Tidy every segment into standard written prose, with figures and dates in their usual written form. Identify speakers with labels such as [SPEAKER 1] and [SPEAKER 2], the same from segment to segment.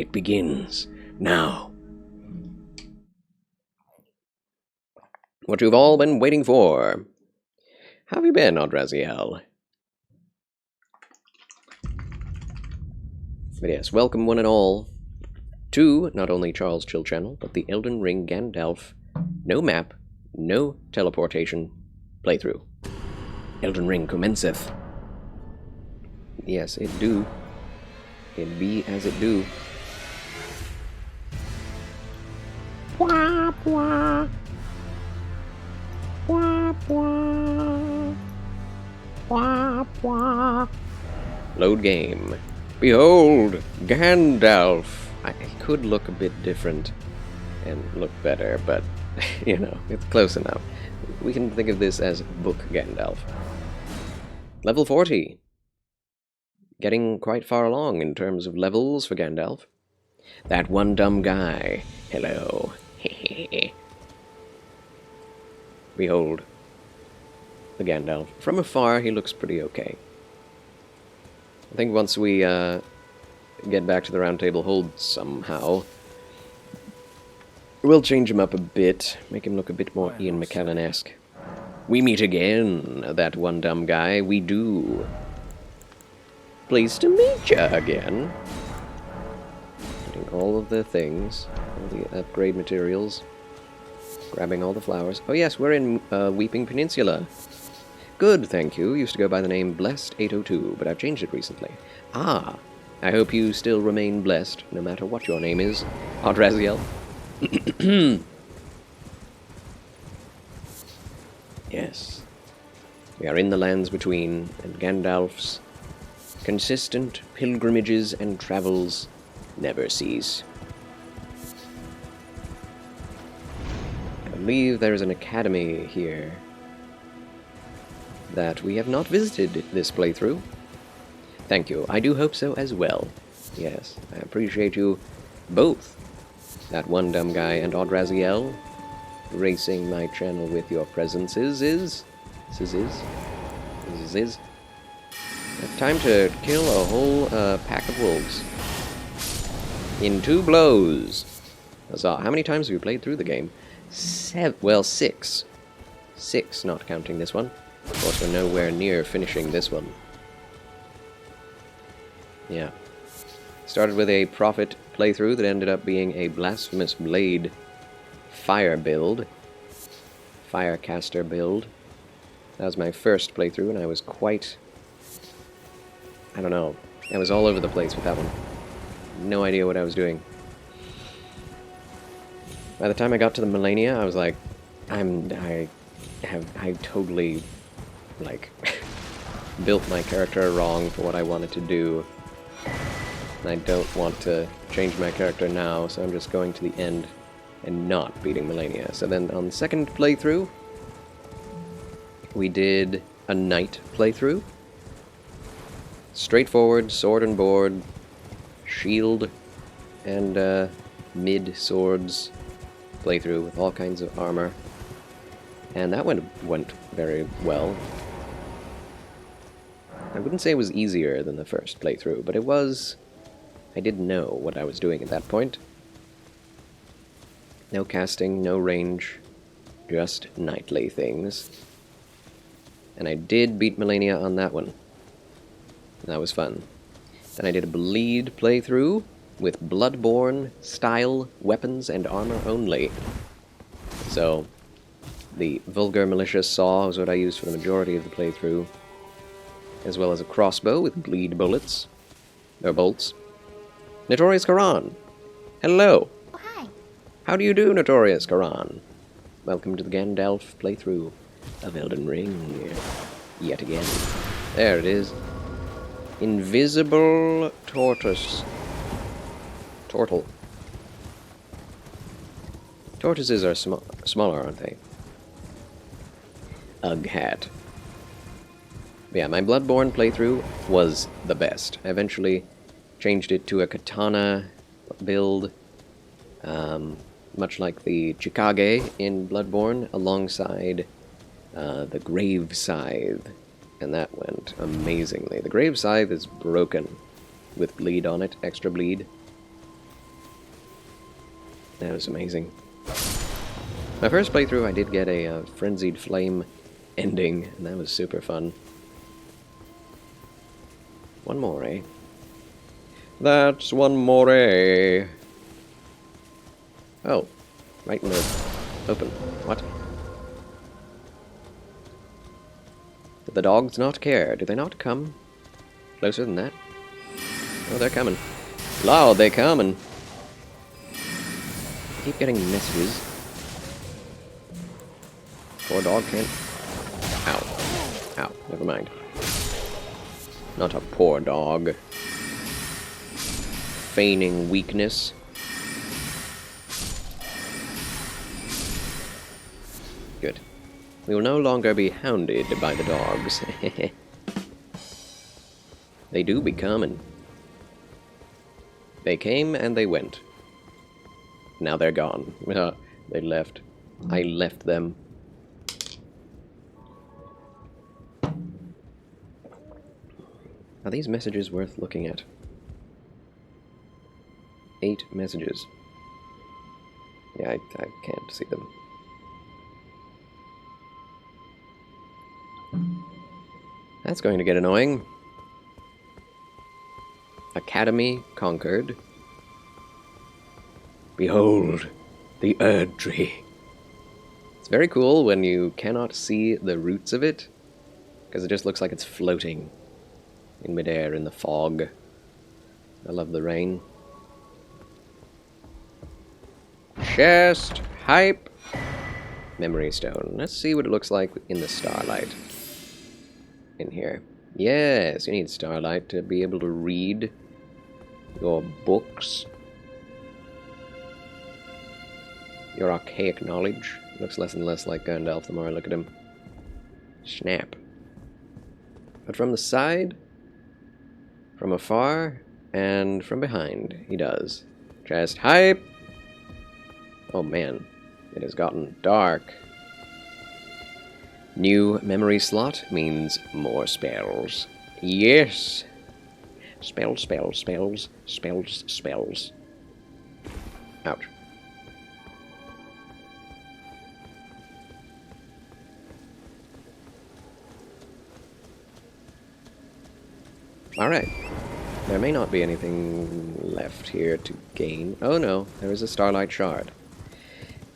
[SPEAKER 1] It begins now. What you've all been waiting for. How have you been, Odraziel? But yes, welcome one and all to not only Charles' Chill Channel, but the Elden Ring Gandalf, no map, no teleportation playthrough. Elden Ring commenceth. Yes, it do. It be as it do. Wah, wah. Wah, wah. Wah, wah. Load game. Behold, Gandalf. I could look a bit different and look better, but, you know, it's close enough. We can think of this as Book Gandalf. Level 40. Getting quite far along in terms of levels for Gandalf. That one dumb guy. Hello. Behold, the Gandalf. From afar, he looks pretty okay. I think once we get back to the Round Table Hold somehow, we'll change him up a bit, make him look a bit more Ian McKellen-esque. We meet again, that one dumb guy. We do. Pleased to meet ya again. Getting all of the things, all the upgrade materials, grabbing all the flowers. Oh yes, we're in Weeping Peninsula. Good, thank you. Used to go by the name Blessed 802, but I've changed it recently. Ah, I hope you still remain blessed, no matter what your name is, Odraziel. Yes. We are in the lands between, and Gandalf's consistent pilgrimages and travels never cease. I believe there is an academy here that we have not visited this playthrough. Thank you. I do hope so as well. Yes, I appreciate you both, that one dumb guy and Odraziel, gracing my channel with your presences. Time to kill a whole pack of wolves in 2 blows. Huzzah. How many times have you played through the game? 6. 6, not counting this one. Of course, we're nowhere near finishing this one. Yeah. Started with a Prophet playthrough that ended up being a Blasphemous Blade fire build. Firecaster build. That was my first playthrough, and I was quite... I don't know. I was all over the place with that one. No idea what I was doing. By the time I got to the Millennia, I was like, I totally, like, built my character wrong for what I wanted to do. And I don't want to change my character now, so I'm just going to the end and not beating Millennia. So then on the second playthrough, we did a knight playthrough. Straightforward, sword and board, shield, and mid swords playthrough with all kinds of armor. And that went very well. I wouldn't say it was easier than the first playthrough, but it was... I didn't know what I was doing at that point. No casting, no range, just knightly things. And I did beat Millennia on that one. That was fun. Then I did a Bleed playthrough with Bloodborne style weapons and armor only. So, the Vulgar Malicious Saw was what I used for the majority of the playthrough, as well as a crossbow with bleed bullets, or bolts. Notorious Karan! Hello!
[SPEAKER 2] Oh, hi.
[SPEAKER 1] How do you do, Notorious Karan? Welcome to the Gandalf playthrough of Elden Ring, yet again. There it is. Invisible tortoise. Tortle. Tortoises are smaller, aren't they? Ugh hat. But yeah, my Bloodborne playthrough was the best. I eventually changed it to a katana build, much like the Chikage in Bloodborne, alongside the Grave Scythe. And that went amazingly. The Grave Scythe is broken with bleed on it, extra bleed. That was amazing. My first playthrough, I did get a Frenzied Flame ending, and that was super fun. One more, eh? That's one more, eh? Oh, right in the open. What? Did the dogs not care? Do they not come closer than that? Oh, they're coming. Lord, they're coming. I keep getting messages. Poor dog can't... Ow. Ow, never mind. Not a poor dog. Feigning weakness. Good. We will no longer be hounded by the dogs. They do be coming. They came and they went. Now they're gone. They left. I left them. Are these messages worth looking at? 8 messages. Yeah, I can't see them. That's going to get annoying. Academy conquered. Behold, the Erd Tree. It's very cool when you cannot see the roots of it, because it just looks like it's floating in midair in the fog. I love the rain. Chest, hype, memory stone. Let's see what it looks like in the starlight. In here. Yes, you need starlight to be able to read your books. Your archaic knowledge. Looks less and less like Gandalf the more I look at him. Snap. But from the side, from afar, and from behind, he does. Chest hype! Oh man, it has gotten dark. New memory slot means more spells. Yes! Spells, spells, spells, spells, spells. Ouch. Alright. There may not be anything left here to gain. Oh no, there is a Starlight Shard.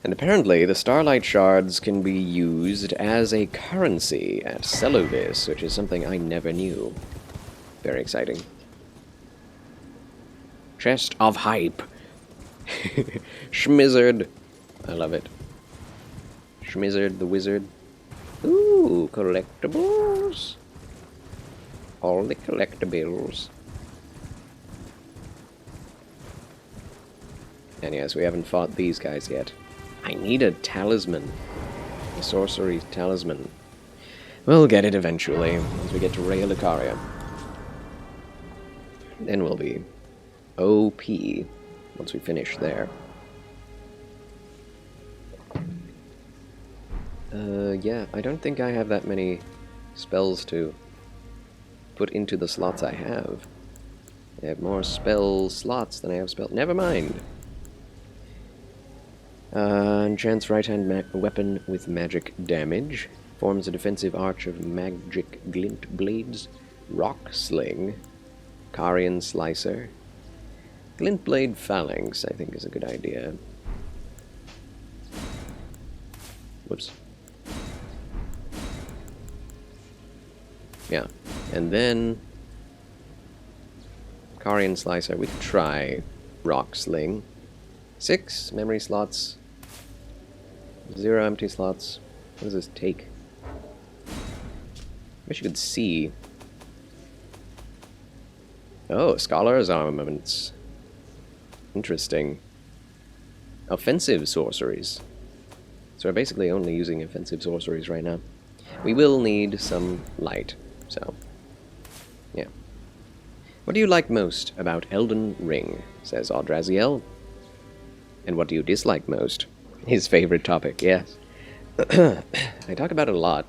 [SPEAKER 1] And apparently the Starlight Shards can be used as a currency at Celovis, which is something I never knew. Very exciting. Chest of Hype. Schmizzard. I love it. Schmizzard the Wizard. Ooh, collectibles. All the collectibles. And yes, we haven't fought these guys yet. I need a talisman. A sorcery talisman. We'll get it eventually, as we get to Rhea Lucaria. Then we'll be OP once we finish there. Yeah, I don't think I have that many spells to put into the slots I have. I have more spell slots than I have spell... Never mind! Enchants right-hand weapon with magic damage. Forms a defensive arch of magic glint blades. Rock Sling. Carian Slicer. Glint Blade Phalanx, I think, is a good idea. Whoops. Yeah. And then... Carian Slicer. We could try Rock Sling. 6 memory slots. 0 empty slots. What does this take? Wish you could see. Oh, Scholar's Armaments. Interesting. Offensive sorceries. So we're basically only using offensive sorceries right now. We will need some light, so... yeah. What do you like most about Elden Ring? Says Audraziel. And what do you dislike most? His favorite topic, yes. I talk about it a lot.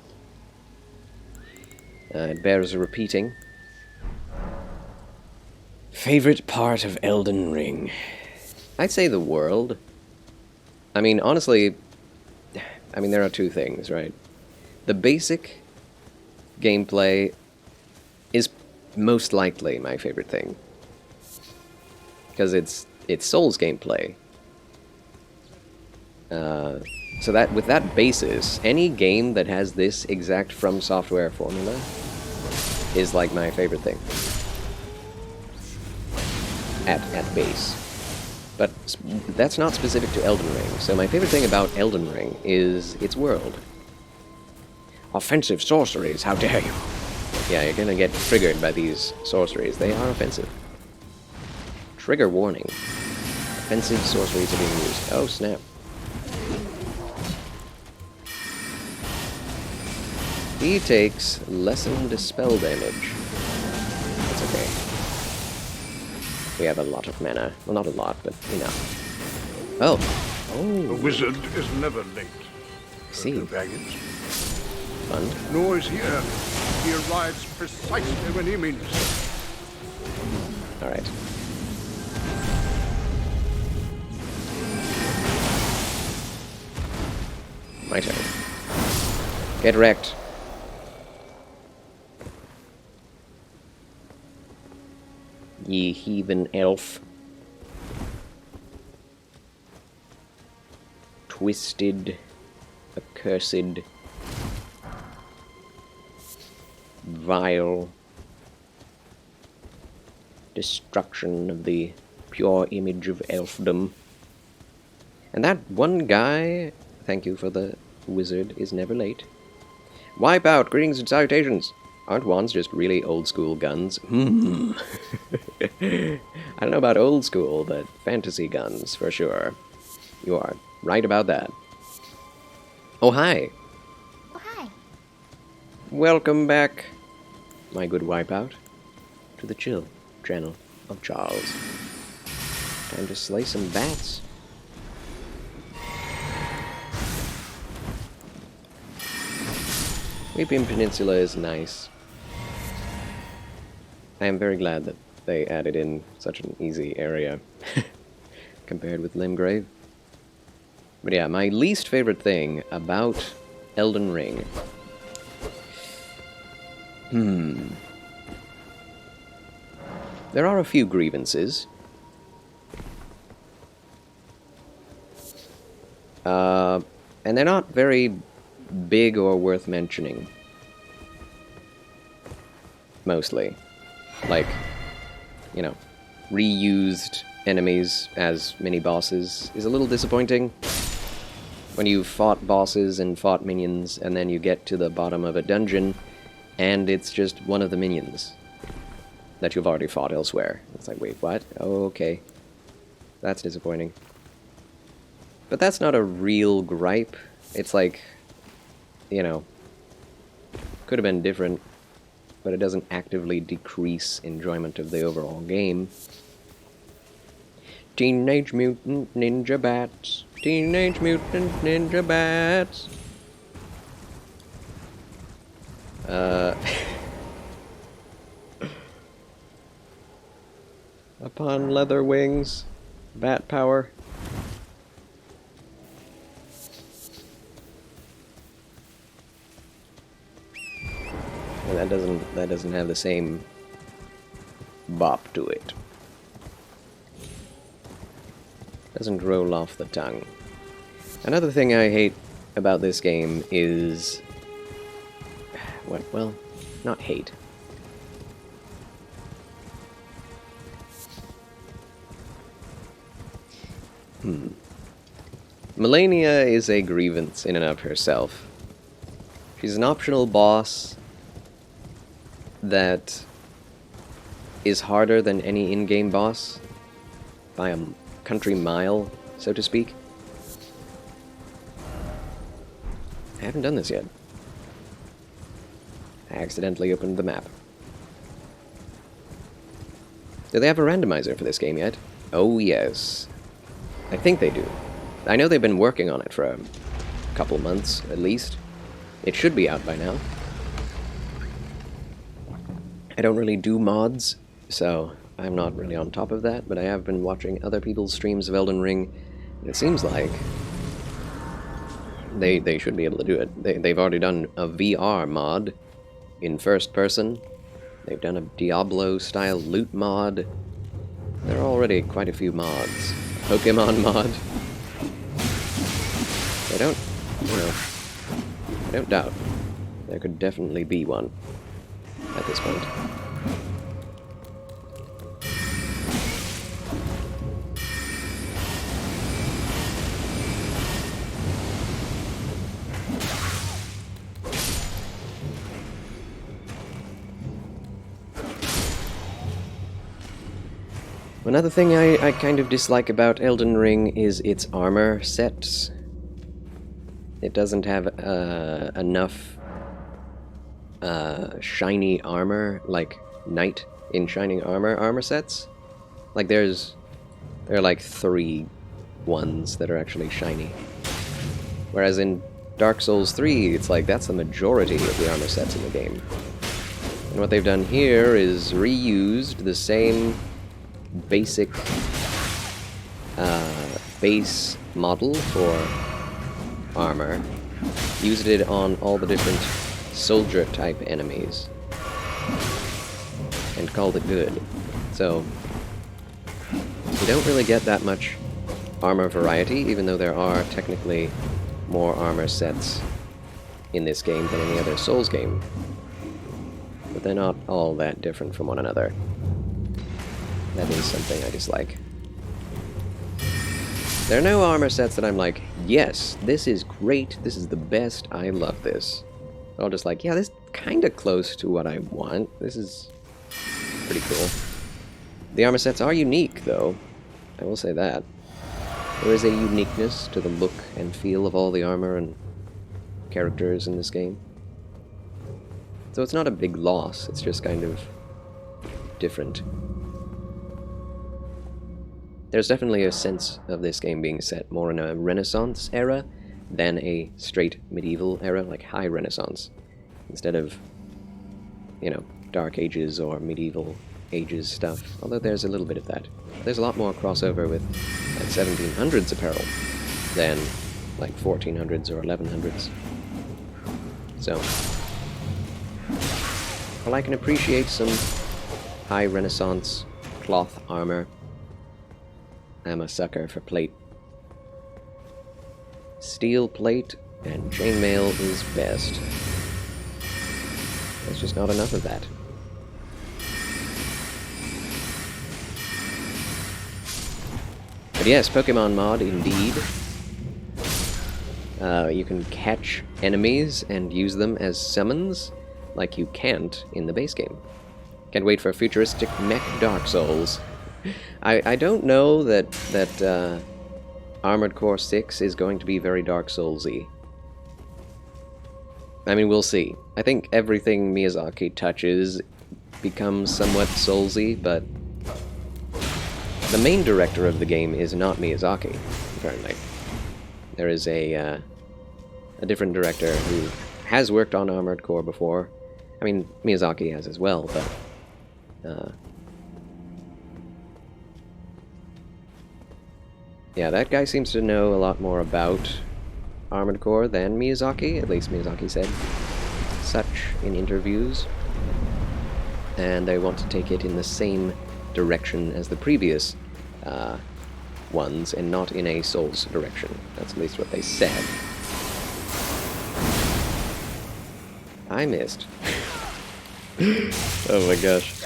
[SPEAKER 1] It bears repeating. Favorite part of Elden Ring? I'd say the world. I mean, honestly, there are two things, right? The basic gameplay is most likely my favorite thing. Because it's Souls gameplay. So that with that basis, any game that has this exact From Software formula is like my favorite thing. At base. But that's not specific to Elden Ring. So my favorite thing about Elden Ring is its world. Offensive sorceries, how dare you! Yeah, you're gonna get triggered by these sorceries. They are offensive. Trigger warning. Offensive sorceries are being used. Oh, snap. He takes lessened spell damage. That's okay. We have a lot of mana. Well, not a lot, but enough. Oh.
[SPEAKER 2] The wizard is never late.
[SPEAKER 1] See.
[SPEAKER 2] Baggage.
[SPEAKER 1] Fun.
[SPEAKER 2] Nor is he early. He arrives precisely when he means to.
[SPEAKER 1] Alright. My turn. Get wrecked. Ye heathen elf. Twisted, accursed, vile destruction of the pure image of elfdom. And that one guy, thank you for the wizard, is never late. Wipe out, greetings and salutations. Aren't wands just really old school guns? I don't know about old school, but fantasy guns, for sure. You are right about that. Oh, hi.
[SPEAKER 3] Oh, hi.
[SPEAKER 1] Welcome back, my good wipeout, to the chill channel of Charles. Time to slay some bats. Weeping Peninsula is nice. I am very glad that they added in such an easy area compared with Limgrave. But yeah, my least favorite thing about Elden Ring. There are a few grievances. And they're not very big or worth mentioning. Mostly. Like, you know, reused enemies as mini-bosses is a little disappointing. When you've fought bosses and fought minions, and then you get to the bottom of a dungeon, and it's just one of the minions that you've already fought elsewhere. It's like, wait, what? Oh, okay. That's disappointing. But that's not a real gripe. It's like, you know, could have been different, but it doesn't actively decrease enjoyment of the overall game. Teenage Mutant Ninja Bats. Teenage Mutant Ninja Bats. Upon leather wings, bat power. And that doesn't have the same bop to it. Doesn't roll off the tongue. Another thing I hate about this game is what? Well, not hate. Melania is a grievance in and of herself. She's an optional boss that is harder than any in-game boss by a country mile, so to speak. I haven't done this yet. I accidentally opened the map. Do they have a randomizer for this game yet? Oh yes. I think they do. I know they've been working on it for a couple months, at least. It should be out by now. I don't really do mods, so I'm not really on top of that, but I have been watching other people's streams of Elden Ring, and it seems like They should be able to do it. They've already done a VR mod in first person. They've done a Diablo-style loot mod. There are already quite a few mods. A Pokemon mod. I don't doubt. There could definitely be one at this point. Another thing I kind of dislike about Elden Ring is its armor sets. It doesn't have enough shiny armor, like knight in shining armor sets. Like there are like 3 ones that are actually shiny. Whereas in Dark Souls 3, it's like that's the majority of the armor sets in the game. And what they've done here is reused the same basic base model for armor, used it on all the different soldier type enemies, and called it good. So you don't really get that much armor variety, even though there are technically more armor sets in this game than any other Souls game. But they're not all that different from one another. That is something I dislike. There are no armor sets that I'm like, yes, this is great, this is the best, I love this. But I'm just like, yeah, this is kind of close to what I want. This is pretty cool. The armor sets are unique, though. I will say that. There is a uniqueness to the look and feel of all the armor and characters in this game. So it's not a big loss, it's just kind of different. There's definitely a sense of this game being set more in a Renaissance era than a straight medieval era, like high Renaissance, instead of, you know, Dark Ages or medieval ages stuff, although there's a little bit of that. There's a lot more crossover with like 1700s apparel than like 1400s or 1100s. So, while I can appreciate some high Renaissance cloth armor, I'm a sucker for plate. Steel plate and chainmail is best. There's just not enough of that. But yes, Pokemon mod indeed. You can catch enemies and use them as summons, like you can't in the base game. Can't wait for futuristic mech Dark Souls. I don't know that Armored Core 6 is going to be very Dark Souls-y. I mean, we'll see. I think everything Miyazaki touches becomes somewhat Souls-y, but the main director of the game is not Miyazaki, apparently. There is a different director who has worked on Armored Core before. I mean, Miyazaki has as well, but yeah, that guy seems to know a lot more about Armored Core than Miyazaki, at least Miyazaki said such in interviews. And they want to take it in the same direction as the previous ones, and not in a Souls direction. That's at least what they said. I missed. Oh my gosh.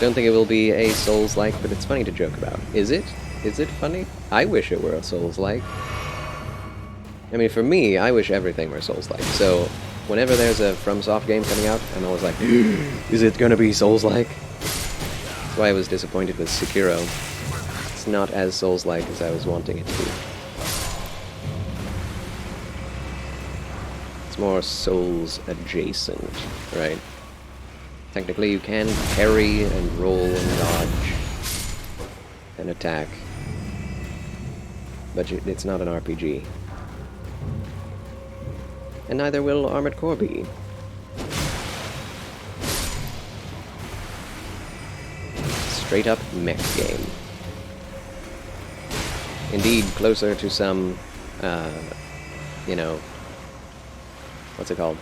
[SPEAKER 1] Don't think it will be a Souls-like, but it's funny to joke about. Is it? Is it funny? I wish it were a Souls-like. I mean, for me, I wish everything were Souls-like. So, whenever there's a FromSoft game coming out, I'm always like, is it gonna be Souls-like? That's why I was disappointed with Sekiro. It's not as Souls-like as I was wanting it to be. It's more Souls-adjacent, right? Technically, you can parry and roll and dodge and attack, but it's not an RPG. And neither will Armored Core be. Straight up mech game. Indeed, closer to some you know, what's it called?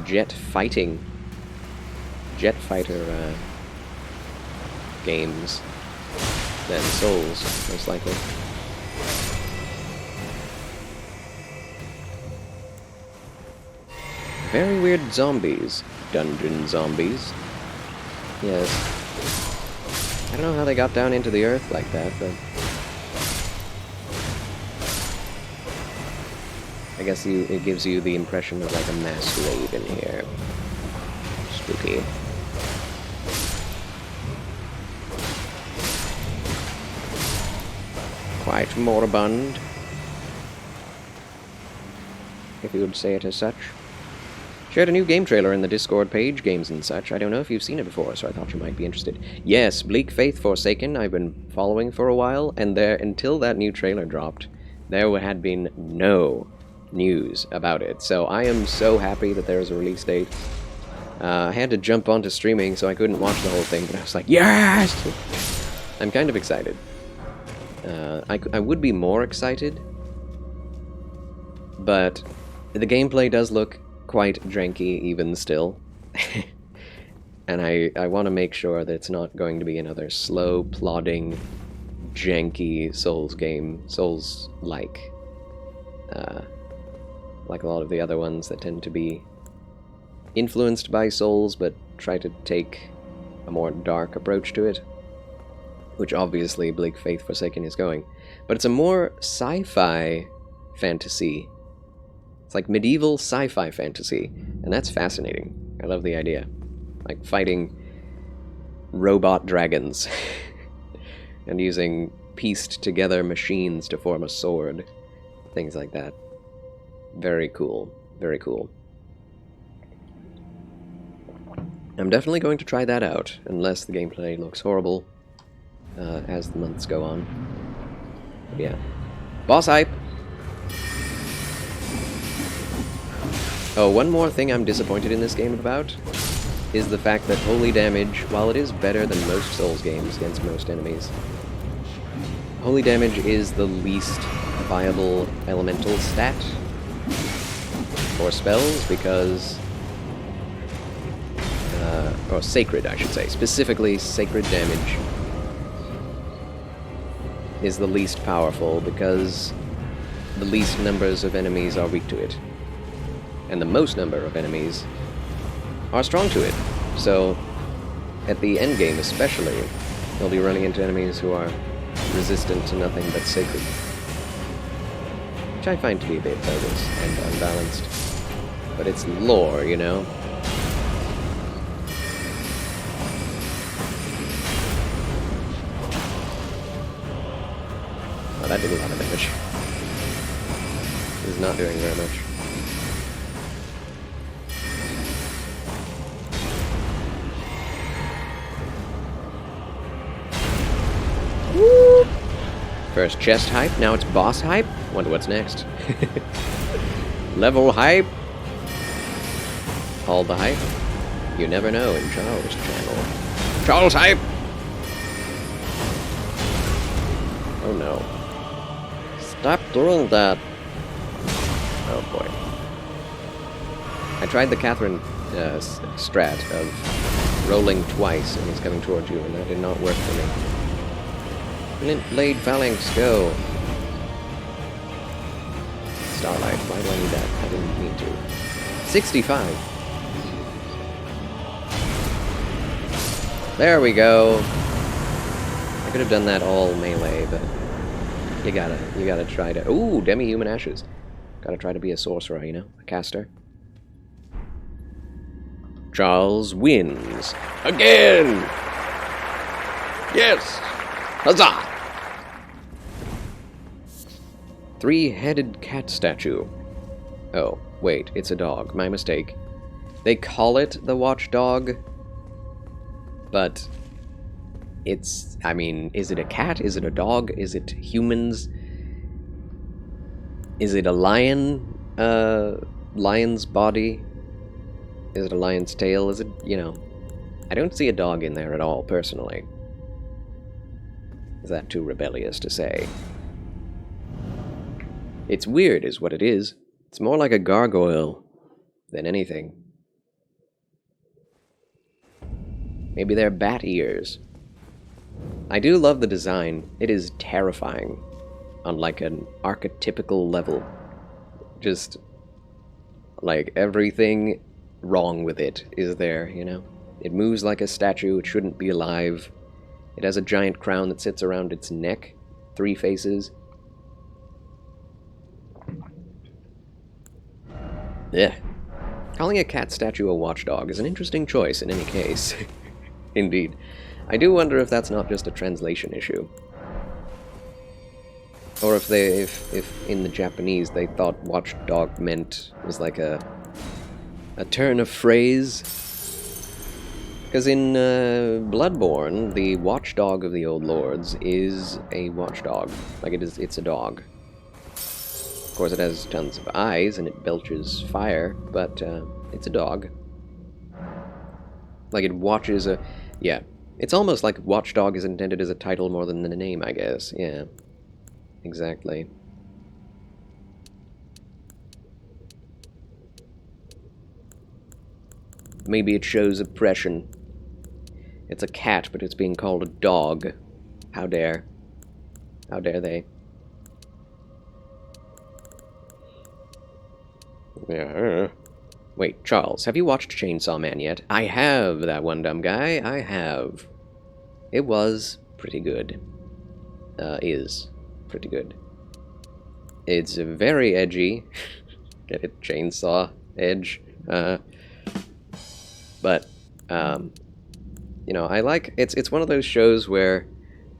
[SPEAKER 1] Jet fighter games than Souls, most likely. Very weird zombies. Dungeon zombies. Yes. I don't know how they got down into the earth like that, but... I guess it gives you the impression of like a masquerade in here. Spooky. Quite moribund, if you would say it as such. Shared a new game trailer in the Discord page, Games and Such. I don't know if you've seen it before, so I thought you might be interested. Yes, Bleak Faith Forsaken, I've been following for a while, and until that new trailer dropped, there had been no news about it. So I am so happy that there is a release date. I had to jump onto streaming, so I couldn't watch the whole thing, but I was like, yes! I'm kind of excited. I would be more excited, but the gameplay does look quite janky even still. And I want to make sure that it's not going to be another slow, plodding, janky Souls game, Souls-like. Like a lot of the other ones that tend to be influenced by Souls, but try to take a more dark approach to it. Which obviously Bleak Faith Forsaken is going. But it's a more sci-fi fantasy. It's like medieval sci-fi fantasy, and that's fascinating. I love the idea. Like fighting robot dragons and using pieced together machines to form a sword. Things like that. Very cool. Very cool. I'm definitely going to try that out, unless the gameplay looks horrible as the months go on. But yeah. Boss hype! Oh, one more thing I'm disappointed in this game about is the fact that holy damage, while it is better than most Souls games against most enemies, holy damage is the least viable elemental stat for spells because... or sacred, I should say. Specifically, sacred damage is the least powerful because the least numbers of enemies are weak to it. And the most number of enemies are strong to it. So, at the end game especially, you'll be running into enemies who are resistant to nothing but sacred. Which I find to be a bit bogus and unbalanced. But it's lore, you know? Oh, that did a lot of damage. This is not doing very much. Woo! First chest hype, now it's boss hype? Wonder what's next. Level hype? All the hype? You never know in Charles' channel. Charles hype! Oh no. Stop doing that! Oh boy. I tried the Catherine strat of rolling twice and he's coming towards you, and that did not work for me. Flint Blade Phalanx, go! Starlight, why do I need that? I didn't mean to. 65! There we go! I could have done that all melee, but you gotta try to... Ooh, Demi-Human Ashes. Gotta try to be a sorcerer, you know? A caster. Charles wins. Again! Yes! Huzzah! Three-headed cat statue. Oh, wait, it's a dog. My mistake. They call it the watchdog, but it's... I mean, is it a cat? Is it a dog? Is it humans? Is it a lion? Lion's body? Is it a lion's tail? Is it, you know... I don't see a dog in there at all, personally. Is that too rebellious to say? It's weird is what it is. It's more like a gargoyle than anything. Maybe they're bat ears. I do love the design. It is terrifying on like an archetypical level. Just like everything wrong with it is there, you know? It moves like a statue, it shouldn't be alive. It has a giant crown that sits around its neck, 3 faces. Yeah. Calling a cat statue a watchdog is an interesting choice in any case. Indeed. I do wonder if that's not just a translation issue. Or if in the Japanese they thought watchdog was like a turn of phrase. Because in Bloodborne, the watchdog of the Old Lords is a watchdog. Like it's a dog. Of course, it has tons of eyes and it belches fire, but it's a dog. Like it watches a... Yeah. It's almost like watchdog is intended as a title more than a name, I guess. Yeah. Exactly. Maybe it shows oppression. It's a cat, but it's being called a dog. How dare. How dare they? Yeah. Wait, Charles, have you watched Chainsaw Man yet? I have, that one dumb guy. I have. It was pretty good. Is pretty good. It's very edgy. Get it? Chainsaw. Edge. But, you know, I like... It's one of those shows where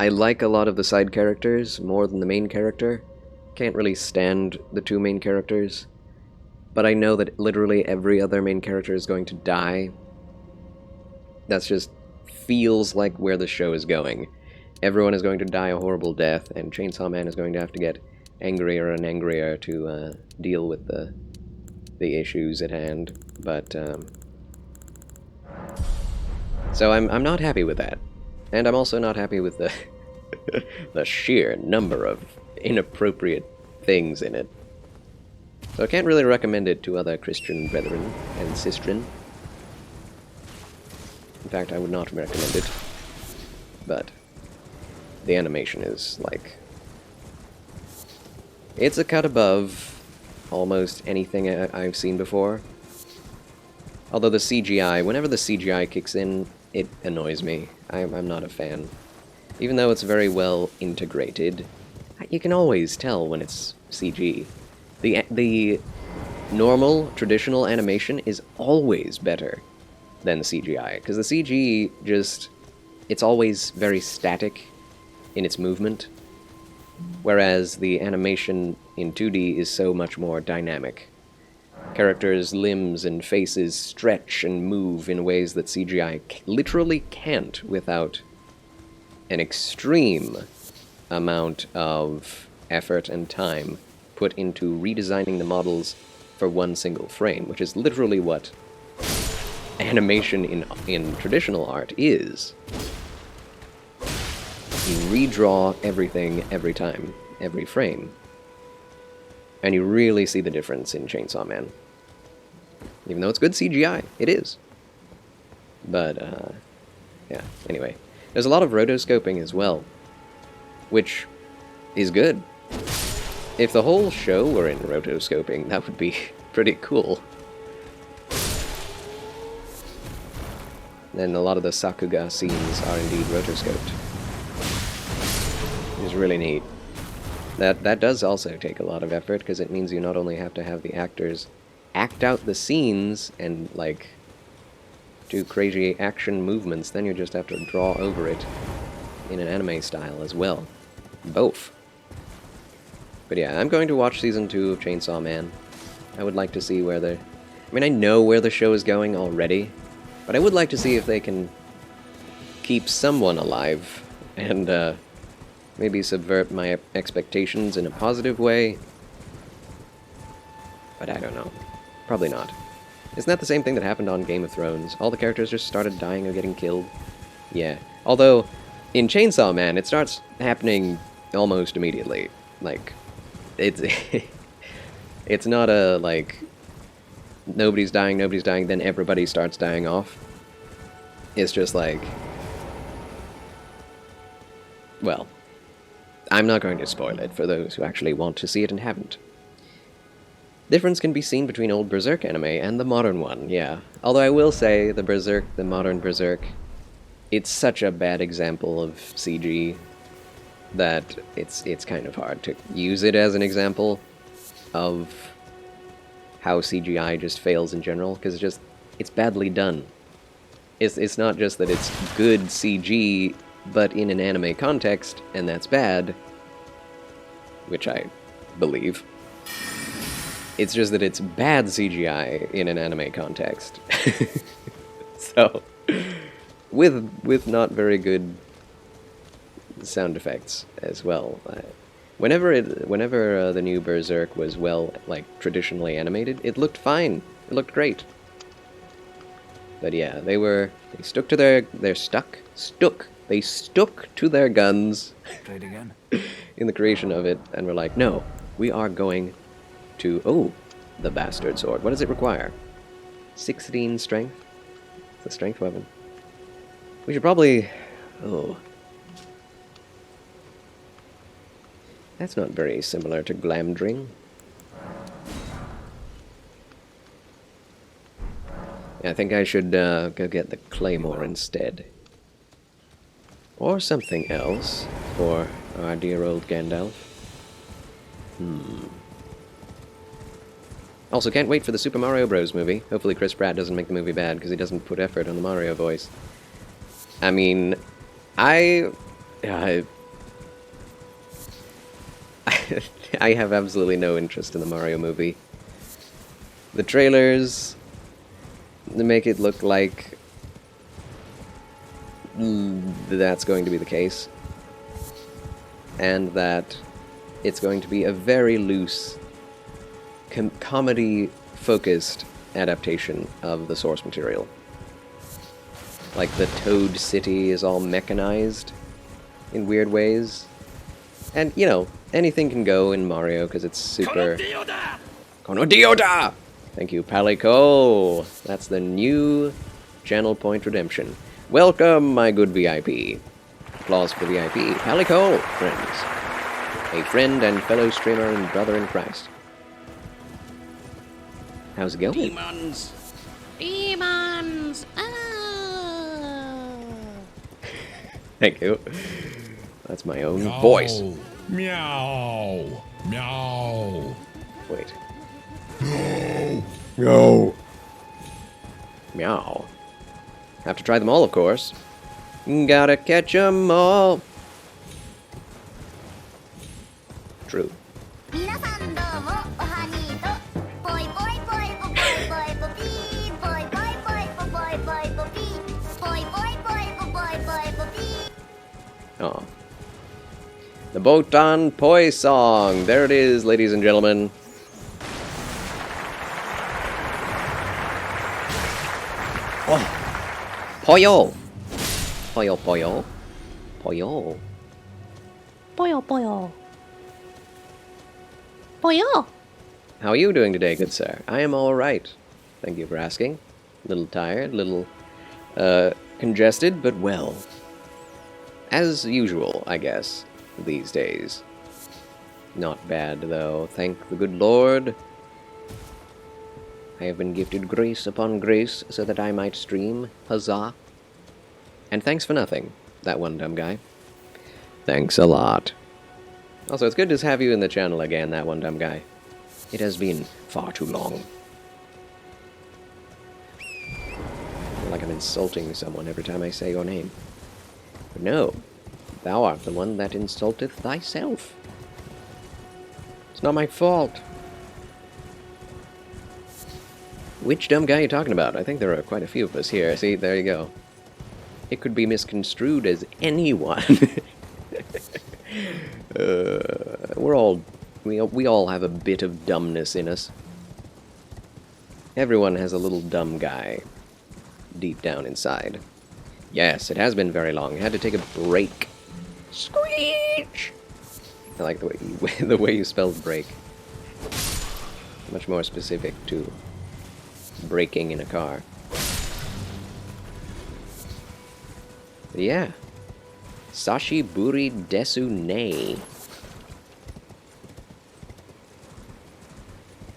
[SPEAKER 1] I like a lot of the side characters more than the main character. Can't really stand the 2 main characters. But I know that literally every other main character is going to die. That's just... feels like where the show is going. Everyone is going to die a horrible death, and Chainsaw Man is going to have to get angrier and angrier to deal with the issues at hand. But, so I'm not happy with that. And I'm also not happy with the the sheer number of inappropriate things in it. So I can't really recommend it to other Christian brethren and sistren. In fact, I would not recommend it. But the animation is, like... It's a cut above almost anything I've seen before. Although the CGI, whenever the CGI kicks in, it annoys me. I'm not a fan. Even though it's very well integrated, you can always tell when it's CG. The normal, traditional animation is always better than CGI, because the CG just... it's always very static in its movement, whereas the animation in 2D is so much more dynamic. Characters' limbs and faces stretch and move in ways that CGI literally can't without an extreme amount of effort and time put into redesigning the models for one single frame, which is literally what animation in traditional art is. You redraw everything every time, every frame. And you really see the difference in Chainsaw Man. Even though it's good CGI, it is. But, yeah, anyway. There's a lot of rotoscoping as well, which is good. If the whole show were in rotoscoping, that would be pretty cool. And a lot of the Sakuga scenes are indeed rotoscoped. Which is really neat. That does also take a lot of effort, because it means you not only have to have the actors act out the scenes and, like, do crazy action movements, then you just have to draw over it in an anime style as well. Both. But yeah, I'm going to watch Season 2 of Chainsaw Man. I would like to see where the... I mean, I know where the show is going already, but I would like to see if they can keep someone alive and, maybe subvert my expectations in a positive way. But I don't know. Probably not. Isn't that the same thing that happened on Game of Thrones? All the characters just started dying or getting killed? Yeah. Although, in Chainsaw Man, it starts happening almost immediately. Like, it's It's not a, like, nobody's dying, then everybody starts dying off. It's just like... Well, I'm not going to spoil it for those who actually want to see it and haven't. Difference can be seen between old Berserk anime and the modern one, yeah. Although I will say, the modern Berserk, it's such a bad example of CG that it's kind of hard to use it as an example of how CGI just fails in general, because it's badly done. It's not just that it's good CG, but in an anime context, and that's bad, which I believe. It's just that it's bad CGI in an anime context. So, with not very good sound effects as well. Whenever the new Berserk was traditionally animated, it looked fine. It looked great. But yeah, they stuck to their guns
[SPEAKER 3] Try it again.
[SPEAKER 1] in the creation of it, and were like, no, we are going to, the bastard sword. What does it require? 16 strength? It's a strength weapon. We should probably, that's not very similar to Glamdring. I think I should go get the Claymore instead. Or something else for our dear old Gandalf. Also, can't wait for the Super Mario Bros. Movie. Hopefully Chris Pratt doesn't make the movie bad, because he doesn't put effort on the Mario voice. I mean, I have absolutely no interest in the Mario movie. The trailers... they make it look like that's going to be the case, and that it's going to be a very loose, comedy-focused adaptation of the source material. Like, the Toad City is all mechanized in weird ways. And, you know, anything can go in Mario, because it's super... Kono Dioda! Thank you, Palico. That's the new channel point redemption. Welcome, my good VIP. Applause for the VIP. Palico, friends. A friend and fellow streamer and brother in Christ. How's it going?
[SPEAKER 4] Demons! Demons! Ah!
[SPEAKER 1] Thank you. That's my own voice.
[SPEAKER 3] Meow. Meow.
[SPEAKER 1] Wait.
[SPEAKER 3] No.
[SPEAKER 1] No. Meow. Have to try them all, of course. Gotta catch 'em all. True. Oh. The Botan Poi song. There it is, ladies and gentlemen. Oh. Poyo. Poyo, poyo. Poyo.
[SPEAKER 4] Boyo, boyo. Boyo!
[SPEAKER 1] How are you doing today, good sir? I am all right. Thank you for asking. A little tired, a little congested, but well. As usual, I guess, these days. Not bad, though. Thank the good Lord. I have been gifted grace upon grace so that I might stream. Huzzah. And thanks for nothing, that one dumb guy. Thanks a lot. Also, it's good to have you in the channel again, that one dumb guy. It has been far too long. I feel like I'm insulting someone every time I say your name. But no, thou art the one that insulteth thyself. It's not my fault. Which dumb guy are you talking about? I think there are quite a few of us here. See, there you go. It could be misconstrued as anyone. We all have a bit of dumbness in us. Everyone has a little dumb guy deep down inside. Yes, it has been very long. I had to take a break. Screech! I like the way you spelled break. Much more specific to braking in a car. But yeah. Sashi Buri Desu Nei.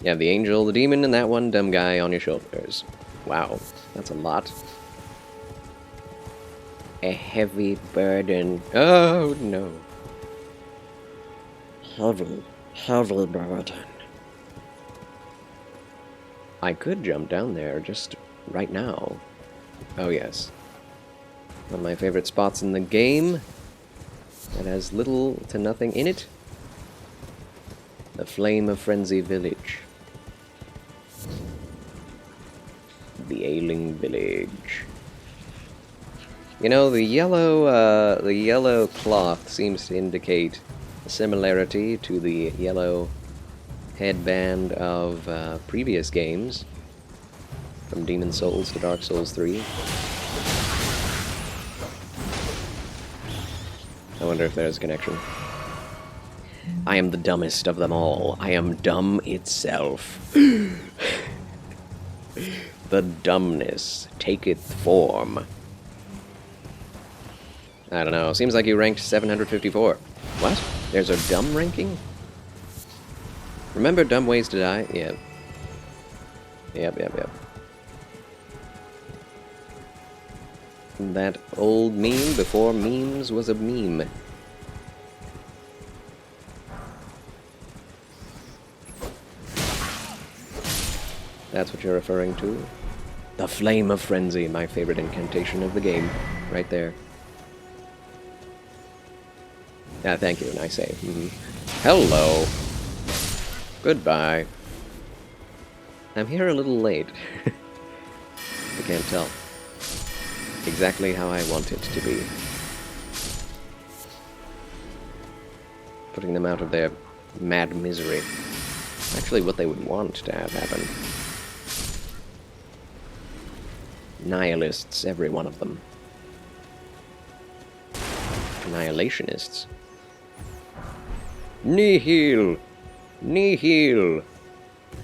[SPEAKER 1] You have the angel, the demon, and that one dumb guy on your shoulders. Wow, that's a lot. A heavy burden. Oh no. Heavy burden. I could jump down there just right now. Oh yes. One of my favorite spots in the game that has little to nothing in it. The Flame of Frenzy Village. The Ailing Village. You know, the yellow cloth seems to indicate a similarity to the yellow headband of previous games, from Demon's Souls to Dark Souls 3. I wonder if there's a connection. I am the dumbest of them all. I am dumb itself. The dumbness taketh form. I don't know. Seems like you ranked 754. What? There's a dumb ranking? Remember Dumb Ways to Die? Yeah. Yep. That old meme before memes was a meme. That's what you're referring to? The Flame of Frenzy, my favorite incantation of the game. Right there. Ah, thank you, nice save. Hello. Goodbye. I'm here a little late. I can't tell. Exactly how I want it to be. Putting them out of their mad misery. Actually, what they would want to have happen. Nihilists, every one of them. Annihilationists. Nihil! Nihil!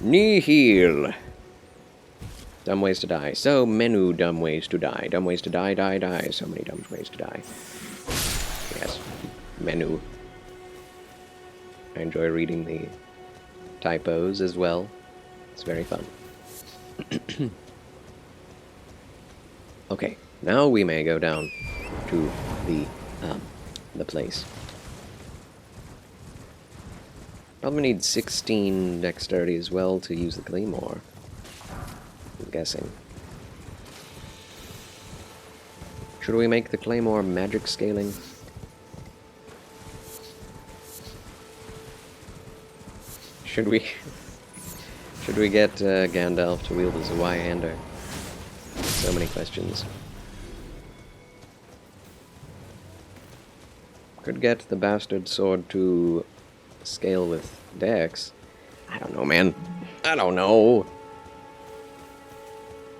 [SPEAKER 1] Nihil! Dumb ways to die. So many dumb ways to die. Dumb ways to die, die, die. So many dumb ways to die. Yes. Menu. I enjoy reading the typos as well. It's very fun. Okay, now we may go down to the place. Probably need 16 dexterity as well to use the claymore. I'm guessing. Should we make the claymore magic scaling? Should we get Gandalf to wield his Y-hander? So many questions. Could get the bastard sword to scale with Dex. I don't know, man. I don't know.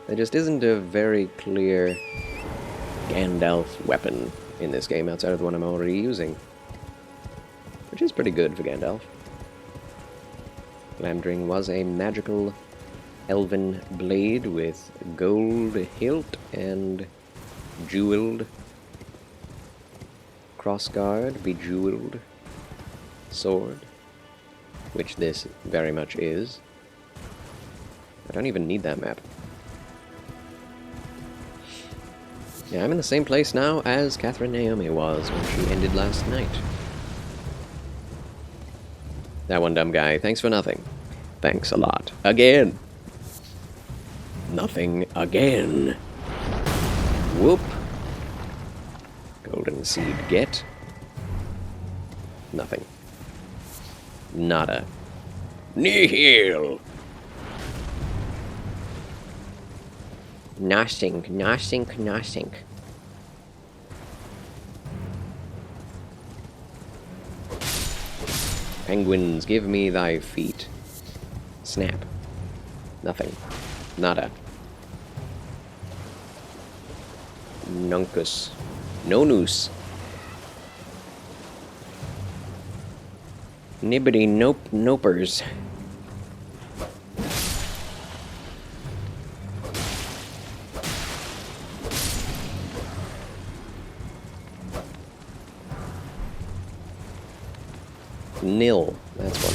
[SPEAKER 1] There just isn't a very clear Gandalf weapon in this game outside of the one I'm already using. Which is pretty good for Gandalf. Glamdring was a magical elven blade with gold hilt and jeweled crossguard, bejeweled sword, which this very much is. I don't even need that map. Yeah, I'm in the same place now as Catherine Naomi was when she ended last night. That one dumb guy, thanks for nothing. Thanks a lot. Again! Nothing again. Whoop. Golden seed get. Nothing. Nada. Nihil! Nothing, nothing, nothing. Penguins, give me thy feet. Snap. Nothing. Nada. Nunkus. Nonus. Nibbity nope nopers. Nil. That's one.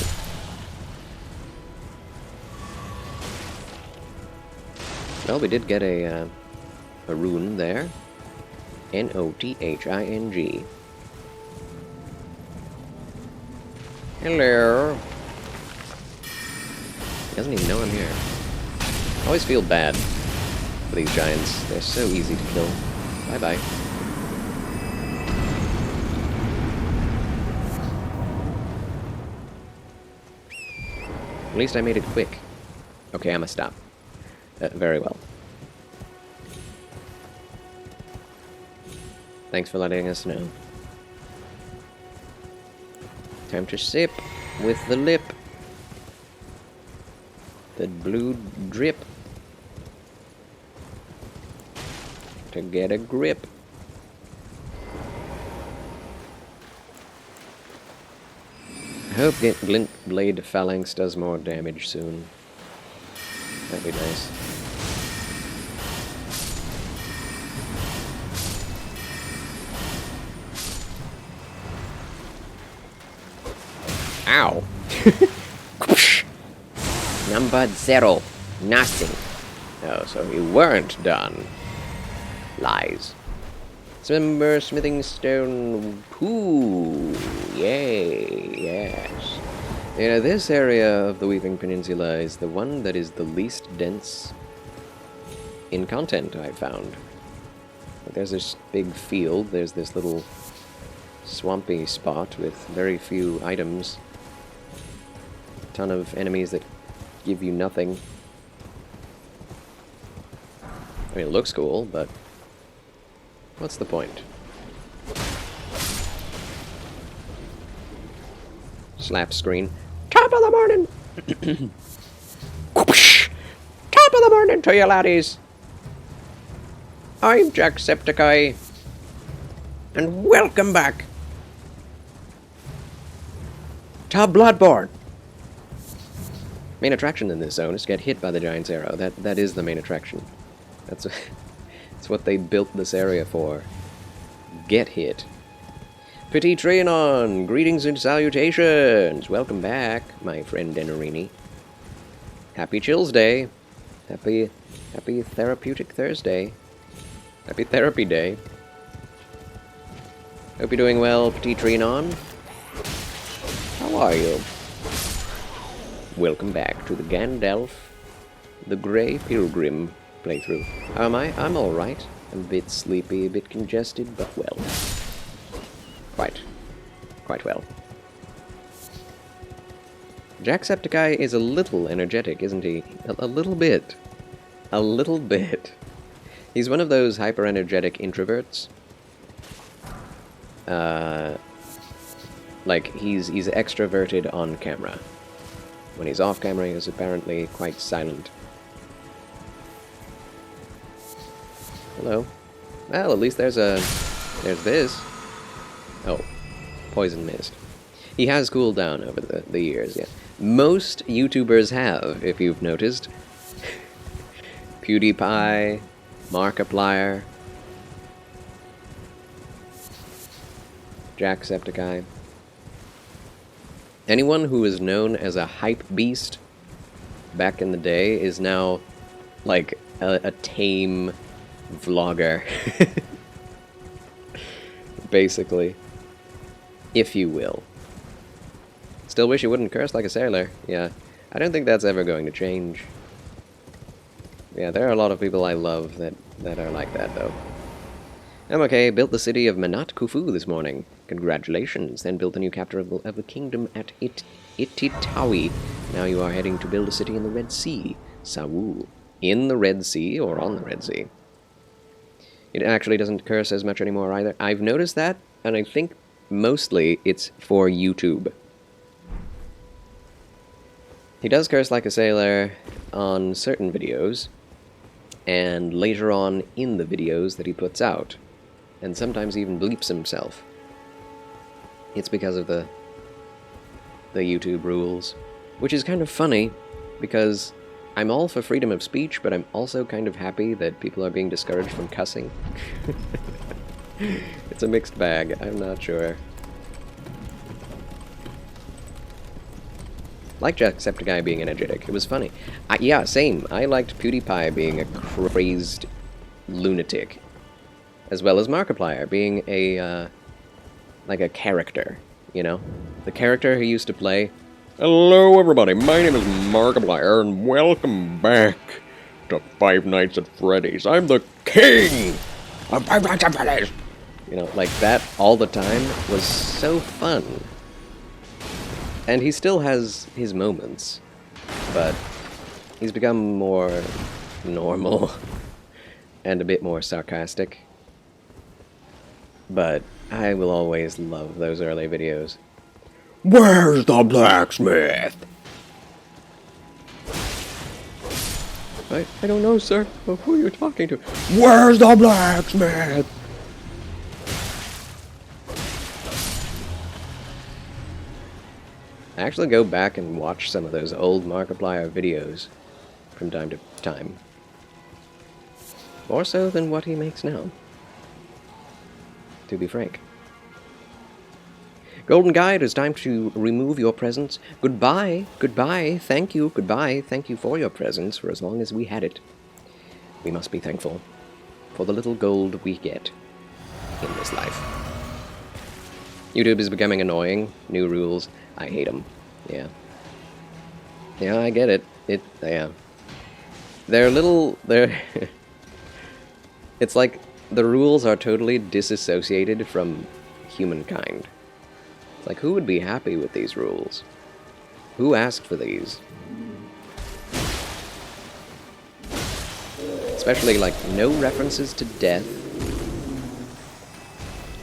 [SPEAKER 1] Well, we did get a rune there. Notthing. Hello. He doesn't even know I'm here. I always feel bad for these giants. They're so easy to kill. Bye-bye. At least I made it quick. Okay, I'm gonna stop. Very well. Thanks for letting us know. Time to sip with the lip. The blue drip. To get a grip. I hope Glint Blade Phalanx does more damage soon. That'd be nice. Ow! Number 0. Nothing. Oh, so you weren't done. Lies. Remember smithing stone. Ooh, yay, yes. You know, this area of the Weaving Peninsula is the one that is the least dense in content, I found. There's this big field, there's this little swampy spot with very few items. A ton of enemies that give you nothing. I mean, it looks cool, but what's the point? Slap screen. Top of the morning! Top of the morning to you laddies! I'm Jacksepticeye, and welcome back to Bloodborne! Main attraction in this zone is to get hit by the giant's arrow. That is the main attraction. That's what they built this area for. Get hit. Petit Trianon, greetings and salutations. Welcome back, my friend Denarini. Happy Chills Day. Happy Therapeutic Thursday. Happy Therapy Day. Hope you're doing well, Petit Trianon. How are you? Welcome back to the Gandalf, the Grey Pilgrim playthrough. How am I? I'm alright. I'm a bit sleepy, a bit congested, but well. Quite well. Jacksepticeye is a little energetic, isn't he? A little bit. A little bit. He's one of those hyper-energetic introverts. Like, he's extroverted on camera. When he's off camera, he is apparently quite silent. Hello. Well, at least there's this. Oh, poison mist. He has cooled down over the years, yeah. Most YouTubers have, if you've noticed. PewDiePie, Markiplier, Jacksepticeye. Anyone who was known as a hype beast back in the day is now like a tame vlogger. Basically. If you will. Still wish you wouldn't curse like a sailor. Yeah. I don't think that's ever going to change. Yeah, there are a lot of people I love that are like that, though. I'm okay. Built the city of Manat Kufu this morning. Congratulations. Then built a new capital of the kingdom at Ititawi. Now you are heading to build a city in the Red Sea. Sawu. In the Red Sea or on the Red Sea? It actually doesn't curse as much anymore either. I've noticed that, and I think mostly it's for YouTube. He does curse like a sailor on certain videos, and later on in the videos that he puts out, and sometimes even bleeps himself. It's because of the YouTube rules, which is kind of funny, because I'm all for freedom of speech, but I'm also kind of happy that people are being discouraged from cussing. It's a mixed bag, I'm not sure. Like Jacksepticeye being energetic. It was funny. Yeah, same. I liked PewDiePie being a crazed lunatic. As well as Markiplier being a, like a character, you know? The character he used to play. Hello everybody, my name is Markiplier, and welcome back to Five Nights at Freddy's. I'm the king of Five Nights at Freddy's! You know, like that all the time was so fun. And he still has his moments, but he's become more normal and a bit more sarcastic. But I will always love those early videos. Where's the blacksmith? I don't know, sir. Who are you talking to? Where's the blacksmith? I actually go back and watch some of those old Markiplier videos from time to time. More so than what he makes now, to be frank. Golden Guide, it's time to remove your presence. Goodbye, goodbye, thank you, goodbye, thank you for your presence for as long as we had it. We must be thankful for the little gold we get in this life. YouTube is becoming annoying. New rules. I hate them. Yeah. Yeah, I get it. Yeah. They're It's like the rules are totally disassociated from humankind. It's like, who would be happy with these rules? Who asked for these? Especially, like, no references to death.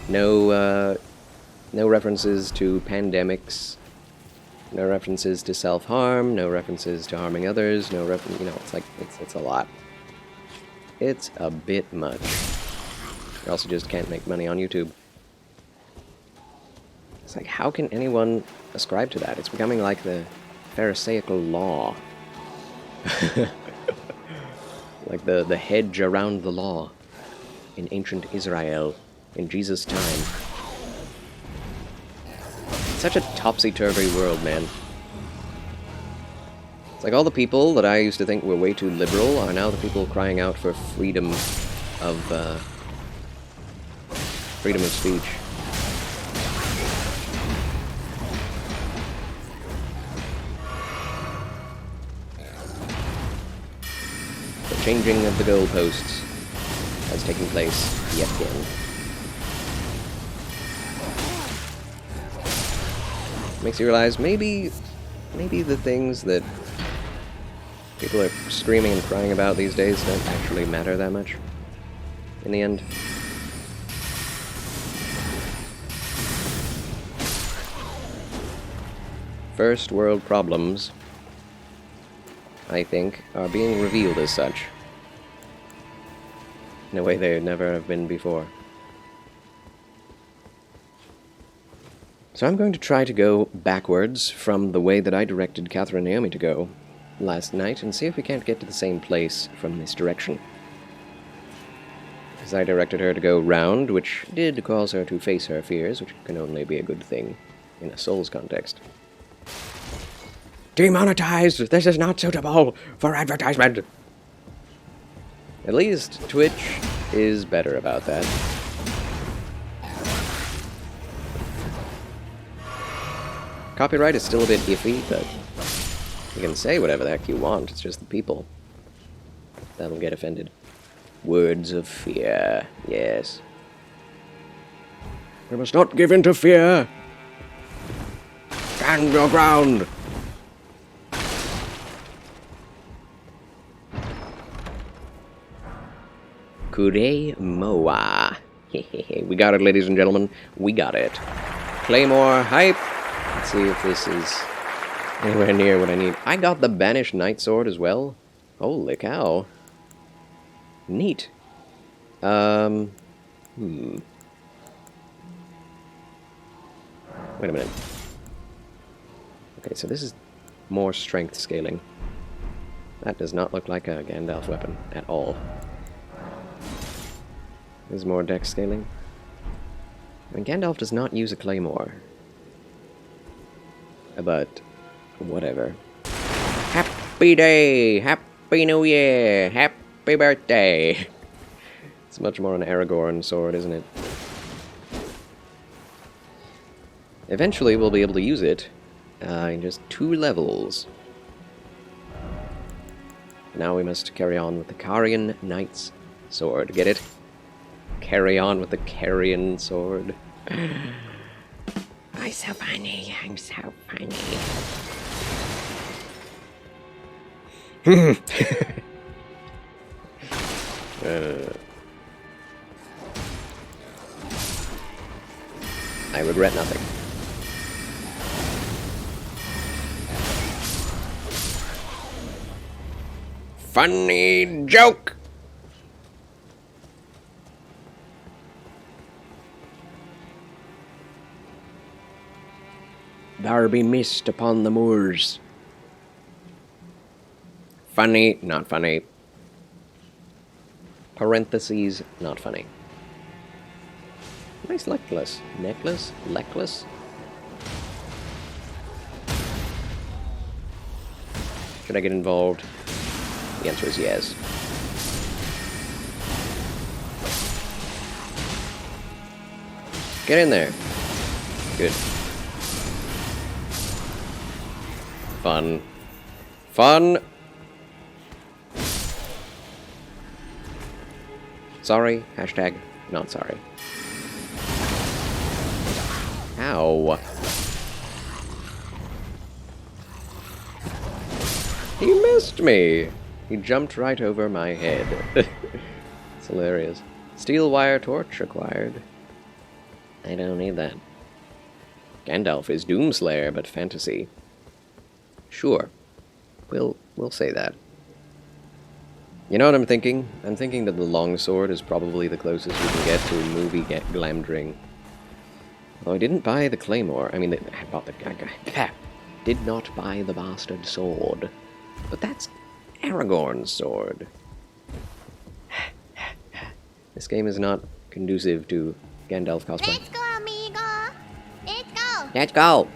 [SPEAKER 1] No references to pandemics. No references to self-harm. No references to harming others. You know, it's like, it's a lot. It's a bit much. Or else you just can't make money on YouTube. It's like, how can anyone ascribe to that? It's becoming like the Pharisaical law. Like the hedge around the law in ancient Israel in Jesus' time. It's such a topsy-turvy world, man. It's like all the people that I used to think were way too liberal are now the people crying out for freedom of speech. The changing of the goalposts has taken place yet again. Makes you realize maybe the things that people are screaming and crying about these days don't actually matter that much in the end. First world problems, I think, are being revealed as such in a way they never have been before. So I'm going to try to go backwards from the way that I directed Catherine Naomi to go last night and see if we can't get to the same place from this direction. Because I directed her to go round, which did cause her to face her fears, which can only be a good thing in a Souls context. Demonetized! This is not suitable for advertisement! At least Twitch is better about that. Copyright is still a bit iffy, but you can say whatever the heck you want, it's just the people that'll get offended. Words of fear, yes. We must not give in to fear! Stand your ground! Kure Moa. We got it, ladies and gentlemen. We got it. Claymore hype. Let's see if this is anywhere near what I need. I got the Banished Night Sword as well. Holy cow. Neat. Wait a minute. Okay, so this is more strength scaling. That does not look like a Gandalf weapon at all. This is more dex scaling. I mean, Gandalf does not use a claymore. But Whatever. Happy day! Happy New Year! Happy birthday! It's much more an Aragorn sword, isn't it? Eventually we'll be able to use it in just 2 levels. Now we must carry on with the Carian Knight's sword. Get it? Carry on with the Carian sword. I'm so funny. I'm so funny. I regret nothing. Funny joke! There be mist upon the moors. Funny, not funny. Parentheses, not funny. Nice necklace. Necklace? Necklace? Should I get involved? The answer is yes. Get in there. Good. Fun. Fun! Sorry. Hashtag not sorry. Ow. He missed me! He jumped right over my head. It's hilarious. Steel wire torch acquired. I don't need that. Gandalf is Doomslayer, but fantasy. Sure. We'll say that. You know what I'm thinking? I'm thinking that the longsword is probably the closest we can get to movie glamdring. Although I didn't buy the claymore. I mean, I bought the... did not buy the bastard sword. But that's Aragorn's sword. This game is not conducive to Gandalf cosplay.
[SPEAKER 4] Let's go, amigo. Let's go.
[SPEAKER 1] Let's go!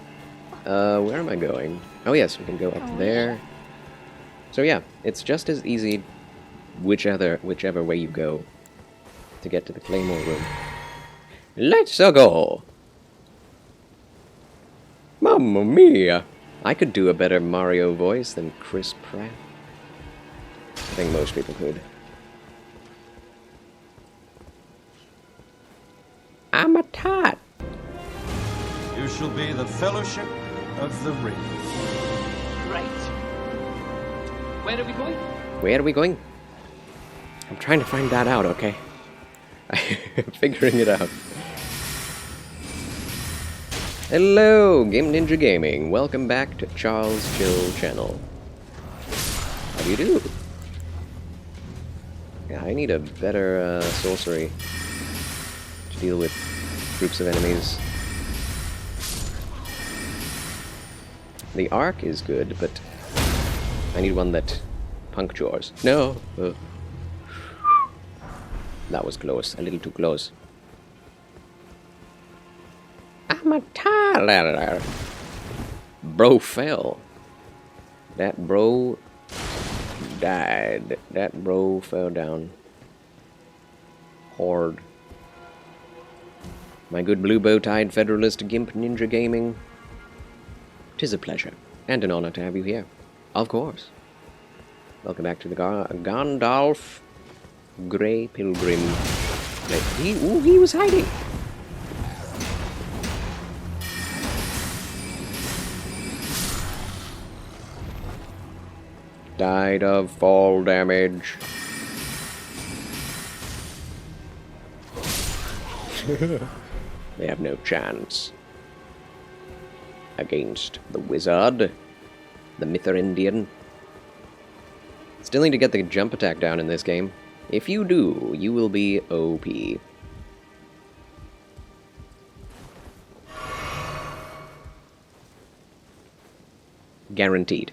[SPEAKER 1] Where am I going? Oh yes, we can go up there. So yeah, it's just as easy whichever way you go to get to the Claymore room. Let's go! Mamma mia! I could do a better Mario voice than Chris Pratt. I think most people could. I'm a tot!
[SPEAKER 5] You shall be the Fellowship of the Ring.
[SPEAKER 6] Right. Where are we going?
[SPEAKER 1] Where are we going? I'm trying to find that out, okay? I'm figuring it out. Hello, Game Ninja Gaming. Welcome back to Charles Chill Channel. How do you do? Yeah, I need a better sorcery to deal with groups of enemies. The arc is good, but I need one that punctures. No! That was close. A little too close. I'm a Tyler. Bro fell. That bro died. That bro fell down. Hard. My good blue bow-tied Federalist Gimp Ninja Gaming. 'Tis a pleasure and an honor to have you here. Of course. Welcome back to the Gandalf Grey Pilgrim. He was hiding. Died of fall damage. They have no chance against the wizard, the Mither-Indian. Still need to get the jump attack down in this game. If you do, you will be OP. Guaranteed.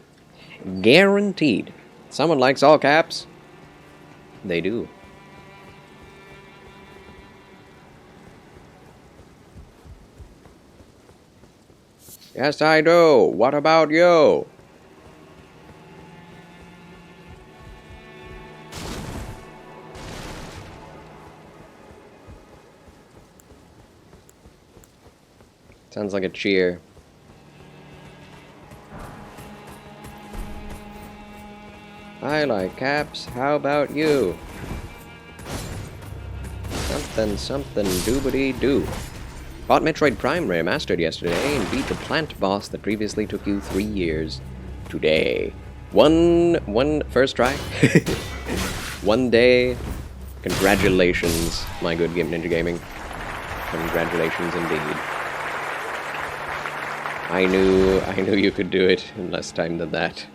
[SPEAKER 1] Guaranteed. Someone likes all caps? They do. Yes, I do. What about you? Sounds like a cheer. I like caps. How about you? Something, something, doobity doo. Bought Metroid Prime Remastered yesterday and beat the plant boss that previously took you 3 years. Today. One first try. 1 day. Congratulations, my good Ninja Gaming. Congratulations indeed. I knew you could do it in less time than that.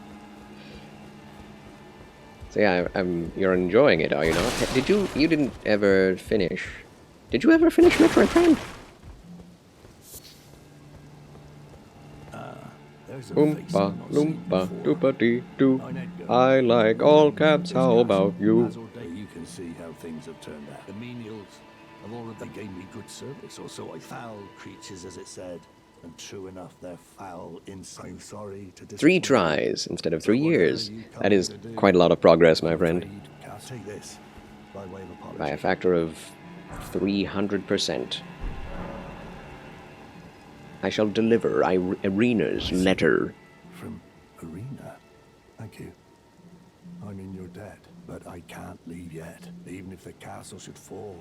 [SPEAKER 1] So yeah, you're enjoying it, are you not? You didn't ever finish? Did you ever finish Metroid Prime? Oompa, loompa, doopa dee doo. I like all caps, how about you?
[SPEAKER 7] You can see how things have turned out. The menials have already gave me good service, or so I foul creatures, as it said. And true enough, they're foul inside. I'm sorry to
[SPEAKER 1] 3 tries instead of 3 years. That is quite a lot of progress, my friend.
[SPEAKER 7] Take this by way of apology.
[SPEAKER 1] By a factor of 300%. I shall deliver Irina's letter.
[SPEAKER 7] From Irina? Thank you. I mean, you're dead, but I can't leave yet, even if the castle should fall.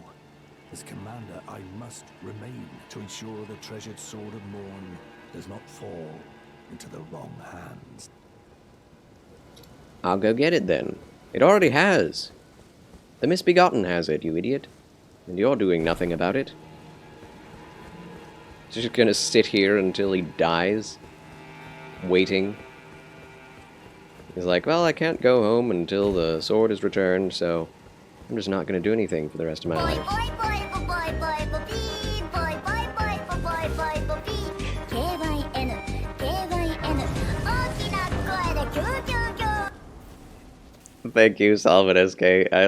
[SPEAKER 7] As commander, I must remain to ensure the treasured sword of Morn does not fall into the wrong hands.
[SPEAKER 1] I'll go get it then. It already has. The Misbegotten has it, you idiot. And you're doing nothing about it. He's just gonna sit here until he dies, waiting. He's like, well, I can't go home until the sword is returned, so I'm just not gonna do anything for the rest of my life. Thank you, Salvin SK. I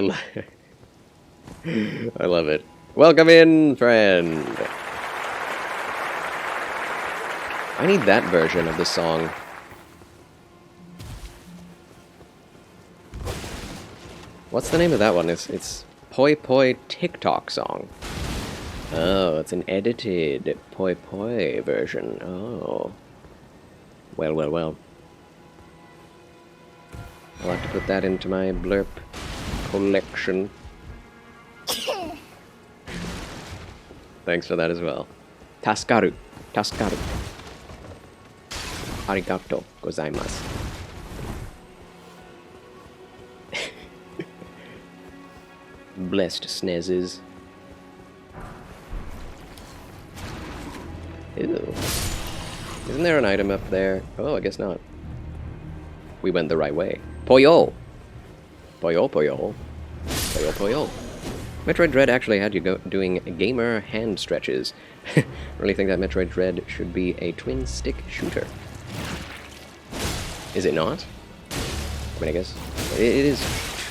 [SPEAKER 1] love it. Welcome in, friend. I need that version of the song. What's the name of that one? It's Poi Poi TikTok song. Oh, it's an edited Poi Poi version. Oh. Well, well, well. I'll have to put that into my blurp collection. Thanks for that as well. Taskaru. Taskaru. Arigato gozaimasu. Blessed snezzes. Ew. Isn't there an item up there? Oh, I guess not. We went the right way. Poyo! Poyo, poyo. Poyo, poyo. Metroid Dread actually had you doing gamer hand stretches. Really think that Metroid Dread should be a twin-stick shooter. Is it not? I mean, I guess. It is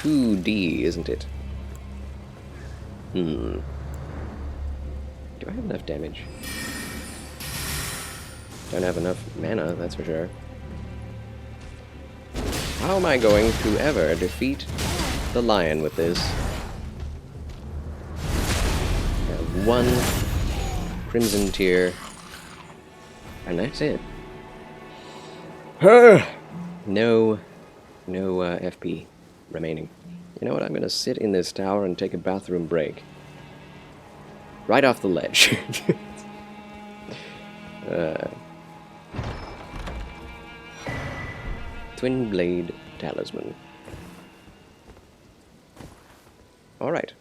[SPEAKER 1] 2D, isn't it? Do I have enough damage? Don't have enough mana, that's for sure. How am I going to ever defeat the lion with this? I have 1 Crimson Tear, and that's it. No FP remaining. You know what, I'm gonna sit in this tower and take a bathroom break. Right off the ledge. Twin Blade Talisman. Alright.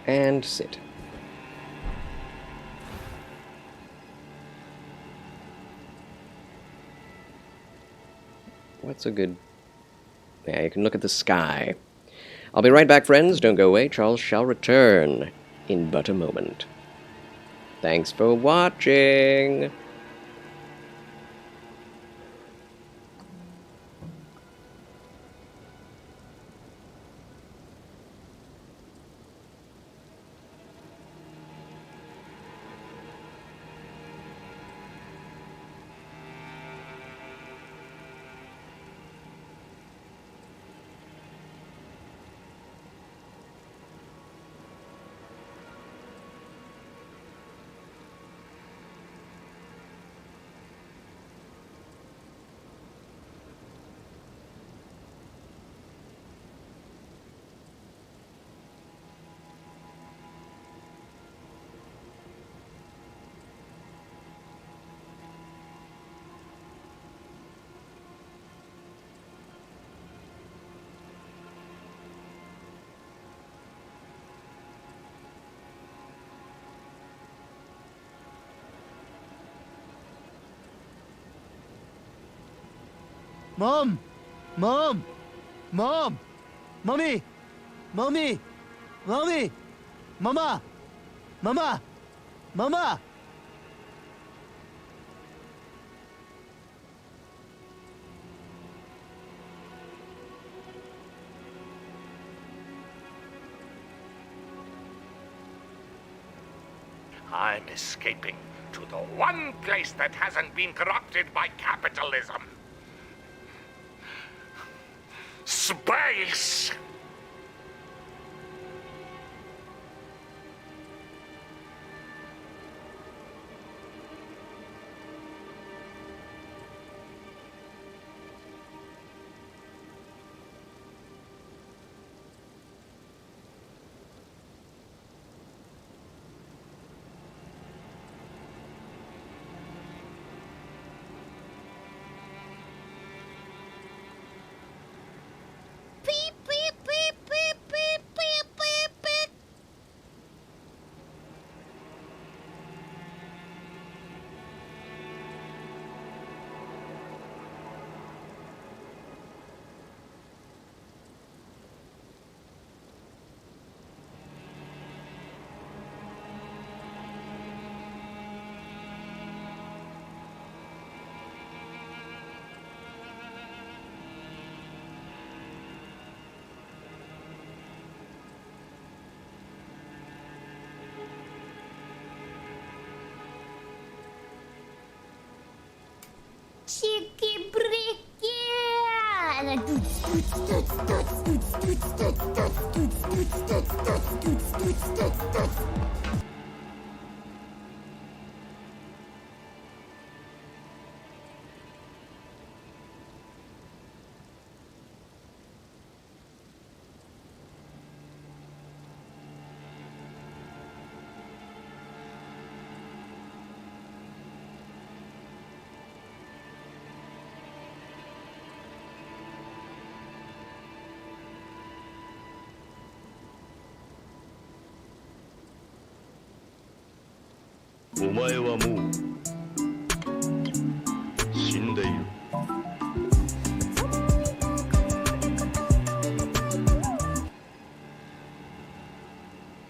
[SPEAKER 1] And sit. What's a good... Yeah, you can look at the sky. I'll be right back, friends. Don't go away. Charles shall return in but a moment. Thanks for watching.
[SPEAKER 8] Mom! Mom! Mom! Mommy! Mommy! Mommy! Mama! Mama! Mama!
[SPEAKER 9] I'm escaping to the one place that hasn't been corrupted by capitalism. Space!
[SPEAKER 4] Beep, beep, beep, beep, beep, beep, beep, beep. Chicky bricky! And then doots, doots, doots, doots, doots, doots, doots, doots, doots, doots, doots, doots, doots, doots, doots.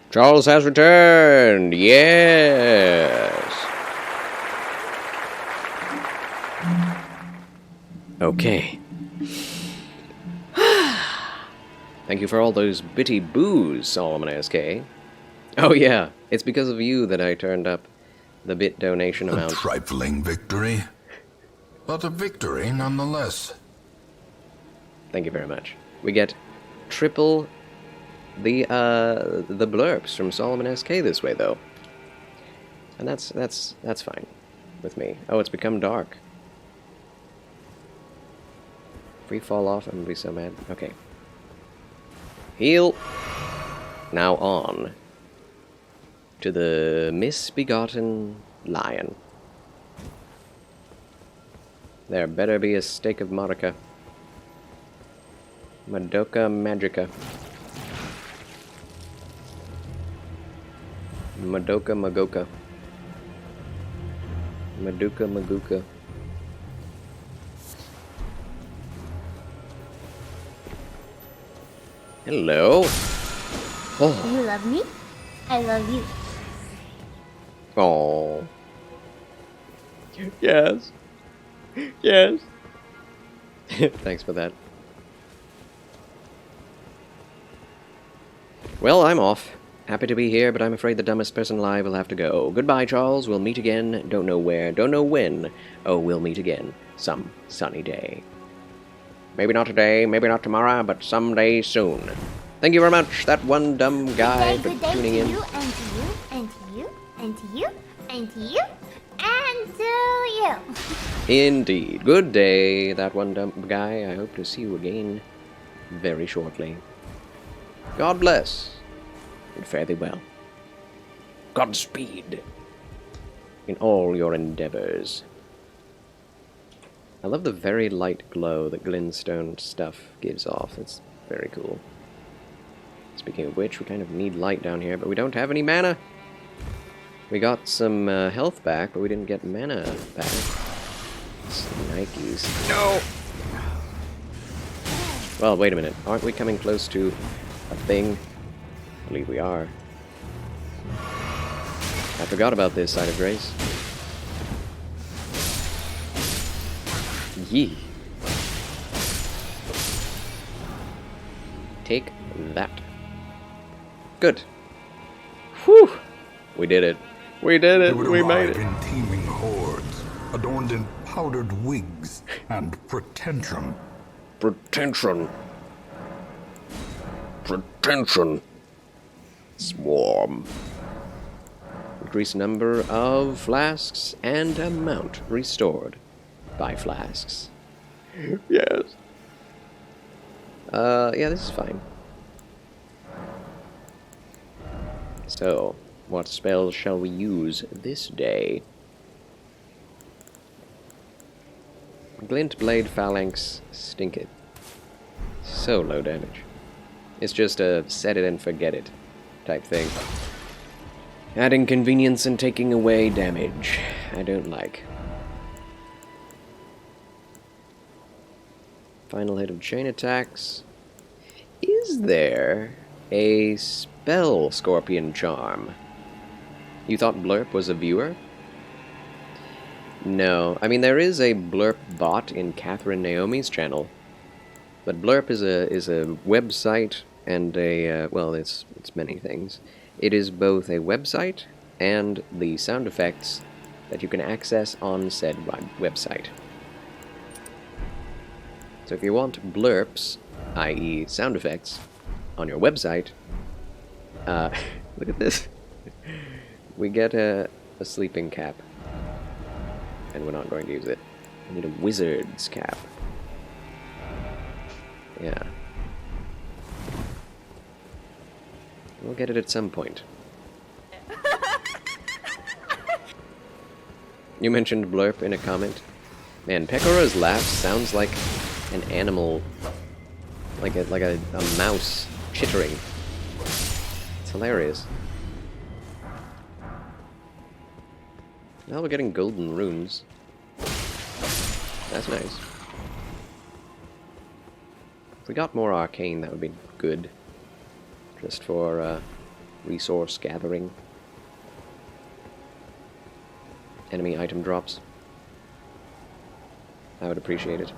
[SPEAKER 1] Charles has returned! Yes! Okay. Thank you for all those bitty boos, Solomon SK. Oh yeah, it's because of you that I turned up the bit donation
[SPEAKER 3] A
[SPEAKER 1] amount.
[SPEAKER 3] trifling victory, but a victory nonetheless.
[SPEAKER 1] Thank you very much. We get triple the blurps from Solomon SK this way, though. And that's fine with me. Oh, it's become dark. If we fall off, I'm gonna be so mad. Okay. Heal! Now on to the misbegotten lion. There better be a steak of Madoka. Madoka Magica. Madoka Magoka. Maduka Maguka. Hello. Oh.
[SPEAKER 4] You love me? I love you.
[SPEAKER 1] Oh. Yes. Yes. Thanks for that. Well, I'm off. Happy to be here, but I'm afraid the dumbest person alive will have to go. Goodbye, Charles. We'll meet again. Don't know where. Don't know when. Oh, we'll meet again. Some sunny day. Maybe not today, maybe not tomorrow, but someday soon. Thank you very much, that one dumb guy, for tuning in.
[SPEAKER 4] Good day to you, and to you, and to you, and to you, and to you, and to you.
[SPEAKER 1] Indeed. Good day, that one dumb guy. I hope to see you again very shortly. God bless, and fare thee well. Godspeed in all your endeavors. I love the very light glow that glintstone stuff gives off. It's very cool. Speaking of which, we kind of need light down here, but we don't have any mana. We got some health back, but we didn't get mana back. Nikes. No! Well, wait a minute. Aren't we coming close to a thing? I believe we are. I forgot about this side of grace. Yee. Take that. Good. Whew! We did it. We did
[SPEAKER 3] They
[SPEAKER 1] it.
[SPEAKER 3] would
[SPEAKER 1] We made
[SPEAKER 3] arrive
[SPEAKER 1] it.
[SPEAKER 3] in teeming hordes, adorned in powdered wigs and pretension.
[SPEAKER 1] Pretension. Pretension. Swarm. Increased number of flasks and amount restored by flasks. Yes. Yeah, this is fine. So, what spells shall we use this day? Glint Blade Phalanx Stinkit. So low damage. It's just a set it and forget it type thing. Adding convenience and taking away damage. I don't like. Final hit of chain attacks. Is there a spell Scorpion Charm? You thought Blurp was a viewer? No. I mean, there is a Blurp bot in Catherine Naomi's channel. But Blurp is a website and a, well, it's many things. It is both a website and the sound effects that you can access on said website. So if you want blurps, i.e. sound effects, on your website, look at this. We get a sleeping cap. And we're not going to use it. We need a wizard's cap. Yeah. We'll get it at some point. You mentioned Blurp in a comment. Man, Pecora's laugh sounds like an animal, like a mouse chittering. It's hilarious. Now we're getting golden runes. That's nice. If we got more arcane, that would be good. Just for resource gathering. Enemy item drops. I would appreciate it.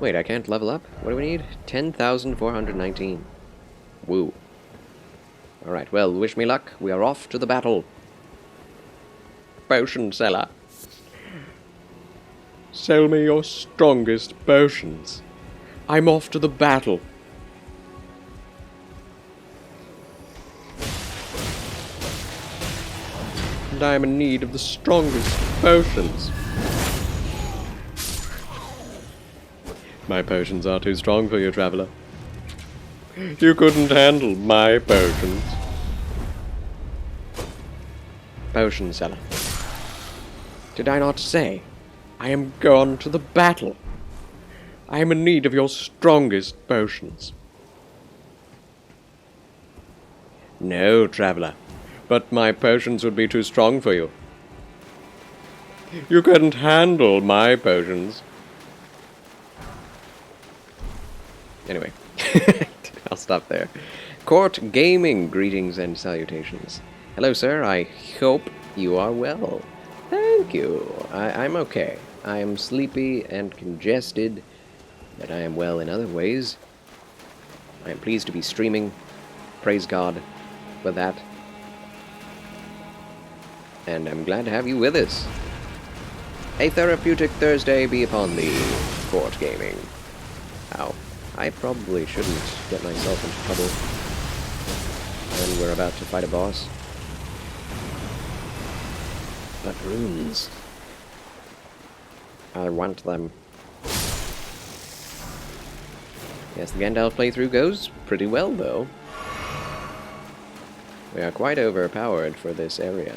[SPEAKER 1] Wait, I can't level up? What do we need? 10,419. Woo. Alright, well, wish me luck. We are off to the battle. Potion seller. Sell me your strongest potions. I'm off to the battle. And I am in need of the strongest potions. My potions are too strong for you, traveler. You couldn't handle my potions. Potion seller. Did I not say? I am gone to the battle. I am in need of your strongest potions. No, traveler. But my potions would be too strong for you. You couldn't handle my potions. Anyway, I'll stop there. Court Gaming, greetings and salutations. Hello, sir. I hope you are well. Thank you. I'm okay. I am sleepy and congested, but I am well in other ways. I am pleased to be streaming. Praise God for that. And I'm glad to have you with us. A therapeutic Thursday be upon thee, Court Gaming. Ow. I probably shouldn't get myself into trouble when we're about to fight a boss. But runes. I want them. Yes, the Gandalf playthrough goes pretty well, though. We are quite overpowered for this area.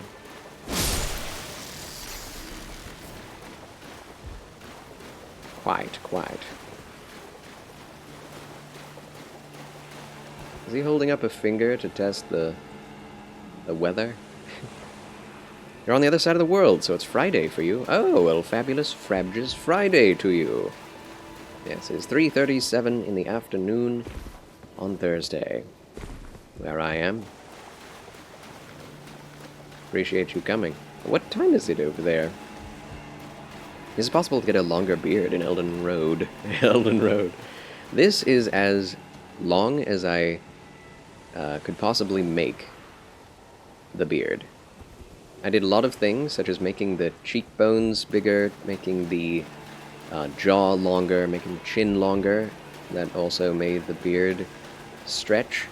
[SPEAKER 1] Quite. Is he holding up a finger to test the weather? You're on the other side of the world, so it's Friday for you. Oh, well, fabulous Frabjous Friday to you. Yes, it's 3:37 in the afternoon on Thursday, where I am. Appreciate you coming. What time is it over there? Is it possible to get a longer beard in Elden Road? Elden Road. This is as long as I could possibly make the beard. I did a lot of things, such as making the cheekbones bigger, making the jaw longer, making the chin longer. That also made the beard stretch.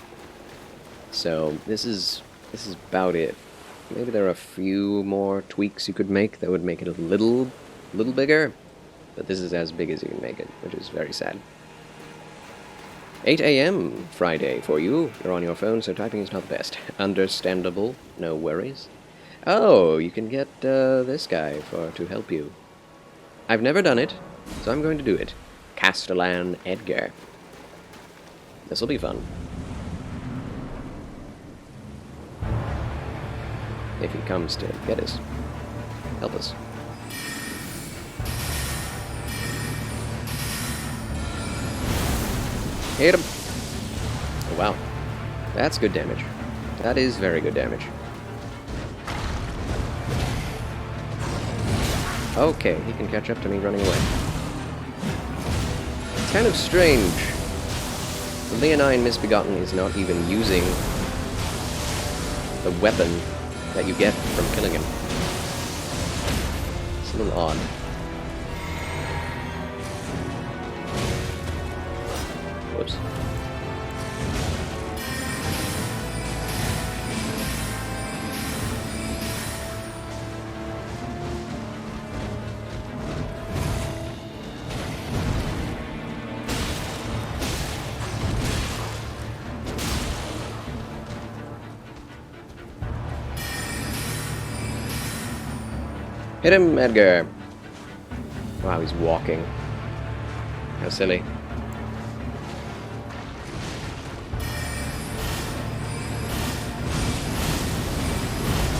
[SPEAKER 1] So this is about it. Maybe there are a few more tweaks you could make that would make it a little bigger, but this is as big as you can make it, which is very sad. 8 a.m. Friday for you. You're on your phone, so typing is not the best. Understandable, no worries. Oh, you can get this guy to help you. I've never done it, so I'm going to do it. Castellan Edgar. This'll be fun. If he comes to get us. Help us. Hit him! Oh, wow. That's good damage. That is very good damage. Okay, he can catch up to me running away. It's kind of strange. The Leonine Misbegotten is not even using the weapon that you get from killing him. It's a little odd. Whoops. Hit him, Edgar! Wow, he's walking. How silly.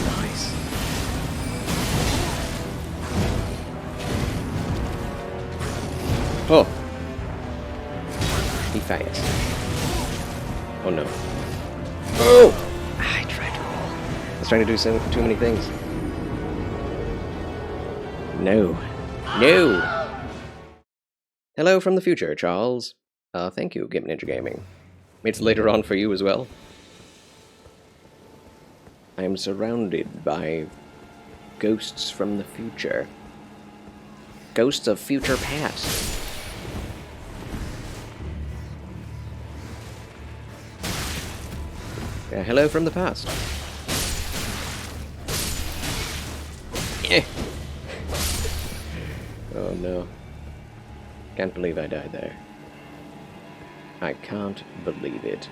[SPEAKER 1] Nice. Oh! He fires. Oh no. Oh! I tried to roll. I was trying to do too many things. No. No! Hello from the future, Charles. Thank you, Gimp Ninja Gaming. It's later on for you as well. I am surrounded by ghosts from the future. Ghosts of future past. Hello from the past. Oh no. Can't believe I died there. I can't believe it.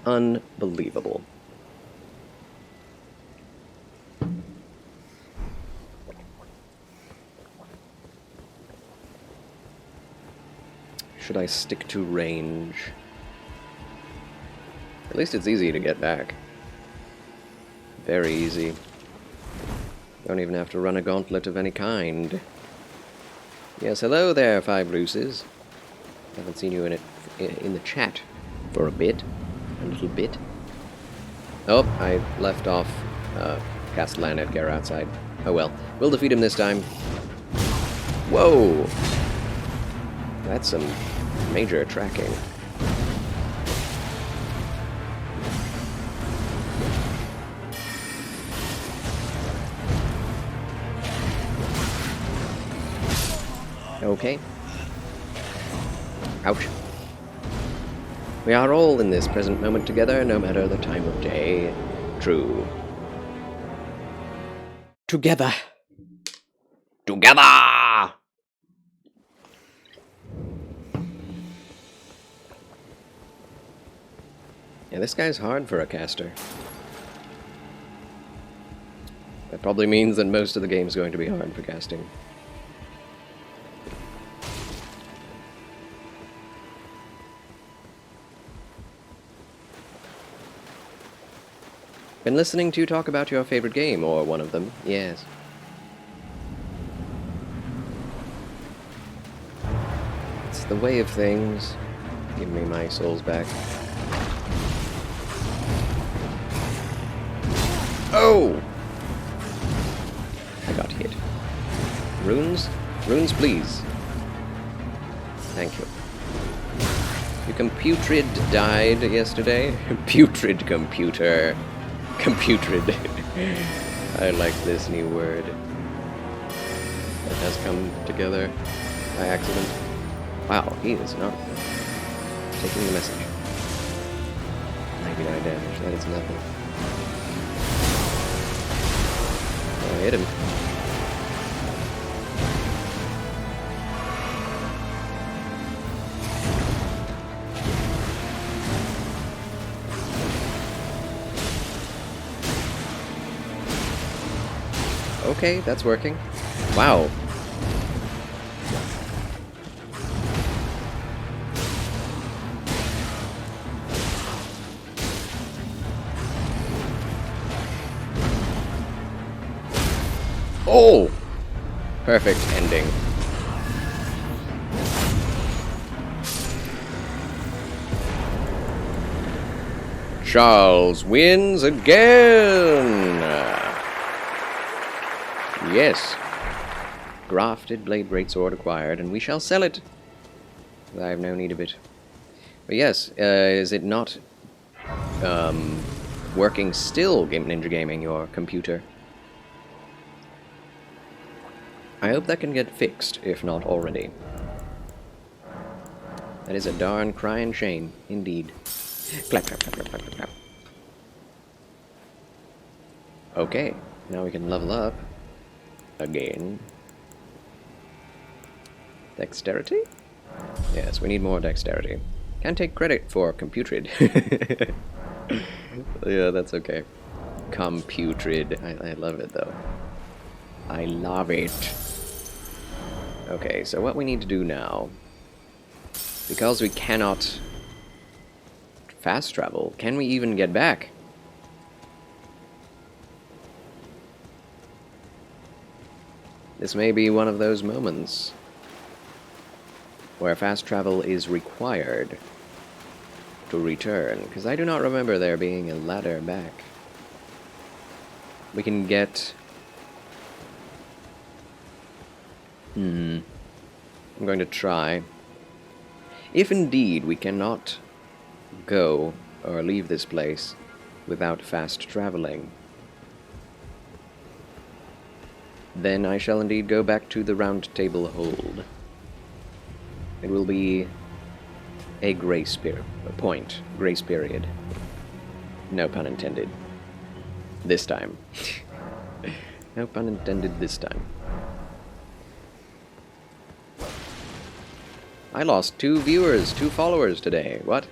[SPEAKER 1] Unbelievable. Should I stick to range? At least it's easy to get back. Very easy. Don't even have to run a gauntlet of any kind. Yes, hello there, Five Luces. Haven't seen you in the chat for a little bit. Oh, I left off Castellan Edgar outside. Oh well, we'll defeat him this time. Whoa! That's some major tracking. Okay. Ouch. We are all in this present moment together, no matter the time of day. True. Together. Together! Yeah, this guy's hard for a caster. That probably means that most of the game's going to be hard for casting. Been listening to you talk about your favorite game, or one of them. Yes. It's the way of things. Give me my souls back. Oh! I got hit. Runes? Runes, please. Thank you. Your computrid died yesterday? Putrid computer. Computrid. I like this new word. That has come together by accident. Wow, he is not taking the message. 99 damage, that is nothing. Oh, I hit him. Okay, that's working. Wow. Oh! Perfect ending. Charles wins again! Yes. Grafted blade greatsword acquired, and we shall sell it. I have no need of it. But yes, is it not working still, Ninja Gaming, your computer? I hope that can get fixed, if not already. That is a darn crying shame, indeed. Clap, clap, clap, clap, clap, clap, clap. Okay, now we can level up. Again. Dexterity? Yes, we need more dexterity. Can't take credit for computrid. Yeah, that's okay. Computrid. I love it, though. I love it. Okay, so what we need to do now, because we cannot fast travel, can we even get back? This may be one of those moments where fast travel is required to return, because I do not remember there being a ladder back. We can get... I'm going to try. If indeed we cannot go or leave this place without fast traveling, then I shall indeed go back to the Round Table Hold. It will be a grace period. Grace period. No pun intended. This time. No pun intended this time. I lost 2 viewers, 2 followers today. What?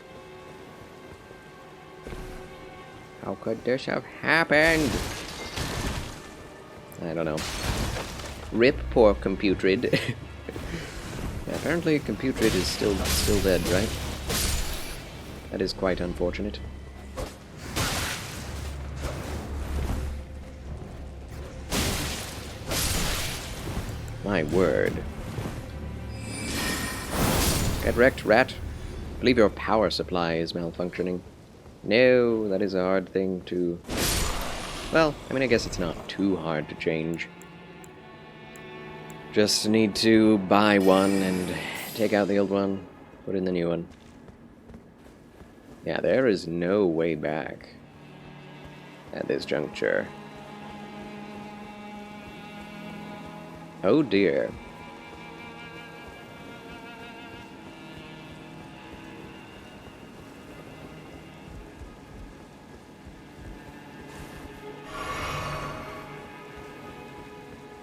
[SPEAKER 1] How could this have happened? I don't know. Rip, poor Computrid. Yeah, apparently Computrid is still dead, right? That is quite unfortunate. My word. Get wrecked, rat. I believe your power supply is malfunctioning. No, that is a hard thing to... Well, I mean, I guess it's not too hard to change. Just need to buy one and take out the old one, put in the new one. Yeah, there is no way back at this juncture. Oh dear.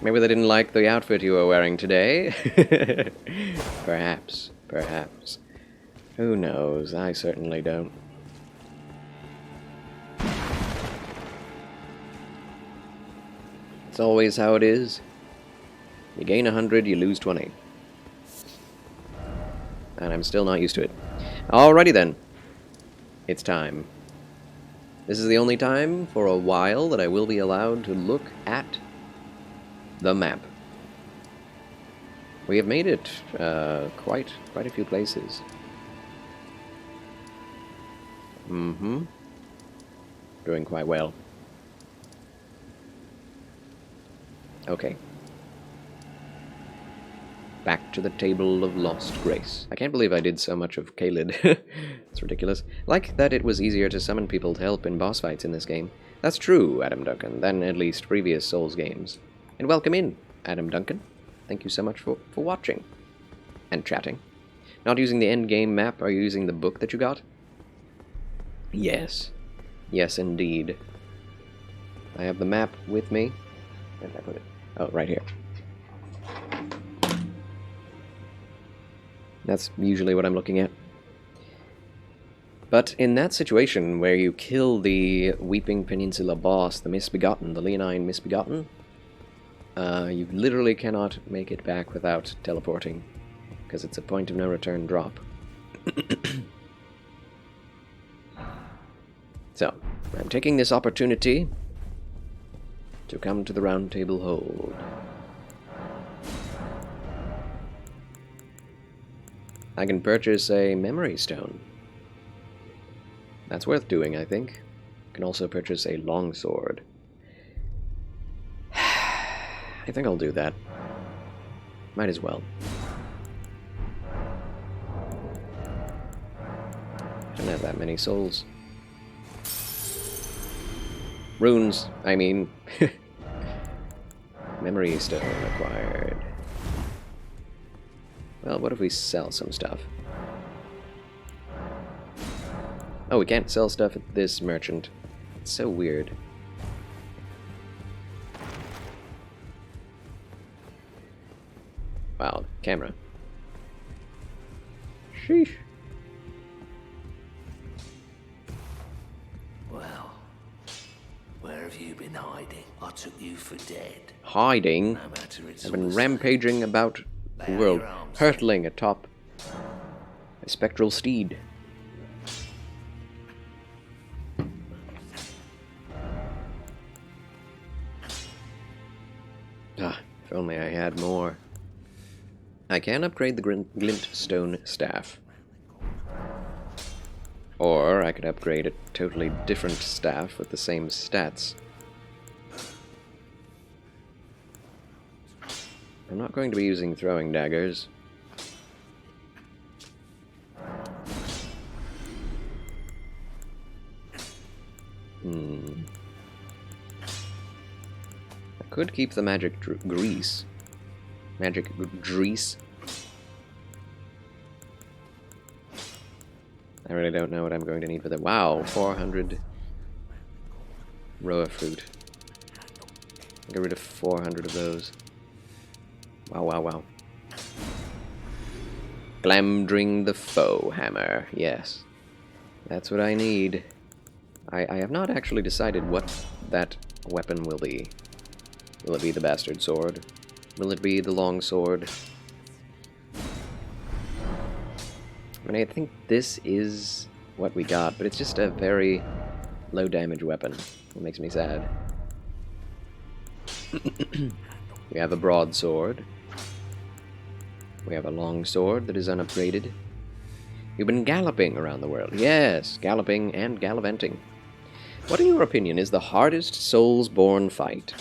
[SPEAKER 1] Maybe they didn't like the outfit you were wearing today. Perhaps, perhaps. Who knows? I certainly don't. It's always how it is. You gain 100, you lose 20. And I'm still not used to it. Alrighty then. It's time This is the only time for a while that I will be allowed to look at the map. We have made it quite a few places. Doing quite well. Okay. Back to the Table of Lost Grace. I can't believe I did so much of Caelid. It's ridiculous. Like that it was easier to summon people to help in boss fights in this game. That's true, Adam Duncan, than at least previous Souls games. And welcome in, Adam Duncan. Thank you so much for watching. And chatting. Not using the end game map, are you using the book that you got? Yes. Yes, indeed. I have the map with me. Where did I put it? Oh, right here. That's usually what I'm looking at. But in that situation where you kill the Weeping Peninsula boss, the Misbegotten, the Leonine Misbegotten, you literally cannot make it back without teleporting, because it's a point of no return drop. So, I'm taking this opportunity to come to the Round Table Hold. I can purchase a memory stone. That's worth doing, I think. I can also purchase a longsword. I think I'll do that. Might as well. I don't have that many souls. Runes, I mean. Memory stone acquired. Well, what if we sell some stuff? Oh, we can't sell stuff at this merchant. It's so weird. Wow, camera. Sheesh.
[SPEAKER 10] Well, where have you been hiding? I took you for dead.
[SPEAKER 1] Hiding?
[SPEAKER 10] No matter, it's
[SPEAKER 1] I've been
[SPEAKER 10] all the
[SPEAKER 1] rampaging about the
[SPEAKER 10] Lay
[SPEAKER 1] world,
[SPEAKER 10] your arms
[SPEAKER 1] hurtling atop a spectral steed. Ah, if only I had more. I can upgrade the glintstone staff. Or I could upgrade a totally different staff with the same stats. I'm not going to be using throwing daggers. I could keep the magic grease. Magic grease. I really don't know what I'm going to need for that. Wow, 400 roa fruit. Get rid of 400 of those. Wow, wow, wow. Glamdring the foe hammer. Yes. That's what I need. I have not actually decided what that weapon will be. Will it be the bastard sword? Will it be the long sword? I mean, I think this is what we got, but it's just a very low damage weapon. It makes me sad. We have a broadsword. We have a long sword that is unupgraded. You've been galloping around the world. Yes, galloping and gallivanting. What, in your opinion, is the hardest Soulsborne fight?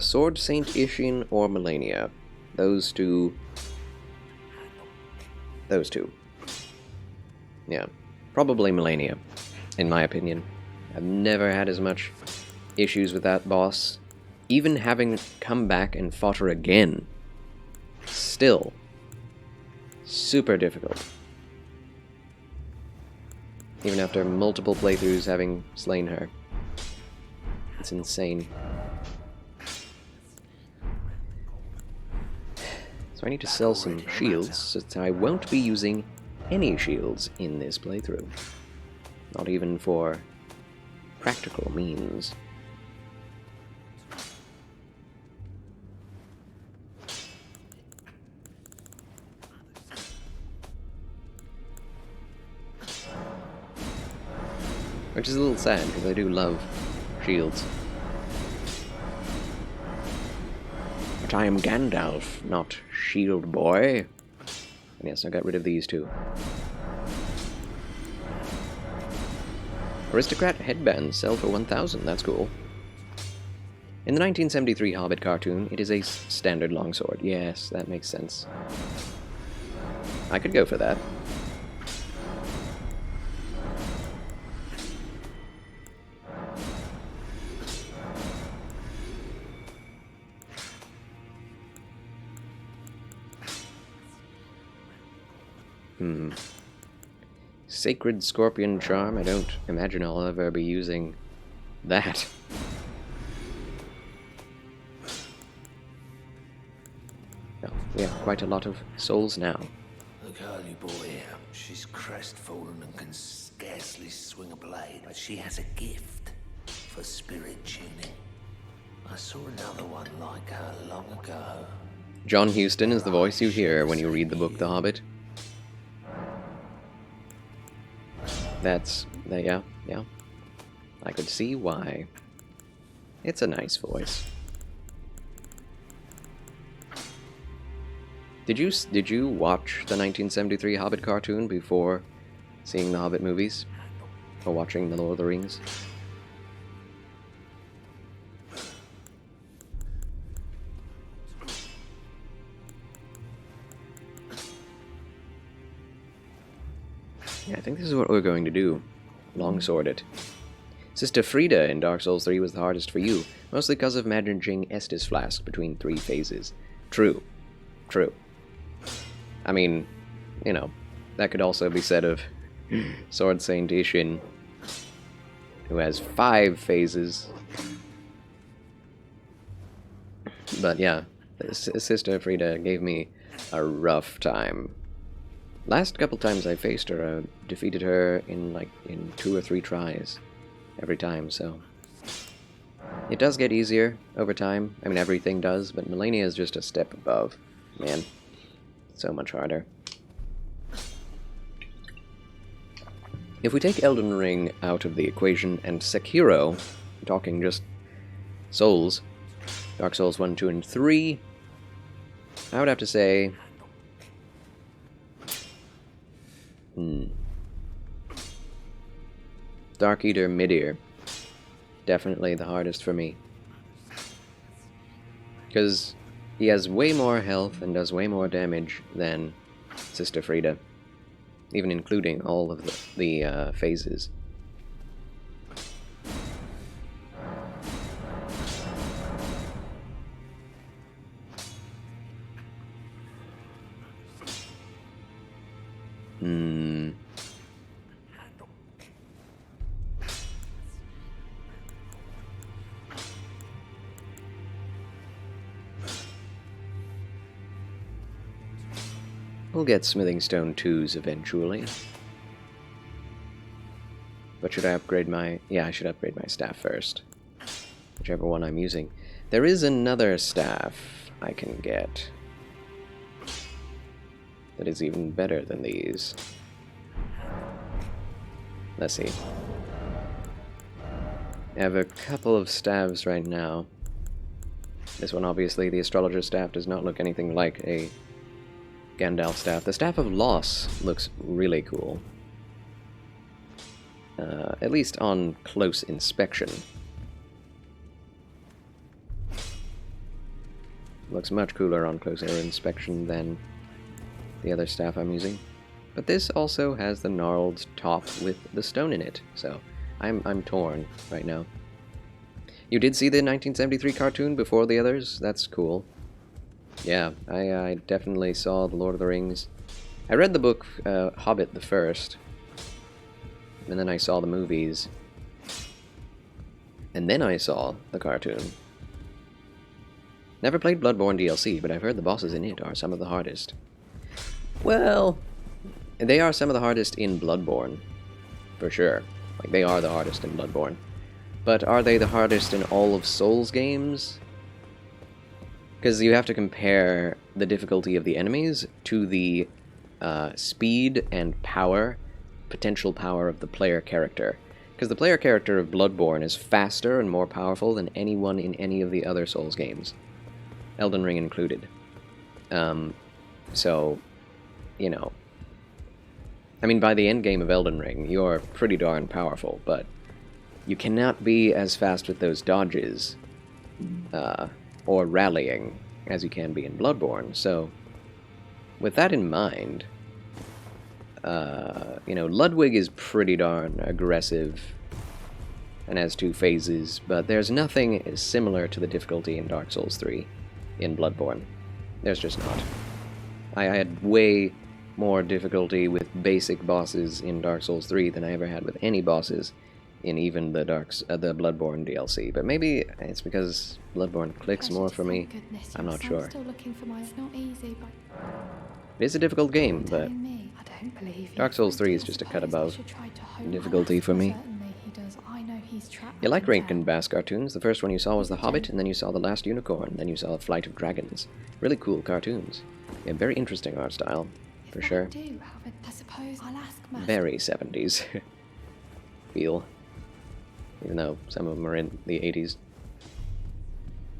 [SPEAKER 1] Sword Saint Ishin or Melania? Those two. Those two. Yeah. Probably Melania, in my opinion. I've never had as much issues with that boss. Even having come back and fought her again. Still. Super difficult. Even after multiple playthroughs having slain her. It's insane. So I need to sell some shields, since I won't be using any shields in this playthrough. Not even for practical means. Which is a little sad, because I do love shields. But I am Gandalf, not Shield Boy. And yes, I got rid of these two. Aristocrat headbands sell for 1,000, that's cool. In the 1973 Hobbit cartoon, it is a standard longsword. Yes, that makes sense. I could go for that. Sacred Scorpion Charm. I don't imagine I'll ever be using that. Oh, we have quite a lot of souls now.
[SPEAKER 10] The girly boy, she's crestfallen and can scarcely swing a blade, but she has a gift for spirit tuning. I saw another one like her long ago.
[SPEAKER 1] John Huston is the voice you hear when you read the book The Hobbit. Yeah. I could see why. It's a nice voice. Did you watch the 1973 Hobbit cartoon before seeing the Hobbit movies? Or watching The Lord of the Rings? Yeah, I think this is what we're going to do. Longsword it. Sister Frida in Dark Souls 3 was the hardest for you, mostly because of managing Estus Flask between 3 phases. True. True. I mean, you know, that could also be said of Sword Saint Ishin, who has 5 phases. But yeah, Sister Frida gave me a rough time. Last couple times I faced her, I defeated her in 2 or 3 tries every time, so it does get easier over time. I mean, everything does, but Melania is just a step above. Man, so much harder. If we take Elden Ring out of the equation and Sekiro, talking just Souls, Dark Souls 1, 2, and 3, I would have to say Dark Eater Midir. Definitely the hardest for me. Because he has way more health and does way more damage than Sister Frida. Even including all of the phases. We'll get Smithing Stone 2s eventually. But should I upgrade my... Yeah, I should upgrade my staff first. Whichever one I'm using. There is another staff I can get that is even better than these. Let's see. I have a couple of staves right now. This one, obviously, the Astrologer's Staff, does not look anything like a Gandalf staff. The Staff of Loss looks really cool. At least on close inspection. Looks much cooler on closer inspection than the other staff I'm using. But this also has the gnarled top with the stone in it, so I'm torn right now. You did see the 1973 cartoon before the others? That's cool. Yeah, I definitely saw The Lord of the Rings. I read the book Hobbit the first, and then I saw the movies, and then I saw the cartoon. Never played Bloodborne DLC, but I've heard the bosses in it are some of the hardest. Well, they are some of the hardest in Bloodborne, for sure. Like, they are the hardest in Bloodborne. But are they the hardest in all of Souls games? Because you have to compare the difficulty of the enemies to the speed and power, potential power of the player character. Because the player character of Bloodborne is faster and more powerful than anyone in any of the other Souls games. Elden Ring included. So, you know. I mean, by the end game of Elden Ring, you're pretty darn powerful, but you cannot be as fast with those dodges, or rallying, as you can be in Bloodborne. So, with that in mind, you know, Ludwig is pretty darn aggressive and has 2 phases, but there's nothing similar to the difficulty in Dark Souls 3 in Bloodborne. There's just not. I had way more difficulty with basic bosses in Dark Souls 3 than I ever had with any bosses in even the Bloodborne DLC. But maybe it's because Bloodborne clicks more for me. I'm not sure. It is a difficult game, but Dark Souls 3 is just a cut above difficulty for me. You like Rankin Bass cartoons. The first one you saw was The Hobbit, and then you saw The Last Unicorn, then you saw Flight of Dragons. Really cool cartoons. Yeah, very interesting art style, for sure. Very 70s feel, even though some of them are in the 80s.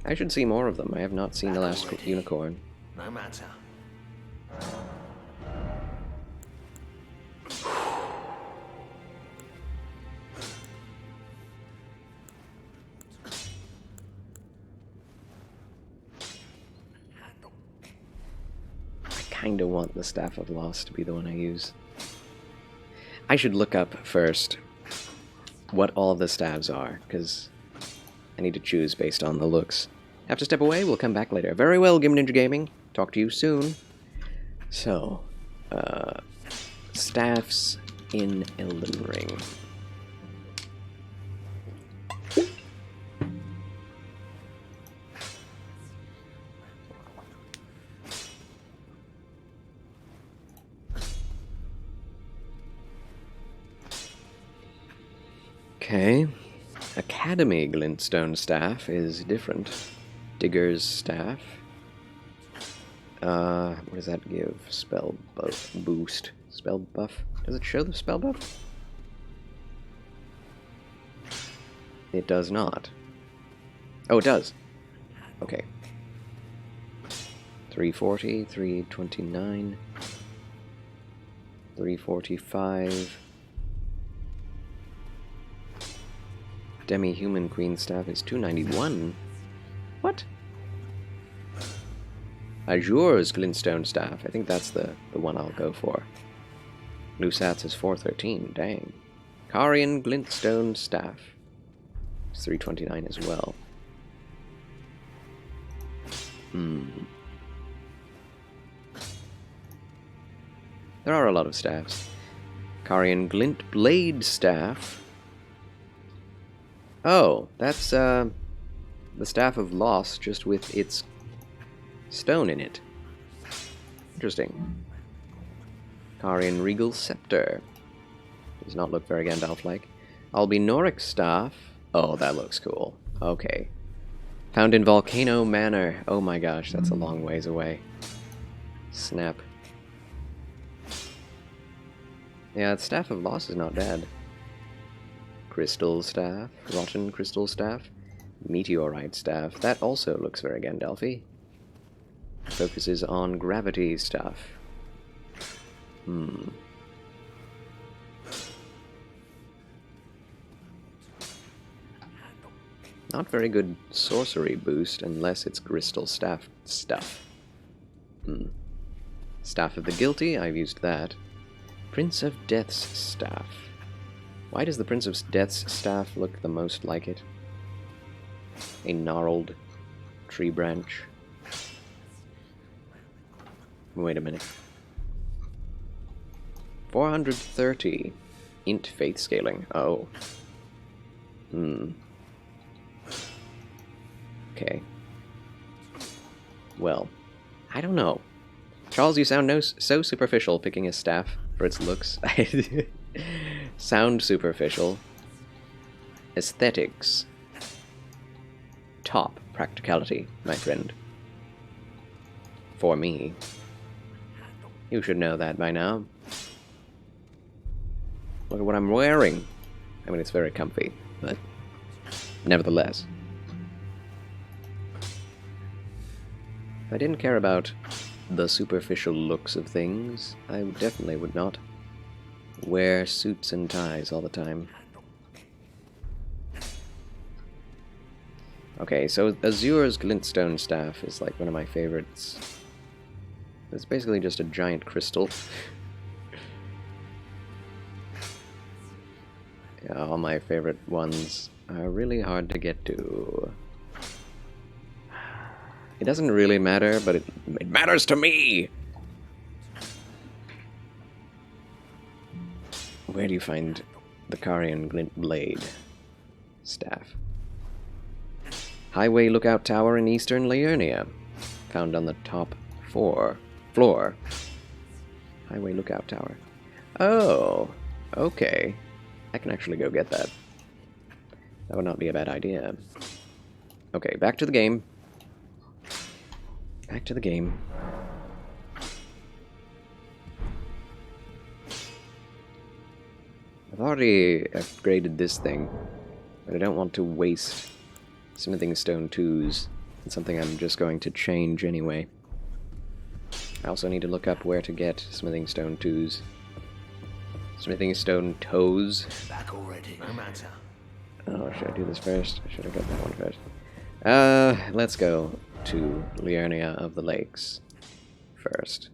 [SPEAKER 1] I should see more of them. I have not seen The Last Unicorn.
[SPEAKER 10] No matter.
[SPEAKER 1] I kinda want the Staff of Loss to be the one I use. I should look up first what all of the staves are, because I need to choose based on the looks. Have to step away, we'll come back later. Very well, Gim Ninja Gaming. Talk to you soon. So, staffs in Elden Ring. Okay. Academy Glintstone Staff is different. Digger's Staff. What does that give? Spell buff boost. Spell buff? Does it show the spell buff? It does not. Oh, it does. Okay. 340, 329, 345. Demi-Human Queen Staff is 291. What? Azure's Glintstone Staff. I think that's the one I'll go for. Lusat's is 413. Dang. Carian Glintstone Staff. It's 329 as well. There are a lot of staffs. Carian Glint Blade Staff. Oh, that's the Staff of Loss, just with its stone in it. Interesting. Carian Regal Scepter. Does not look very Gandalf-like. Albinoric Staff. Oh, that looks cool. Okay. Found in Volcano Manor. Oh my gosh, that's a long ways away. Snap. Yeah, the Staff of Loss is not bad. Crystal Staff, Rotten Crystal Staff, Meteorite Staff. That also looks very Gandalf-y. Focuses on Gravity Staff. Not very good sorcery boost unless it's Crystal Staff stuff. Staff of the Guilty, I've used that. Prince of Death's Staff. Why does the Prince of Death's Staff look the most like it? A gnarled tree branch. Wait a minute. 430. Int faith scaling. Oh. Okay. Well, I don't know. Charles, you sound so superficial picking a staff for its looks. Sound superficial. Aesthetics. Top practicality, my friend. For me. You should know that by now. Look at what I'm wearing. I mean, it's very comfy, but nevertheless. If I didn't care about the superficial looks of things, I definitely would not wear suits and ties all the time. Okay, so Azure's glintstone staff is like one of my favorites. It's basically just a giant crystal. Yeah, all my favorite ones are really hard to get to. It doesn't really matter, but it matters to me! Where do you find the Carian Glint Blade staff? Highway Lookout Tower in Eastern Liurnia. Found on the top floor. Highway Lookout Tower. Oh, okay. I can actually go get that. That would not be a bad idea. Okay, back to the game. Back to the game. I've already upgraded this thing, but I don't want to waste smithing stone 2s. It's something I'm just going to change anyway. I also need to look up where to get smithing stone 2s. Smithing stone toes.
[SPEAKER 10] Back already, no matter.
[SPEAKER 1] Oh, should I do this first? I should have got that one first. Let's go to Liurnia of the Lakes first.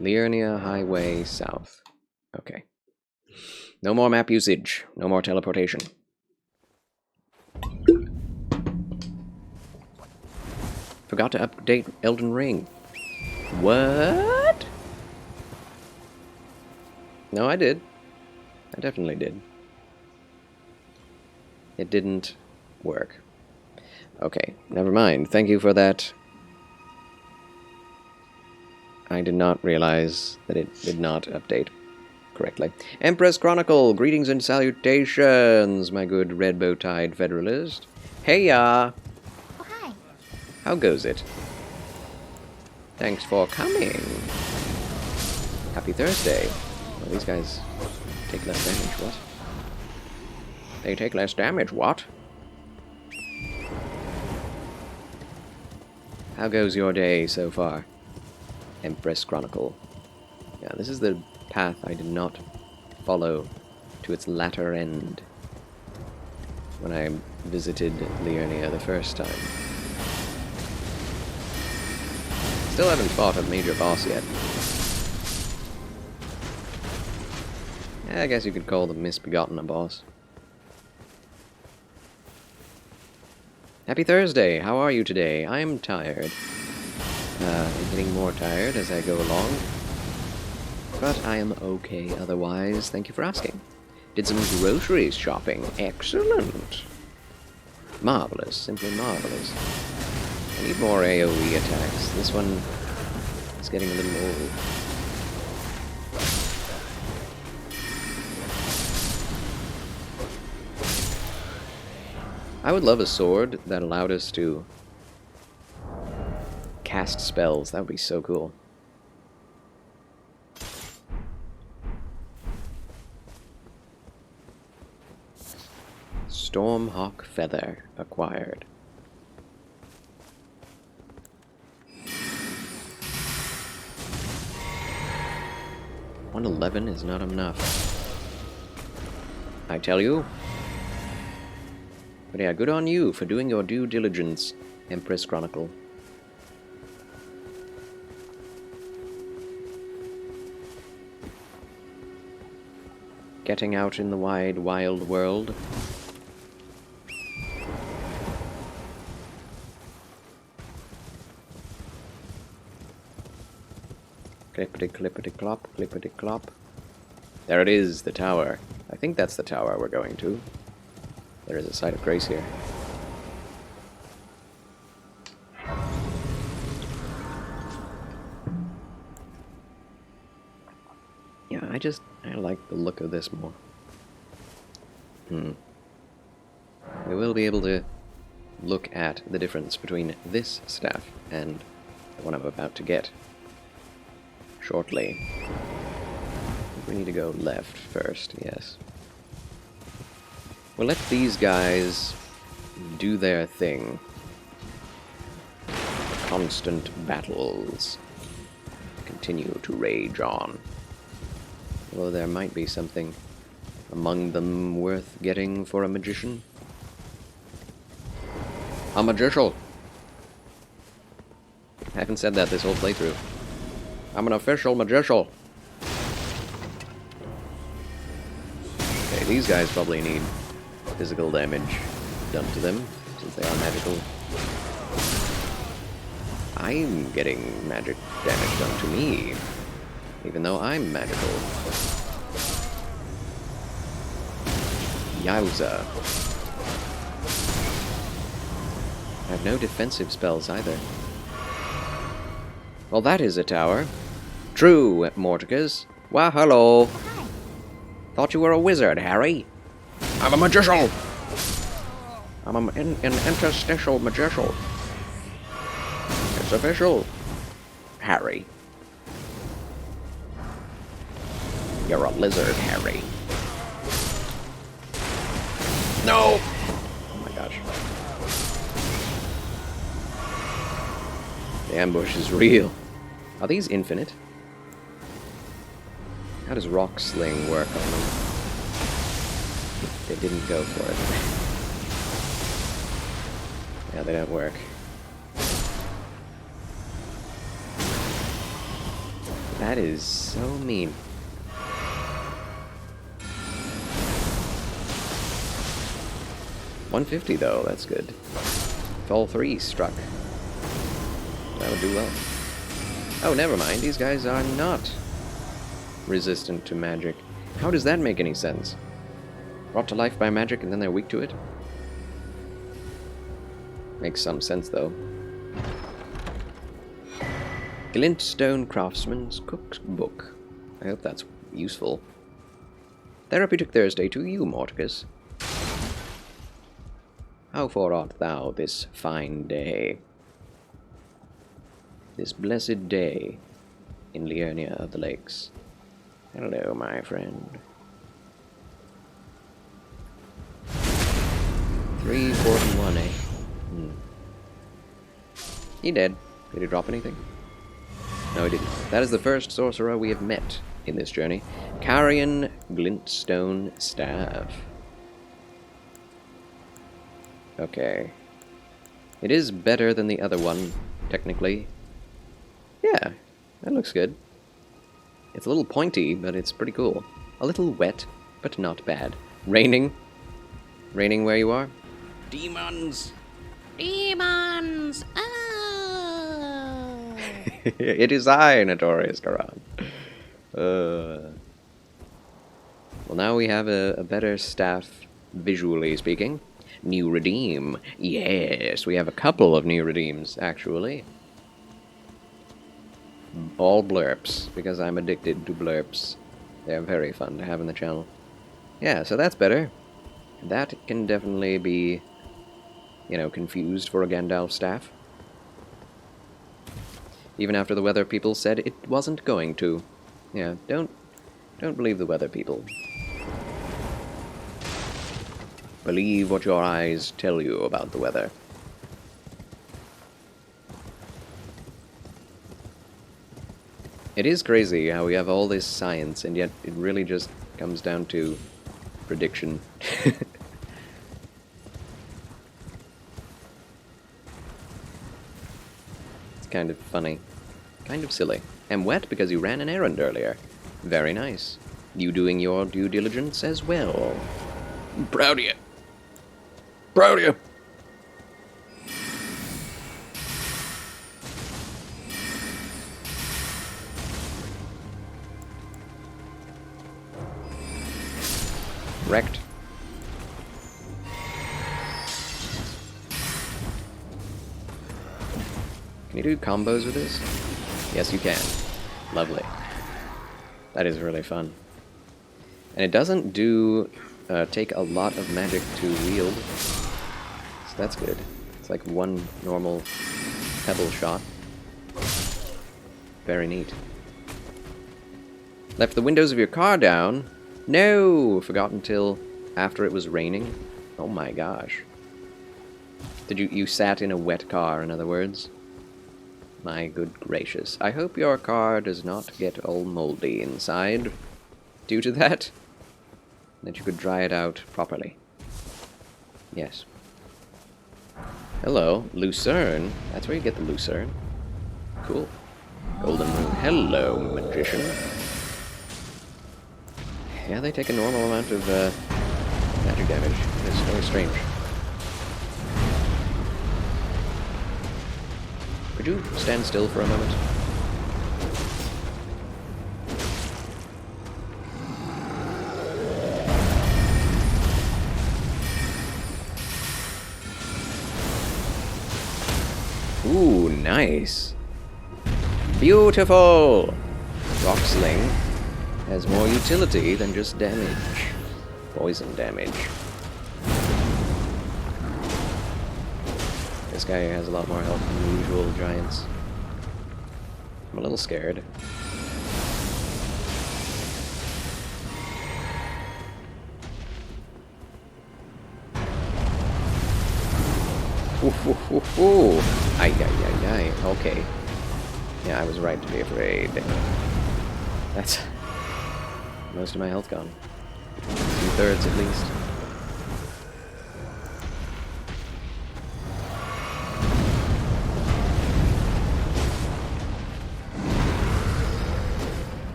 [SPEAKER 1] Liurnia Highway South. Okay. No more map usage. No more teleportation. Forgot to update Elden Ring. What? No, I did. I definitely did. It didn't work. Okay, never mind. Thank you for that. I did not realize that it did not update correctly. Empress Chronicle, greetings and salutations, my good red bow-tied federalist. Hey-ya!
[SPEAKER 4] Oh, hi.
[SPEAKER 1] How goes it? Thanks for coming. Happy Thursday. Well, these guys take less damage, what? They take less damage, what? How goes your day so far? Empress Chronicle. Yeah, this is the path I did not follow to its latter end when I visited Liurnia the first time. Still haven't fought a major boss yet. Yeah, I guess you could call the Misbegotten a boss. Happy Thursday! How are you today? I am tired. I'm getting more tired as I go along. But I am okay otherwise, thank you for asking. Did some groceries shopping. Excellent! Marvelous, simply marvelous. I need more AoE attacks. This one is getting a little old. I would love a sword that allowed us to cast spells. That would be so cool. Stormhawk Feather acquired. 111 is not enough. I tell you. But yeah, good on you for doing your due diligence, Empress Chronicle. Getting out in the wide, wild world. Clippity-clop, clippity-clop. There it is, the tower. I think that's the tower we're going to. There is a site of grace here. Yeah, I like the look of this more. We will be able to look at the difference between this staff and the one I'm about to get shortly. We need to go left first, yes. We'll let these guys do their thing. Constant battles continue to rage on. Although there might be something among them worth getting for a magician. A magician! I haven't said that this whole playthrough. I'm an official magician! Okay, these guys probably need physical damage done to them, since they are magical. I'm getting magic damage done to me, even though I'm magical. Yowza. I have no defensive spells either. Well, that is a tower. True, Morticus. Why, hello. Thought you were a wizard, Harry. I'm a magician. I'm an interstitial magician. It's official, Harry. You're a lizard, Harry. No! Oh my gosh. The ambush is real. Are these infinite? How does rock sling work on them? They didn't go for it. Yeah, they don't work. That is so mean. $150 though, that's good. If all three struck, that would do well. Oh, never mind, these guys are not resistant to magic. How does that make any sense? Brought to life by magic and then they're weak to it? Makes some sense though. Glintstone Craftsman's Cookbook. I hope that's useful. Therapeutic Thursday to you, Morticus. How far art thou this fine day? This blessed day in Liurnia of the Lakes. Hello, my friend. 341, eh? He dead. Did he drop anything? No, he didn't. That is the first sorcerer we have met in this journey. Carrion Glintstone Staff. Okay. It is better than the other one, technically. Yeah, that looks good. It's a little pointy, but it's pretty cool. A little wet, but not bad. Raining? Raining where you are? Demons!
[SPEAKER 4] Demons! Oh!
[SPEAKER 1] It is I, Notorious Karan. Well, now we have a better staff, visually speaking. New redeem. Yes, we have a couple of new redeems, actually. All blurps, because I'm addicted to blurps. They're very fun to have in the channel. Yeah, so that's better. That can definitely be, you know, confused for a Gandalf staff. Even after the weather people said it wasn't going to. Yeah, don't believe the weather people. Believe what your eyes tell you about the weather. It is crazy how we have all this science, and yet it really just comes down to prediction. It's kind of funny. Kind of silly. And wet because you ran an errand earlier. Very nice. You doing your due diligence as well. I'm proud of you. Proud of you. Wrecked. Can you do combos with this? Yes, you can. Lovely. That is really fun. And it doesn't do take a lot of magic to wield. So that's good. It's like one normal pebble shot. Very neat. Left the windows of your car down? No! Forgot until after it was raining? Oh my gosh. Did you sat in a wet car, in other words? My good gracious. I hope your car does not get all moldy inside due to that. That you could dry it out properly. Yes. Hello, Lucerne. That's where you get the Lucerne. Cool. Golden Rune. Hello, magician. Yeah, they take a normal amount of magic damage. It's very strange. Could you stand still for a moment? Ooh, nice. Beautiful! Rock Sling has more utility than just damage. Poison damage. This guy has a lot more health than the usual giants. I'm a little scared. Ooh, ooh, ooh, ooh. Ay, ay, ay, ay. Okay. Yeah, I was right to be afraid. That's most of my health gone. 2/3 at least.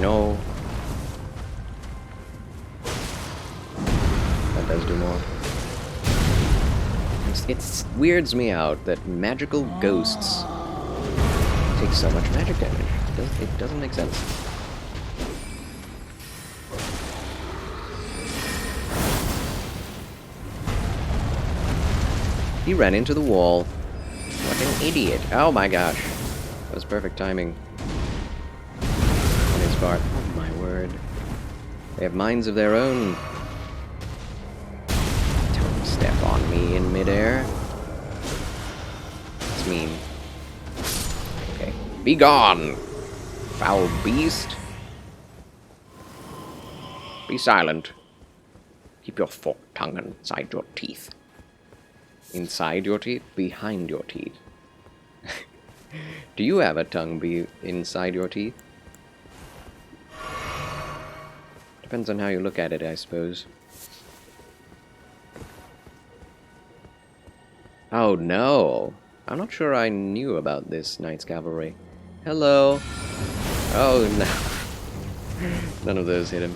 [SPEAKER 1] No. That does do more. It weirds me out that magical ghosts take so much magic damage. It doesn't make sense. He ran into the wall. What an idiot. Oh my gosh. That was perfect timing. On his part. Oh my word. They have minds of their own. Don't step on me in midair. That's mean. Okay. Be gone! Foul beast. Be silent. Keep your forked tongue inside your teeth. Inside your teeth? Behind your teeth. Do you have a tongue be inside your teeth? Depends on how you look at it, I suppose. Oh no! I'm not sure I knew about this Knight's Cavalry. Hello! Oh no. None of those hit him.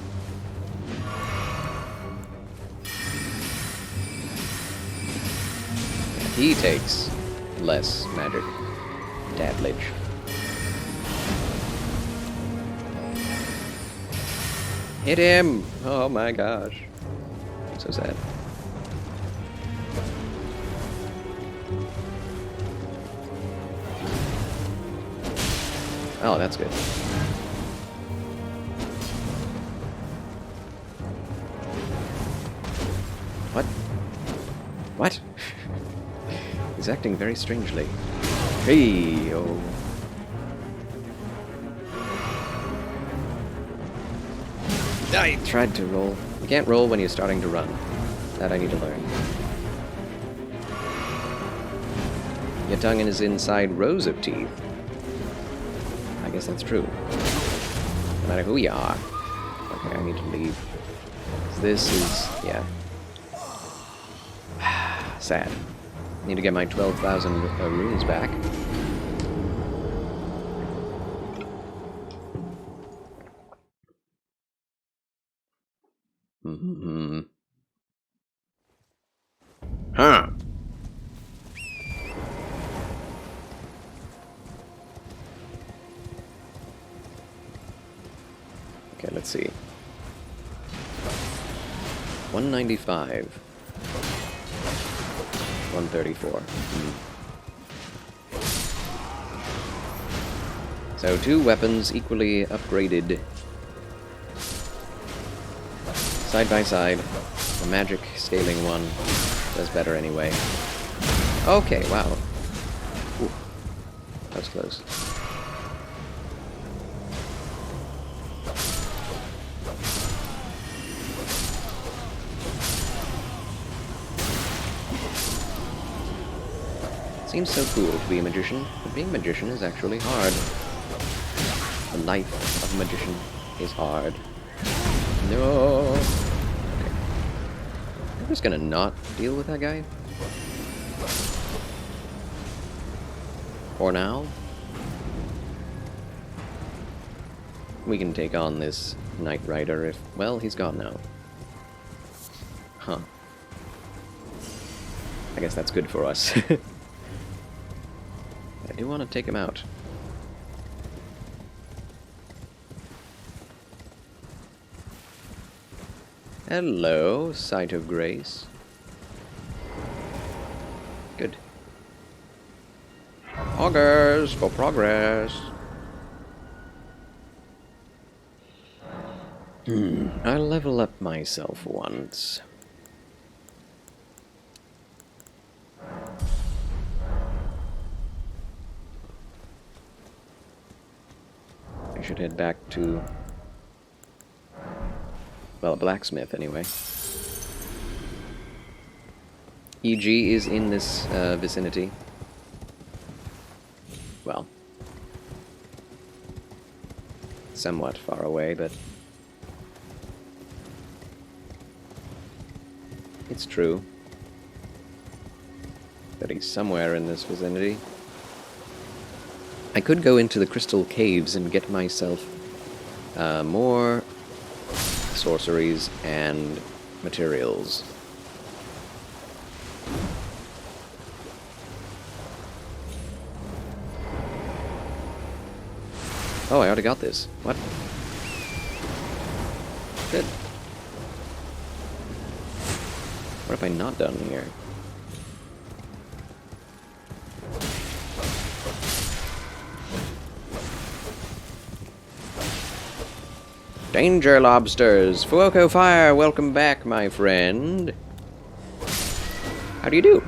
[SPEAKER 1] He takes less magic damage. Hit him! Oh my gosh. So sad. Oh, that's good. What? What? He's acting very strangely. Hey, oh. I tried to roll. You can't roll when you're starting to run. That I need to learn. Your tongue is inside rows of teeth. I guess that's true. No matter who you are. Okay, I need to leave. This is... yeah. Sad. Need to get my 12,000 runes back. Mm-hmm. Huh. Okay, let's see. 195. 134. So 2 weapons equally upgraded. Side by side. The magic scaling one does better anyway. Okay, wow. Ooh, that was close. Seems so cool to be a magician, but being a magician is actually hard. The life of a magician is hard. No! Okay. I'm just gonna not deal with that guy. For now. We can take on this Knight Rider if... well, he's gone now. Huh. I guess that's good for us. I do want to take him out. Hello, Sight of Grace. Good. Augurs for progress. I'll level up myself once. I should head back to... well, a blacksmith, anyway. EG is in this vicinity. Well, somewhat far away, but it's true that he's somewhere in this vicinity. I could go into the crystal caves and get myself more sorceries and materials. Oh, I already got this. What? Good. What have I not done here? Danger, lobsters! Fuoco Fire, welcome back, my friend. How do you do?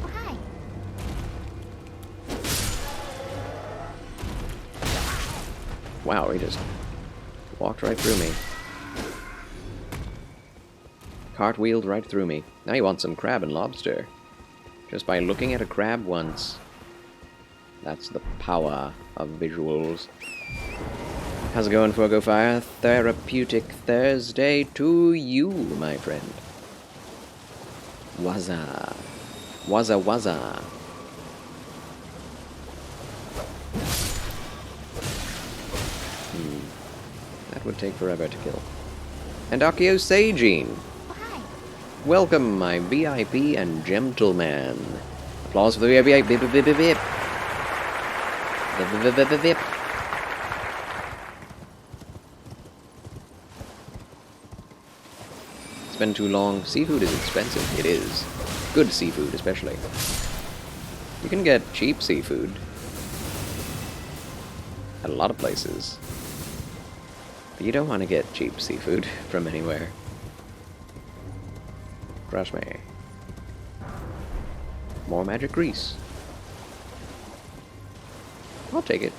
[SPEAKER 4] Oh, hi.
[SPEAKER 1] Wow, he just walked right through me. Cartwheeled right through me. Now you want some crab and lobster. Just by looking at a crab once. That's the power of visuals. How's it going, Fuego Fire? Therapeutic Thursday to you, my friend. Waza. Waza waza. That would take forever to kill. And Akio Seijin.
[SPEAKER 4] Oh, hi.
[SPEAKER 1] Welcome, my VIP and gentleman. Applause for the VIP. Bip, bip, bip, bip, bip. Bip, bip, bip, bip, bip. It's been too long. Seafood is expensive. It is. Good seafood, especially. You can get cheap seafood at a lot of places. But you don't want to get cheap seafood from anywhere. Trust me. More magic grease. I'll take it.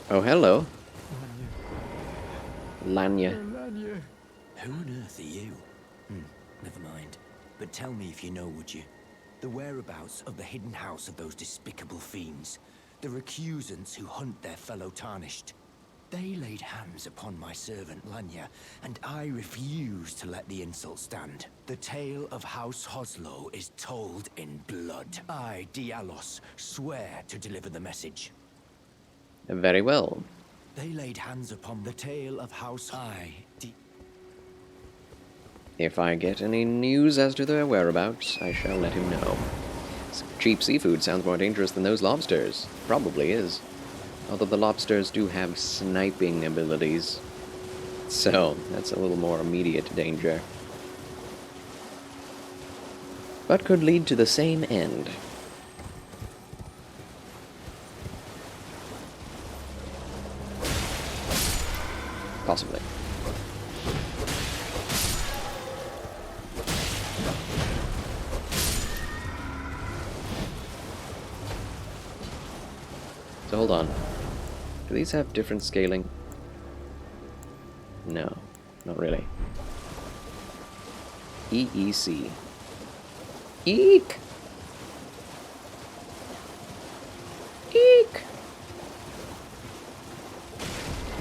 [SPEAKER 1] Oh, hello. Lanya.
[SPEAKER 11] Who on earth are you? Never mind. But tell me if you know, would you? The whereabouts of the hidden house of those despicable fiends. The recusants who hunt their fellow tarnished. They laid hands upon my servant Lanya, and I refuse to let the insult stand. The tale of House Hoslow is told in blood. I, Dialos, swear to deliver the message.
[SPEAKER 1] Very well.
[SPEAKER 11] They laid hands upon the tale of House
[SPEAKER 1] If I get any news as to their whereabouts, I shall let him know. Cheap seafood sounds more dangerous than those lobsters. Probably is. Although the lobsters do have sniping abilities. So, that's a little more immediate danger. But could lead to the same end. Possibly. So hold on. Do these have different scaling? No. Not really. EEC. Eek! Eek!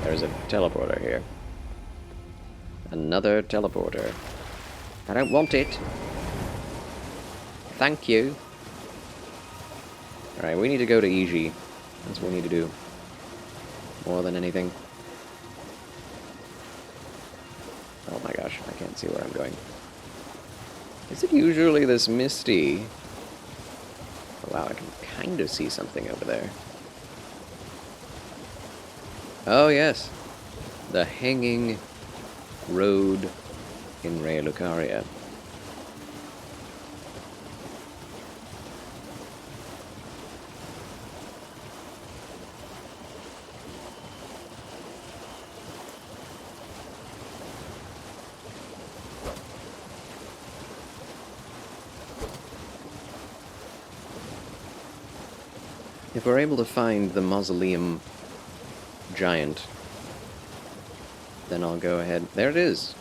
[SPEAKER 1] There's a teleporter here. Another teleporter. I don't want it. Thank you. Alright, we need to go to EG. That's what we need to do. More than anything. Oh my gosh, I can't see where I'm going. Is it usually this misty? Oh wow, I can kind of see something over there. Oh yes, the hanging road in Rea Lucaria. If we're able to find the mausoleum giant, then I'll go ahead. There it is!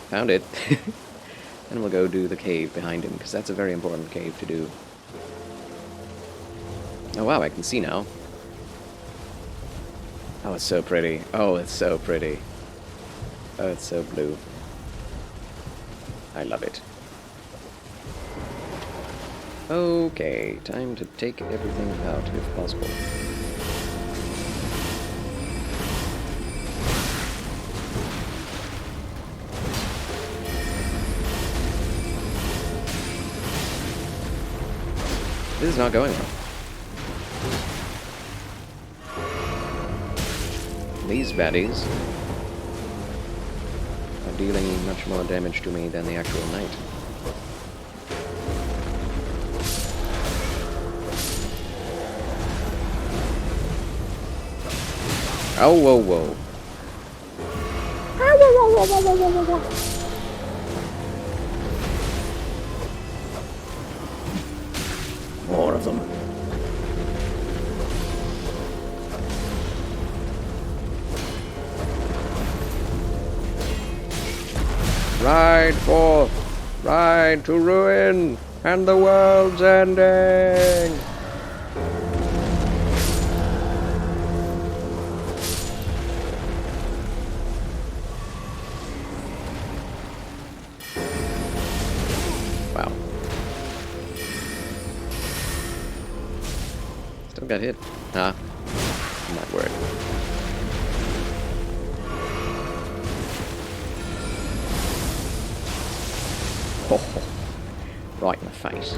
[SPEAKER 1] Found it. And we'll go do the cave behind him, because that's a very important cave to do. Oh wow, I can see now. Oh, it's so pretty. Oh, it's so pretty. Oh, it's so blue. I love it. Okay, time to take everything out if possible. This is not going well. These baddies are dealing much more damage to me than the actual knight. Oh, whoa, whoa. More of them. Ride forth, ride to ruin, and the world's ending. Wow. Still got hit. Huh? I'm not worried. Oh, right in the face.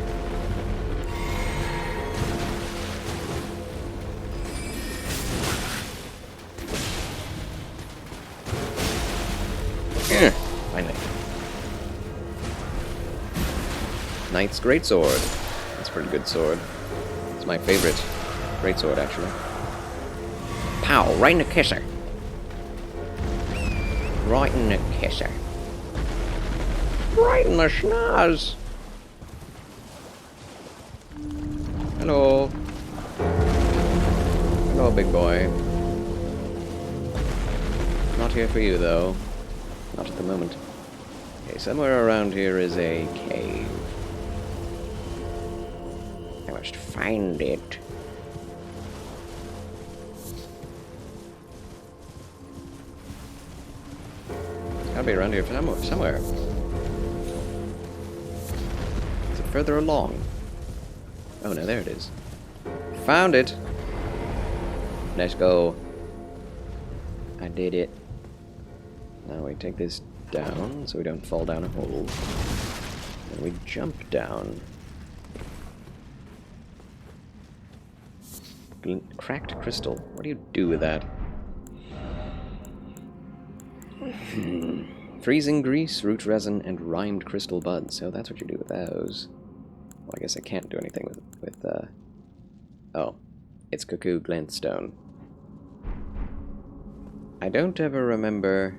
[SPEAKER 1] Finally. Knight's Greatsword. That's a pretty good sword. It's my favorite greatsword, actually. Pow! Right in the kisser. Right in the kisser. Right in the schnoz. Hello. Hello, big boy. Not here for you, though. Not at the moment. Okay, somewhere around here is a cave. I must find it. It's gotta be around here somewhere. Is it further along? Oh no, there it is. Found it! Let's go. I did it. Now we take this down so we don't fall down a hole. And we jump down. Cracked crystal. What do you do with that? Freezing grease, root resin, and rimed crystal buds. So that's what you do with those. Well, I guess I can't do anything with oh. It's cuckoo glintstone. I don't ever remember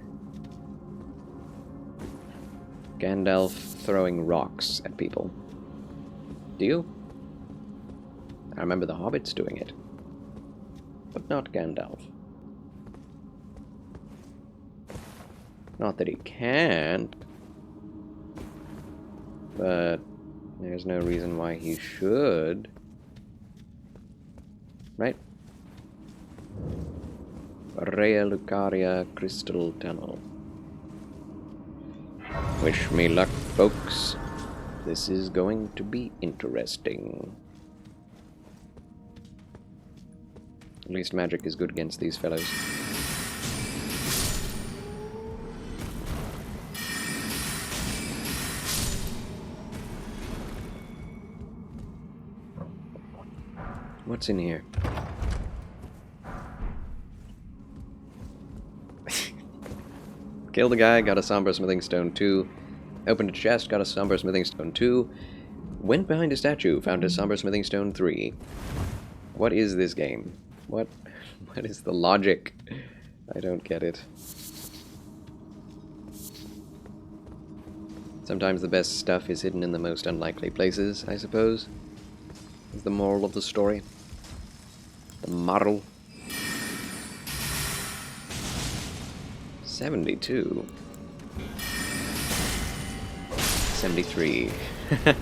[SPEAKER 1] Gandalf throwing rocks at people. Do you? I remember the hobbits doing it. But not Gandalf. Not that he can't, but there's no reason why he should. Right? Rea Lucaria Crystal Tunnel. Wish me luck, folks. This is going to be interesting. At least magic is good against these fellows. What's in here? Killed a guy, got a somber smithing stone 2. Opened a chest, got a somber smithing stone 2. Went behind a statue, found a somber smithing stone 3. What is this game? What is the logic? I don't get it. Sometimes the best stuff is hidden in the most unlikely places, I suppose. Is the moral of the story. The moral. 72. 73. Okay,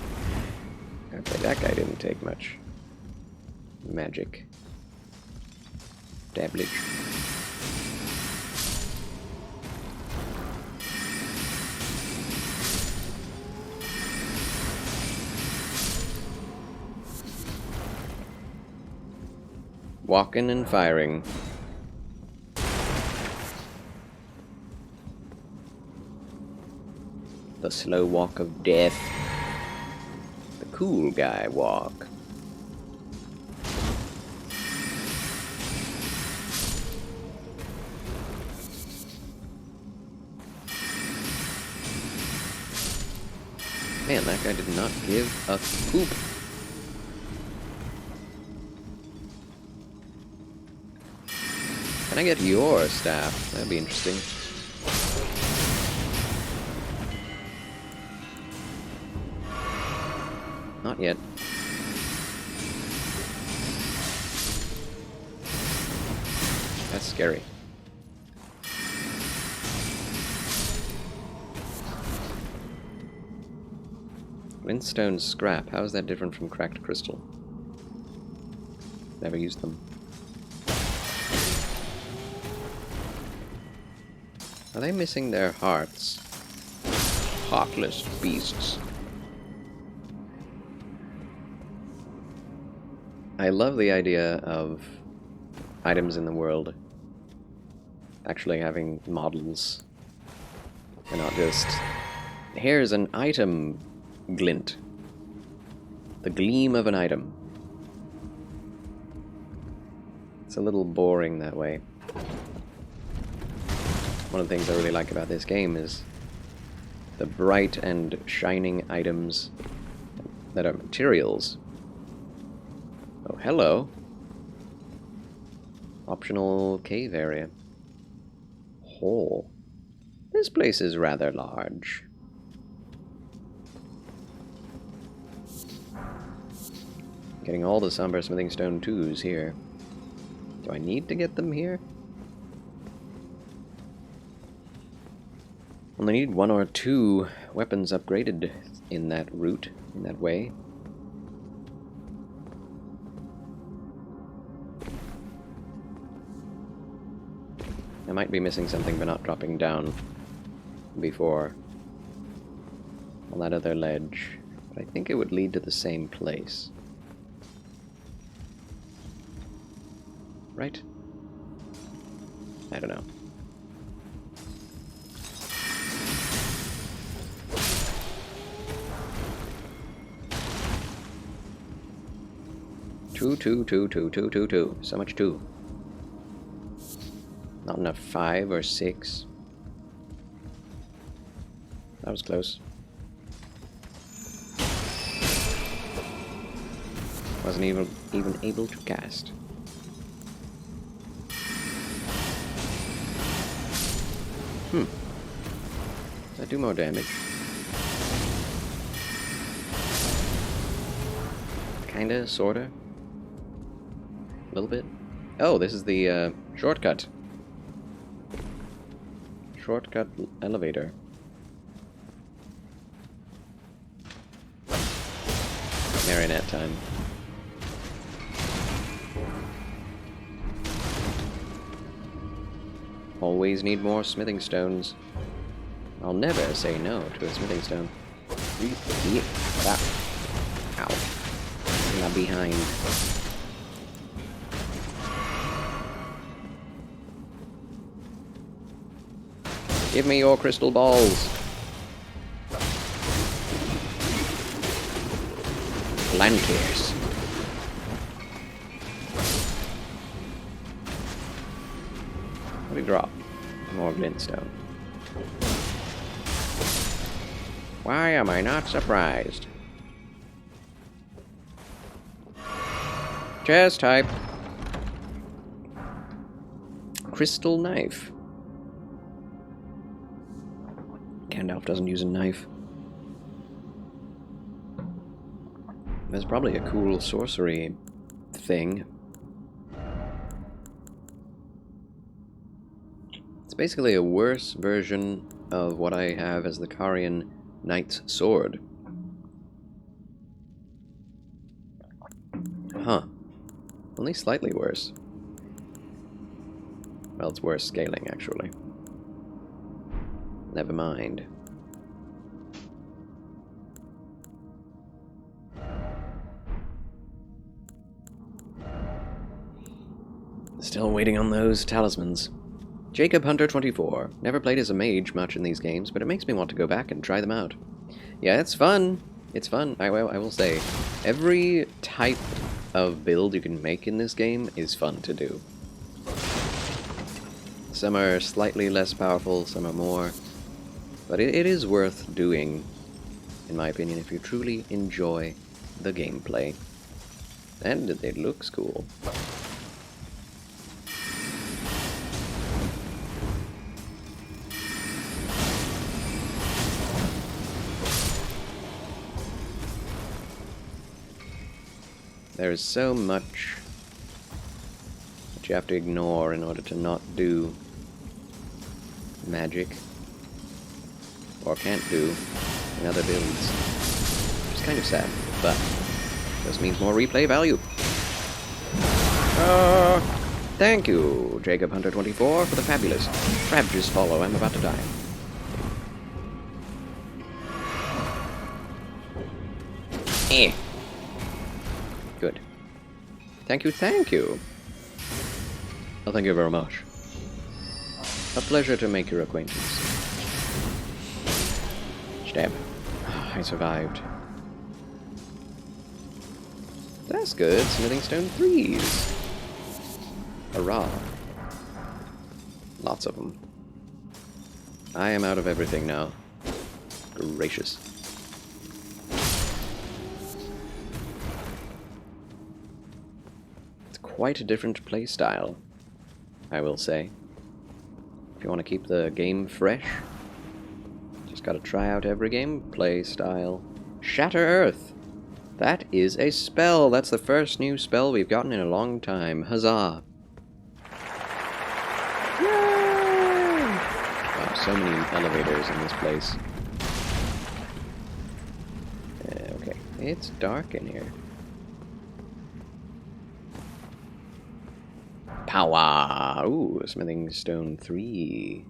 [SPEAKER 1] that guy didn't take much magic. Dabbage. Walking and firing. The slow walk of death. The cool guy walk. Man, that guy did not give a poop. Can I get your staff? That'd be interesting. Not yet. That's scary. Glintstone scrap. How is that different from cracked crystal? Never used them. Are they missing their hearts? Heartless beasts. I love the idea of items in the world actually having models and not just, here's an item glint. The gleam of an item. It's a little boring that way. One of the things I really like about this game is the bright and shining items that are materials. Oh, hello. Optional cave area. Hole. This place is rather large. Getting all the somber smithing stone 2s here. Do I need to get them here? Only need 1 or 2 weapons upgraded in that route, in that way. I might be missing something by not dropping down before on that other ledge, but I think it would lead to the same place. Right? I don't know. Two. So much 2. Not enough 5 or 6. That was close. Wasn't even able to cast. Does that do more damage? Kinda, sorta. A little bit. Oh, this is the shortcut. Shortcut elevator. Marionette time. Always need more smithing stones. I'll never say no to a smithing stone. Ow. In my behind. Give me your crystal balls. Lantiers. What did he drop? More glintstone. Why am I not surprised? Chest type. Crystal knife. Gandalf doesn't use a knife. There's probably a cool sorcery thing. It's basically a worse version of what I have as the Carian Knight's Sword. Huh. Only slightly worse. Well, it's worse scaling, actually. Never mind. Still waiting on those talismans. Jacob Hunter 24. Never played as a mage much in these games, but it makes me want to go back and try them out. Yeah, it's fun. It's fun. I will say, every type of build you can make in this game is fun to do. Some are slightly less powerful, some are more. But it is worth doing, in my opinion, if you truly enjoy the gameplay. And it looks cool. There is so much that you have to ignore in order to not do magic. Or can't do in other builds. Which is kind of sad, but just means more replay value. Thank you, Jacob Hunter 24, for the fabulous Frabjous follow. I'm about to die. Good. Thank you, thank you. Well, thank you very much. A pleasure to make your acquaintance. Stab. I survived. That's good. Smithing stone 3s. Hurrah. Lots of them. I am out of everything now. Gracious. It's quite a different play style, I will say. If you want to keep the game fresh, just gotta try out every gameplay style. Shatter Earth! That is a spell! That's the first new spell we've gotten in a long time. Huzzah! Yay! Wow, so many elevators in this place. Okay, it's dark in here. Power! Ooh, Smithing Stone 3.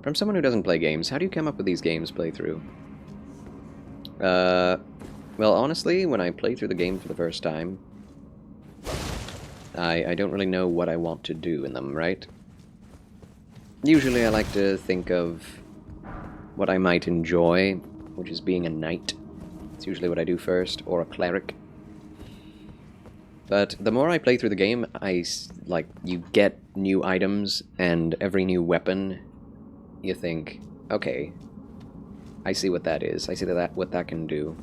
[SPEAKER 1] From someone who doesn't play games, how do you come up with these games playthrough? Well, honestly, when I play through the game for the first time, I don't really know what I want to do in them, right? Usually I like to think of what I might enjoy, which is being a knight. It's usually what I do first, or a cleric. But the more I play through the game, you get new items, and every new weapon, you think, okay, I see what that is. I see what that can do.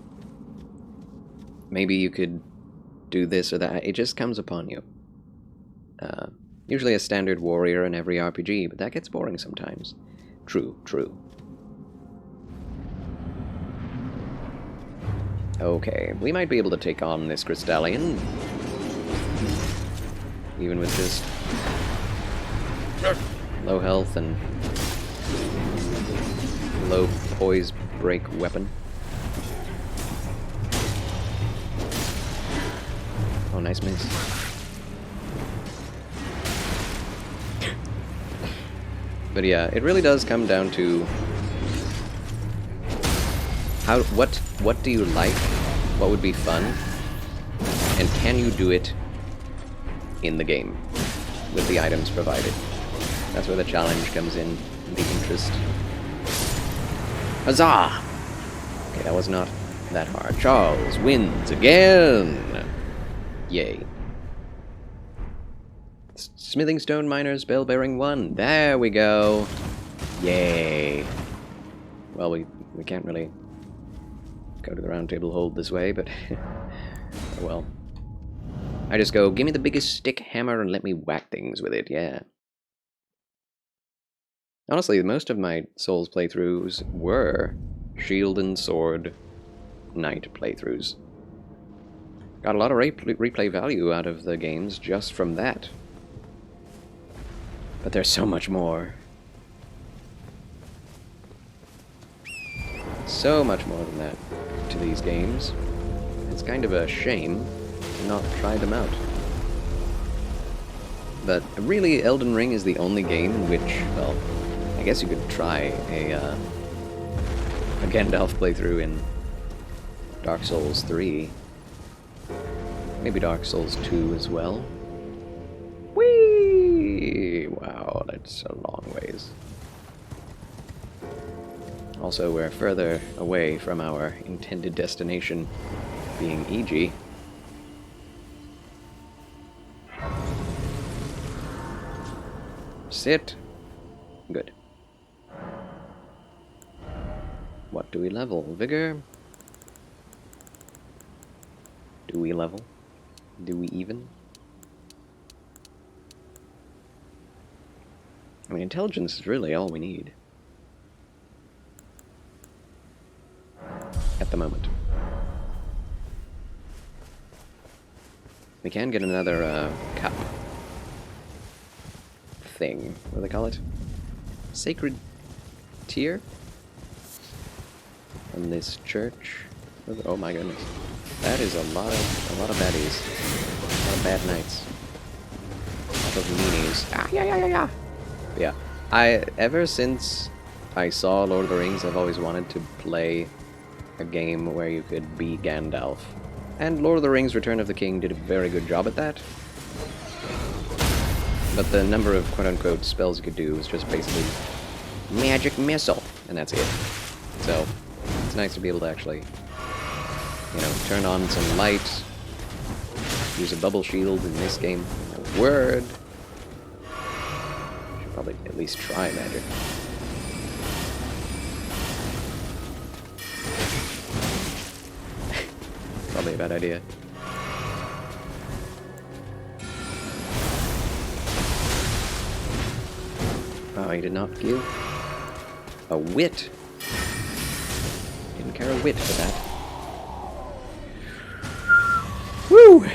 [SPEAKER 1] Maybe you could do this or that. It just comes upon you. Usually a standard warrior in every RPG, but that gets boring sometimes. True, true. Okay, we might be able to take on this Crystallian. Even with just low health and low poise break weapon. Oh, nice miss. But yeah, it really does come down to what do you like? What would be fun? And can you do it in the game with the items provided? That's where the challenge comes in, the interest. Huzzah! Okay, that was not that hard. Charles wins again! Yay. Smithing Stone Miners, Bell Bearing 1. There we go! Yay! Well, we can't really go to the round table hold this way, but oh well. I just go, give me the biggest stick hammer and let me whack things with it, yeah. Honestly, most of my Souls playthroughs were Shield and Sword Knight playthroughs. Got a lot of replay value out of the games just from that. But there's so much more. So much more than that to these games. It's kind of a shame to not try them out. But really, Elden Ring is the only game in which, well, I guess you could try a Gandalf playthrough in Dark Souls 3. Maybe Dark Souls 2 as well. Whee! Wow, that's a long ways. Also, we're further away from our intended destination, being EG. Sit! Good. What do we level? Vigor? Do we level? Do we even? I mean, intelligence is really all we need. At the moment. We can get another, cup thing. What do they call it? Sacred tier? In this church. Oh my goodness. That is a lot of baddies. A lot of bad knights. A lot of meanies. Ah, yeah. Yeah. Ever since I saw Lord of the Rings, I've always wanted to play a game where you could be Gandalf. And Lord of the Rings Return of the King did a very good job at that. But the number of quote-unquote spells you could do was just basically magic missile, and that's it. So, it's nice to be able to actually, you know, turn on some light, use a bubble shield in this game. A word. Should probably at least try magic. Probably a bad idea. Oh, he did not give a wit. Didn't care a whit for that. Woo!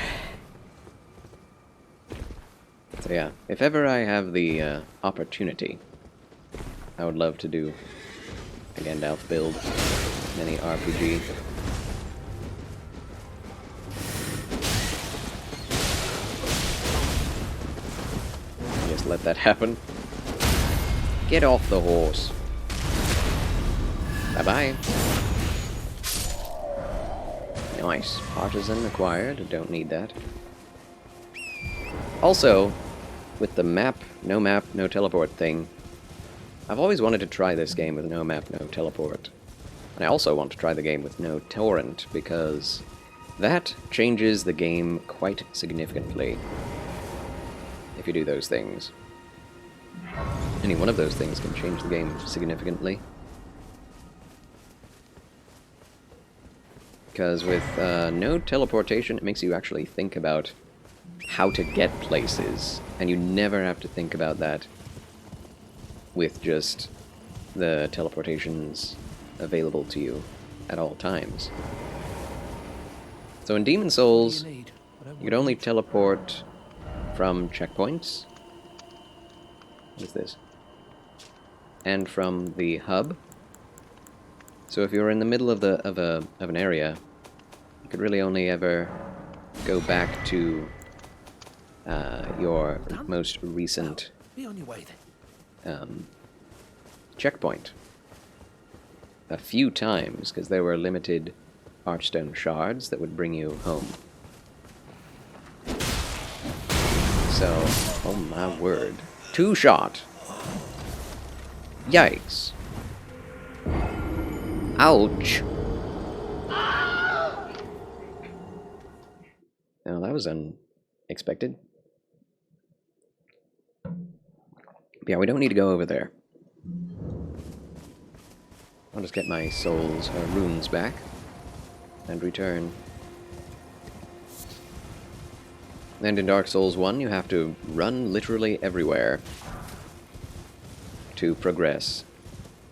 [SPEAKER 1] So yeah, if ever I have the opportunity, I would love to do a Gandalf build in any RPG. Just let that happen. Get off the horse. Bye-bye. Nice. Partisan acquired. Don't need that. Also, with the map, no teleport thing, I've always wanted to try this game with no map, no teleport. And I also want to try the game with no torrent, because that changes the game quite significantly if you do those things. Any one of those things can change the game significantly. Because with no teleportation, it makes you actually think about how to get places, and you never have to think about that with just the teleportations available to you at all times. So in Demon Souls, you could only teleport from checkpoints. What is this? and from the hub. So if you're in the middle of an area, you could really only ever go back to your most recent
[SPEAKER 10] Be on your way then.
[SPEAKER 1] checkpoint a few times, because there were limited archstone shards that would bring you home. So, oh my word. 2-shot! Yikes. Ouch! Now that was unexpected. Yeah, we don't need to go over there. I'll just get my souls, or runes back, and return. And in Dark Souls 1, you have to run literally everywhere to progress.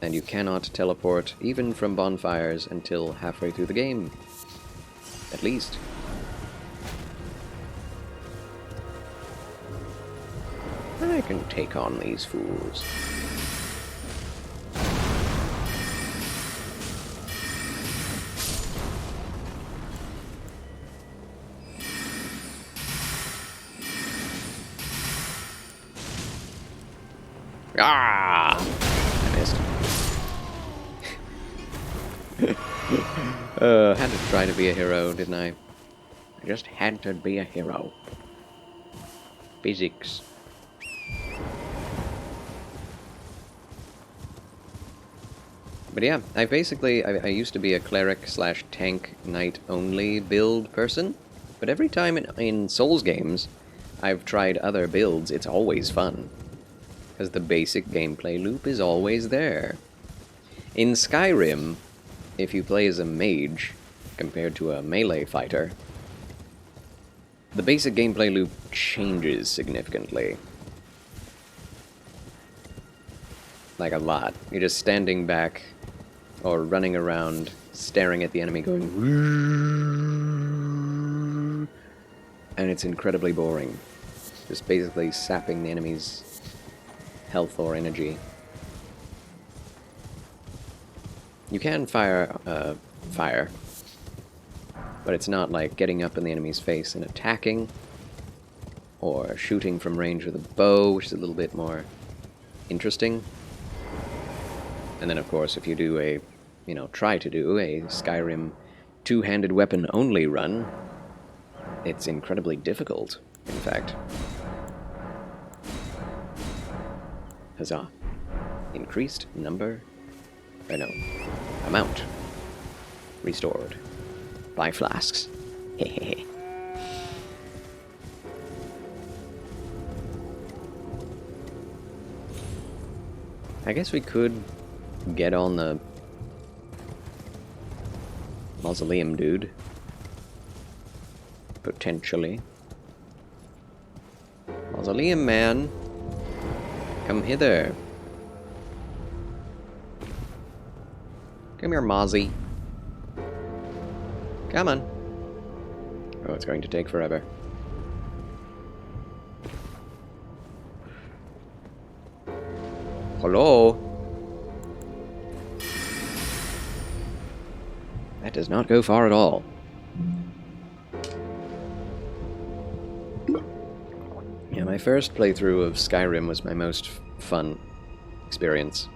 [SPEAKER 1] And you cannot teleport, even from bonfires, until halfway through the game. At least. I can take on these fools. Ah! I missed. Had to try to be a hero, didn't I? I just had to be a hero. Physics. But yeah, I used to be a cleric / tank knight only build person, but every time in Souls games I've tried other builds, it's always fun. Because the basic gameplay loop is always there. In Skyrim, if you play as a mage compared to a melee fighter, the basic gameplay loop changes significantly. Like a lot. You're just standing back or running around, staring at the enemy going, and it's incredibly boring. Just basically sapping the enemy's health or energy. You can fire fire, but it's not like getting up in the enemy's face and attacking, or shooting from range with a bow, which is a little bit more interesting. And then, of course, if you do try to do a Skyrim two-handed weapon only run, it's incredibly difficult, in fact. Huzzah. Increased number... amount. Restored. By flasks. Hehehe. I guess we could get on the mausoleum dude. Potentially. Mausoleum man. Come hither. Come here, Mozzie. Come on. Oh, it's going to take forever. Hello? That does not go far at all. Yeah, my first playthrough of Skyrim was my most fun experience.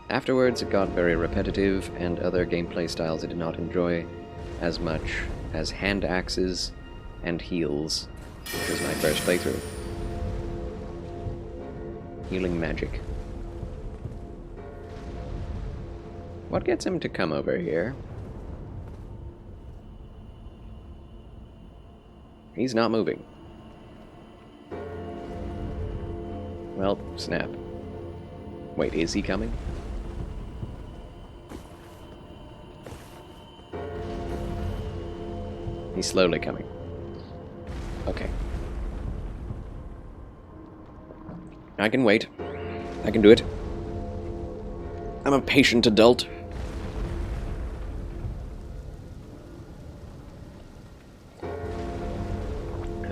[SPEAKER 1] Afterwards, it got very repetitive, and other gameplay styles I did not enjoy as much as hand axes and heals, which was my first playthrough. Healing magic. What gets him to come over here? He's not moving. Well, snap. Wait, is he coming? He's slowly coming. Okay. I can wait. I can do it. I'm a patient adult.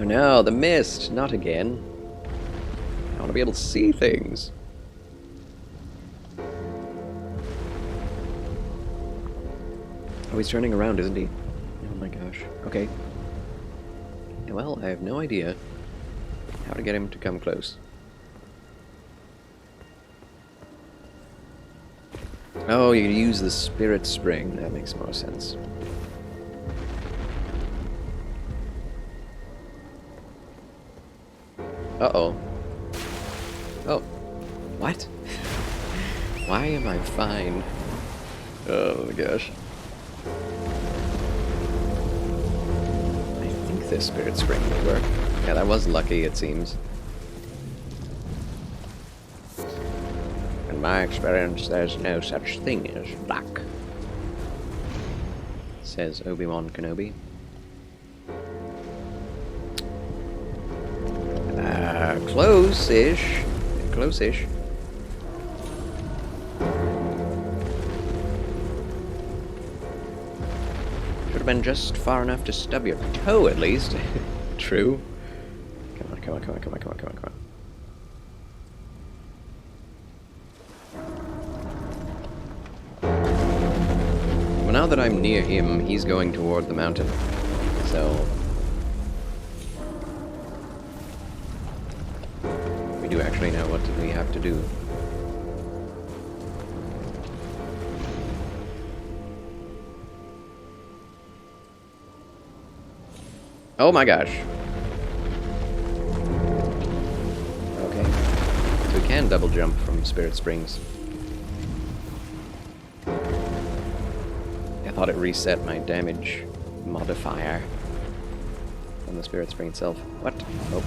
[SPEAKER 1] Oh no, the mist! Not again. I want to be able to see things. Oh, he's turning around, isn't he? Oh my gosh. Okay. Well, I have no idea how to get him to come close. Oh, you use the spirit spring. That makes more sense. Uh-oh. Oh. What? Why am I fine? Oh my gosh. I think this spirit spring will work. Yeah, that was lucky, it seems. In my experience, there's no such thing as luck, says Obi-Wan Kenobi. Close-ish. Close-ish. Should have been just far enough to stub your toe, at least. True. Come on, come on, come on, come on, come on, come on, come on. Well, now that I'm near him, he's going toward the mountain. So... we do actually know what we have to do. Oh my gosh. Okay. So we can double jump from Spirit Springs. I thought it reset my damage modifier on the Spirit Spring itself. What? Oh,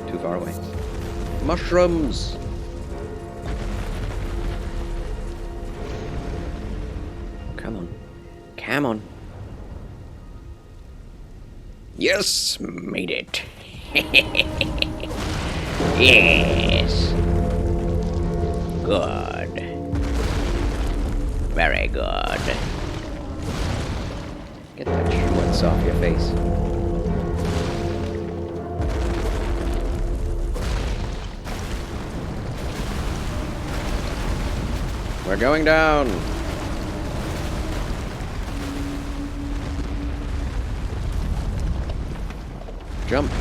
[SPEAKER 1] too far away. Mushrooms! Come on. Come on. Yes! Made it. Yes! Good. Very good. Get that schmutz off your face. We're going down! Jump!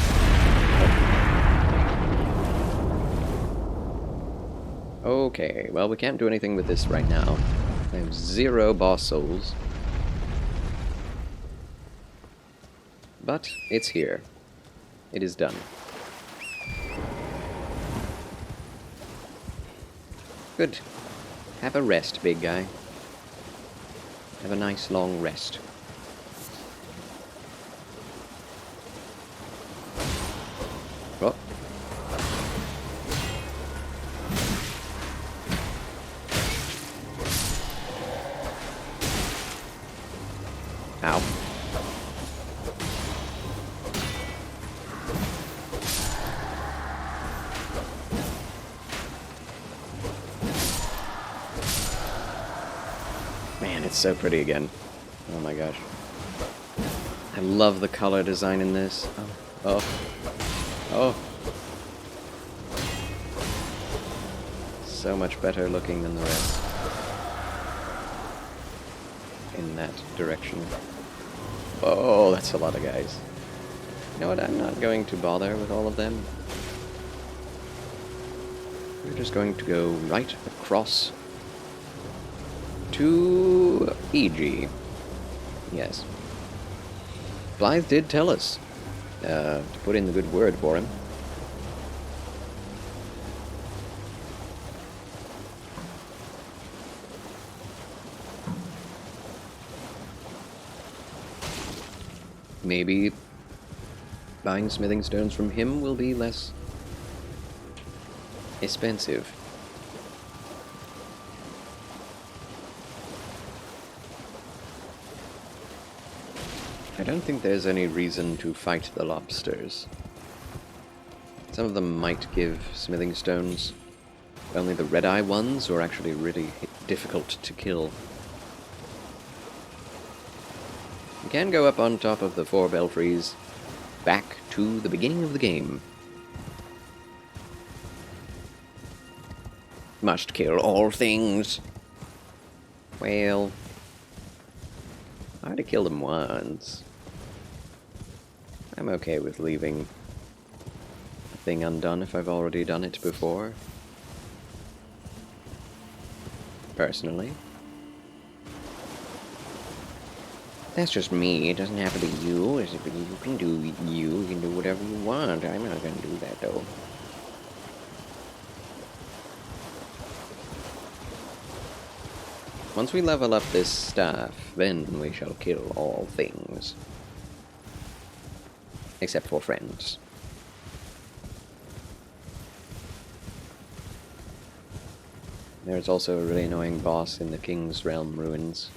[SPEAKER 1] Okay, well we can't do anything with this right now. I have 0 boss souls. But it's here. It is done. Good. Have a rest, big guy. Have a nice long rest. Oh. Ow. Man, it's so pretty again. Oh my gosh. I love the color design in this. Oh. Oh. So much better looking than the rest. In that direction. Oh, that's a lot of guys. You know what, I'm not going to bother with all of them. We're just going to go right across to EG. Yes. Blythe did tell us to put in the good word for him. Maybe buying smithing stones from him will be less expensive. I don't think there's any reason to fight the lobsters. Some of them might give smithing stones. Only the red-eye ones are actually really difficult to kill. You can go up on top of the 4 belfries, back to the beginning of the game. Must kill all things. Well, I already killed him once. I'm okay with leaving a thing undone if I've already done it before. Personally. That's just me. It doesn't have to be you. You can do you. You can do whatever you want. I'm not gonna do that though. Once we level up this staff, then we shall kill all things. Except for friends. There's also a really annoying boss in the King's Realm ruins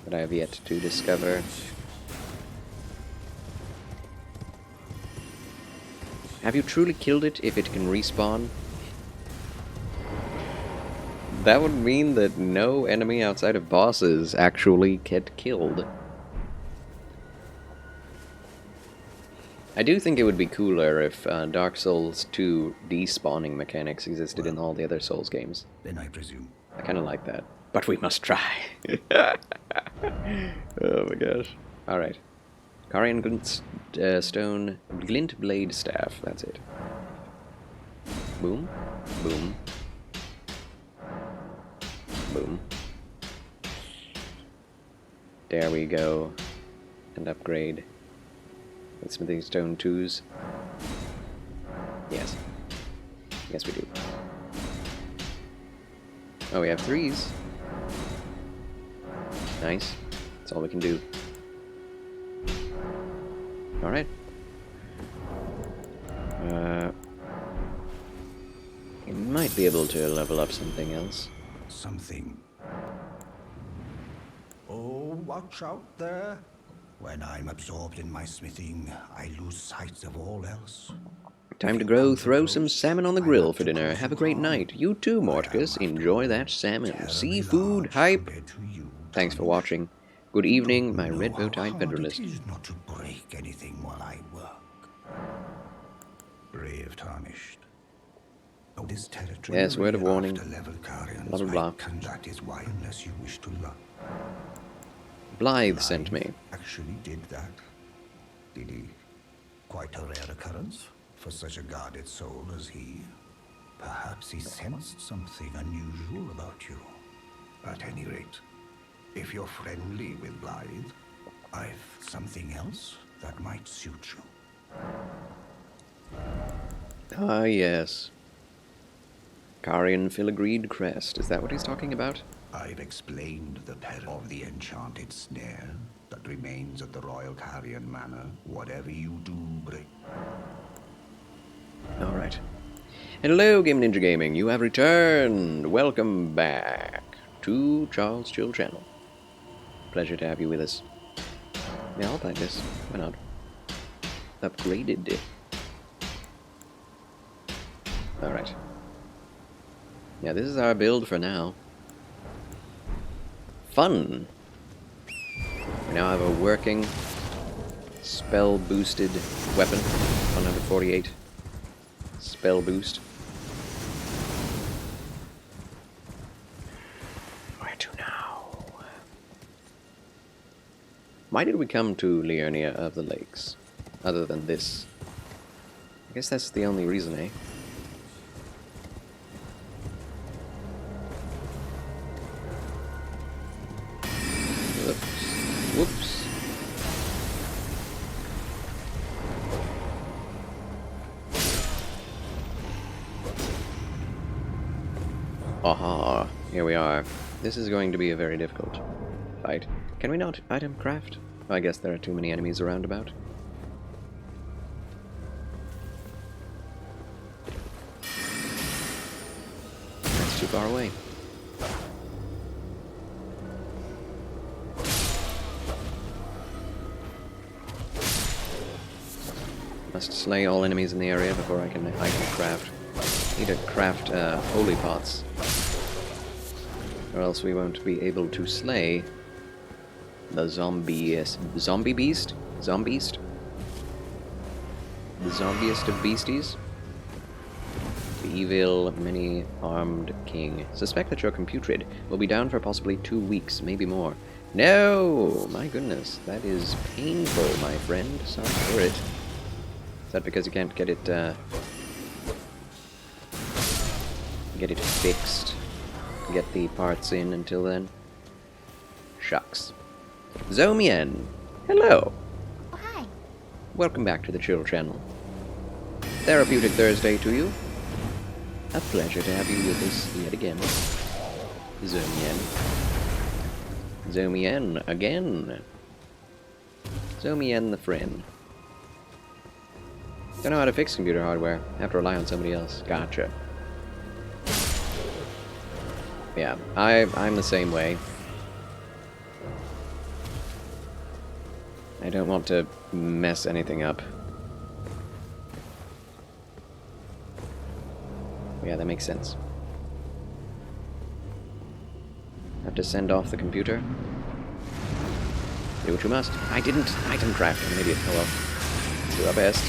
[SPEAKER 1] that I have yet to discover. Have you truly killed it if it can respawn? That would mean that no enemy outside of bosses actually get killed. I do think it would be cooler if Dark Souls 2 despawning mechanics existed in all the other Souls games.
[SPEAKER 7] Then I presume.
[SPEAKER 1] I kind of like that. But we must try. Oh my gosh. Alright. Carian Stone Glint Blade Staff. That's it. Boom. Boom. Boom. There we go. And upgrade. With Smithing Stone 2s. Yes. Yes, we do. Oh, we have 3s. Nice. That's all we can do. Alright. We might be able to level up something else.
[SPEAKER 7] Something. Oh, watch out there. When I'm absorbed in my smithing, I lose sight of all else.
[SPEAKER 1] Time to go throw some salmon on the grill for dinner. Have a great night. You too, Morticus. Enjoy that salmon. Seafood hype. Thanks for watching. Good evening, my red bow-tied federalist.
[SPEAKER 7] It is not to break anything while I work. Brave tarnished. Oh, this territory.
[SPEAKER 1] Yes, word of warning.
[SPEAKER 7] Blah
[SPEAKER 1] blah blah.
[SPEAKER 7] That is why, unless you wish to love.
[SPEAKER 1] Blythe sent me.
[SPEAKER 7] Actually did that. Did he? Quite a rare occurrence for such a guarded soul as he. Perhaps he sensed something unusual about you. At any rate, if you're friendly with Blythe, I've something else that might suit you.
[SPEAKER 1] Ah, yes. Carian Filigreed Crest. Is that what he's talking about?
[SPEAKER 7] I've explained the peril of the enchanted snare that remains at the Royal Carian Manor. Whatever you do, break.
[SPEAKER 1] Alright. Hello, Game Ninja Gaming. You have returned. Welcome back to Charles Chill Channel. Pleasure to have you with us. Yeah, I'll buy this. Why not? Upgraded. Alright. Yeah, this is our build for now. Fun! We now have a working, spell-boosted weapon. 148. Spell boost. Where to now? Why did we come to Liurnia of the Lakes? Other than this. I guess that's the only reason, eh? Whoops. Aha, here we are. This is going to be a very difficult fight. Can we not item craft? I guess there are too many enemies around about. That's too far away. Must slay all enemies in the area before I can craft. Need to craft holy pots, or else we won't be able to slay the zombie beast, the zombiest of beasties, the evil, many-armed king. Suspect that your computrid will be down for possibly 2 weeks, maybe more. No! My goodness, that is painful, my friend. Sorry for it. Is that because you can't get it fixed? Get the parts in until then? Shucks. Zomien! Hello!
[SPEAKER 4] Oh, hi.
[SPEAKER 1] Welcome back to the Chill Channel. Therapeutic Thursday to you. A pleasure to have you with us yet again. Zomien. Zomien again. Zomien the friend. Don't know how to fix computer hardware. Have to rely on somebody else. Gotcha. Yeah, I'm the same way. I don't want to mess anything up. Yeah, that makes sense. Have to send off the computer. Do what you must. I didn't item craft. I'm an idiot. Oh well. Let's do our best.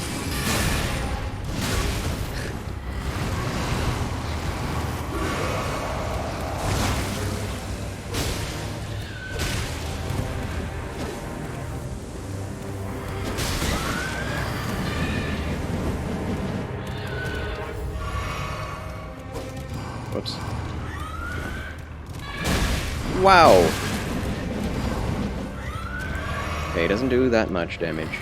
[SPEAKER 1] Whoops. Wow! Okay, it doesn't do that much damage.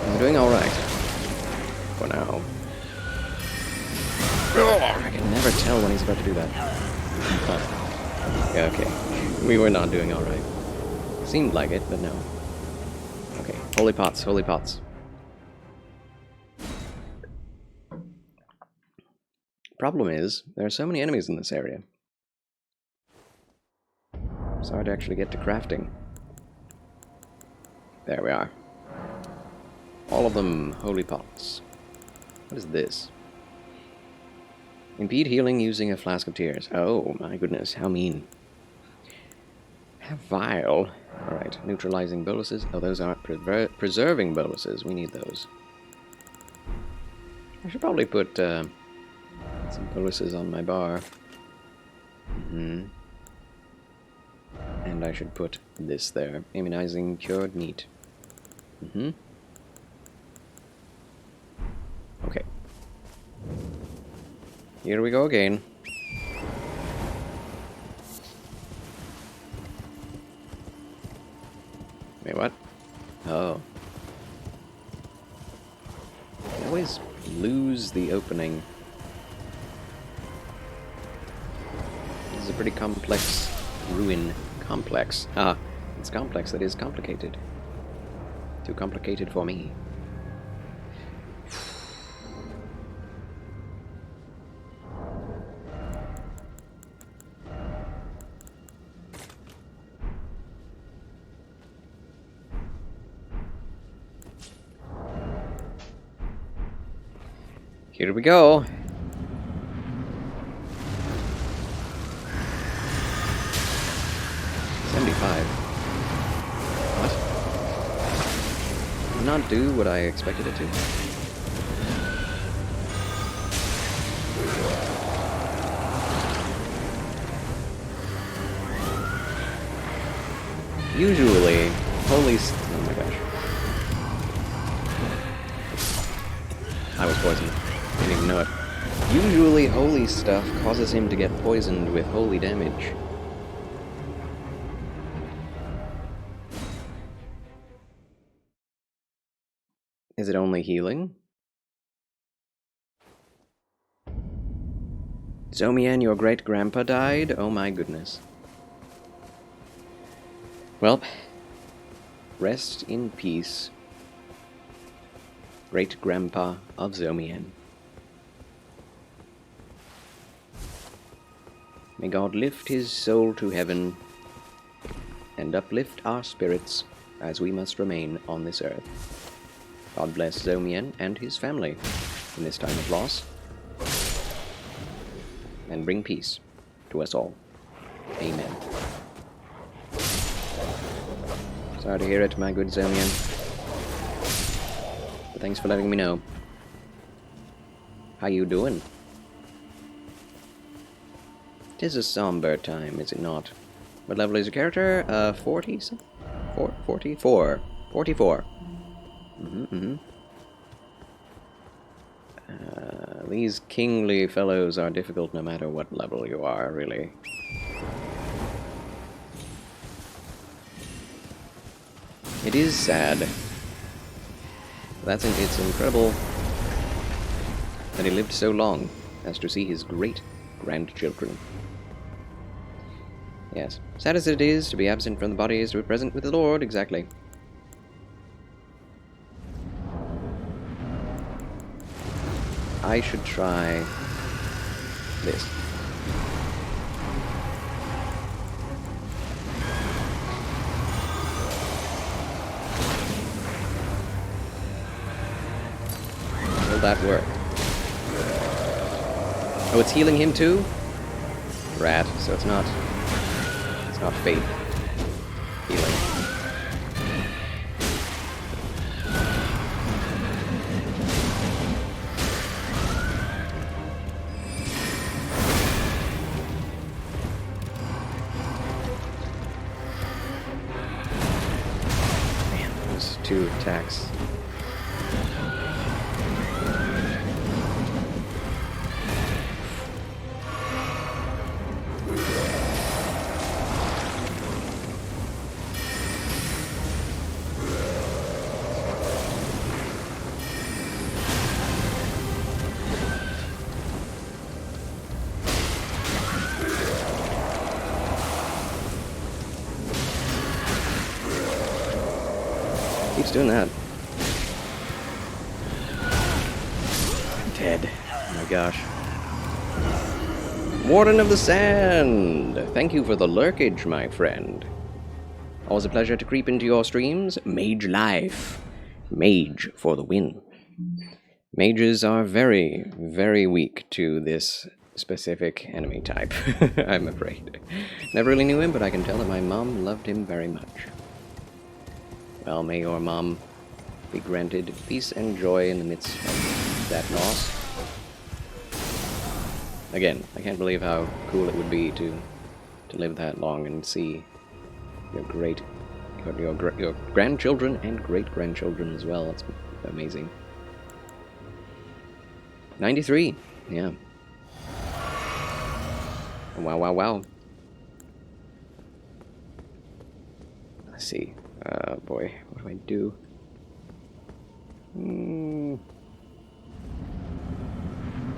[SPEAKER 1] I'm doing alright. For now. I can never tell when he's about to do that. Yeah, okay. We were not doing alright. Seemed like it, but no. Okay, holy pots, holy pots. Problem is, there are so many enemies in this area. It's hard to actually get to crafting. There we are. All of them holy pots. What is this? Impede healing using a flask of tears. Oh my goodness, how mean. How vile. Alright, neutralizing boluses. Oh, those aren't preserving boluses. We need those. I should probably put some boluses on my bar. And I should put this there. Immunizing cured meat. Okay. Here we go again. Wait, what? Oh. I always lose the opening. This is a pretty complex ruin. Complex. Ah, it's complex, that is complicated. Too complicated for me. Here we go. What? Did not do what I expected it to. Usually, holy... oh my gosh. I was poisoned. Didn't even know it. Usually, holy stuff causes him to get poisoned with holy damage. Is it only healing? Zomien, your great-grandpa died? Oh my goodness. Well, rest in peace, great-grandpa of Zomien. May God lift his soul to heaven and uplift our spirits as we must remain on this earth. God bless Zomien and his family in this time of loss, and bring peace to us all. Amen. Sorry to hear it, my good Zomien. But Thanks for letting me know. How you doing? Tis a somber time, is it not? What level is your character? 40? 44. 44. These kingly fellows are difficult no matter what level you are, really. It is sad. It's incredible that he lived so long as to see his great-grandchildren. Yes, sad as it is to be absent from the body is to be present with the Lord, exactly. I should try this. Will that work? Oh, it's healing him too? Rat, so it's not fate healing. Man, those 2 attacks. Keeps doing that. Dead. Oh my gosh. Warden of the Sand! Thank you for the lurkage, my friend. Always a pleasure to creep into your streams. Mage life. Mage for the win. Mages are very, very weak to this specific enemy type, I'm afraid. Never really knew him, but I can tell that my mom loved him very much. Well, may your mom be granted peace and joy in the midst of that loss. Again, I can't believe how cool it would be to live that long and see your grandchildren and great-grandchildren as well. It's amazing. 93, yeah. Wow, wow, wow. Let's see. Boy, what do I do?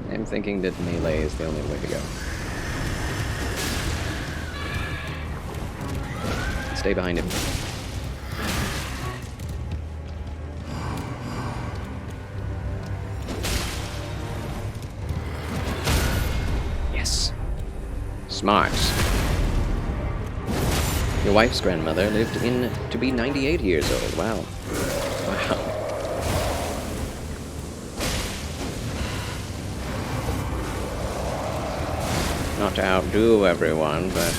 [SPEAKER 1] I'm thinking that melee is the only way to go. Stay behind him. Yes. Smart. Your wife's grandmother lived to be 98 years old. Wow. Wow. Not to outdo everyone, but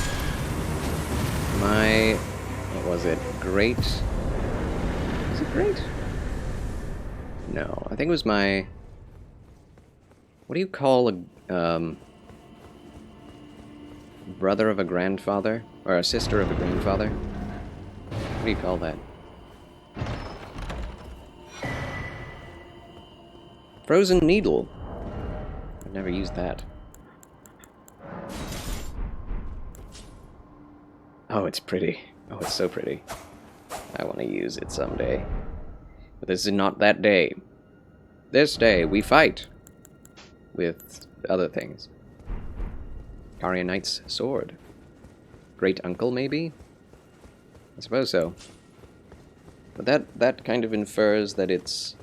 [SPEAKER 1] what was it? Great? Is it great? No, I think it was my... What do you call a, brother of a grandfather? Or a sister of a grandfather? What do you call that? Frozen needle. I've never used that. Oh, it's pretty. Oh, it's so pretty. I want to use it someday. But this is not that day. This day, we fight with other things. Arya Knight's sword. Great uncle, maybe? I suppose so. But that kind of infers that it's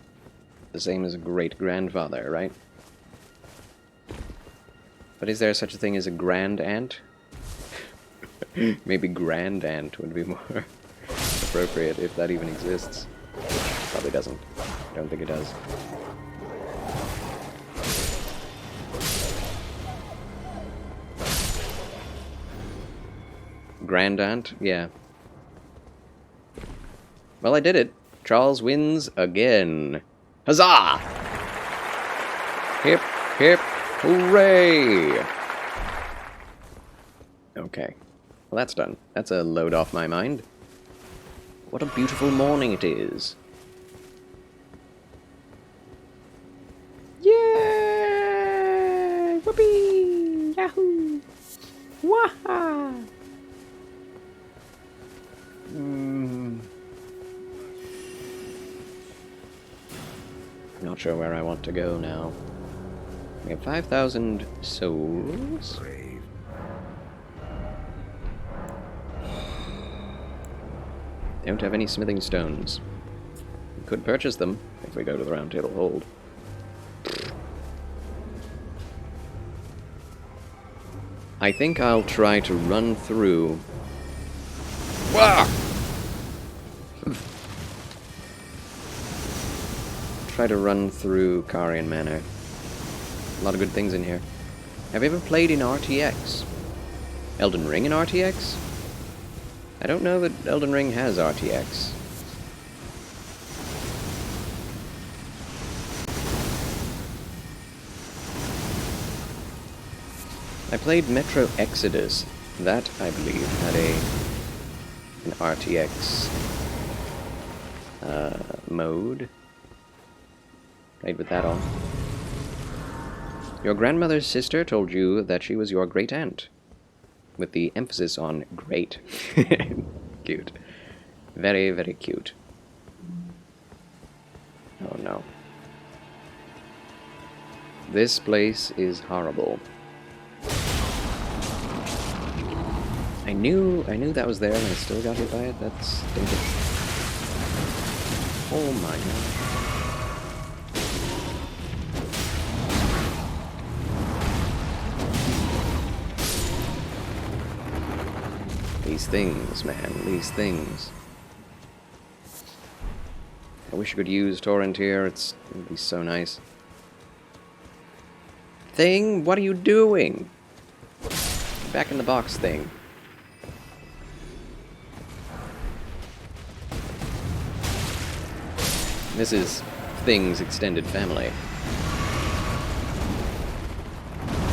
[SPEAKER 1] the same as a great-grandfather, right? But is there such a thing as a grand aunt? Maybe grand aunt would be more appropriate if that even exists. Probably doesn't. I don't think it does. Grand aunt? Yeah. Well, I did it. Charles wins again. Huzzah! Hip, hip, hooray! Okay. Well, that's done. That's a load off my mind. What a beautiful morning it is. Yay! Whoopee! Yahoo! Waha! Not sure where I want to go now. We have 5,000 souls. Don't have any smithing stones. We could purchase them if we go to the Round Table Hold. I think I'll try to run through... Wah! Try to run through Carian Manor. A lot of good things in here. Have you ever played in RTX? Elden Ring in RTX? I don't know that Elden Ring has RTX. I played Metro Exodus. That, I believe, had an RTX mode. Played with that on. Your grandmother's sister told you that she was your great-aunt. With the emphasis on great. Cute. Very, very cute. Oh no. This place is horrible. I knew that was there and I still got hit by it. That's stinking. Oh my god. These things, man. These things. I wish I could use Torrent here. It would be so nice. Thing? What are you doing? Back in the box, thing. This is Thing's extended family.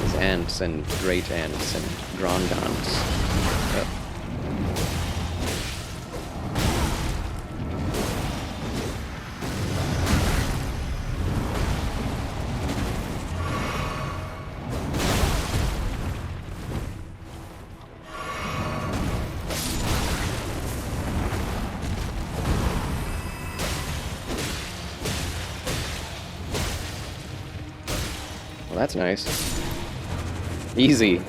[SPEAKER 1] His aunts and great-aunts and grand-aunts. Well, that's nice. Easy.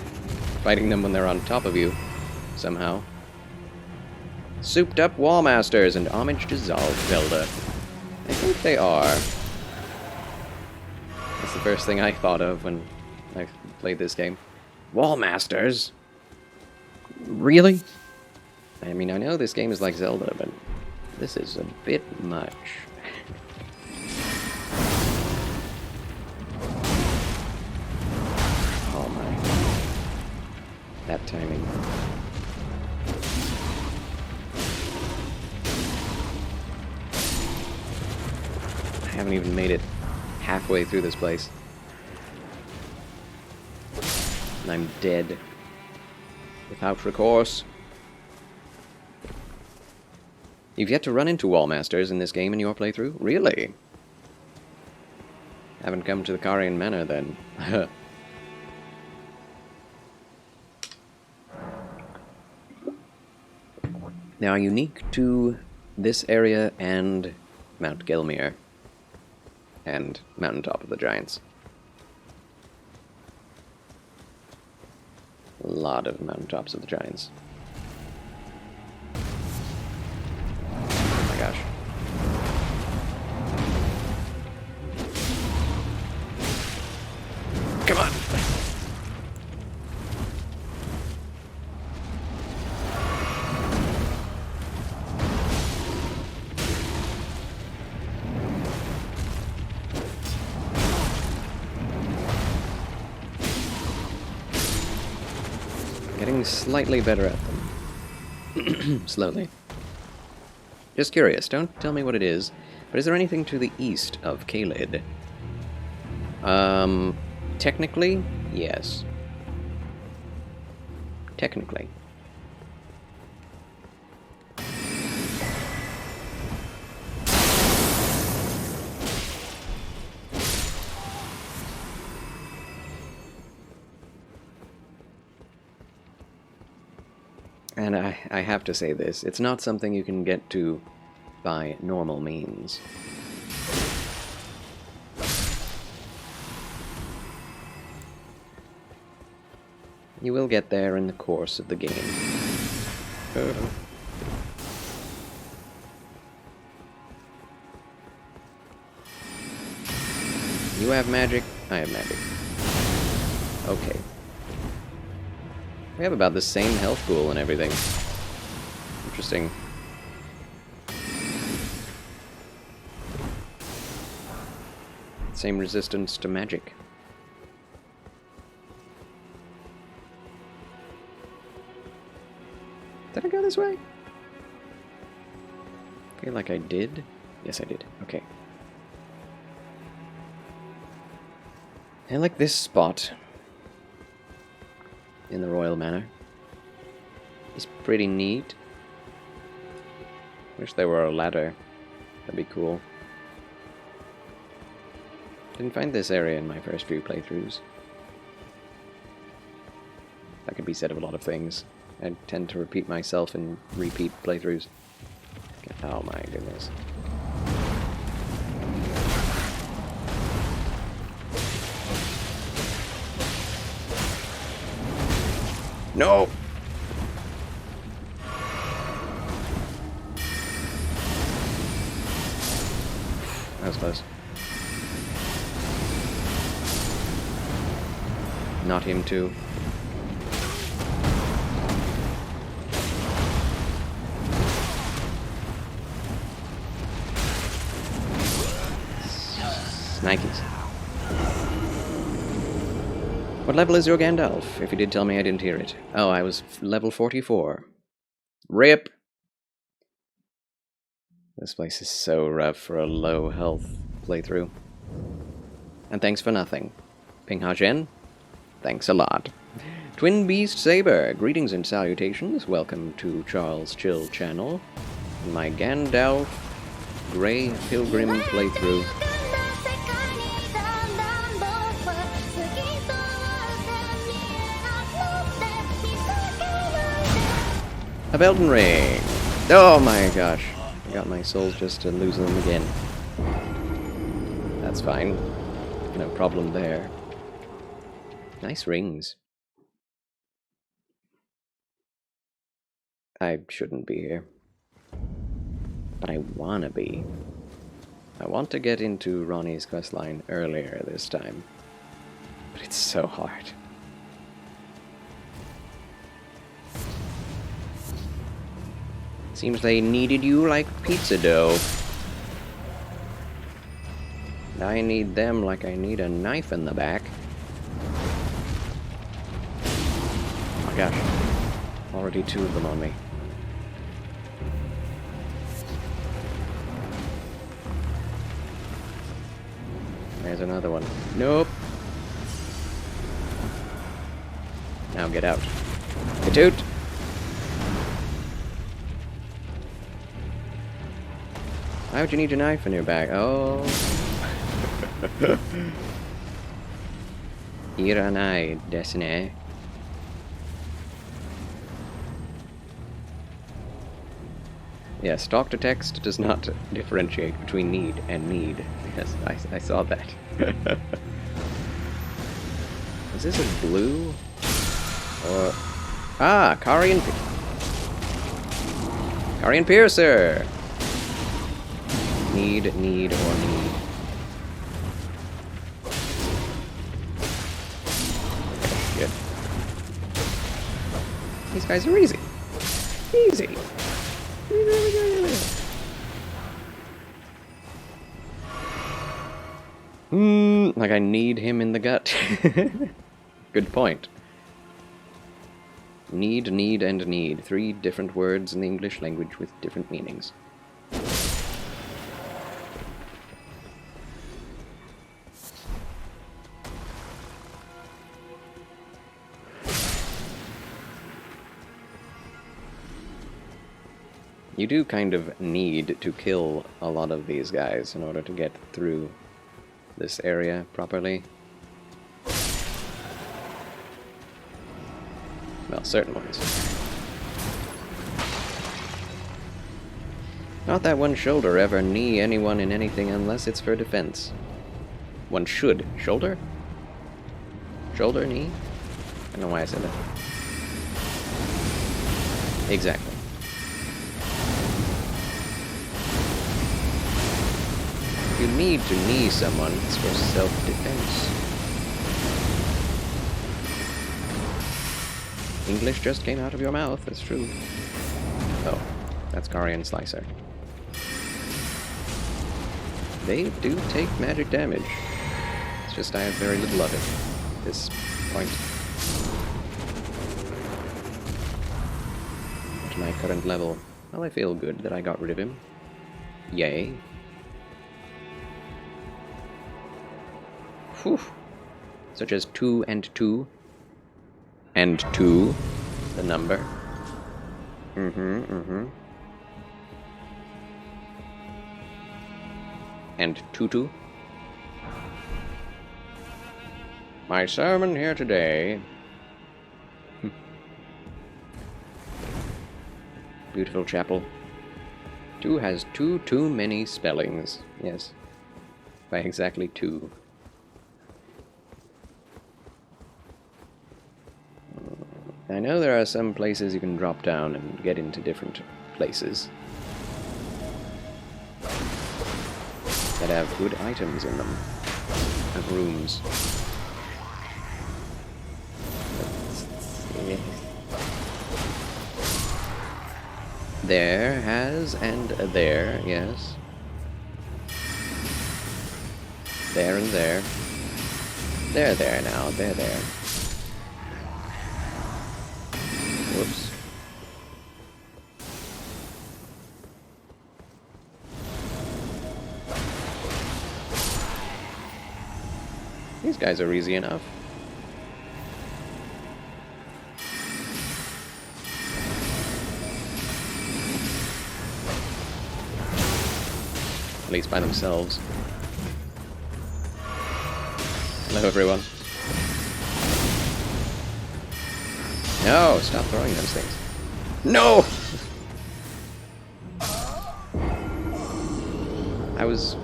[SPEAKER 1] Fighting them when they're on top of you, somehow. Souped up Wallmasters and homage to Zelda. I think they are. That's the first thing I thought of when I played this game. Wallmasters? Really? I mean, I know this game is like Zelda, but this is a bit much. That timing. I haven't even made it halfway through this place. And I'm dead. Without recourse. You've yet to run into Wallmasters in this game in your playthrough? Really? Haven't come to the Carian Manor then. Now, unique to this area and Mount Gelmir and Mountaintop of the Giants. A lot of Mountaintops of the Giants. Oh my gosh. Come on! Getting slightly better at them. Slowly. Just curious, don't tell me what it is, But is there anything to the east of Caelid? Technically, yes. Technically. And I have to say this, it's not something you can get to by normal means. You will get there in the course of the game. You have magic, I have magic. Okay. We have about the same health pool and everything. Interesting. Same resistance to magic. Did I go this way? I feel like I did. Yes, I did. Okay. I like this spot in the Royal Manor. It's pretty neat. Wish there were a ladder. That'd be cool. Didn't find this area in my first few playthroughs. That could be said of a lot of things. I tend to repeat myself in repeat playthroughs. Oh my goodness. No! That was close. Not him too. Nikes. What level is your Gandalf? If you did tell me, I didn't hear it. Oh, I was level 44. RIP! This place is so rough for a low health playthrough. And thanks for nothing. Ping Ha Zhen, thanks a lot. Twin Beast Saber, greetings and salutations. Welcome to Charles Chill channel. My Gandalf Grey Pilgrim playthrough. Of Elden Ring! Oh my gosh. I got my souls just to lose them again. That's fine. No problem there. Nice rings. I shouldn't be here. But I wanna be. I want to get into Ronnie's questline earlier this time. But it's so hard. Seems they needed you like pizza dough. I need them like I need a knife in the back. Oh my gosh. Already two of them on me. There's another one. Nope. Now get out. Get out! Why would you need your knife in your bag? Oh. Iranai desne. Yes, talk to text does not differentiate between need and need. Yes, I saw that. Is this a blue? Or... Ah, Carian Piercer! Need, or need. Good. These guys are easy. Easy. Like I need him in the gut. Good point. Need, and need. 3 different words in the English language with different meanings. You do kind of need to kill a lot of these guys in order to get through this area properly. Well, certain ones. Not that one shoulder ever knee anyone in anything unless it's for defense. One should. Shoulder? Shoulder, knee? I don't know why I said that. Exactly. If you need to knee someone, it's for self-defense. English just came out of your mouth, that's true. Oh, that's Carian Slicer. They do take magic damage. It's just I have very little of it at this point. At my current level. Well, I feel good that I got rid of him. Yay. Whew. Such as 2 and 2. And 2, the number. And tutu. My sermon here today. Beautiful chapel. 2 has too many spellings. Yes. By exactly 2. I know there are some places you can drop down and get into different places that have good items in them, and rooms. There has and there, yes. There and there. They're there now, they're there. Whoops. These guys are easy enough. At least by themselves. Hello, everyone. No, stop throwing those things. No! I was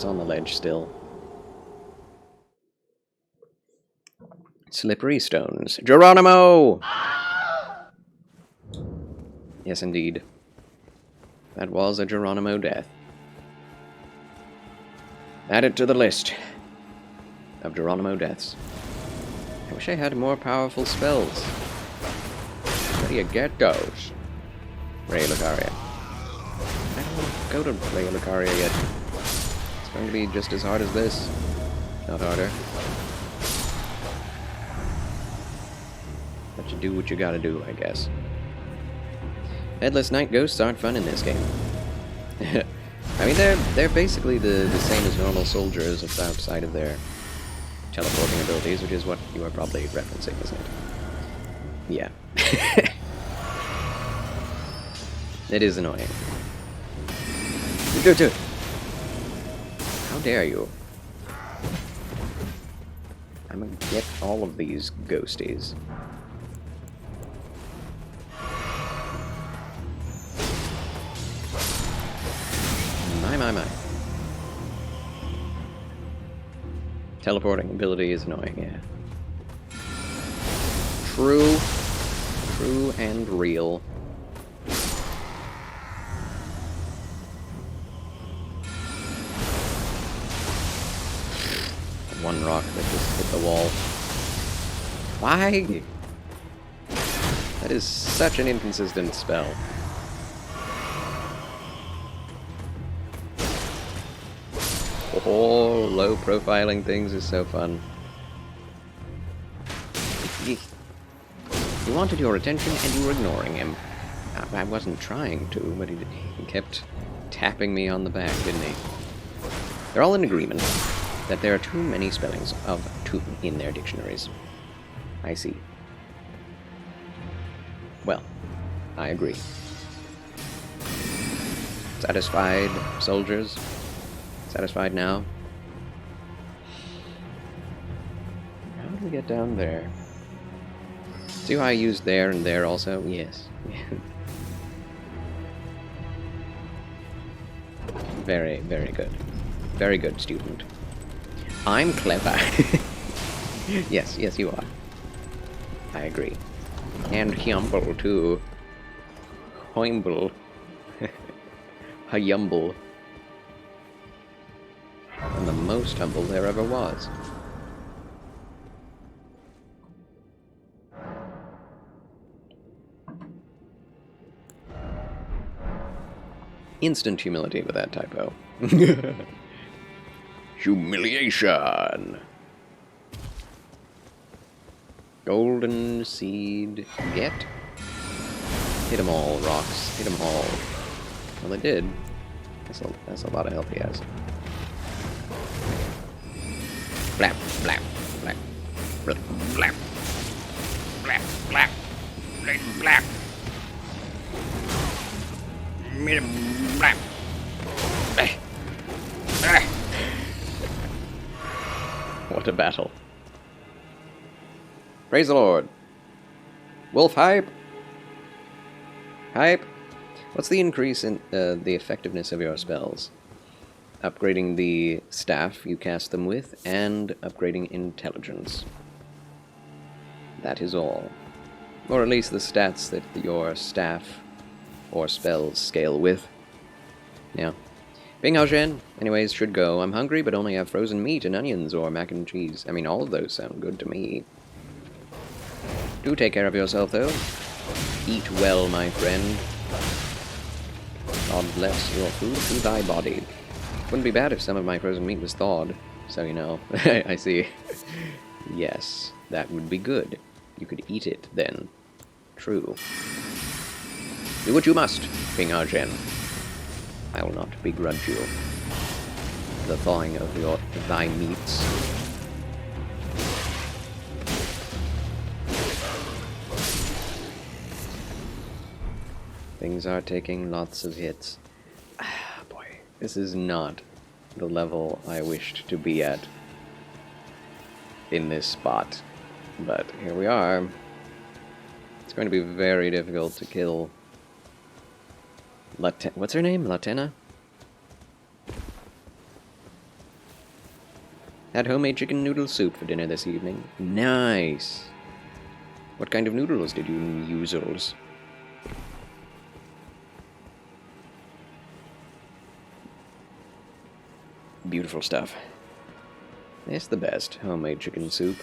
[SPEAKER 1] on the ledge still. Slippery stones. Geronimo! Yes, indeed. That was a Geronimo death. Add it to the list of Geronimo deaths. I wish I had more powerful spells. Where do you get those? Ray Lucaria. I don't want to go to Ray Lucaria yet. It's going to be just as hard as this. Not harder. But you do what you gotta do, I guess. Headless Night Ghosts aren't fun in this game. I mean, they're basically the same as normal soldiers outside of their teleporting abilities, which is what you are probably referencing, isn't it? Yeah. It is annoying. How dare you? I'm gonna get all of these ghosties. My. Teleporting ability is annoying, yeah. True and real. One rock that just hit the wall. Why? That is such an inconsistent spell. Oh, low profiling things is so fun. He wanted your attention and you were ignoring him. I wasn't trying to, but he kept tapping me on the back, didn't he? They're all in agreement that there are too many spellings of "to" in their dictionaries. I see. Well, I agree. Satisfied, soldiers? Satisfied now? How do we get down there? See how I used there and there also? Yes. Very, very good. Very good, student. I'm clever. Yes, yes you are. I agree. And humble, too. Humble. Humble. I'm the most humble there ever was. Instant humility with that typo. Humiliation! Golden seed get? Hit 'em all, rocks. Hit 'em all. Well, they did. That's a lot of health he has. Blap, blap, blap, blap, blap,
[SPEAKER 9] Blap, blap, blap, blap. Blap.
[SPEAKER 1] What a battle. Praise the Lord. Wolf hype. Hype. What's the increase in the effectiveness of your spells? Upgrading the staff you cast them with, and upgrading intelligence. That is all. Or at least the stats that your staff or spells scale with. Yeah. Bing Hao Shen. Anyways, should go. I'm hungry, but only have frozen meat and onions or mac and cheese. I mean, all of those sound good to me. Do take care of yourself, though. Eat well, my friend. God bless your food to thy body. Wouldn't be bad if some of my frozen meat was thawed, so you know. I see. Yes, that would be good. You could eat it, then. True. Do what you must, King Arjen. I will not begrudge you the thawing of thy meats. Things are taking lots of hits. Ah, boy. This is not the level I wished to be at in this spot. But here we are. It's going to be very difficult to kill... What's her name? Latena? Had homemade chicken noodle soup for dinner this evening. Nice! What kind of noodles did you use? Beautiful stuff. It's the best, homemade chicken soup.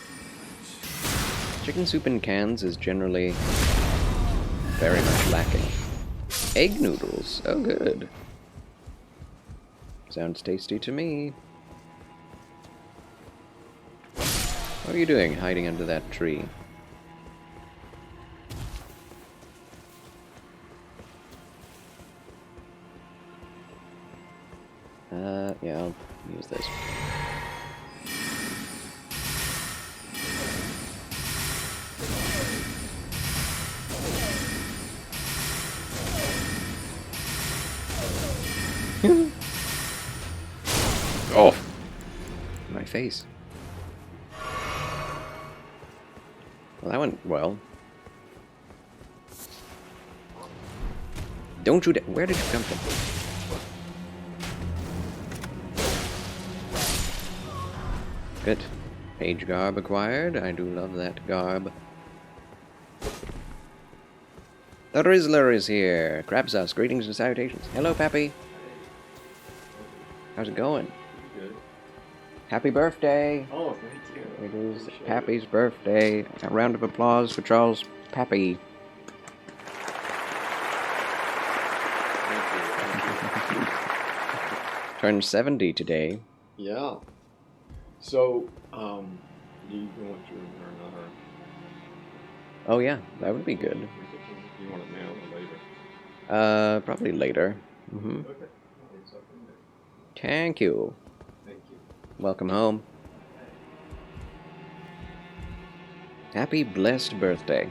[SPEAKER 1] Chicken soup in cans is generally very much lacking. Egg noodles. Oh, good. Sounds tasty to me. What are you doing hiding under that tree? Yeah, I'll use this. Oh! My face. Well, that went well. Don't you where did you come from? Good. Page garb acquired. I do love that garb. The Rizzler is here. Crabsus, greetings and salutations. Hello, Pappy. How's it going?
[SPEAKER 12] Good.
[SPEAKER 1] Happy birthday!
[SPEAKER 12] Oh, thank you.
[SPEAKER 1] It is Pappy's birthday. A round of applause for Charles Pappy. Turned 70 today.
[SPEAKER 12] Yeah. So, do you want to learn another?
[SPEAKER 1] Oh yeah, that would be good.
[SPEAKER 12] Do you want it now or later?
[SPEAKER 1] Probably later.
[SPEAKER 12] Okay.
[SPEAKER 1] Thank you.
[SPEAKER 12] Thank you.
[SPEAKER 1] Welcome home. Happy blessed birthday.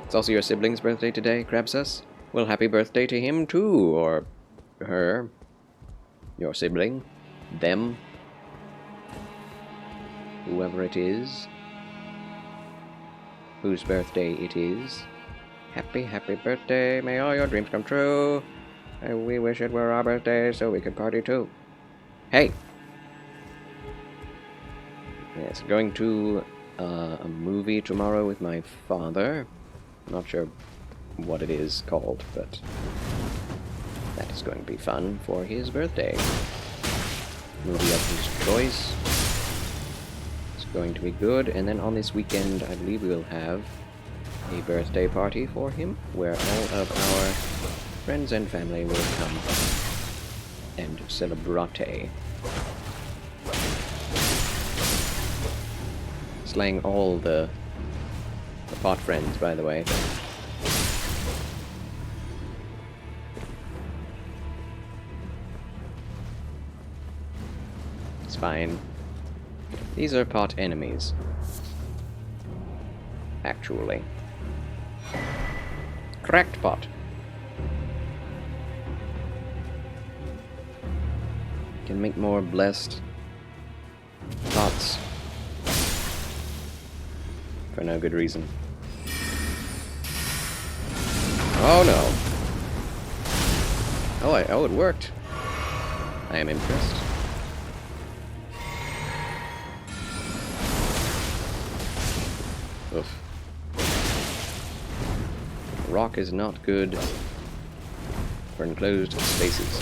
[SPEAKER 1] It's also your sibling's birthday today, Crabsus? Well, happy birthday to him too, or her, your sibling, them, whoever it is, whose birthday it is. Happy, happy birthday, may all your dreams come true. And we wish it were our birthday so we could party too. Hey! Yes, going to a movie tomorrow with my father. Not sure what it is called, but that is going to be fun for his birthday. Movie of his choice. It's going to be good, and then on this weekend I believe we'll have a birthday party for him, where all of our friends and family will come and celebrate. Slaying all the pot friends, by the way. It's fine. These are pot enemies. Actually. Correct pot. Can make more blessed pots. For no good reason. Oh no. Oh, it worked. I am impressed. Oof. Rock is not good for enclosed spaces.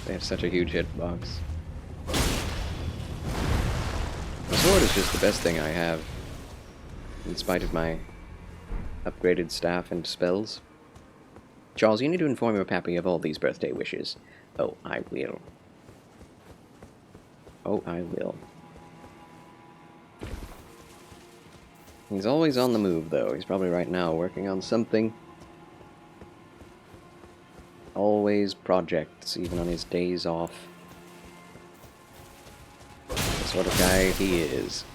[SPEAKER 1] They have such a huge hitbox. The sword is just the best thing I have, in spite of my upgraded staff and spells. Charles, you need to inform your pappy of all these birthday wishes. Oh, I will. Oh, I will. He's always on the move, though. He's probably right now working on something. Always projects, even on his days off. The sort of guy he is.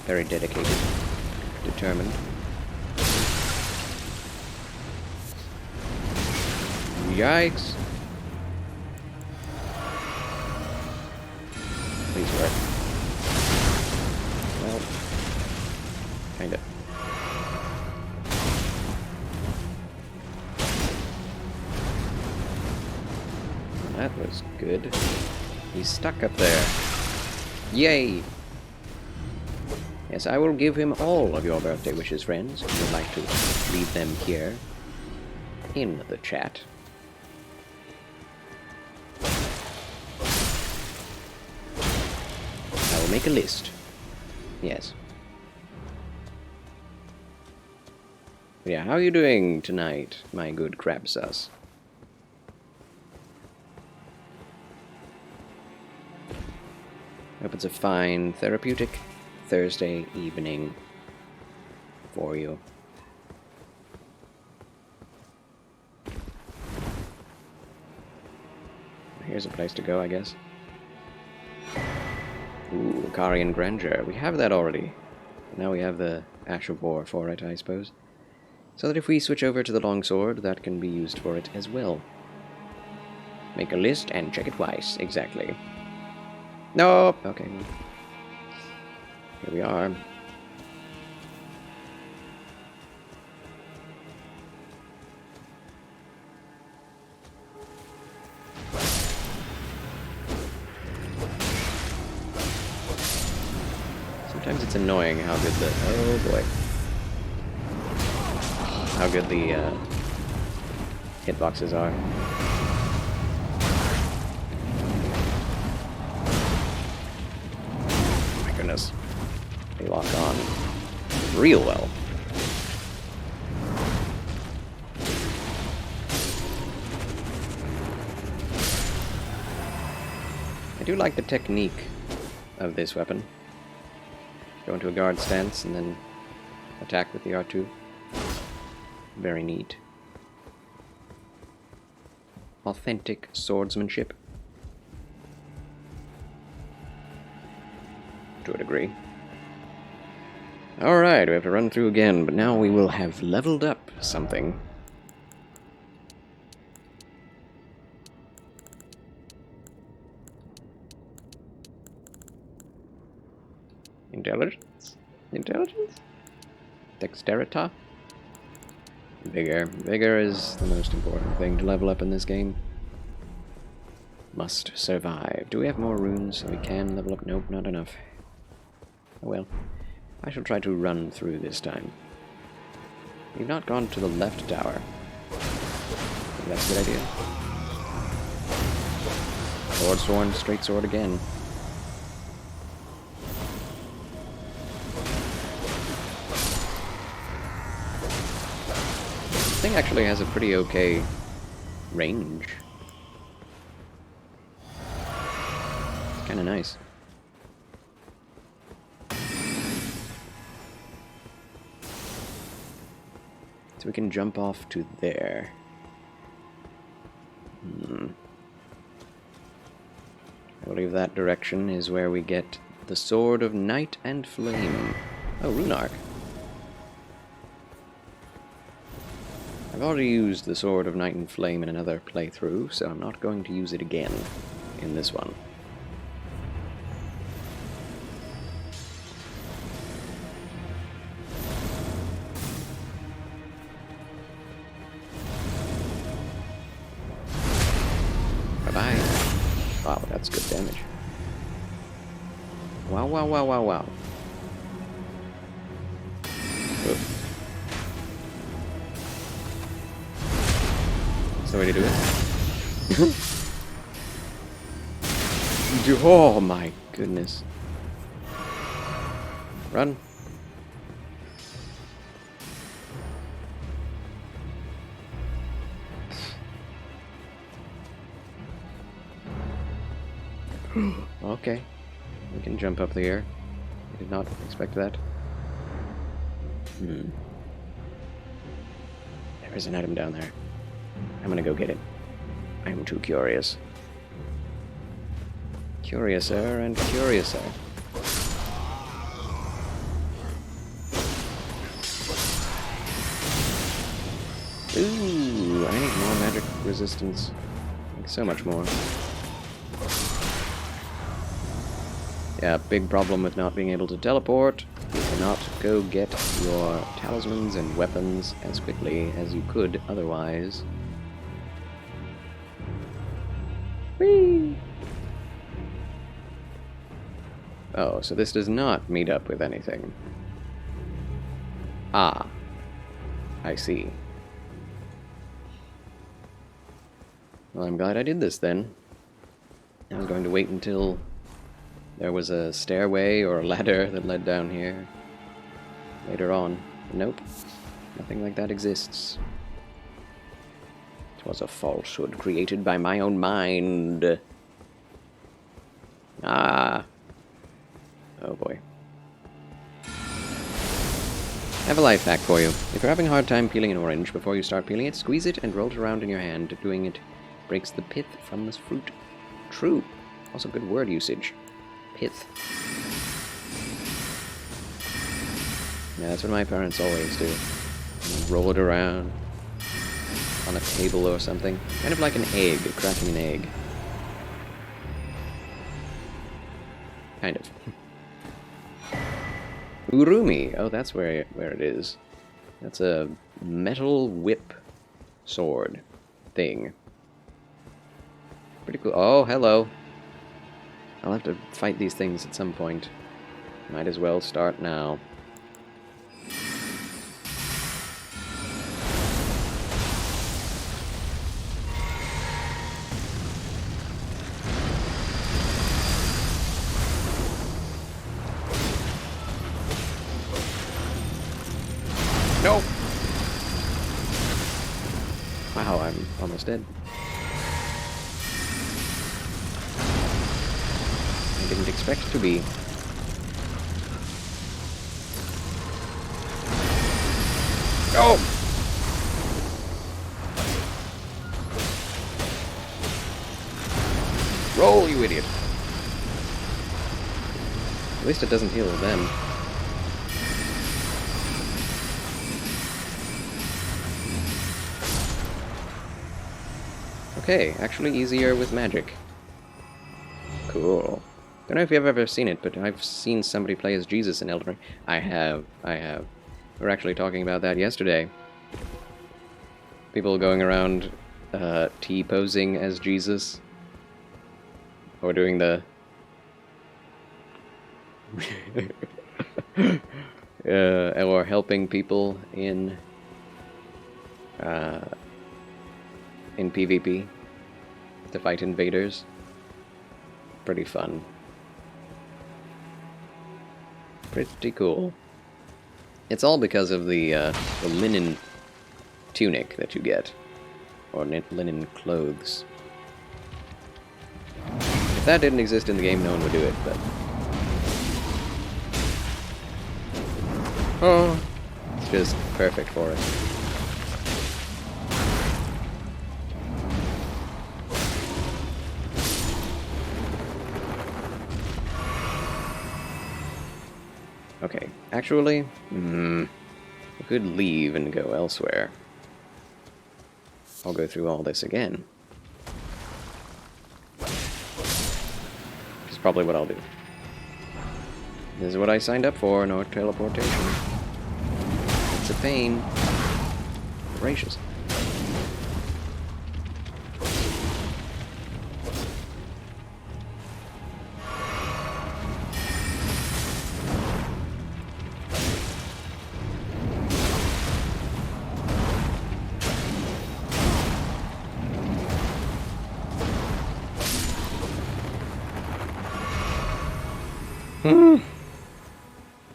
[SPEAKER 1] Very dedicated, determined. Yikes! Please work. Well, kinda. That was good. He's stuck up there. Yay! Yes, I will give him all of your birthday wishes, friends, if you would like to leave them here in the chat. I will make a list. Yes. Yeah, how are you doing tonight, my good crab sus? Hope it's a fine, therapeutic Thursday evening for you. Here's a place to go, I guess. Ooh, Carian Grandeur. We have that already. Now we have the Ash of War for it, I suppose. So that if we switch over to the longsword, that can be used for it as well. Make a list and check it twice. Exactly. Nope. Okay. Here we are. Sometimes it's annoying how good the... Oh boy. How good the hitboxes are. Oh my goodness. They lock on real well. I do like the technique of this weapon. Go into a guard stance and then attack with the R2. Very neat. Authentic swordsmanship. to a degree. Alright, we have to run through again, but now we will have leveled up something. Intelligence? Intelligence? Dexterita? Vigor. Vigor is the most important thing to level up in this game. Must survive. Do we have more runes so we can level up? Nope, not enough. Oh well. I shall try to run through this time. We've not gone to the left tower. Think that's a good idea. Sword sworn, straight sword again. This thing actually has a pretty okay range. It's kinda nice. So we can jump off to there. I believe that direction is where we get the Sword of Night and Flame. Oh, Rune Arc. I've already used the Sword of Night and Flame in another playthrough, so I'm not going to use it again in this one. Bye-bye. Wow, that's good damage. Wow, wow, wow, wow, wow. Ugh. That's the way to do it. Oh my goodness. Run. Okay. We can jump up there. I did not expect that. There is an item down there. I'm gonna go get it. I'm too curious. Curiouser and curiouser. Ooh, I need more magic resistance. Like so much more. Yeah, big problem with not being able to teleport. You cannot go get your talismans and weapons as quickly as you could otherwise. Whee! Oh, so this does not meet up with anything. Ah. I see. Well, I'm glad I did this then. I was going to wait until there was a stairway or a ladder that led down here later on. Nope. Nothing like that exists. It was a falsehood created by my own mind. Ah. Oh boy. I have a life hack for you. If you're having a hard time peeling an orange, before you start peeling it, squeeze it and roll it around in your hand. Doing it breaks the pith from this fruit. True. Also good word usage. Pith. Yeah, that's what my parents always do. Roll it around on a table or something. Kind of like an egg, cracking an egg. Kind of. Urumi. Oh, that's where it is. That's a metal whip sword thing. Pretty cool. Oh, hello. I'll have to fight these things at some point. Might as well start now. No! Wow, I'm almost dead. I didn't expect to be. Oh! Roll, you idiot. At least it doesn't heal them. Okay, actually easier with magic. Cool. Don't know if you've ever seen it, but I've seen somebody play as Jesus in Elden Ring. I have. We were actually talking about that yesterday. People going around T-posing as Jesus. Or doing the... or helping people in PvP to fight invaders. Pretty fun. Pretty cool. It's all because of the linen tunic that you get, or linen clothes. If that didn't exist in the game, no one would do it, but... Oh, it's just perfect for it. Okay, actually, we could leave and go elsewhere. I'll go through all this again. Which is probably what I'll do. This is what I signed up for, no teleportation. It's a pain. Gracious.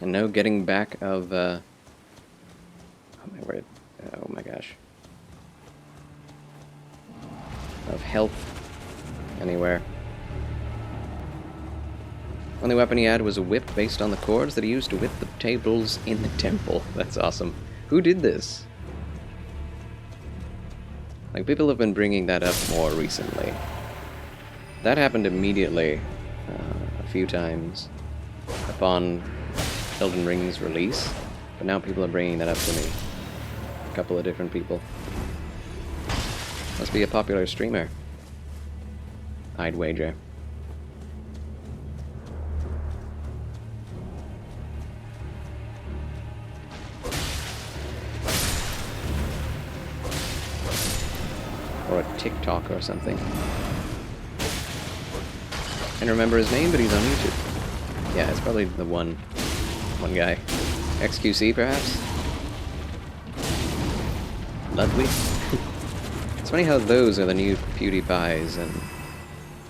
[SPEAKER 1] And no getting back of, oh my word, oh my gosh. Of health anywhere. Only weapon he had was a whip based on the cords that he used to whip the tables in the temple. That's awesome. Who did this? Like, people have been bringing that up more recently. That happened immediately, a few times, upon Elden Ring's release, but now people are bringing that up to me. A couple of different people. Must be a popular streamer, I'd wager. Or a TikTok or something. I don't remember his name, but he's on YouTube. Yeah, it's probably the one guy. XQC, perhaps? Ludwig? It's funny how those are the new PewDiePies and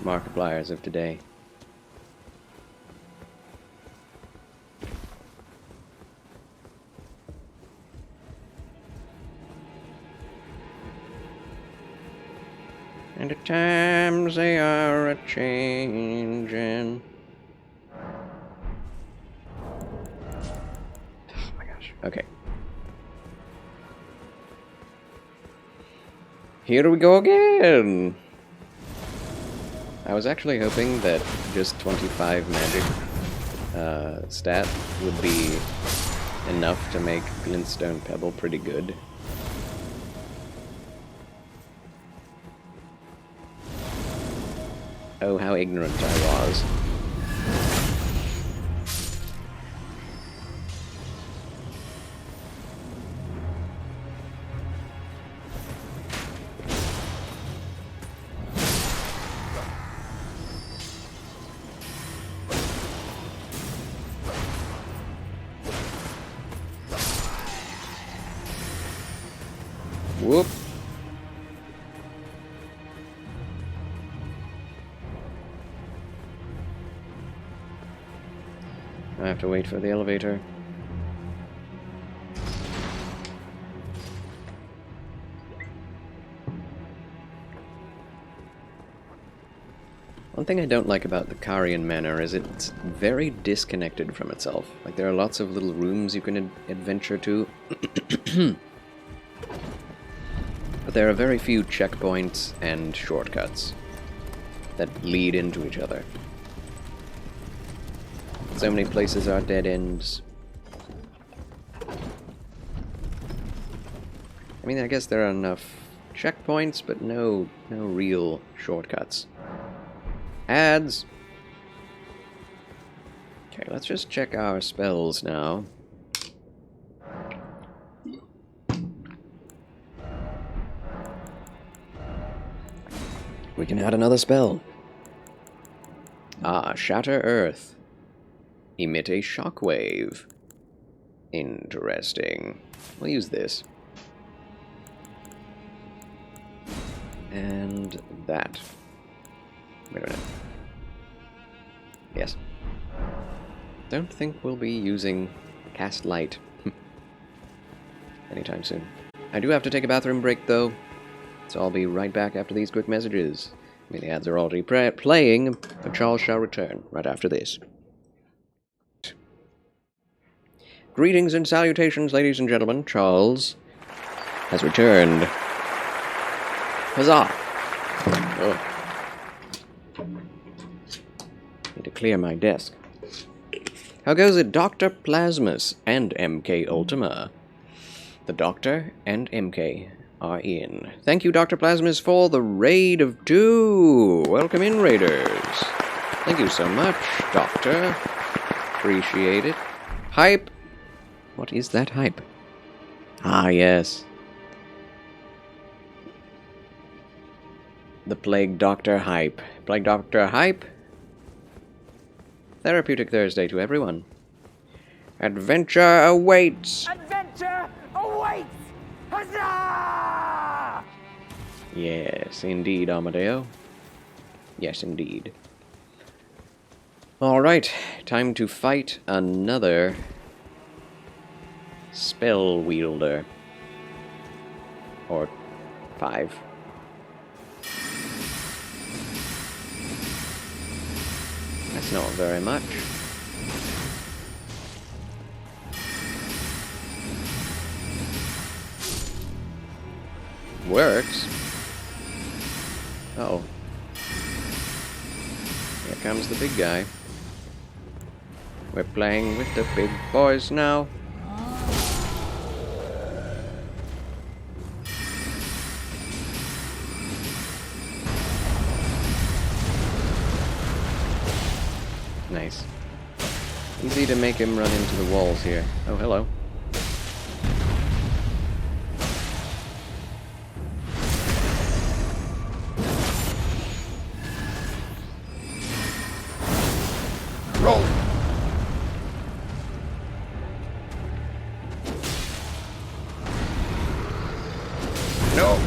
[SPEAKER 1] Markipliers of today. And at times they are a-changin'. Oh my gosh, okay. Here we go again! I was actually hoping that just 25 magic stat would be enough to make Glintstone Pebble pretty good. Oh, how ignorant I was. Whoop. I have to wait for the elevator. One thing I don't like about the Carian Manor is it's very disconnected from itself. Like, there are lots of little rooms you can adventure to. But there are very few checkpoints and shortcuts that lead into each other. So many places are dead ends. I mean, I guess there are enough checkpoints, but no real shortcuts. Ads! Okay, let's just check our spells now. We can add another spell. Ah, Shatter Earth. Emit a shockwave. Interesting. We'll use this. And that. Wait a minute. Yes. Don't think we'll be using Cast Light anytime soon. I do have to take a bathroom break, though, so I'll be right back after these quick messages. I mean, the ads are already playing, but Charles shall return right after this. Greetings and salutations, ladies and gentlemen. Charles has returned. Huzzah! Oh. Need to clear my desk. How goes it, Dr. Plasmus and MK Ultima? The Doctor and MK are in. Thank you, Dr. Plasmus, for the raid of 2. Welcome in, raiders. Thank you so much, Doctor. Appreciate it. Hype. What is that hype? Ah, yes. The Plague Doctor hype. Plague Doctor hype. Therapeutic Thursday to everyone. Adventure awaits!
[SPEAKER 13] Adventure awaits! Huzzah!
[SPEAKER 1] Yes, indeed, Amadeo. Yes, indeed. Alright, time to fight another spell wielder. Or 5. That's not very much. Works. Uh-oh. Here comes the big guy. We're playing with the big boys now. Nice. Easy to make him run into the walls here. Oh, hello.
[SPEAKER 2] Roll! No!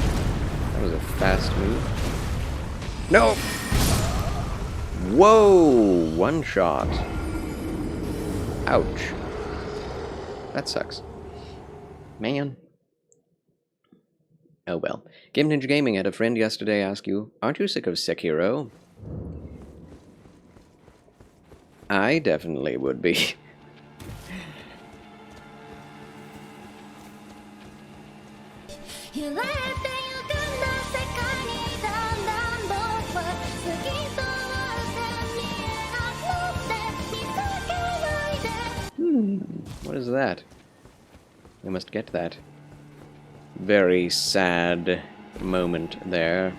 [SPEAKER 1] That was a fast move. No! Whoa! One shot. Ouch. That sucks. Man. Oh well. Game Ninja Gaming had a friend yesterday ask you, aren't you sick of Sekiro? I definitely would be. What is that? We must get that. Very sad moment there.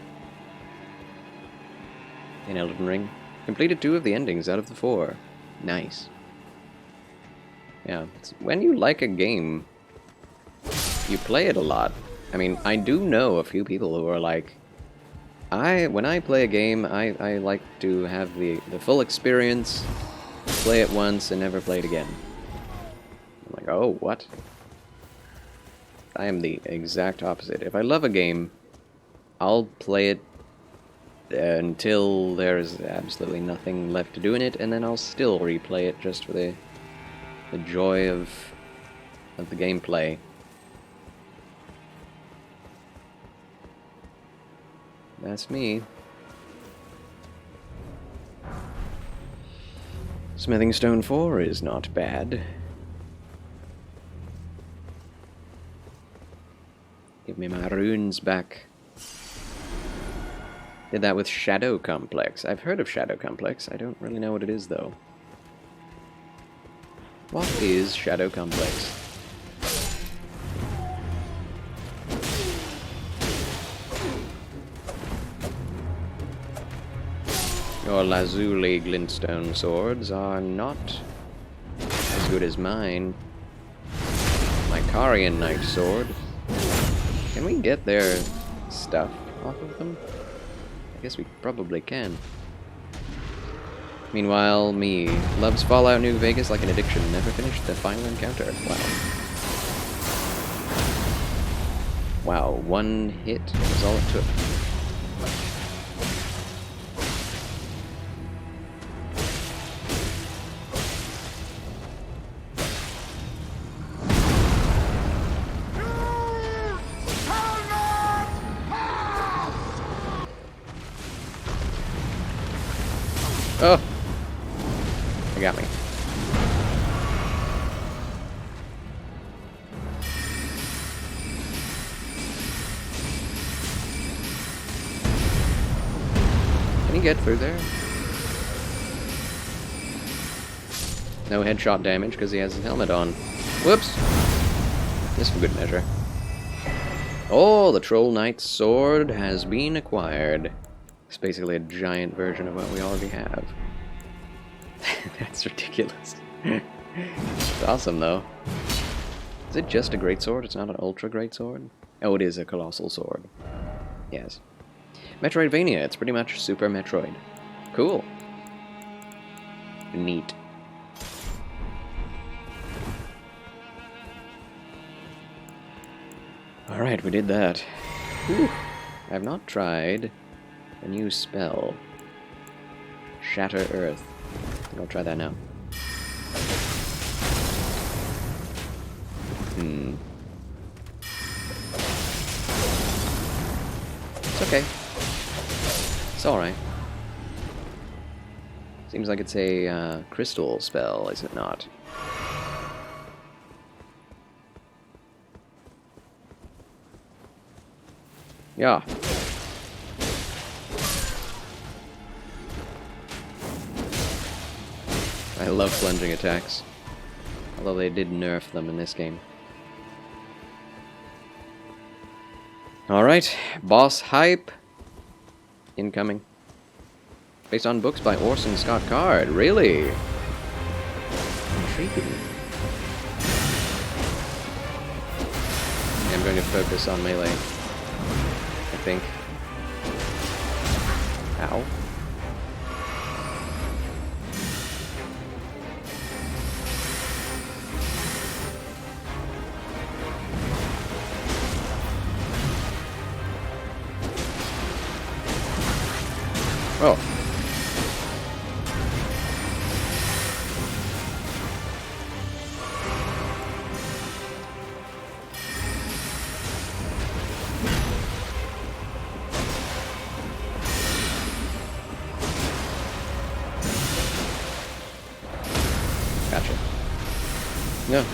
[SPEAKER 1] In Elden Ring. Completed 2 of the endings out of the 4. Nice. Yeah, when you like a game, you play it a lot. I mean, I do know a few people who are like, when I play a game, I like to have the full experience, play it once, and never play it again. I'm like, oh, what? I am the exact opposite. If I love a game, I'll play it until there's absolutely nothing left to do in it, and then I'll still replay it just for the joy of the gameplay. That's me. Smithing Stone 4 is not bad. Give me my runes back. Did that with Shadow Complex. I've heard of Shadow Complex. I don't really know what it is, though. What is Shadow Complex? Your lazuli glintstone swords are not as good as mine. My Karian Knight sword. Can we get their stuff off of them? I guess we probably can. Meanwhile, me loves Fallout New Vegas like an addiction. Never finished the final encounter. Wow. Wow, one hit was all it took. Oh! They got me. Can he get through there? No headshot damage because he has his helmet on. Whoops! Just for good measure. Oh, the Troll Knight's sword has been acquired. It's basically a giant version of what we already have. That's ridiculous. It's awesome, though. Is it just a greatsword? It's not an ultra greatsword? Oh, it is a colossal sword. Yes. Metroidvania. It's pretty much Super Metroid. Cool. Neat. Alright, we did that. Whew. I have not tried a new spell. Shatter Earth. I think I'll try that now. It's okay. It's alright. Seems like it's a crystal spell, is it not? Yeah. I love plunging attacks. Although they did nerf them in this game. Alright, boss hype. Incoming. Based on books by Orson Scott Card. Really? Intriguing. I'm going to focus on melee. I think. Ow. Oh. Gotcha. No.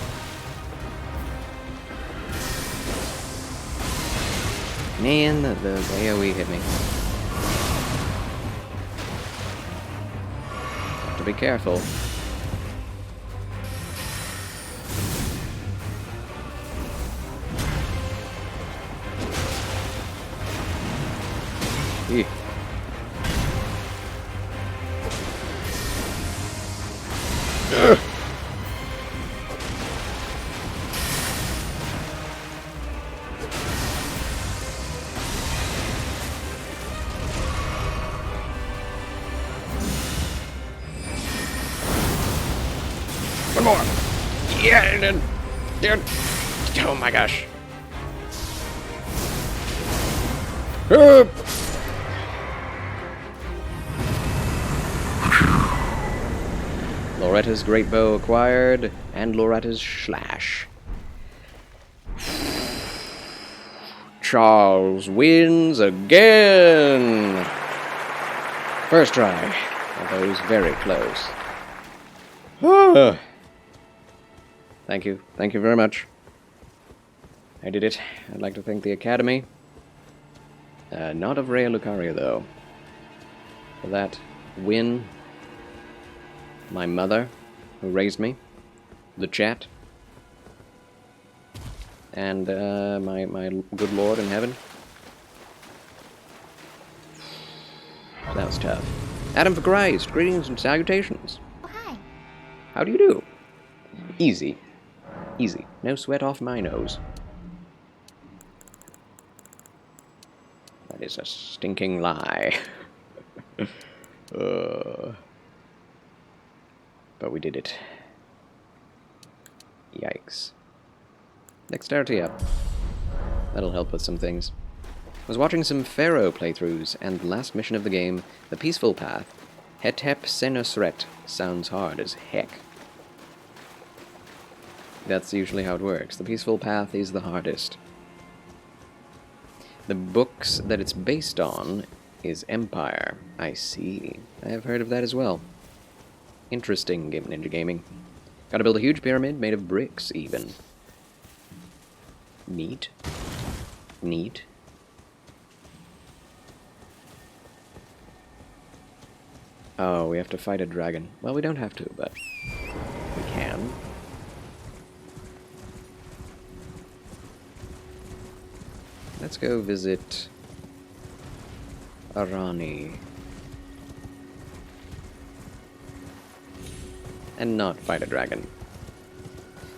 [SPEAKER 1] Man, the AoE hit me. Have to be careful. Eek. Ugh. One more. Yeah, dude. Oh my gosh. Loretta's Great Bow acquired, and Loretta's Slash. Charles wins again! First try, although it was very close. Thank you. Thank you very much. I did it. I'd like to thank the Academy. Not of Rhea Lucaria, though. For that win. My mother, who raised me. the chat. And my good Lord in heaven. That was tough. Adam for Christ, greetings and salutations.
[SPEAKER 4] Oh, hi.
[SPEAKER 1] How do you do? Easy. Easy. No sweat off my nose. That is a stinking lie. But we did it. Yikes. Dexterity up. That'll help with some things. I was watching some Pharaoh playthroughs, and the last mission of the game, the Peaceful Path, Hetep Senosret, sounds hard as heck. That's usually how it works. The Peaceful Path is the hardest. The books that it's based on is Empire. I see. I have heard of that as well. Interesting, Game Ninja Gaming. Gotta build a huge pyramid made of bricks, even. Neat. Neat. Oh, we have to fight a dragon. Well, we don't have to, but we can. Let's go visit Arani. And not fight a dragon.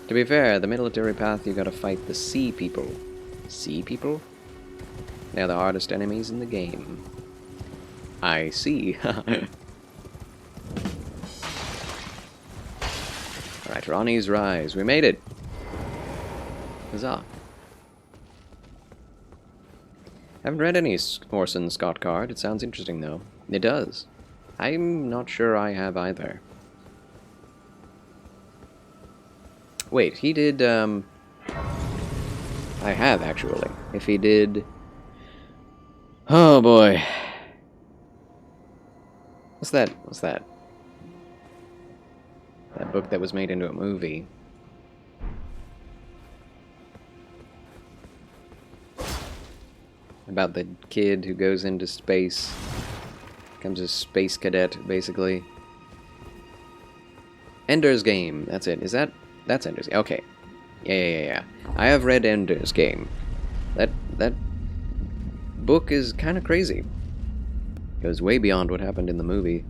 [SPEAKER 1] To be fair, the military path, you gotta fight the sea people. Sea people? They're the hardest enemies in the game. I see. Alright, Rani's Rise. We made it! Huzzah. Haven't read any Orson Scott Card. It sounds interesting, though. It does. I'm not sure I have either. Wait, he did, I have, actually. If he did... Oh, boy. What's that? What's that? That book that was made into a movie. About the kid who goes into space. Becomes a space cadet, basically. Ender's Game. That's it. Is that... That's Ender's Game. Okay. Yeah. I have read Ender's Game. That book is kind of crazy. Goes way beyond what happened in the movie.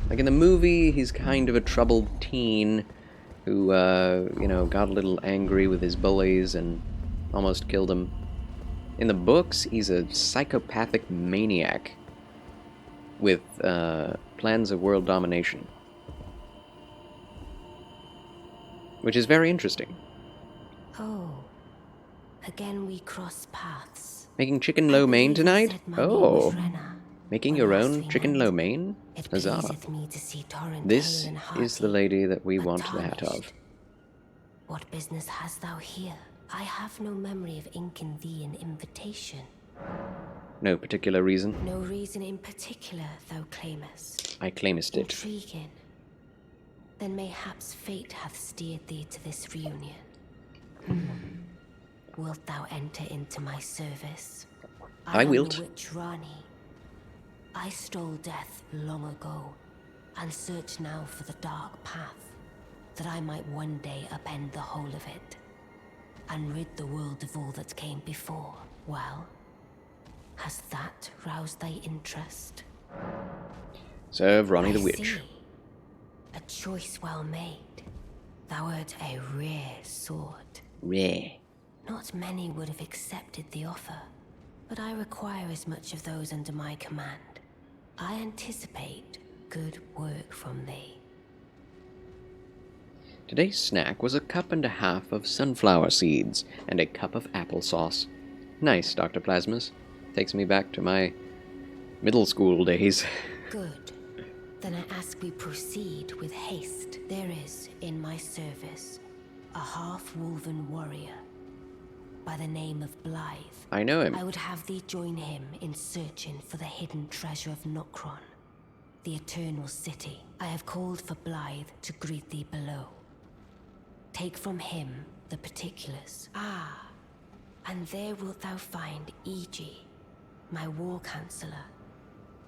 [SPEAKER 1] Like in the movie, he's kind of a troubled teen who, you know, got a little angry with his bullies and almost killed him. In the books, he's a psychopathic maniac with plans of world domination. Which is very interesting.
[SPEAKER 14] Oh, again we cross paths.
[SPEAKER 1] Making chicken lo mein tonight? Oh, making your own chicken lo mein? Huzzah. This is the lady that we want the hat of.
[SPEAKER 14] What business hast thou here? I have no memory of inking thee an invitation.
[SPEAKER 1] No particular reason.
[SPEAKER 14] No reason in particular thou claimest.
[SPEAKER 1] I claimest it.
[SPEAKER 14] Intriguing. Then mayhaps fate hath steered thee to this reunion. Wilt thou enter into my service?
[SPEAKER 1] I wilt.
[SPEAKER 14] am the witch Rani. I stole death long ago, and search now for the dark path, that I might one day upend the whole of it, and rid the world of all that came before. Well, has that roused thy interest?
[SPEAKER 1] Serve Ronnie the
[SPEAKER 14] I
[SPEAKER 1] Witch.
[SPEAKER 14] see. A choice well made. Thou art a rare sword.
[SPEAKER 1] Rare.
[SPEAKER 14] Not many would have accepted the offer, but I require as much of those under my command. I anticipate good work from thee.
[SPEAKER 1] Today's snack was a cup and a half of sunflower seeds and a cup of applesauce. Nice, Dr. Plasmus. Takes me back to my middle school days.
[SPEAKER 14] Good. Then I ask we proceed with haste. There is, in my service, a half-woven warrior by the name of Blythe.
[SPEAKER 1] I know him.
[SPEAKER 14] I would have thee join him in searching for the hidden treasure of Nokron, the Eternal City. I have called for Blythe to greet thee below. Take from him the particulars. Ah, and there wilt thou find Iji, my war counselor,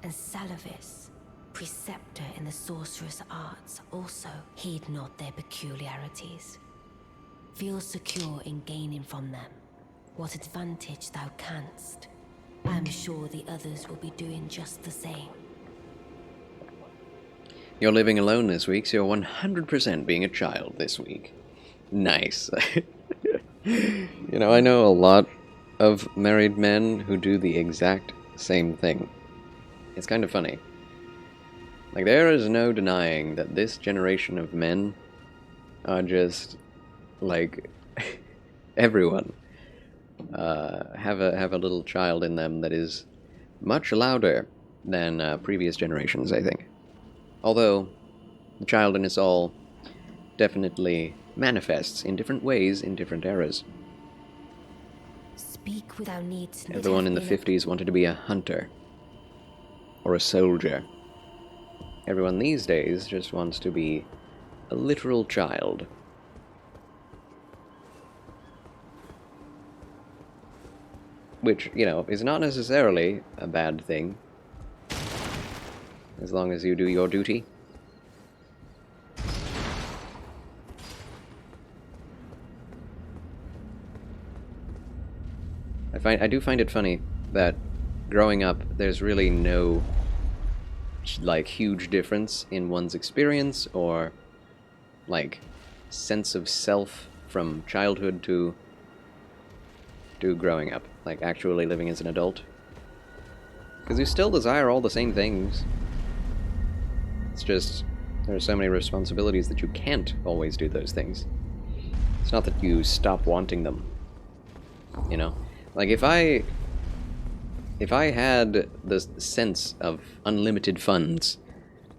[SPEAKER 14] and Salavis, preceptor in the sorcerous arts also heed not their peculiarities. Feel secure in gaining from them what advantage thou canst. I am sure the others will be doing just the same.
[SPEAKER 1] You're living alone this week, so you're 100% being a child this week. Nice. You know, I know a lot of married men who do the exact same thing. It's kind of funny. Like, there is no denying that this generation of men are just, like, everyone have a little child in them that is much louder than previous generations, I think. Although, the child in us all definitely manifests in different ways in different eras.
[SPEAKER 14] Speak without need to
[SPEAKER 1] Everyone in the 50s wanted to be a hunter. Or a soldier. Everyone these days just wants to be a literal child. Which, you know, is not necessarily a bad thing. As long as you do your duty. I do find it funny that growing up, there's really no, like, huge difference in one's experience or, like, sense of self from childhood to growing up, like, actually living as an adult. Because you still desire all the same things. It's just, there are so many responsibilities that you can't always do those things. It's not that you stop wanting them, you know? Like, if I had the sense of unlimited funds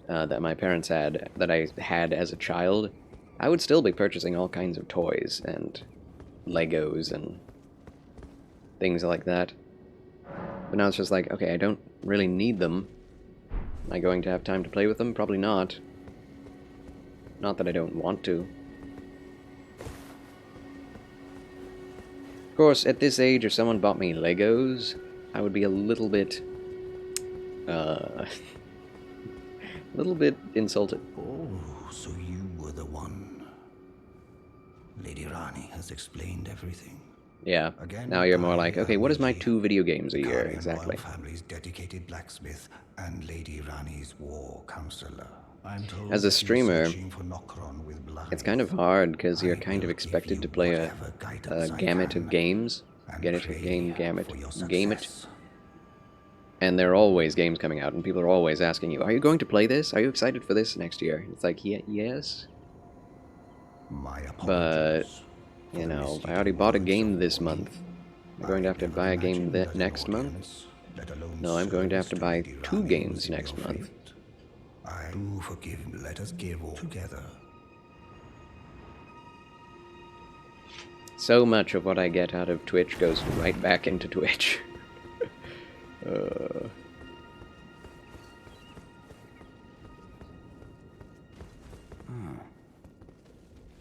[SPEAKER 1] that my parents had, that I had as a child, I would still be purchasing all kinds of toys and Legos and things like that. But now it's just like, okay, I don't really need them. Am I going to have time to play with them? Probably not. Not that I don't want to. Of course, at this age, if someone bought me Legos, I would be a little bit, a little bit insulted.
[SPEAKER 10] Oh, so you were the one. Lady Rani has explained everything.
[SPEAKER 1] Yeah, now you're more like, okay, what is my 2 video games a year, exactly?
[SPEAKER 10] Family's dedicated blacksmith and Lady Rani's war counselor.
[SPEAKER 1] As a streamer, it's kind of hard because you're kind of expected to play a gamut of games. Gamut. And there are always games coming out, and people are always asking you, are you going to play this? Are you excited for this next year? It's like, yeah, yes. But, you know, I already bought a game this month. I'm going to have to buy a game next month? No, I'm going to have to buy 2 games next month.
[SPEAKER 10] I do forgive him. Let us give all together.
[SPEAKER 1] So much of what I get out of Twitch goes right back into Twitch.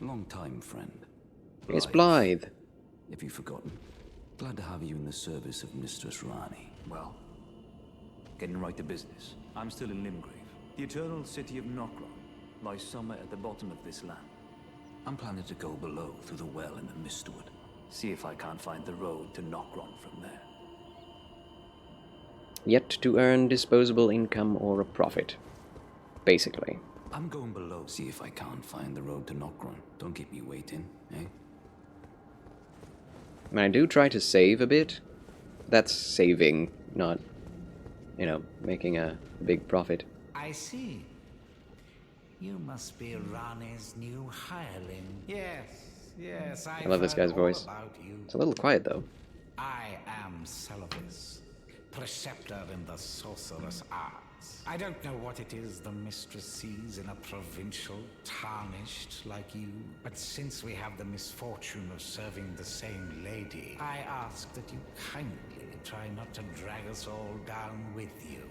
[SPEAKER 11] Long time, friend.
[SPEAKER 1] It's Blythe.
[SPEAKER 11] Have you forgotten? Glad to have you in the service of Mistress Rani.
[SPEAKER 15] Well, getting right to business. I'm still in Limgrave. The eternal city of Nokron lies somewhere at the bottom of this land.
[SPEAKER 11] I'm planning to go below through the well in the Mistwood.
[SPEAKER 15] See if I can't find the road to Nokron from there.
[SPEAKER 1] Yet to earn disposable income or a profit. Basically.
[SPEAKER 11] I'm going below, see if I can't find the road to Nokron. Don't keep me waiting, eh?
[SPEAKER 1] I mean, I do try to save a bit. That's saving, not, you know, making a big profit.
[SPEAKER 10] I see. You must be Rani's new hireling. Yes,
[SPEAKER 1] I love this guy's voice. It's a little quiet, though.
[SPEAKER 10] I am Celovis, preceptor in the sorcerous arts. I don't know what it is the mistress sees in a provincial tarnished like you, but since we have the misfortune of serving the same lady, I ask that you kindly try not to drag us all down with you.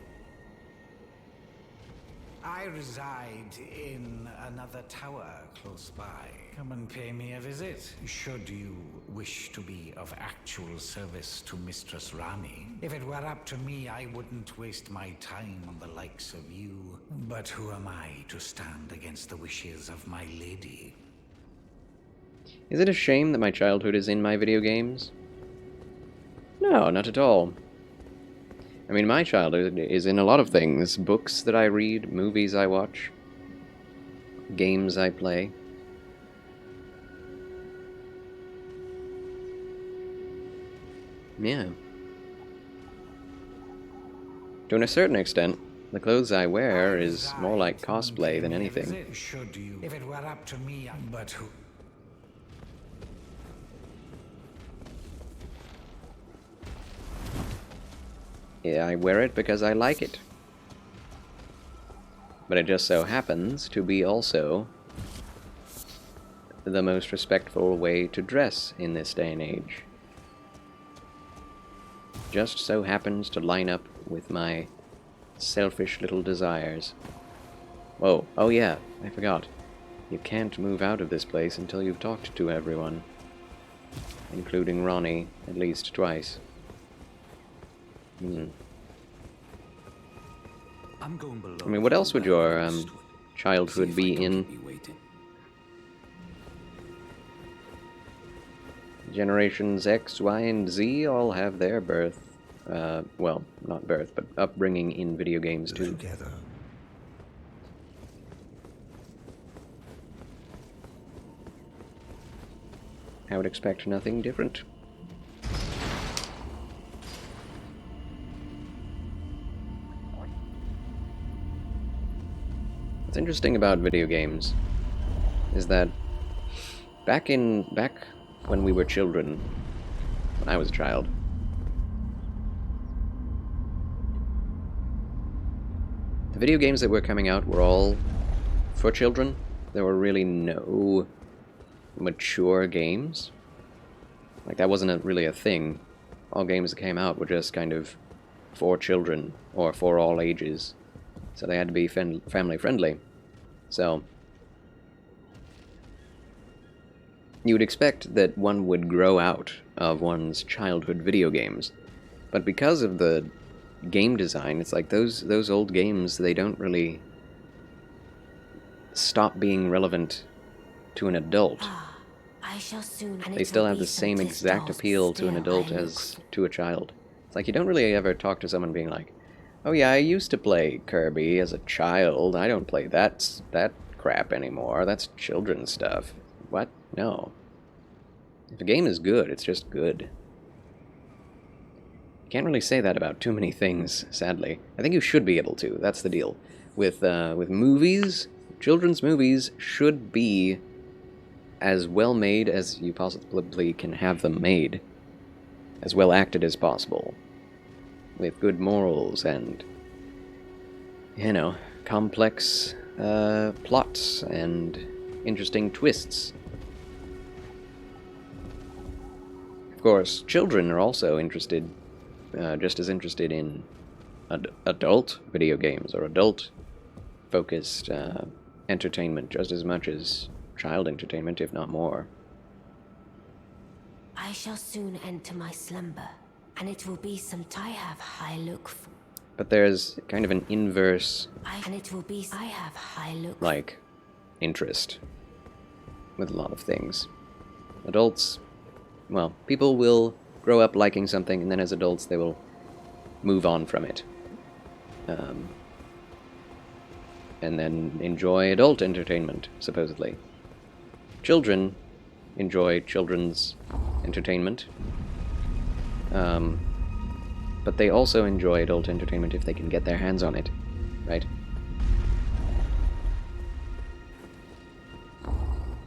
[SPEAKER 10] I reside in another tower close by.
[SPEAKER 16] Come and pay me a visit, should you wish to be of actual service to Mistress Rani. If it were up to me, I wouldn't waste my time on the likes of you. But who am I to stand against the wishes of my lady?
[SPEAKER 1] Is it a shame that my childhood is in my video games? No, not at all. I mean, my childhood is in a lot of things. Books that I read, movies I watch, games I play. Yeah. To a certain extent, the clothes I wear is more like cosplay than anything.
[SPEAKER 16] Should you? If it were up to me, but who?
[SPEAKER 1] Yeah, I wear it because I like it. But it just so happens to be also the most respectful way to dress in this day and age. Just so happens to line up with my selfish little desires. Whoa, oh yeah, I forgot. You can't move out of this place until you've talked to everyone. Including Ronnie, at least twice.
[SPEAKER 11] I'm going below.
[SPEAKER 1] I mean, what else would your childhood be in? Generations X, Y, and Z all have their birth. Well, not birth, but upbringing in video games too.
[SPEAKER 7] Together.
[SPEAKER 1] I would expect nothing different. What's interesting about video games is that back when we were children, when I was a child, the video games that were coming out were all for children. There were really no mature games. Like, that wasn't really a thing. All games that came out were just kind of for children, or for all ages. So they had to be family friendly. So you would expect that one would grow out of one's childhood video games. But because of the game design, it's like those old games, they don't really stop being relevant to an adult.
[SPEAKER 14] I shall soon.
[SPEAKER 1] They still have the same exact appeal to an adult as to a child. It's like you don't really ever talk to someone being like, oh yeah, I used to play Kirby as a child. I don't play that crap anymore. That's children's stuff. What? No. If a game is good, it's just good. You can't really say that about too many things, sadly. I think you should be able to. That's the deal. With movies, children's movies should be as well made as you possibly can have them made. As well acted as possible. With good morals and, you know, complex plots and interesting twists. Of course, children are also interested, just as interested in adult video games or adult-focused entertainment just as much as child entertainment, if not more.
[SPEAKER 14] I shall soon enter my slumber, and it will be some time I have high look for.
[SPEAKER 1] But there's kind of an inverse,
[SPEAKER 14] I have high look
[SPEAKER 1] like, interest with a lot of things. Adults, well, people will grow up liking something, and then as adults they will move on from it. And then enjoy adult entertainment, supposedly. Children enjoy children's entertainment. But they also enjoy adult entertainment if they can get their hands on it, right?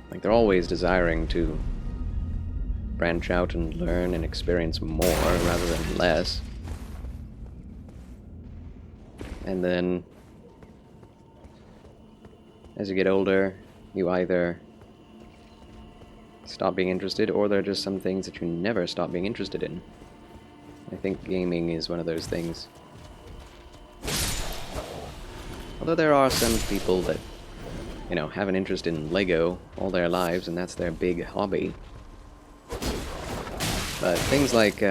[SPEAKER 1] Like, they're always desiring to branch out and learn and experience more rather than less. And then, as you get older, you either stop being interested, or there are just some things that you never stop being interested in. I think gaming is one of those things. Although there are some people that you know, have an interest in Lego all their lives, and that's their big hobby. But things like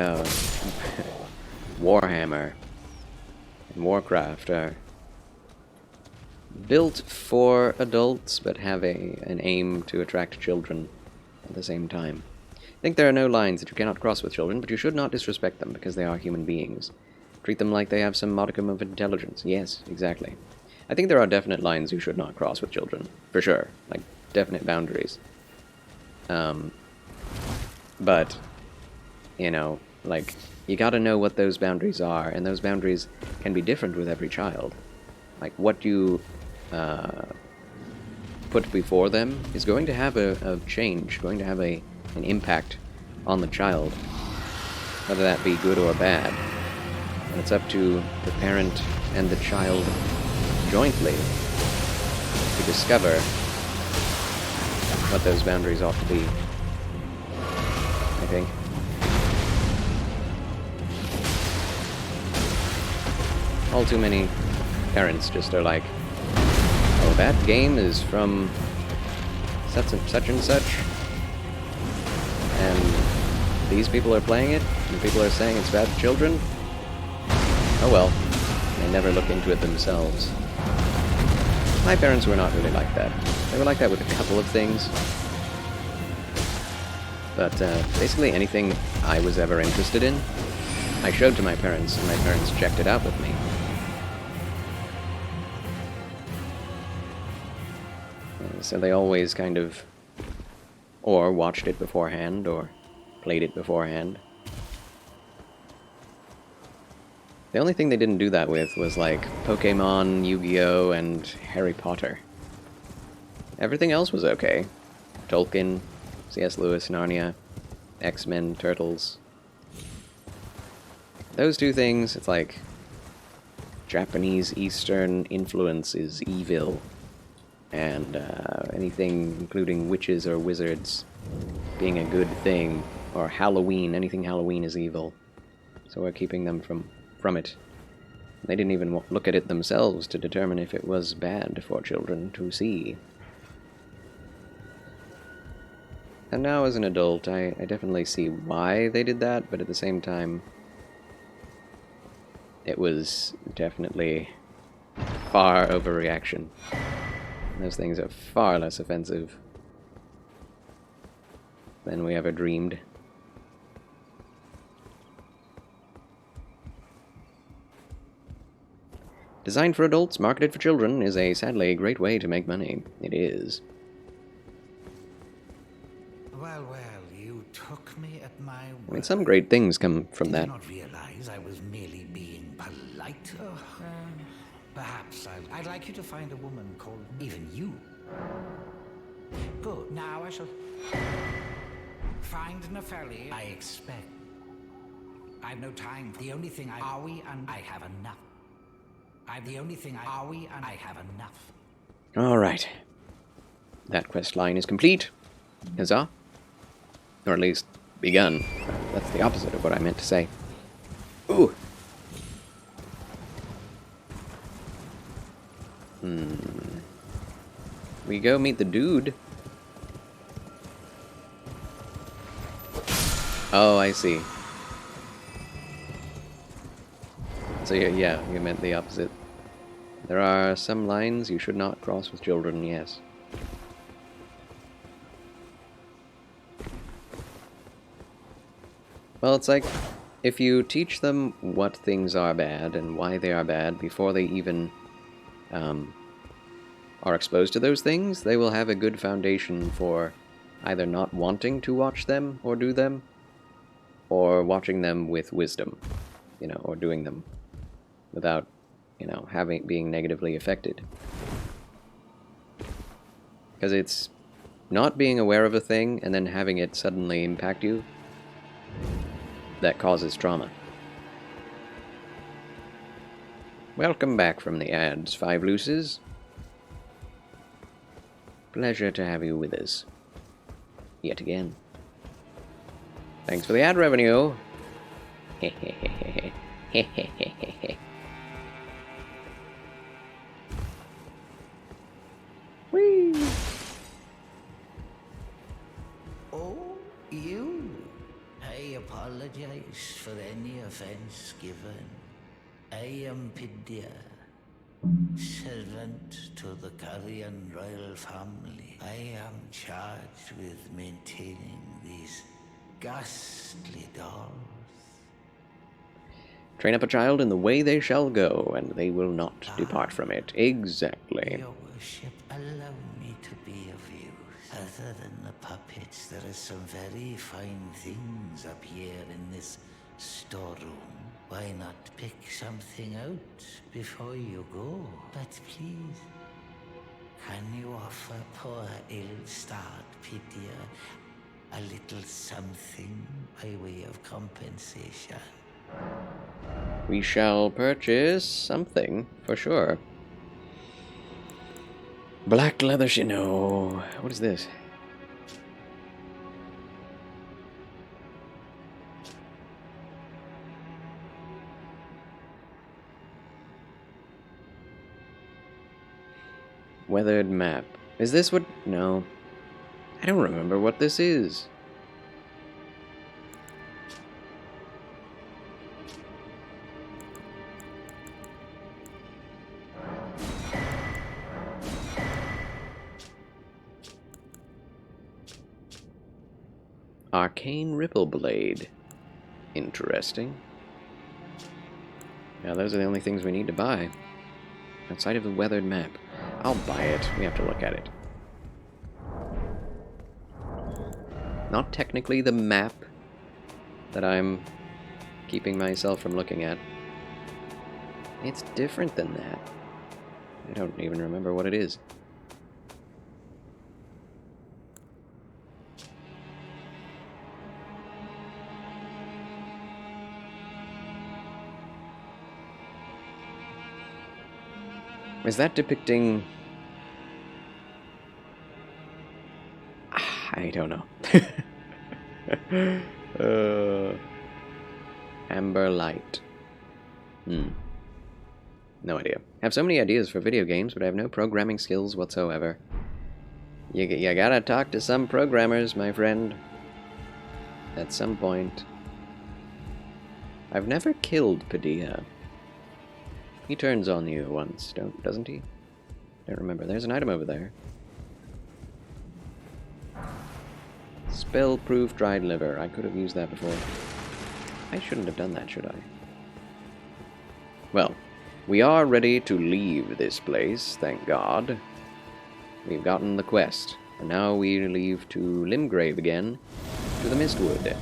[SPEAKER 1] Warhammer and Warcraft are built for adults, but have an aim to attract children at the same time. I think there are no lines that you cannot cross with children, but you should not disrespect them, because they are human beings. Treat them like they have some modicum of intelligence. Yes, exactly. I think there are definite lines you should not cross with children, for sure. Like, definite boundaries. But, you know, like, you gotta know what those boundaries are, and those boundaries can be different with every child. Like, what you put before them is going to have a change, going to have an impact on the child, whether that be good or bad. And it's up to the parent and the child jointly to discover what those boundaries ought to be, I think. All too many parents just are like, oh, that game is from such and such, and these people are playing it, and people are saying it's bad for children. Oh well, they never look into it themselves. My parents were not really like that. They were like that with a couple of things. But basically anything I was ever interested in, I showed to my parents, and my parents checked it out with me. So they always kind of, or watched it beforehand, or played it beforehand. The only thing they didn't do that with was like Pokemon, Yu-Gi-Oh, and Harry Potter. Everything else was okay. Tolkien, C.S. Lewis, Narnia, X-Men, Turtles. Those two things, it's like Japanese Eastern influence is evil, and anything including witches or wizards being a good thing, or Halloween, anything Halloween is evil. So we're keeping them from it. They didn't even look at it themselves to determine if it was bad for children to see. And now as an adult, I definitely see why they did that, but at the same time, it was definitely far overreaction. Those things are far less offensive than we ever dreamed. Designed for adults, marketed for children is a sadly great way to make money. It is.
[SPEAKER 16] Well, you took me at my word.
[SPEAKER 1] I mean, some great things come from that.
[SPEAKER 16] Did not realize I was merely being polite. Perhaps I'd like you to find a woman called even you. Good. Now I shall find Nepheli. I expect. I've no time. The only thing are we and I have enough.
[SPEAKER 1] Alright. That quest line is complete. Huzzah. Or at least, begun. That's the opposite of what I meant to say. Ooh! We go meet the dude. Oh, I see. So yeah, you meant the opposite. There are some lines you should not cross with children, yes. Well, it's like, if you teach them what things are bad and why they are bad before they even are exposed to those things, they will have a good foundation for either not wanting to watch them or do them, or watching them with wisdom, you know, or doing them without, you know, being negatively affected. Because it's not being aware of a thing and then having it suddenly impact you that causes trauma. Welcome back from the ads, Five Luces. Pleasure to have you with us. Yet again. Thanks for the ad revenue. Hehehehe. Hehehehe. Whee!
[SPEAKER 10] apologize for any offense given. I am Pidia, servant to the Carrion royal family. I am charged with maintaining these ghastly dolls.
[SPEAKER 1] Train up a child in the way they shall go, and they will not depart from it. Exactly.
[SPEAKER 10] Your worship, allow me to be of use. Other than the puppets, there are some very fine things up here in this storeroom. Why not pick something out before you go? But please, can you offer poor ill-starred Pidia a little something by way of compensation?
[SPEAKER 1] We shall purchase something, for sure. Black leather chino. What is this? Weathered map. Is this what... No. I don't remember what this is. Arcane Ripple Blade. Interesting. Now those are the only things we need to buy. Outside of the weathered map. I'll buy it. We have to look at it. Not technically the map that I'm keeping myself from looking at. It's different than that. I don't even remember what it is. Is that depicting... I don't know. Amber Light. No idea. I have so many ideas for video games, but I have no programming skills whatsoever. You gotta talk to some programmers, my friend. At some point. I've never killed Padilla. He turns on you once, doesn't he? Don't remember. There's an item over there. Spell-proof dried liver. I could have used that before. I shouldn't have done that, should I? Well, we are ready to leave this place, thank God. We've gotten the quest. And now we leave to Limgrave again, to the Mistwood.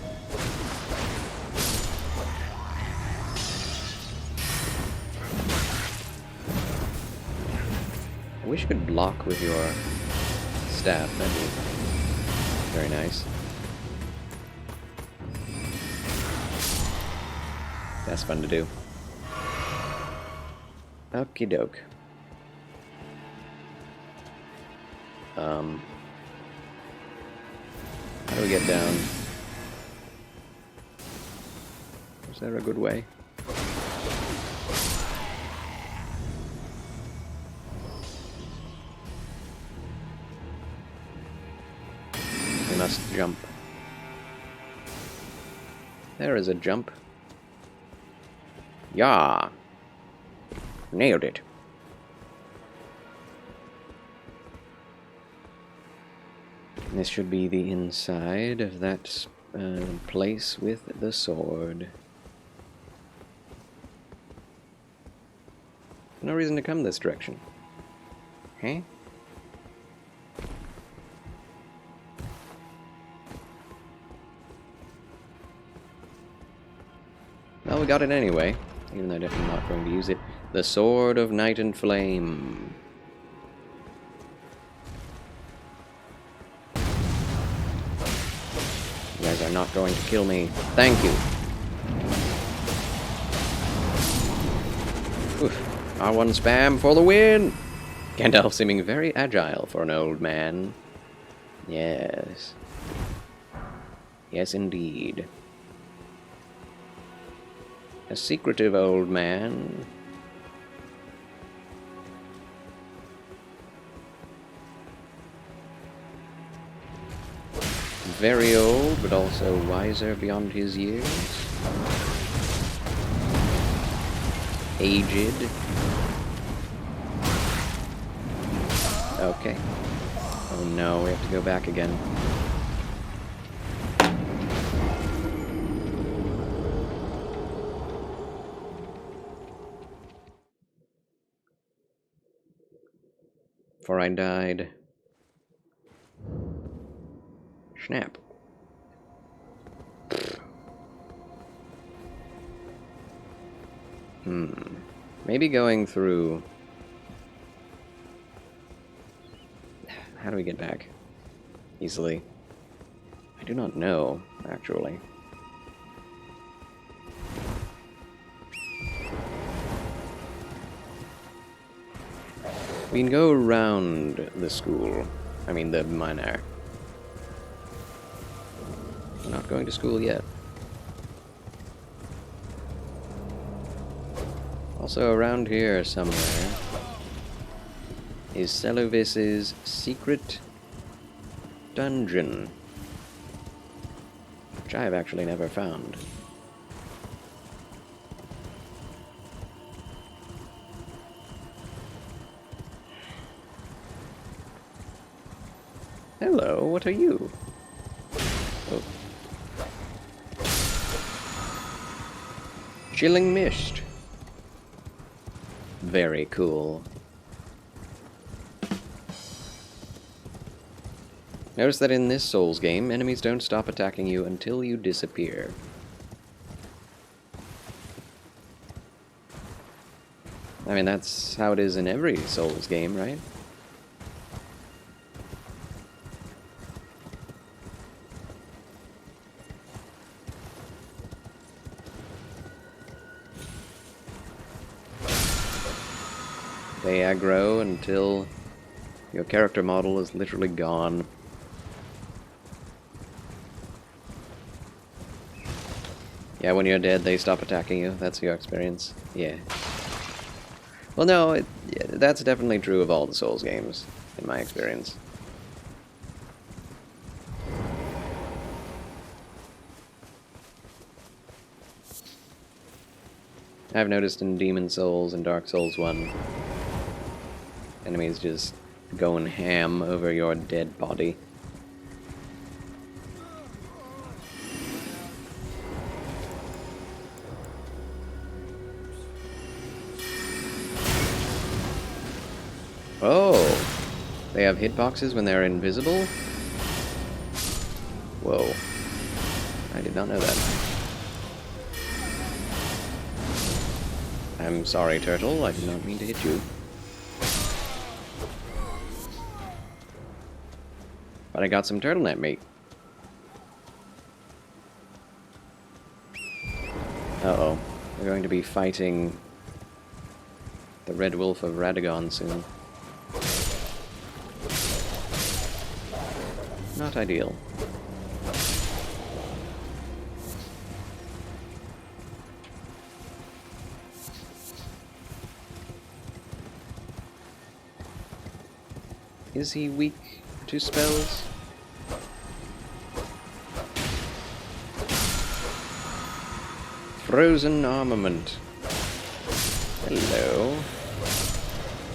[SPEAKER 1] I wish you could block with your staff. That'd be very nice. That's fun to do. Okie doke. How do we get down? Is there a good way? Must jump. There is a jump. Yeah. Nailed it. This should be the inside of that place with the sword. No reason to come this direction. Huh? Well, we got it anyway, even though I'm definitely not going to use it. The Sword of Night and Flame. You guys are not going to kill me. Thank you. Oof. R1 spam for the win! Gandalf seeming very agile for an old man. Yes. Yes, indeed. A secretive old man. very old, but also wiser beyond his years. Aged. Okay. Oh no, we have to go back again. Before I died. Snap. Maybe going through... How do we get back? Easily. I do not know, actually. We can go around the school. I mean, the manor. We're not going to school yet. Also, around here somewhere is Celovis's secret dungeon, which I have actually never found. Hello, what are you? Oh. Chilling mist. Very cool. Notice that in this Souls game, enemies don't stop attacking you until you disappear. I mean, that's how it is in every Souls game, right? They aggro until your character model is literally gone. Yeah, when you're dead, they stop attacking you. That's your experience. Yeah. Well, no, yeah, that's definitely true of all the Souls games, in my experience. I've noticed in Demon Souls and Dark Souls 1, enemies just going ham over your dead body. Oh! They have hitboxes when they're invisible? Whoa. I did not know that. I'm sorry, Turtle. I did not mean to hit you. But I got some turtleneck meat. Uh-oh. We're going to be fighting the Red Wolf of Radagon soon. Not ideal. Is he weak to spells? Frozen armament. Hello.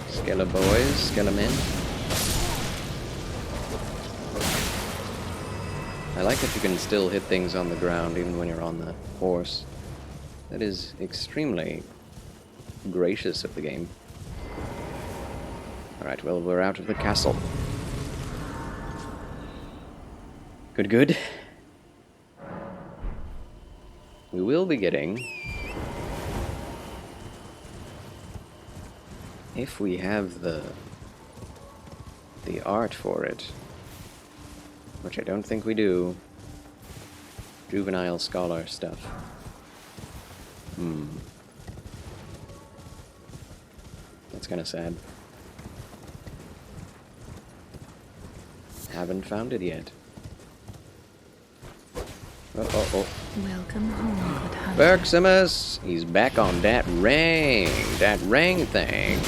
[SPEAKER 1] Skella boys, Skella men. I like that you can still hit things on the ground even when you're on the horse. That is extremely gracious of the game. Alright, well, we're out of the castle. Good, good. We will be getting... if we have the art for it, which I don't think we do, juvenile scholar stuff. That's kind of sad. Haven't found it yet. Oh.
[SPEAKER 17] Welcome home, good hunter.
[SPEAKER 1] Berximus! He's back on that ring thing.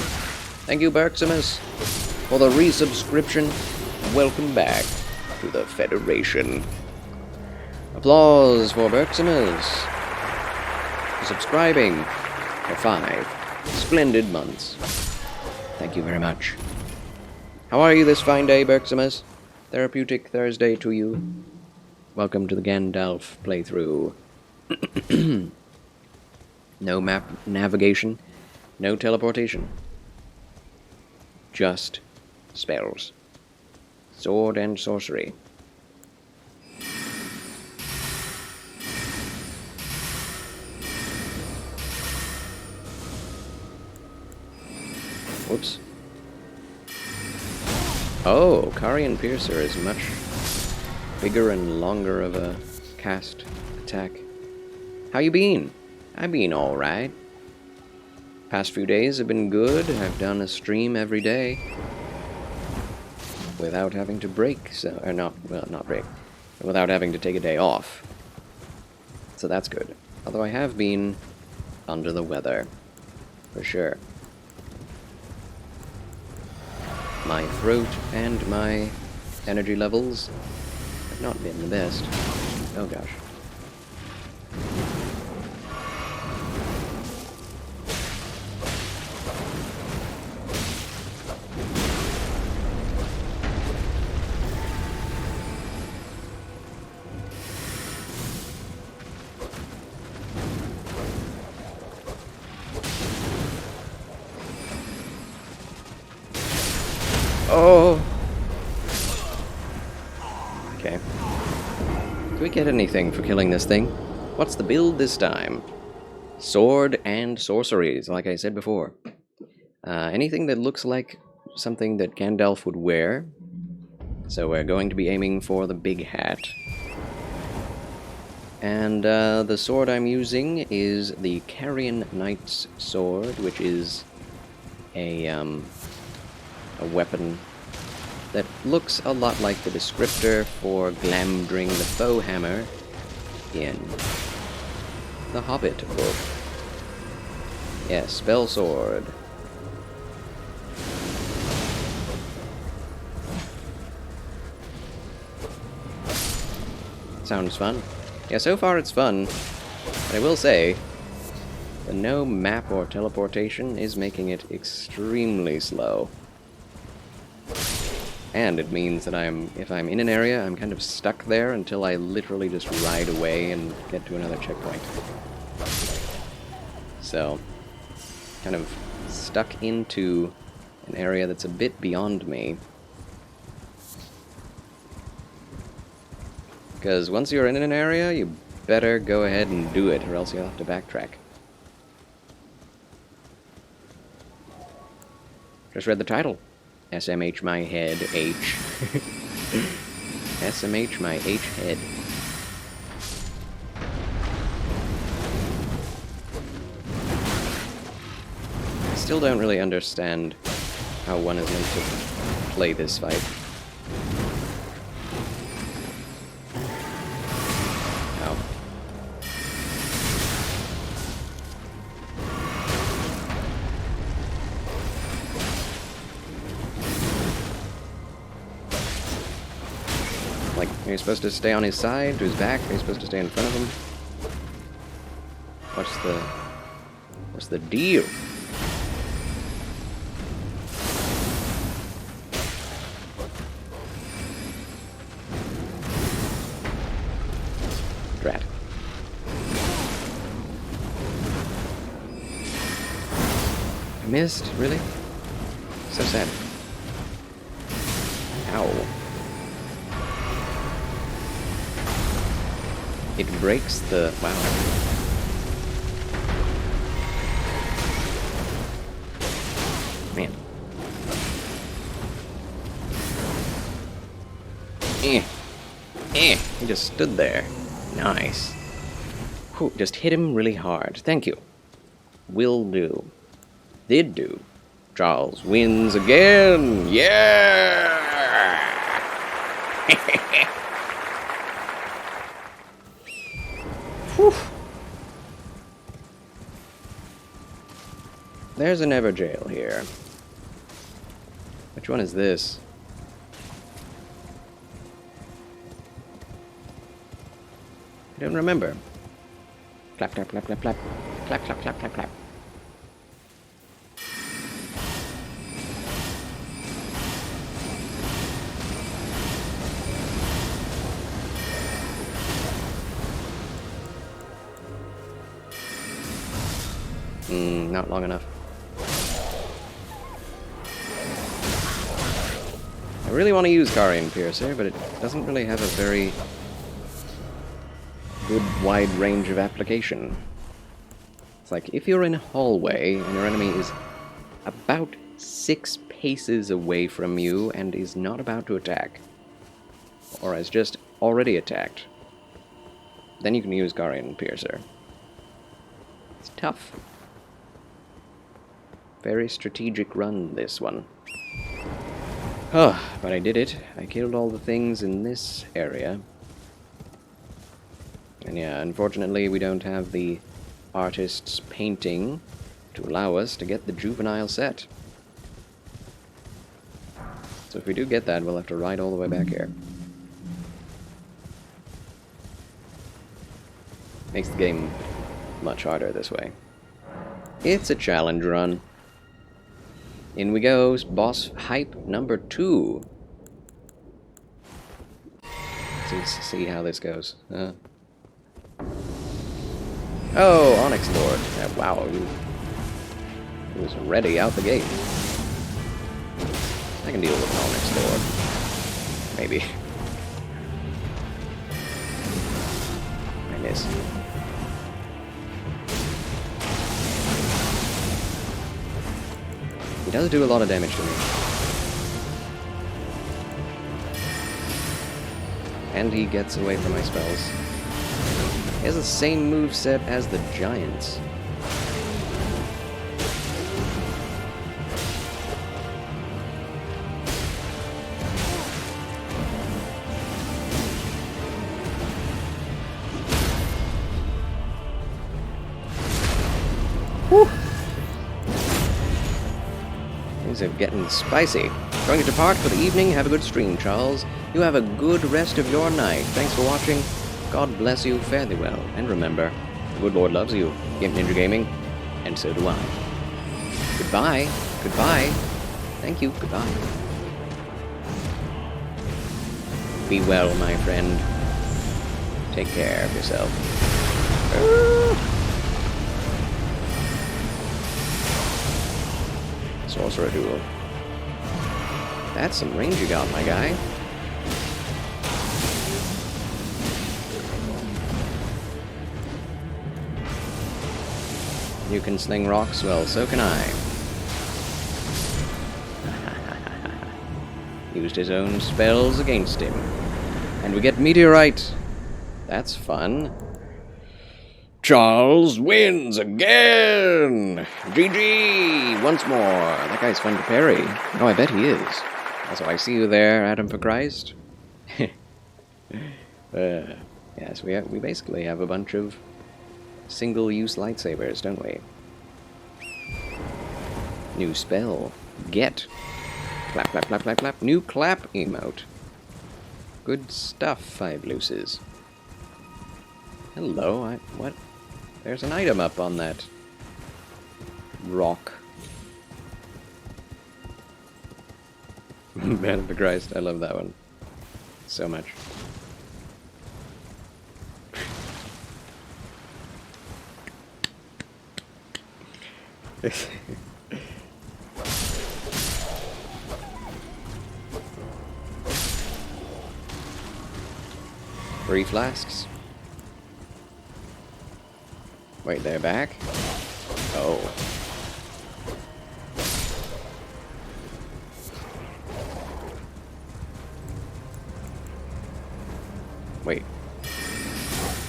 [SPEAKER 1] Thank you, Berximus, for the resubscription. Welcome back to the Federation. Applause for Berximus for subscribing for 5 splendid months. Thank you very much. How are you this fine day, Berximus? Therapeutic Thursday to you. Welcome to the Gandalf playthrough. No map navigation, no teleportation. Just spells. Sword and sorcery. Whoops. Oh, Carian Piercer is much bigger and longer of a cast attack. How you been? I've been alright. Past few days have been good. I've done a stream every day. Without having to break, so, or not, well, not break. Without having to take a day off. So that's good. Although I have been under the weather. For sure. My throat and my energy levels have not been the best. Oh gosh. Oh! Okay. Do we get anything for killing this thing? What's the build this time? Sword and sorceries, like I said before. Anything that looks like something that Gandalf would wear. So we're going to be aiming for the big hat. And the sword I'm using is the Carian Knight's sword, which is a weapon that looks a lot like the descriptor for Glamdring the Foe Hammer in the Hobbit book. Yes, spell sword. Sounds fun. Yeah, so far it's fun. But I will say, the no map or teleportation is making it extremely slow. And it means that if I'm in an area, I'm kind of stuck there until I literally just ride away and get to another checkpoint. So, kind of stuck into an area that's a bit beyond me. Because once you're in an area, you better go ahead and do it, or else you'll have to backtrack. Just read the title. SMH my head, H. SMH my H head. I still don't really understand how one is meant to play this fight. Like, are you supposed to stay on his side, to his back? Are you supposed to stay in front of him? What's the deal? Drat. I missed? Really? So sad. Ow. It breaks the... wow. Man. He just stood there. Nice. Whew, just hit him really hard. Thank you. Will do. Did do. Charles wins again! Yeah! Whew. There's an Everjail here. Which one is this? I don't remember. Clap, clap, clap, clap, clap. Clap, clap, clap, clap, clap. Not long enough. I really want to use Carian Piercer, but it doesn't really have a very good wide range of application. It's like, if you're in a hallway and your enemy is about 6 paces away from you and is not about to attack, or has just already attacked, then you can use Carian Piercer. It's tough. Very strategic run, this one. Oh, but I did it. I killed all the things in this area. And yeah, unfortunately we don't have the artist's painting to allow us to get the juvenile set. So if we do get that, we'll have to ride all the way back here. Makes the game much harder this way. It's a challenge run. In we go, boss hype number 2. Let's see how this goes. Oh, Onyx Lord. Wow, he was ready out the gate. I can deal with an Onyx Lord. Maybe. I miss. He does do a lot of damage to me. And he gets away from my spells. He has the same moveset as the giants. Whew. Things are getting spicy. Going to depart for the evening. Have a good stream, Charles. You have a good rest of your night. Thanks for watching. God bless you. Fare thee well. And remember, the good Lord loves you. Gimp Ninja Gaming. And so do I. Goodbye. Goodbye. Thank you. Goodbye. Be well, my friend. Take care of yourself. Sorcerer duel. That's some range you got, my guy. You can sling rocks, well, so can I. Used his own spells against him. And we get Meteorite. That's fun. Charles wins again! GG! Once more. That guy's fun to parry. Oh, I bet he is. Also, I see you there, Adam for Christ. Yes, we basically have a bunch of single-use lightsabers, don't we? New spell. Get. Clap, clap, clap, clap, clap. New clap emote. Good stuff, 5 luces. Hello, what? There's an item up on that rock. Man of the Christ, I love that one so much. Three flasks. Wait, they're back? Oh. Wait.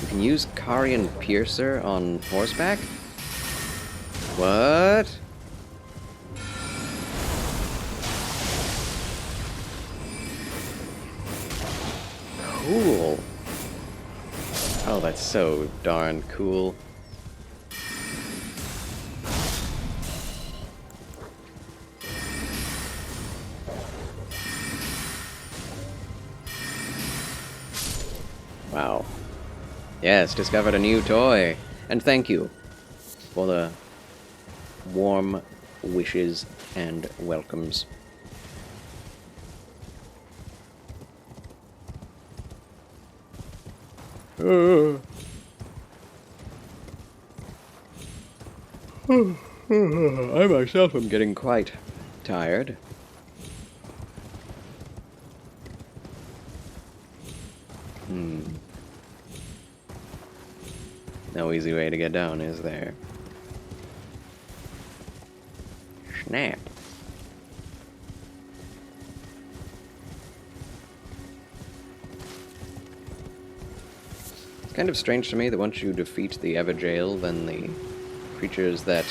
[SPEAKER 1] You can use Carian Piercer on horseback? What? Cool. Oh, that's so darn cool. Wow. Yes, discovered a new toy. And thank you for the warm wishes and welcomes. I myself am getting quite tired. No easy way to get down, is there? Snap. It's kind of strange to me that once you defeat the Everjail, then the creatures that,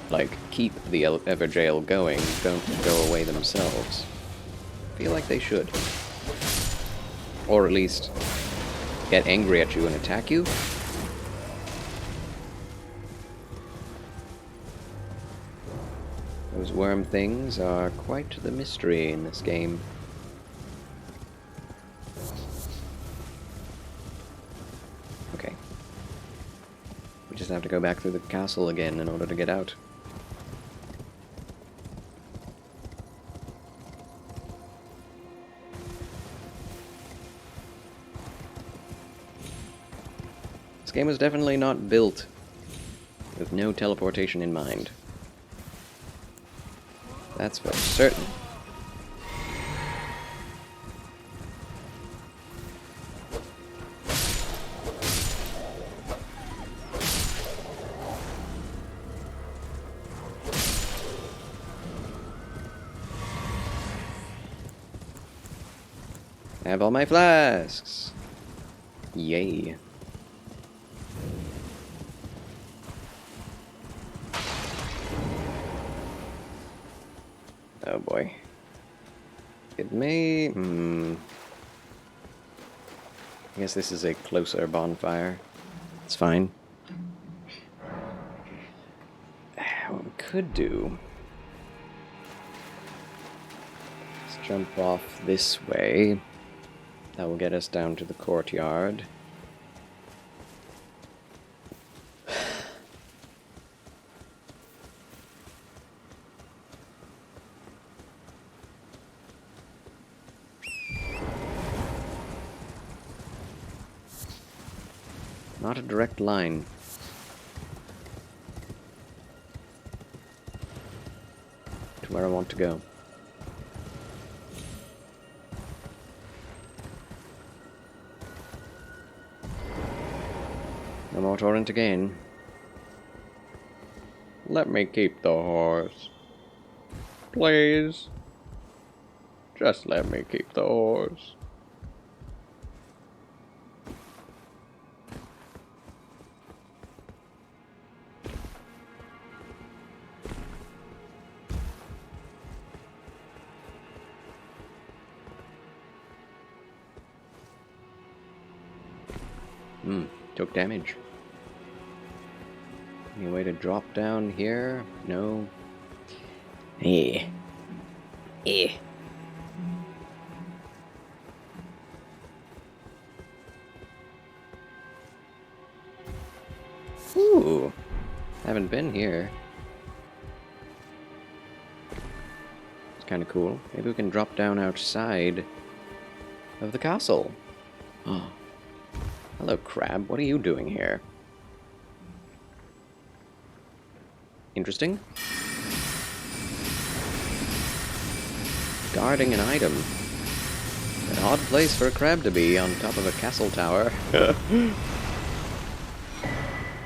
[SPEAKER 1] like, keep the Everjail going don't go away themselves. I feel like they should. Or at least get angry at you and attack you. Those worm things are quite the mystery in this game. Okay. We just have to go back through the castle again in order to get out. This game was definitely not built with no teleportation in mind. That's for certain. I have all my flasks. Yay. Oh boy. It may... I guess this is a closer bonfire. It's fine. What we could do... Let's jump off this way. That will get us down to the courtyard. Not a direct line. To where I want to go. No more torrent again. Let me keep the horse. Please. Just let me keep the horse. Took damage. Any way to drop down here? No. Eh. Ooh. Haven't been here. It's kind of cool. Maybe we can drop down outside of the castle. Oh. Hello, crab. What are you doing here? Interesting. Guarding an item. An odd place for a crab to be on top of a castle tower.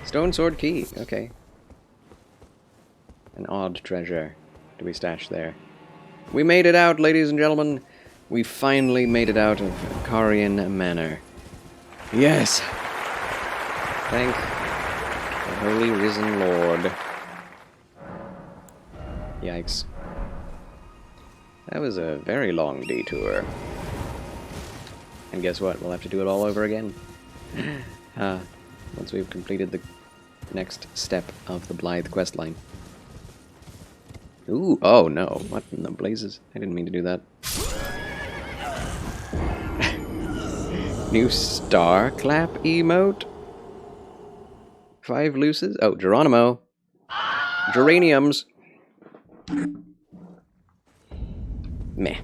[SPEAKER 1] Stone sword key. Okay. An odd treasure to be stashed there. We made it out, ladies and gentlemen. We finally made it out of Carian Manor. Yes! Thank the Holy Risen Lord. Yikes. That was a very long detour. And guess what? We'll have to do it all over again. Once we've completed the next step of the Blythe questline. Ooh, oh no. What in the blazes? I didn't mean to do that. New star clap emote? 5 luces? Oh, Geronimo. Geraniums. Meh.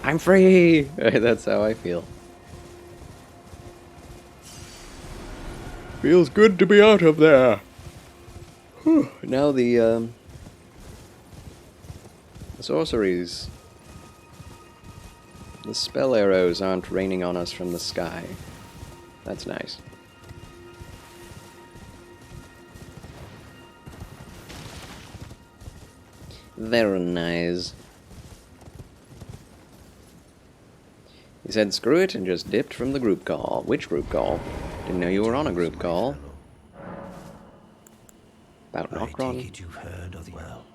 [SPEAKER 1] I'm free! That's how I feel. Feels good to be out of there. Whew. Now the sorceries. The spell arrows aren't raining on us from the sky. That's nice. Very nice. He said screw it and just dipped from the group call. Which group call? Didn't know you were on a group call. About
[SPEAKER 10] I take
[SPEAKER 1] Nocron?
[SPEAKER 10] it you've heard of the well.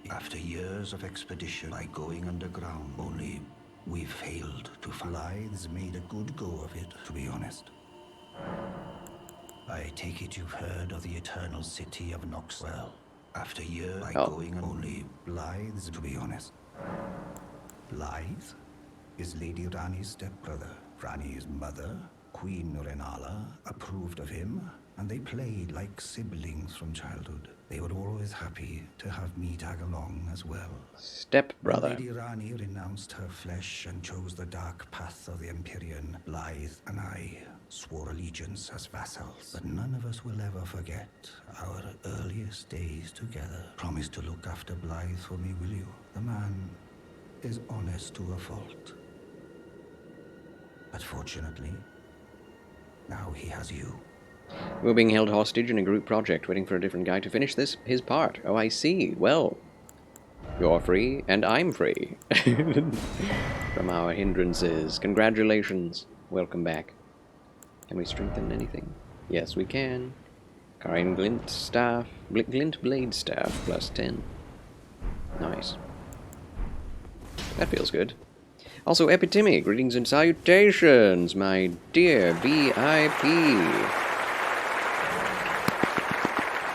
[SPEAKER 10] After years of expedition by going underground, only we've failed to find. Blythe's made a good go of it, to be honest. I take it you've heard of the eternal city of Noxwell. After years by going only Blythe's, to be honest. Blythe is Lady Rani's stepbrother. Rani's mother, Queen Renala, approved of him, and they played like siblings from childhood. They were always happy to have me tag along as well.
[SPEAKER 1] Stepbrother.
[SPEAKER 10] When Lady Rani renounced her flesh and chose the dark path of the Empyrean, Blythe and I swore allegiance as vassals. But none of us will ever forget our earliest days together. Promise to look after Blythe for me, will you? The man is honest to a fault. But fortunately, now he has you.
[SPEAKER 1] We're being held hostage in a group project, waiting for a different guy to finish his part. Oh, I see. Well, you're free, and I'm free. From our hindrances. Congratulations. Welcome back. Can we strengthen anything? Yes, we can. Karin Glint Staff. Glint Blade Staff, plus 10. Nice. That feels good. Also, Epitimi, greetings and salutations, my dear VIP.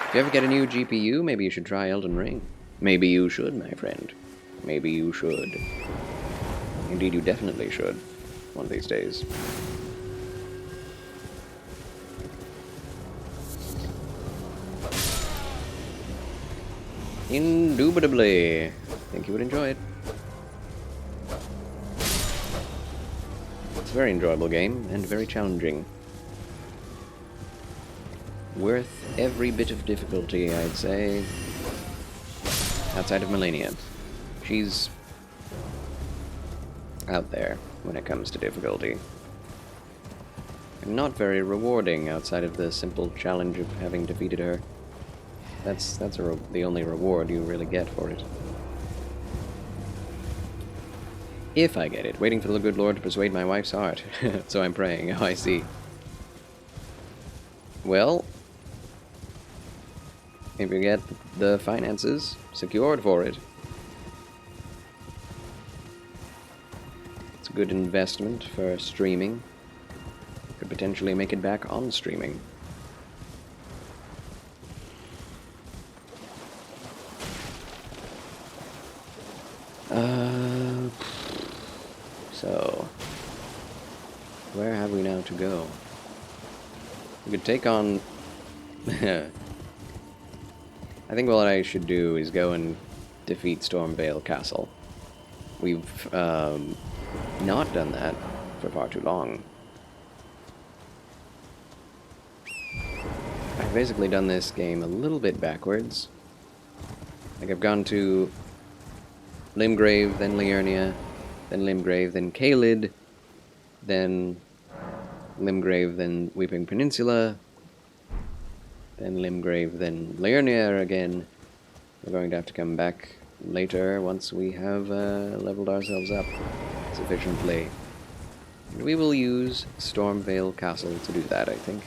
[SPEAKER 1] If you ever get a new GPU, maybe you should try Elden Ring. Maybe you should, my friend. Maybe you should. Indeed, you definitely should. One of these days. Indubitably. I think you would enjoy it. It's a very enjoyable game, and very challenging. Worth every bit of difficulty, I'd say. Outside of Melania. She's out there when it comes to difficulty. And not very rewarding outside of the simple challenge of having defeated her. That's the only reward you really get for it. If I get it. Waiting for the good Lord to persuade my wife's heart. So I'm praying. Oh, I see. Well, if you get the finances secured for it, it's a good investment for streaming. Could potentially make it back on streaming. So, where have we now to go? We could take on... I think what I should do is go and defeat Stormvale Castle. We've not done that for far too long. I've basically done this game a little bit backwards. Like I've gone to Limgrave, then Liurnia, then Limgrave, then Caelid, then Limgrave, then Weeping Peninsula, then Limgrave, then Liurnia again. We're going to have to come back later once we have leveled ourselves up sufficiently. And we will use Stormvale Castle to do that, I think.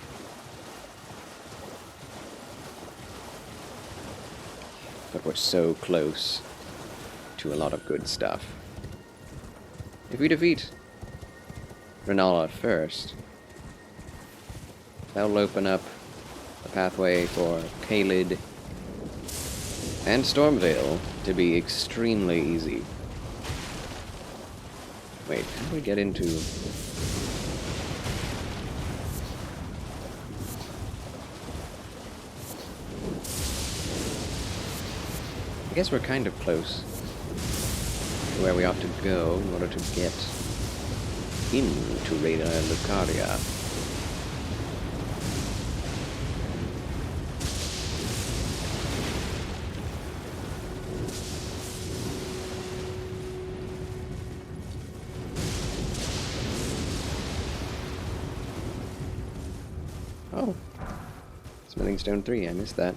[SPEAKER 1] But we're so close to a lot of good stuff. If we defeat Renala first, that'll open up a pathway for Caelid and Stormvale to be extremely easy. Wait, how do we get into... I guess we're kind of close to where we ought to go in order to get into Reina Lucaria. Oh, Smithing Stone 3, I missed that.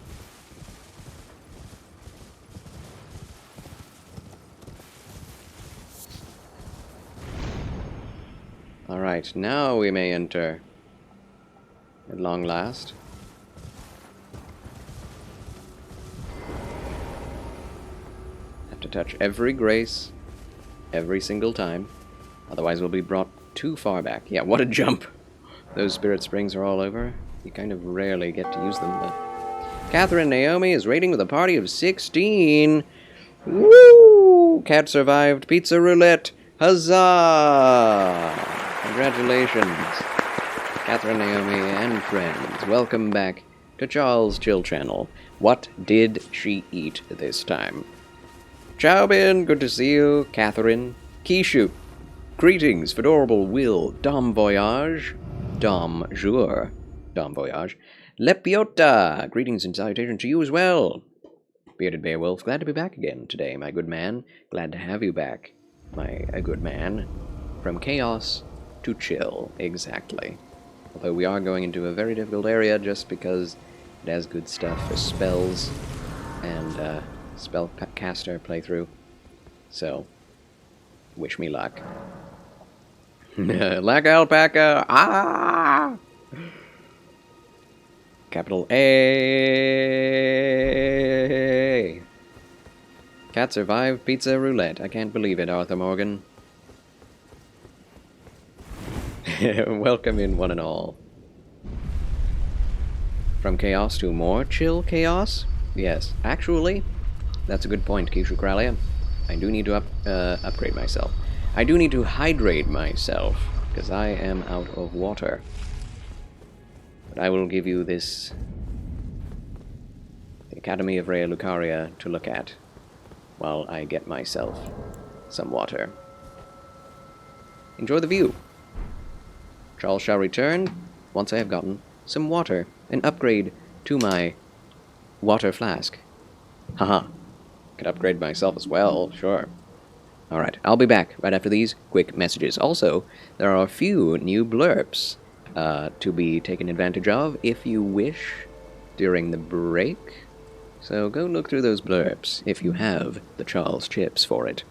[SPEAKER 1] Alright, now we may enter at long last. Have to touch every grace every single time, otherwise we'll be brought too far back. Yeah, what a jump! Those spirit springs are all over. You kind of rarely get to use them, but... Catherine Naomi is raiding with a party of 16! Woo! Cat survived Pizza Roulette! Huzzah! Congratulations, Catherine Naomi and friends. Welcome back to Charles' Chill Channel. What did she eat this time? Chaubin, good to see you. Catherine. Kishu. Greetings, Fedorable Will. Dom Voyage. Dom Jour. Dom Voyage. Lepiota. Greetings and salutations to you as well. Bearded Beowulf, glad to be back again today, my good man. Glad to have you back, my good man. From chaos to chill, exactly. Although we are going into a very difficult area just because it has good stuff for spells and spellcaster playthrough. So, wish me luck. Like alpaca! Ah! Capital A. Cat survived Pizza Roulette. I can't believe it, Arthur Morgan. Welcome in, one and all. From chaos to more chill chaos? Yes, actually, that's a good point, Kishu Kralia. I do need to upgrade myself. I do need to hydrate myself, because I am out of water. But I will give you this... the Academy of Rhea Lucaria to look at, while I get myself some water. Enjoy the view. Charles shall return once I have gotten some water. An upgrade to my water flask. Haha. Could upgrade myself as well, sure. Alright, I'll be back right after these quick messages. Also, there are a few new blurbs to be taken advantage of if you wish during the break. So go look through those blurbs if you have the Charles chips for it.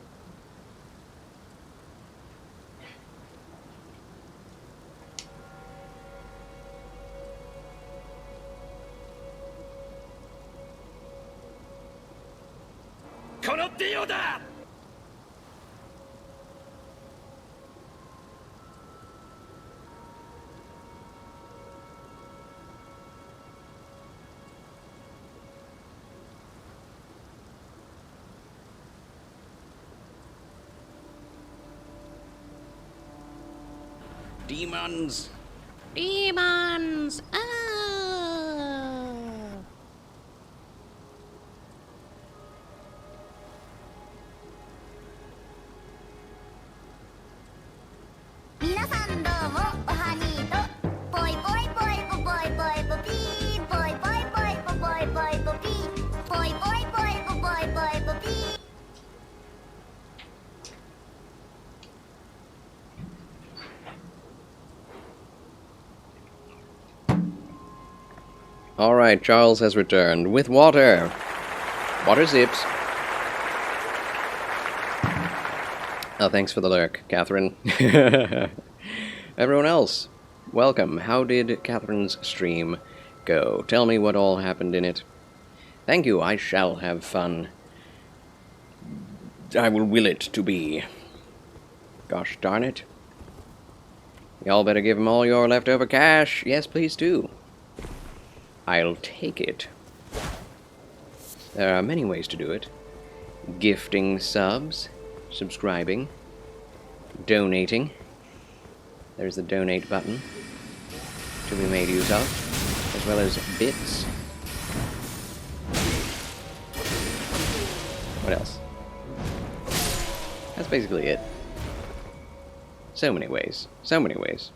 [SPEAKER 1] Demons! Demons! Ah! Alright, Charles has returned with water. Water zips. Oh, thanks for the lurk, Catherine. Everyone else, welcome. How did Catherine's stream go? Tell me what all happened in it. Thank you, I shall have fun. I will will it to be. Gosh darn it. Y'all better give him all your leftover cash. Yes, please do. I'll take it. There are many ways to do it. Gifting subs, subscribing, donating. There's the donate button to be made use of, as well as bits. What else? That's basically it. So many ways. So many ways.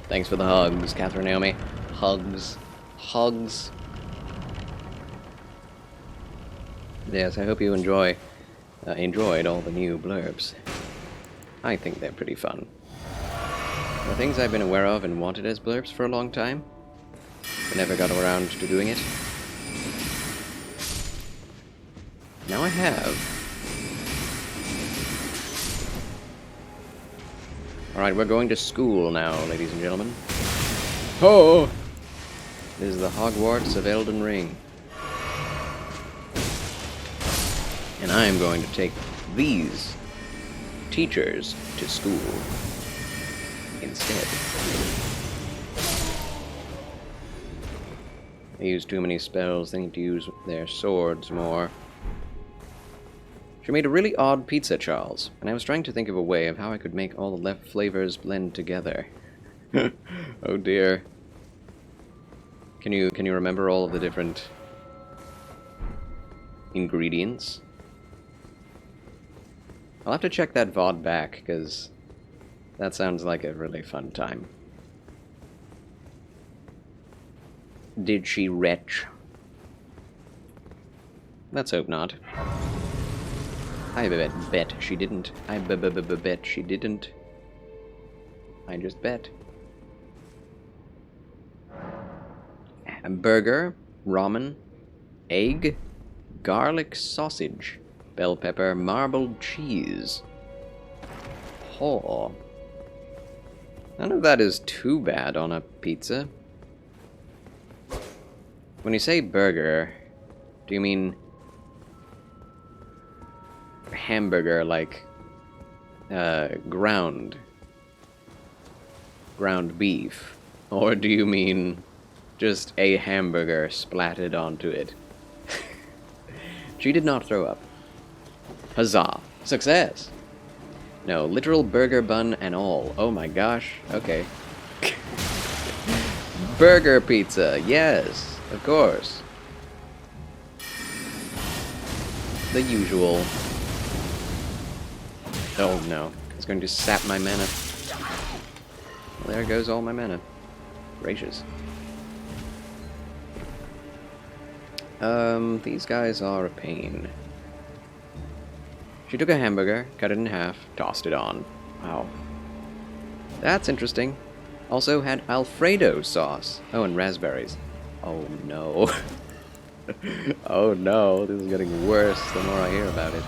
[SPEAKER 1] Thanks for the hugs, Catherine Naomi. Hugs. Hugs. Yes, I hope you enjoyed all the new blurbs. I think they're pretty fun. The things I've been aware of and wanted as blurbs for a long time, but never got around to doing it. Now I have. Alright, we're going to school now, ladies and gentlemen. Oh! This is the Hogwarts of Elden Ring. And I'm going to take these teachers to school instead. They use too many spells, they need to use their swords more. She made a really odd pizza, Charles, and I was trying to think of a way of how I could make all the left flavors blend together. Oh dear. Can you remember all of the different ingredients? I'll have to check that VOD back, because that sounds like a really fun time. Did she retch? Let's hope not. I bet she didn't. I bet she didn't. I just bet. Burger, ramen, egg, garlic sausage, bell pepper, marbled cheese. Oh. None of that is too bad on a pizza. When you say burger, do you mean hamburger like ground beef? Or do you mean just a hamburger splatted onto it? She did not throw up. Huzzah. Success! No, literal burger bun and all. Oh my gosh. Okay. Burger pizza. Yes, of course. The usual. Oh no. It's going to sap my mana. Well, there goes all my mana. Gracious. These guys are a pain. She took a hamburger, cut it in half, tossed it on. Wow. That's interesting. Also had Alfredo sauce. Oh, and raspberries. Oh no. Oh no, this is getting worse the more I hear about it.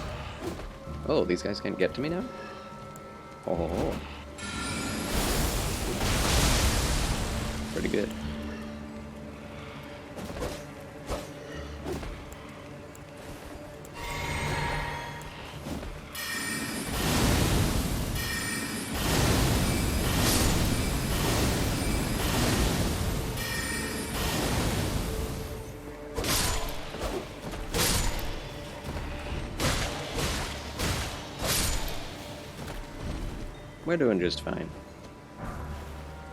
[SPEAKER 1] Oh, these guys can't get to me now? Oh. Pretty good. We're doing just fine.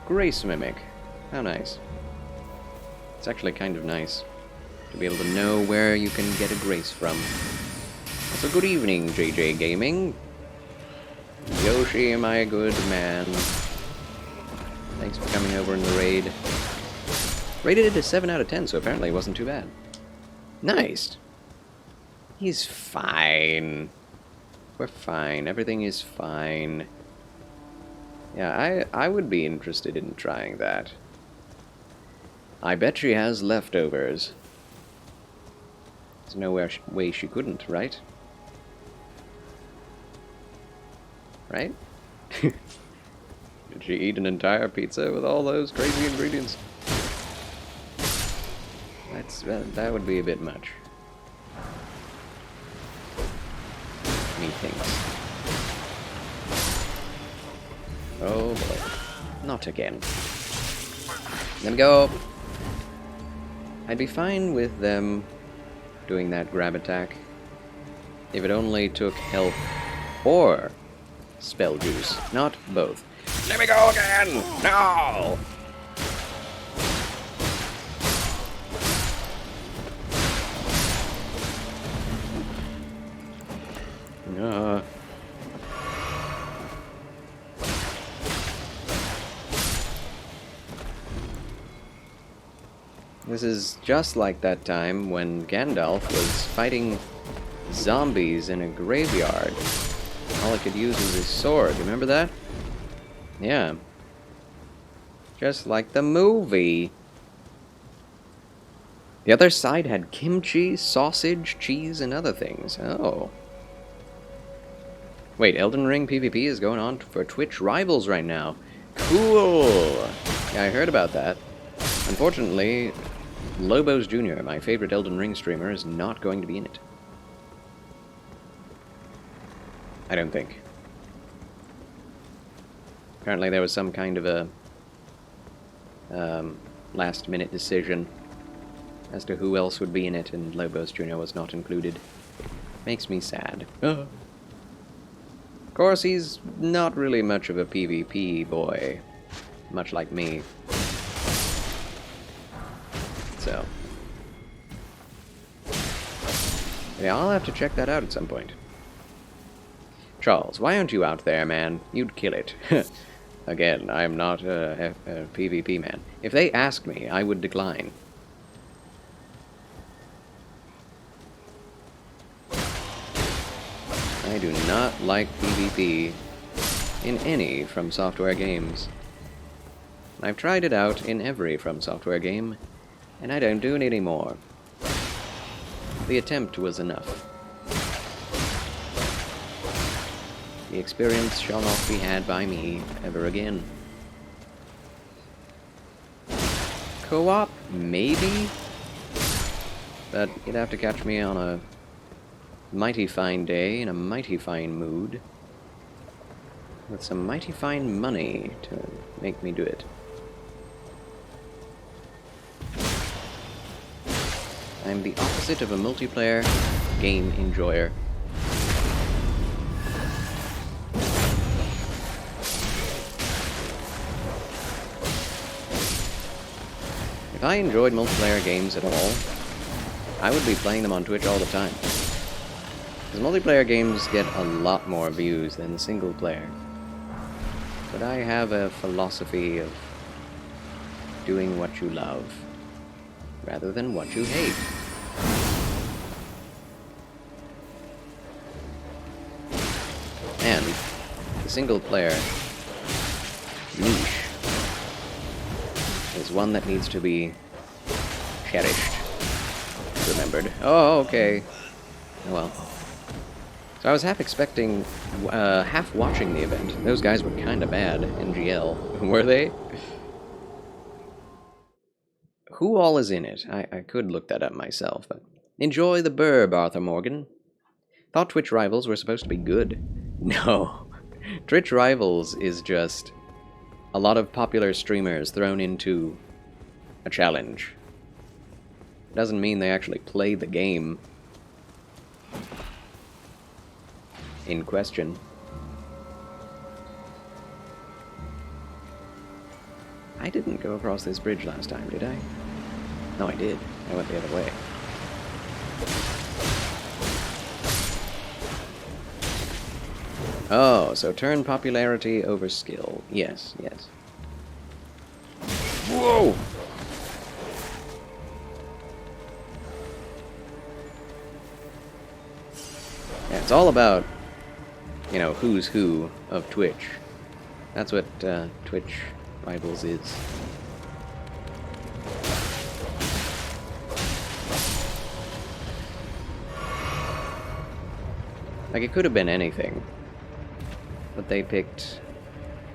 [SPEAKER 1] Grace Mimic. How nice. It's actually kind of nice to be able to know where you can get a grace from. So good evening, JJ Gaming. Yoshi, my good man. Thanks for coming over in the raid. Rated it a 7 out of 10, so apparently it wasn't too bad. Nice. He's fine. We're fine. Everything is fine. Yeah, I would be interested in trying that. I bet she has leftovers. There's no way she couldn't, right? Right? Did she eat an entire pizza with all those crazy ingredients? That would be a bit much. Methinks. Oh boy. Not again. Let me go. I'd be fine with them doing that grab attack. If it only took health or spell juice, not both. Let me go again! No! This is just like that time when Gandalf was fighting zombies in a graveyard. All he could use was his sword. Remember that? Yeah. Just like the movie. The other side had kimchi, sausage, cheese, and other things. Oh. Wait, Elden Ring PvP is going on for Twitch Rivals right now. Cool! Yeah, I heard about that. Unfortunately, Lobos Jr., my favorite Elden Ring streamer, is not going to be in it. I don't think. Apparently there was some kind of a last-minute decision as to who else would be in it, and Lobos Jr. was not included. Makes me sad. Of course, he's not really much of a PvP boy, much like me. So, yeah, I'll have to check that out at some point. Charles, why aren't you out there, man? You'd kill it. Again, I'm not a PvP man. If they asked me, I would decline. I do not like PvP in any From Software games. I've tried it out in every From Software game, and I don't do it anymore. The attempt was enough. The experience shall not be had by me ever again. Co-op? Maybe? But you'd have to catch me on a mighty fine day in a mighty fine mood with some mighty fine money to make me do it. I'm the opposite of a multiplayer game enjoyer. If I enjoyed multiplayer games at all, I would be playing them on Twitch all the time. Because multiplayer games get a lot more views than single player. But I have a philosophy of doing what you love, rather than what you hate. And the single player niche is one that needs to be cherished, remembered. Oh, okay. Oh well. So I was half expecting, half watching the event. Those guys were kinda bad, NGL. Were they? Who all is in it? I could look that up myself, but... Enjoy the burb, Arthur Morgan. Thought Twitch Rivals were supposed to be good. No. Twitch Rivals is just a lot of popular streamers thrown into a challenge. It doesn't mean they actually play the game in question. I didn't go across this bridge last time, did I? No, I did. I went the other way. Oh, so turn popularity over skill. Yes, yes. Whoa! Yeah, it's all about, you know, who's who of Twitch. That's what Twitch Rivals is. Like, it could have been anything. But they picked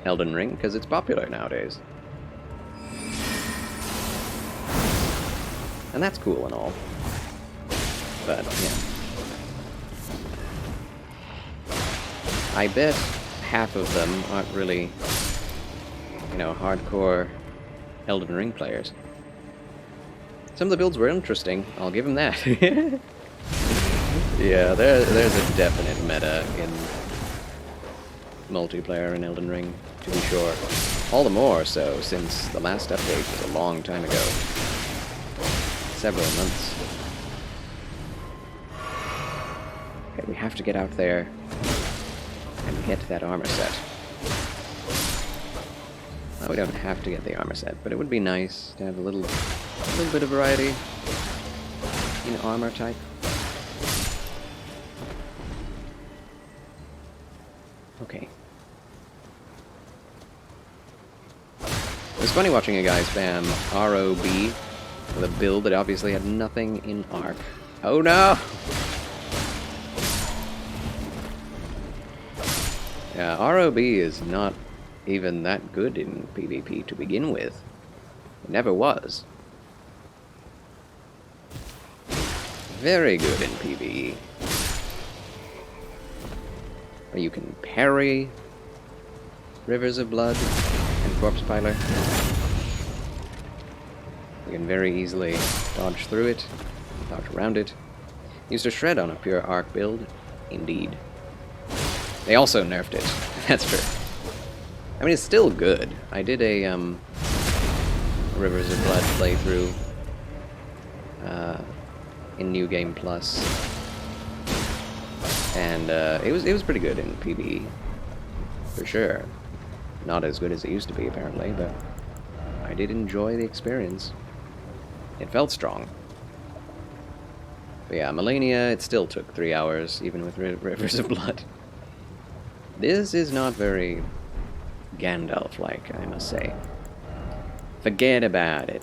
[SPEAKER 1] Elden Ring because it's popular nowadays. And that's cool and all. But, yeah. I bet half of them aren't really, you know, hardcore Elden Ring players. Some of the builds were interesting, I'll give them that. Yeah, there's a definite meta in multiplayer in Elden Ring, to be sure. All the more so since the last update was a long time ago. Several months. Okay, we have to get out there and get that armor set. Well, we don't have to get the armor set, but it would be nice to have a little bit of variety in armor type. Okay. It was funny watching a guy spam ROB with a build that obviously had nothing in arc. Oh no! Yeah, ROB is not even that good in PvP to begin with. It never was. Very good in PvE. Where you can parry Rivers of Blood and Corpse Piler. You can very easily dodge through it, dodge around it. Used to shred on a pure arc build, indeed. They also nerfed it, that's true. I mean, it's still good. I did a Rivers of Blood playthrough in New Game Plus, and it was pretty good in PvE, for sure. Not as good as it used to be, apparently, but I did enjoy the experience. It felt strong. But yeah, Melania, it still took 3 hours, even with Rivers of Blood. This is not very Gandalf-like, I must say. Forget about it.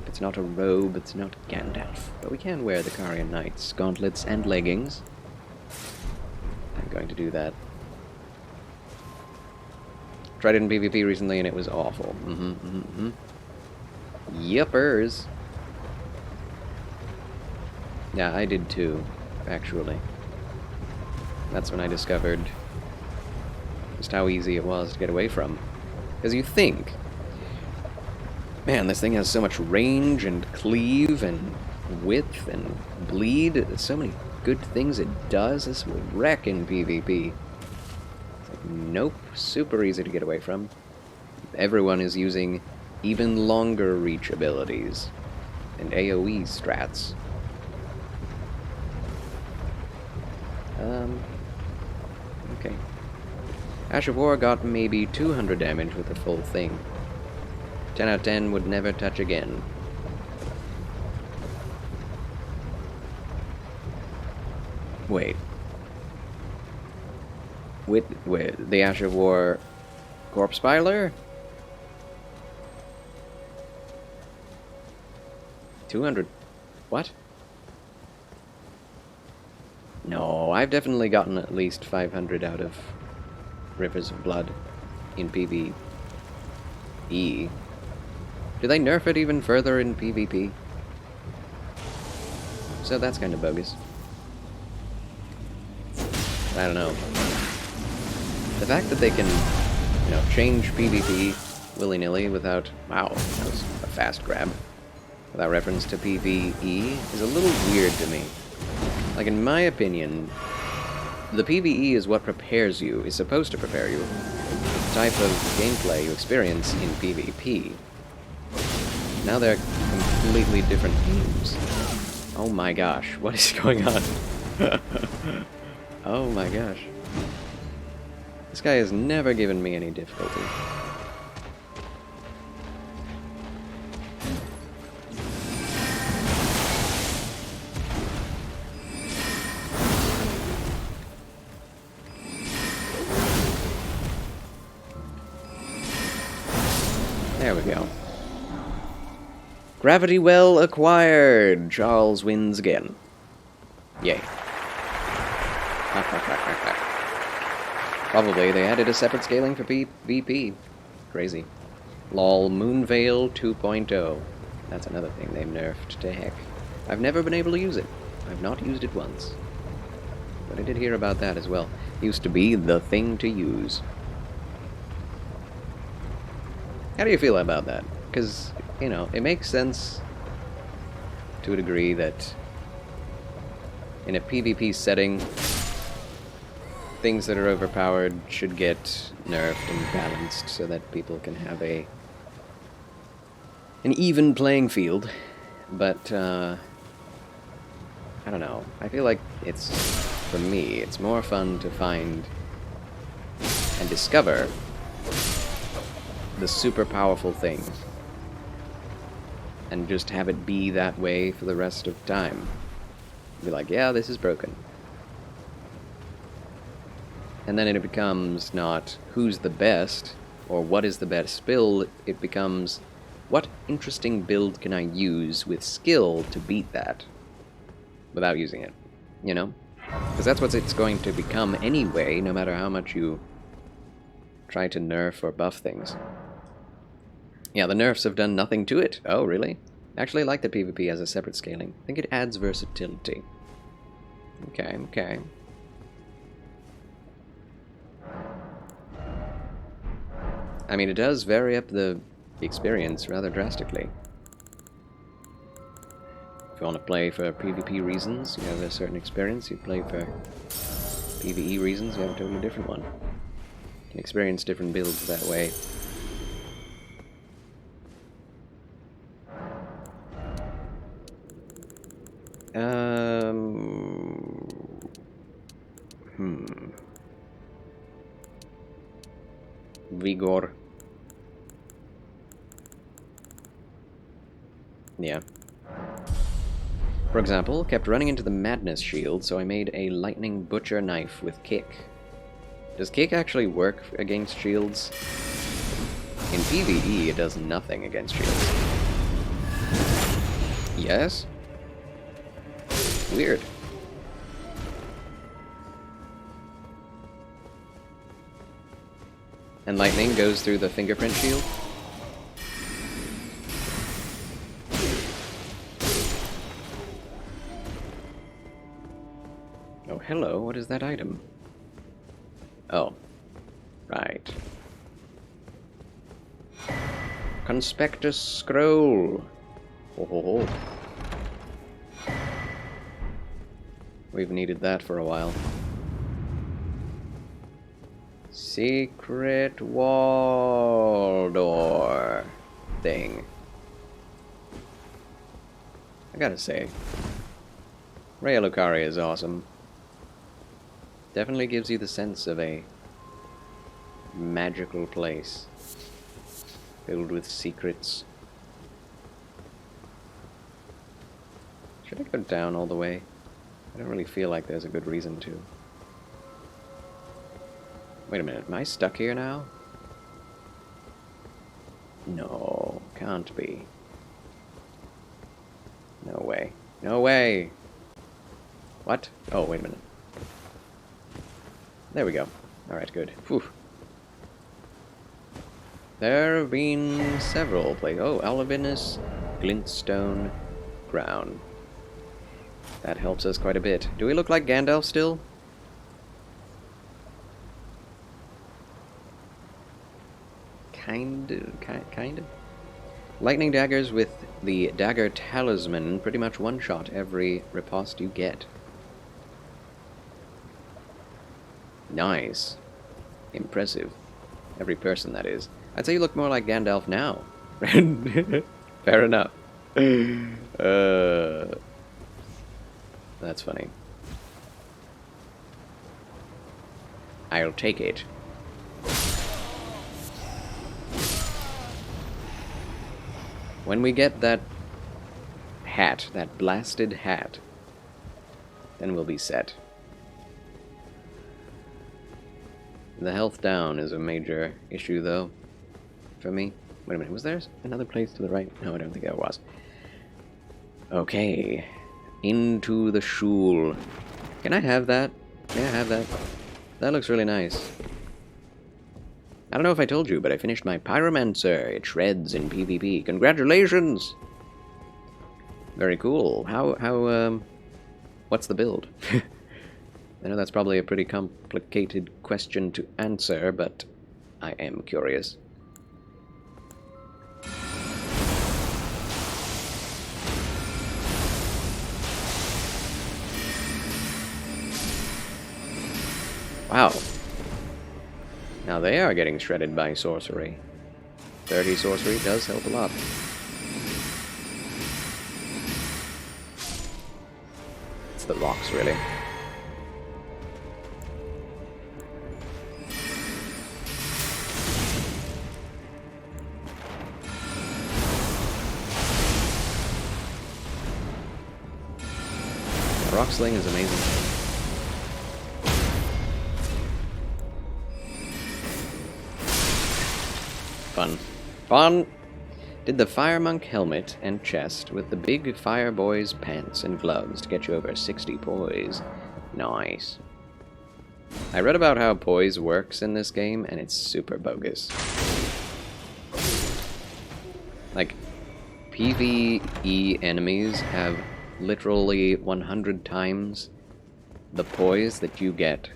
[SPEAKER 1] It's not a robe, it's not Gandalf. But we can wear the Carian Knight's gauntlets and leggings. I'm going to do that. Tried it in PvP recently and it was awful. Yuppers. Yeah, I did too, actually. That's when I discovered just how easy it was to get away from. Because you think, man, this thing has so much range and cleave and width and bleed. There's so many good things it does. This will wreck in PvP. It's like, nope, super easy to get away from. Everyone is using even longer reach abilities and AoE strats. Okay. Ash of War got maybe 200 damage with the full thing. 10 out of 10 would never touch again. Wait. Wait, the Ash of War Corpse Piler? 200... what? No, I've definitely gotten at least 500 out of Rivers of Blood in PvE. Do they nerf it even further in PvP? So that's kind of bogus. I don't know. The fact that they can, you know, change PvP willy-nilly without... wow, that was a fast grab. Without reference to PvE is a little weird to me. Like, in my opinion, the PvE is what prepares you, is supposed to prepare you, the type of gameplay you experience in PvP. Now they're completely different games. Oh my gosh, what is going on? Oh my gosh. This guy has never given me any difficulty. There we go. Gravity well acquired! Charles wins again. Yay. Probably they added a separate scaling for PvP. Crazy. Lol, Moonveil 2.0. That's another thing they nerfed to heck. I've never been able to use it. I've not used it once. But I did hear about that as well. Used to be the thing to use. How do you feel about that? Because, you know, it makes sense to a degree that in a PvP setting, things that are overpowered should get nerfed and balanced so that people can have an even playing field. But, I don't know. I feel like it's, for me, it's more fun to find and discover the super powerful thing and just have it be that way for the rest of time. Be like, yeah, this is broken. And then it becomes not who's the best or what is the best build, it becomes what interesting build can I use with skill to beat that without using it, you know? Because that's what it's going to become anyway, no matter how much you try to nerf or buff things. Yeah, the nerfs have done nothing to it. Oh, really? Actually, I like the PvP as a separate scaling. I think it adds versatility. Okay, okay. I mean, it does vary up the experience rather drastically. If you want to play for PvP reasons, you have a certain experience. You play for PvE reasons, you have a totally different one. You can experience different builds that way. Vigor. Yeah. For example, kept running into the madness shield, so I made a lightning butcher knife with kick. Does kick actually work against shields? In PvE, it does nothing against shields. Yes? Weird. And lightning goes through the fingerprint shield? Oh, hello, what is that item? Oh. Right. Conspectus scroll. Oh, ho, ho. We've needed that for a while. Secret wall door thing. I gotta say, Raya Lucaria is awesome. Definitely gives you the sense of a magical place filled with secrets. Should I go down all the way? I don't really feel like there's a good reason to. Wait a minute, am I stuck here now? No, can't be. No way. No way! What? Oh, wait a minute. There we go. Alright, good. Whew. There have been several places. Oh, Alavinus, Glintstone, Crown. That helps us quite a bit. Do we look like Gandalf still? Kind of. Lightning daggers with the dagger talisman pretty much one-shot every riposte you get. Nice. Impressive. Every person, that is. I'd say you look more like Gandalf now. Fair enough. That's funny. I'll take it. When we get that hat, that blasted hat, then we'll be set. The health down is a major issue, though, for me. Wait a minute, was there another place to the right? No, I don't think there was. Okay. Into the shul. Can I have that? May I have that? That looks really nice. I don't know if I told you, but I finished my Pyromancer. It shreds in PvP. Congratulations! Very cool. What's the build? I know that's probably a pretty complicated question to answer, but I am curious. Wow. Now they are getting shredded by sorcery. 30 sorcery does help a lot. It's the rocks, really. Rock sling is amazing. Fun. Fun! Did the Fire Monk helmet and chest with the big Fire Boy's pants and gloves to get you over 60 poise. Nice. I read about how poise works in this game, and it's super bogus. Like, PvE enemies have literally 100 times the poise that you get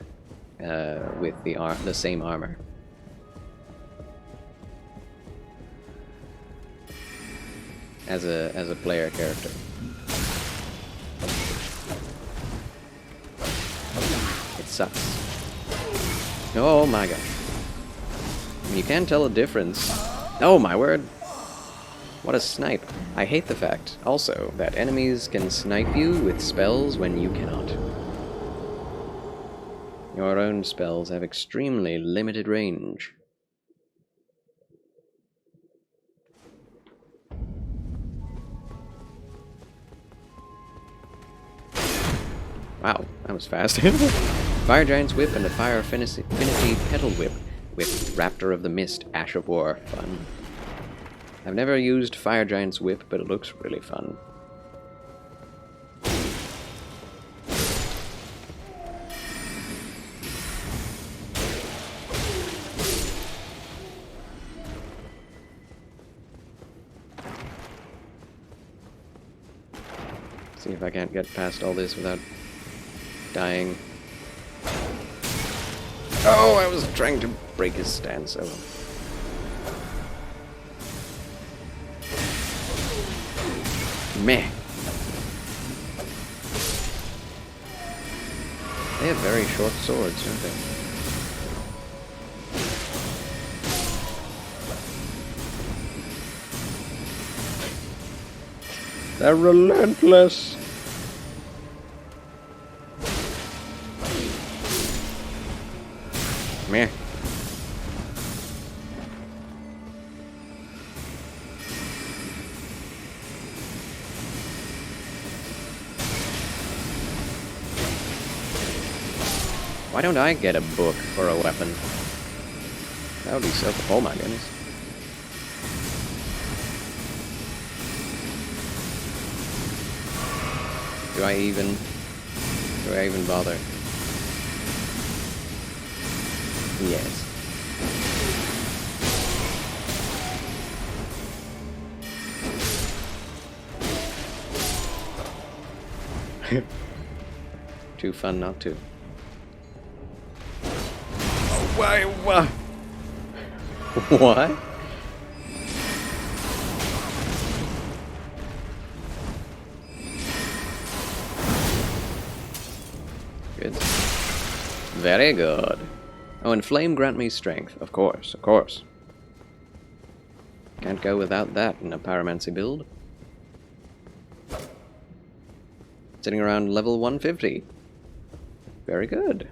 [SPEAKER 1] with the same armor. As a player character. It sucks. Oh my god. You can tell a difference. Oh my word. What a snipe. I hate the fact, also, that enemies can snipe you with spells when you cannot. Your own spells have extremely limited range. Wow, that was fast. Fire Giant's Whip and a Fire Affinity Petal Whip with Raptor of the Mist, Ash of War. Fun. I've never used Fire Giant's Whip, but it looks really fun. See if I can't get past all this without dying. Oh, I was trying to break his stance. Oh. Meh. They have very short swords, don't they? They're relentless. Meh. Why don't I get a book for a weapon? That would be so... Oh my goodness. Do I even bother? Yes. Too fun not to. Oh, why? What? What? Good. Very good. Oh, and flame grant me strength. Of course, of course. Can't go without that in a pyromancy build. Sitting around level 150. Very good.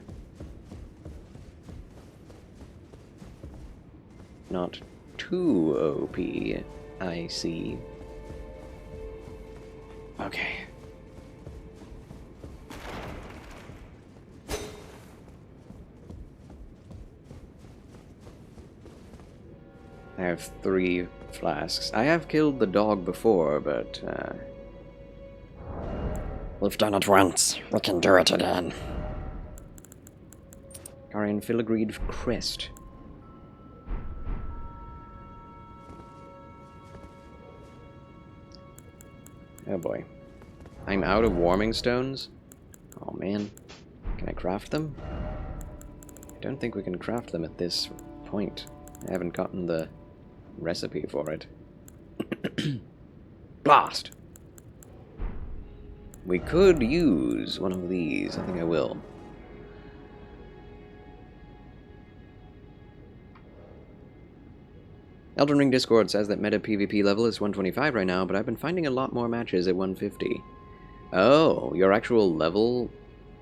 [SPEAKER 1] Not too OP, I see. Okay. I have 3 flasks. I have killed the dog before, but,
[SPEAKER 18] We've done it once. We can do it again.
[SPEAKER 1] Carian Filigreed Crest. Oh boy. I'm out of warming stones? Oh man. Can I craft them? I don't think we can craft them at this point. I haven't gotten the recipe for it. Blast! We could use one of these. I think I will. Elden Ring Discord says that meta PvP level is 125 right now, but I've been finding a lot more matches at 150. Oh, your actual level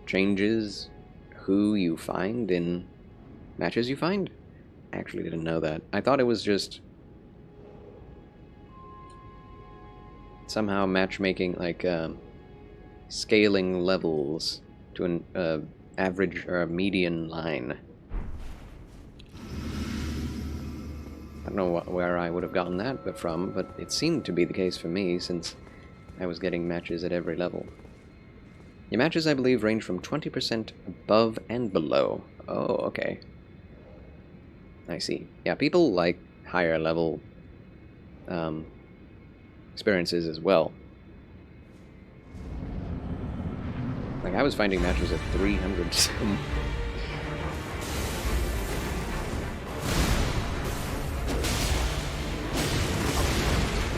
[SPEAKER 1] changes who you find in matches you find? I actually didn't know that. I thought it was just somehow matchmaking, like scaling levels to an average or a median line. I don't know where I would have gotten that from, but it seemed to be the case for me since I was getting matches at every level. Your matches, I believe, range from 20% above and below. Oh, okay. I see. Yeah, people like higher level experiences as well. Like, I was finding matches at 300 some.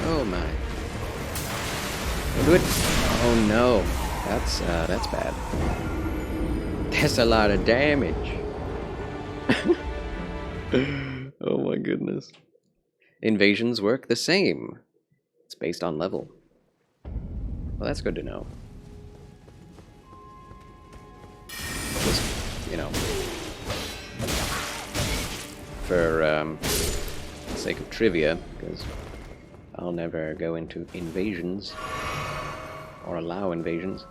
[SPEAKER 1] Oh my. Do it. Oh no. That's bad. That's a lot of damage. Oh my goodness. Invasions work the same. It's based on level. Well, that's good to know. Just, you know, for the sake of trivia, because I'll never go into invasions or allow invasions.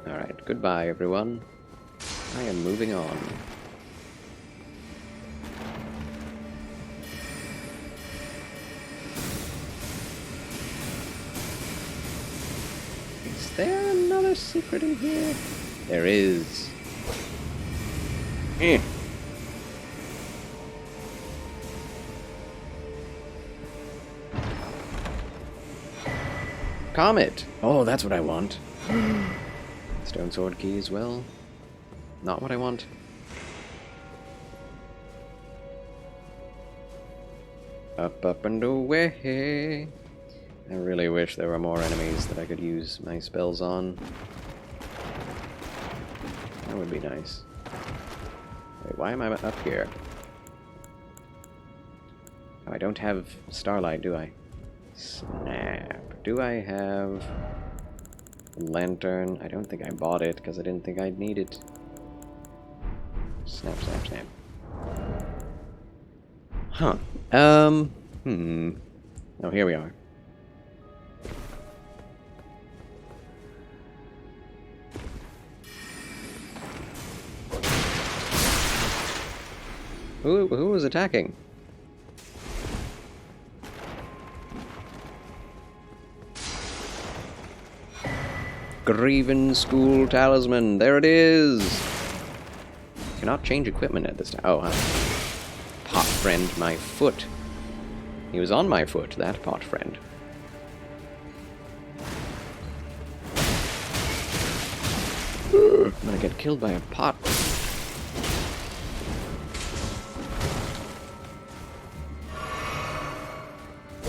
[SPEAKER 1] Alright, goodbye everyone. I am moving on. Is there another secret in here? There is. Eh. Comet! Oh, that's what I want. Stone sword key as well. Not what I want. Up and away. I really wish there were more enemies that I could use my spells on. That would be nice. Wait, why am I up here? Oh, I don't have starlight, do I? Snap. Do I have a lantern? I don't think I bought it because I didn't think I'd need it. Snap, snap, snap. Huh. Oh, here we are. Who was attacking? Graven School Talisman. There it is. Cannot change equipment at this time. Oh, pot friend, my foot. He was on my foot, that pot friend. I'm gonna get killed by a pot.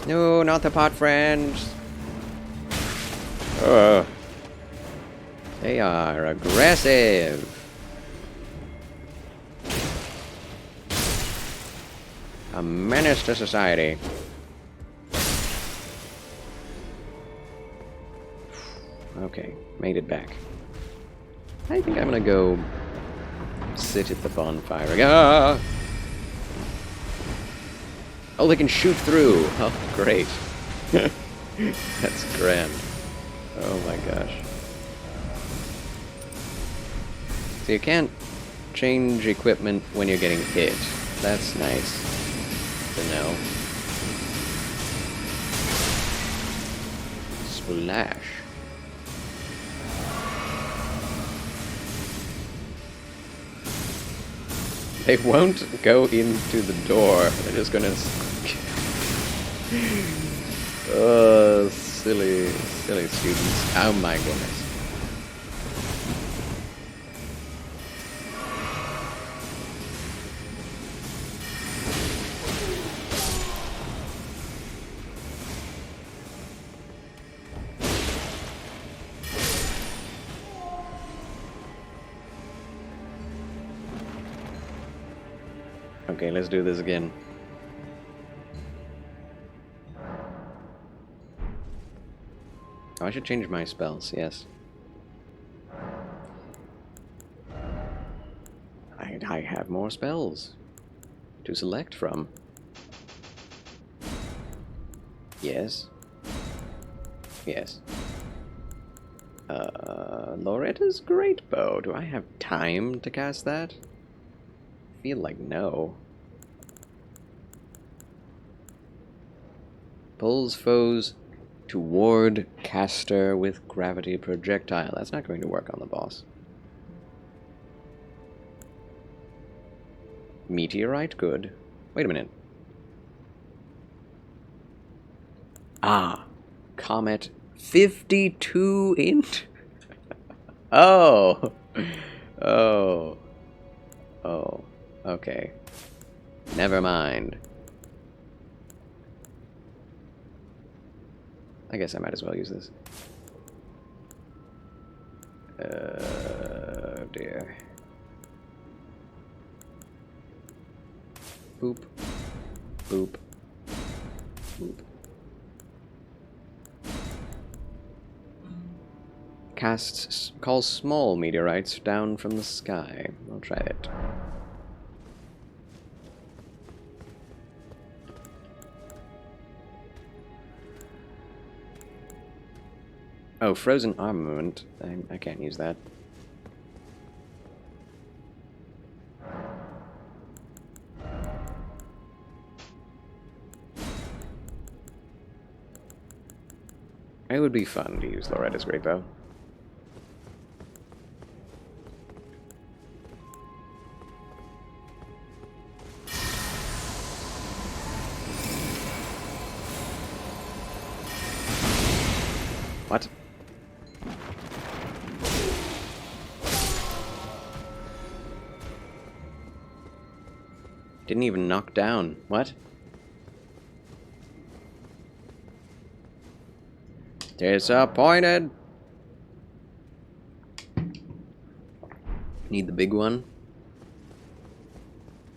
[SPEAKER 1] No, not the pot friends. They are aggressive. A menace to society. Okay, made it back. I think I'm gonna go sit at the bonfire. Ah! Oh, they can shoot through. Oh, great. That's grand. Oh my gosh. So you can't change equipment when you're getting hit. That's nice to know. Splash. They won't go into the door. They're just gonna... Oh, silly students. Oh my goodness. Okay, let's do this again. Oh, I should change my spells, yes. I have more spells to select from. Yes. Yes. Loretta's Great Bow. Do I have time to cast that? I feel like no. Pulls foes toward caster with gravity projectile. That's not going to work on the boss. Meteorite, good. Wait a minute. Ah, Comet 52 int? Oh. Oh. Oh. Okay. Never mind. I guess I might as well use this. Oh dear. Boop. Boop. Boop. Calls small meteorites down from the sky. I'll try it. Oh, frozen armament. I can't use that. It would be fun to use Loretta's Great Bow. What? Didn't even knock down. What? Disappointed! Need the big one?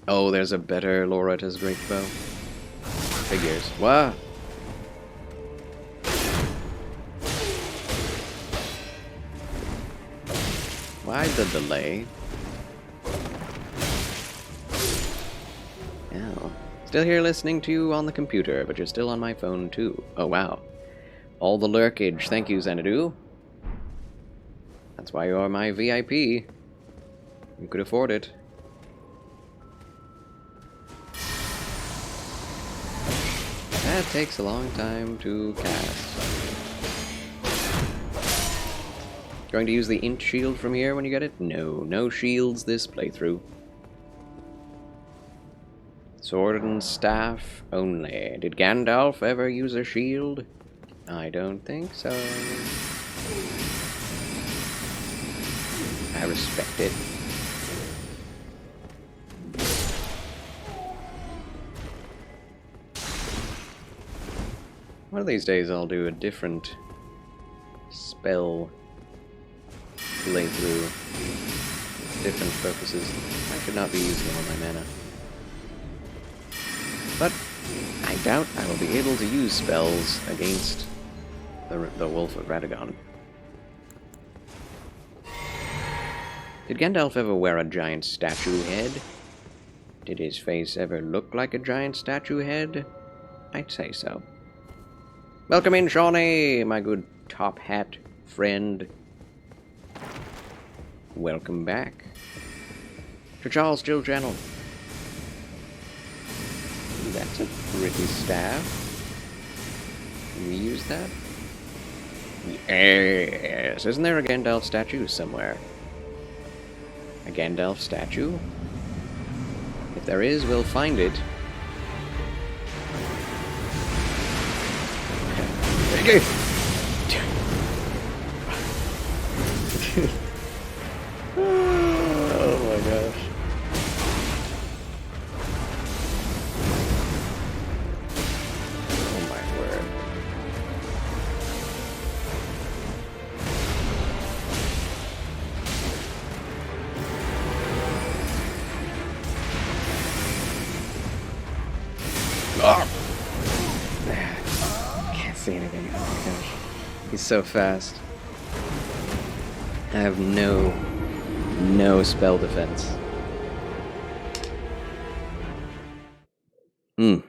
[SPEAKER 1] Oh, there's a better Loretta's Great Bow. Figures. What? Why the delay? Oh. Still here listening to you on the computer, but you're still on my phone too. Oh, wow. All the lurkage. Thank you, Xanadu. That's why you're my VIP. You could afford it. That takes a long time to cast. Going to use the int shield from here when you get it? No, no shields this playthrough. Sword and staff only. Did Gandalf ever use a shield? I don't think so. I respect it. One of these days I'll do a different spell playthrough. Different focuses. I should not be using all my mana. But I doubt I will be able to use spells against the Wolf of Radagon. Did Gandalf ever wear a giant statue head? Did his face ever look like a giant statue head? I'd say so. Welcome in, Shawnee, my good top hat friend. Welcome back to Charles Jill Channel. That's a pretty staff. Can we use that? Yes. Isn't there a Gandalf statue somewhere? A Gandalf statue? If there is, we'll find it. Okay. Oh my gosh. Oh my word. Can't see anything. Oh my gosh. He's so fast. I have no spell defense. Hmm.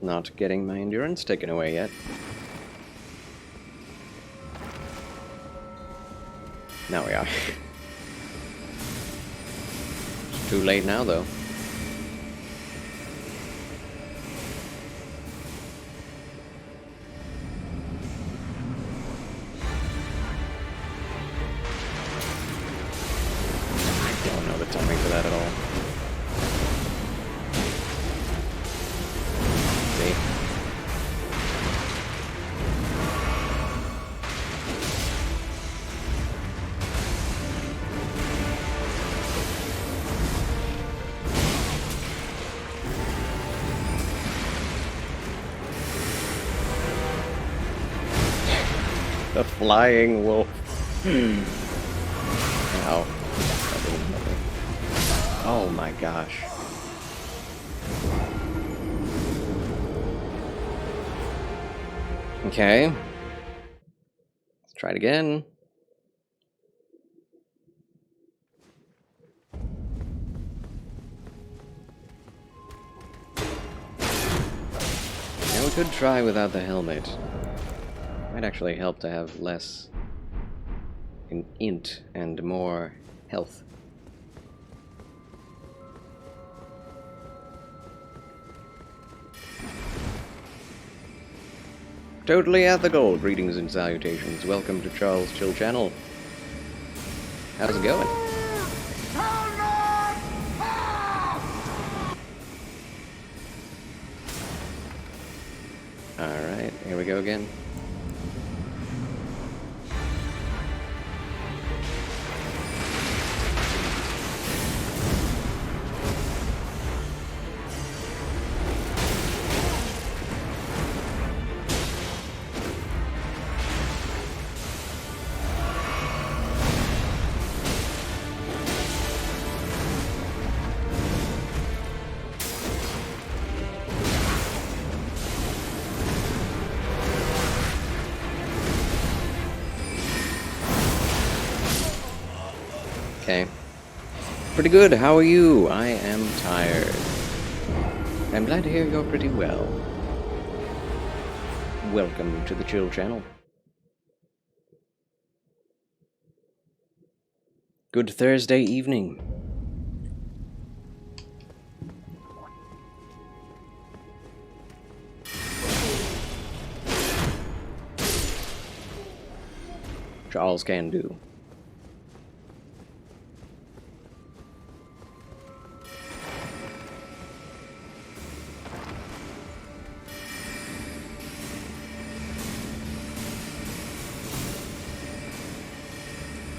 [SPEAKER 1] Not getting my endurance taken away yet. Now we are. It's too late now, though. I don't know the timing for that at all. See? The flying wolf. Ow. That didn't help me. Oh my gosh. Okay. Let's try it again. Yeah, we could try without the helmet. Might actually help to have less int and more health. Totally ethical. Greetings and salutations. Welcome to Charles' Chill Channel. How's it going? Alright, here we go again. Okay. Pretty good. How are you? I am tired. I'm glad to hear you're pretty well. Welcome to the Chill Channel. Good Thursday evening. Charles can do.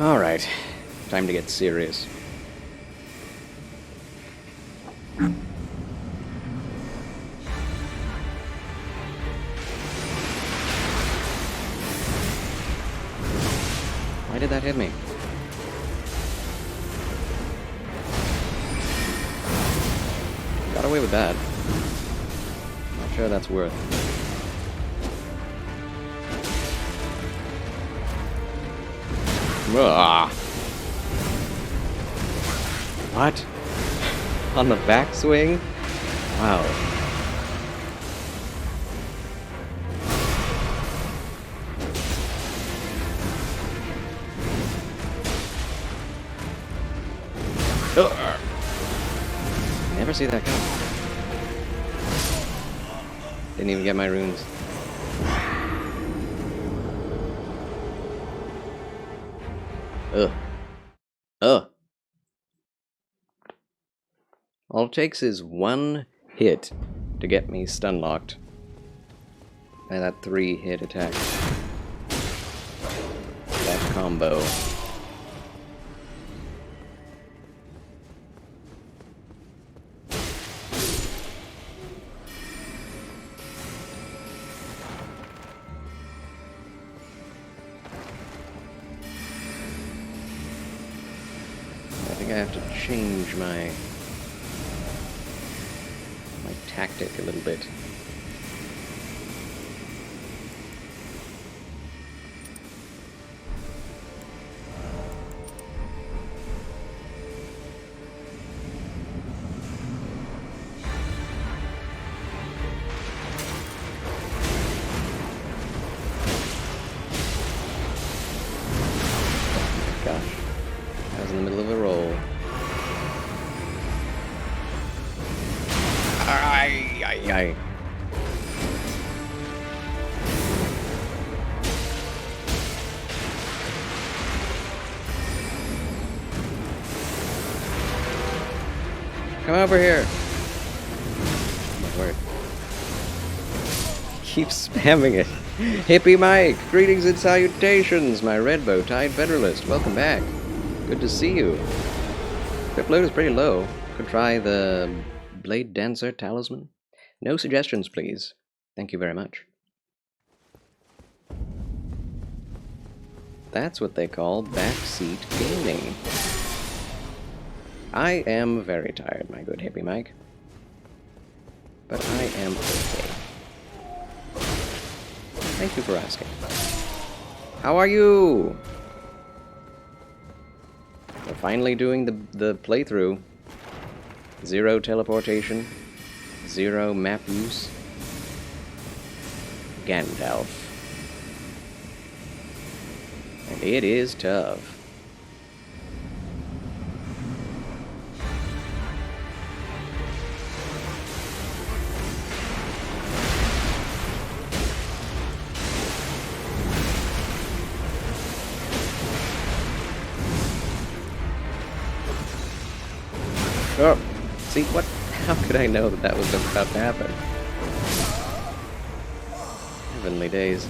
[SPEAKER 1] Alright, time to get serious. Why did that hit me? Got away with that. Not sure that's worth. Ugh. What? On the backswing? Wow. Ugh. Never see that coming. Didn't even get my runes. Ugh. Ugh. All it takes is one hit to get me stun locked by that 3-hit attack. That combo. think I have to change my tactic a little bit. Gosh, I was in the middle of a roll. Ay. Come over here. Oh my word. Keep spamming it. Hippie Mike, greetings and salutations, my red bow-tied Federalist. Welcome back. Good to see you. Crit load is pretty low. Could try the Blade Dancer Talisman. No suggestions, please. Thank you very much. That's what they call backseat gaming. I am very tired, my good hippie Mike. But I am okay. Thank you for asking. How are you? We're finally doing the playthrough. 0 teleportation. 0 map use. Gandalf. And it is tough. Oh, see, what? How could I know that that was about to happen? Heavenly days.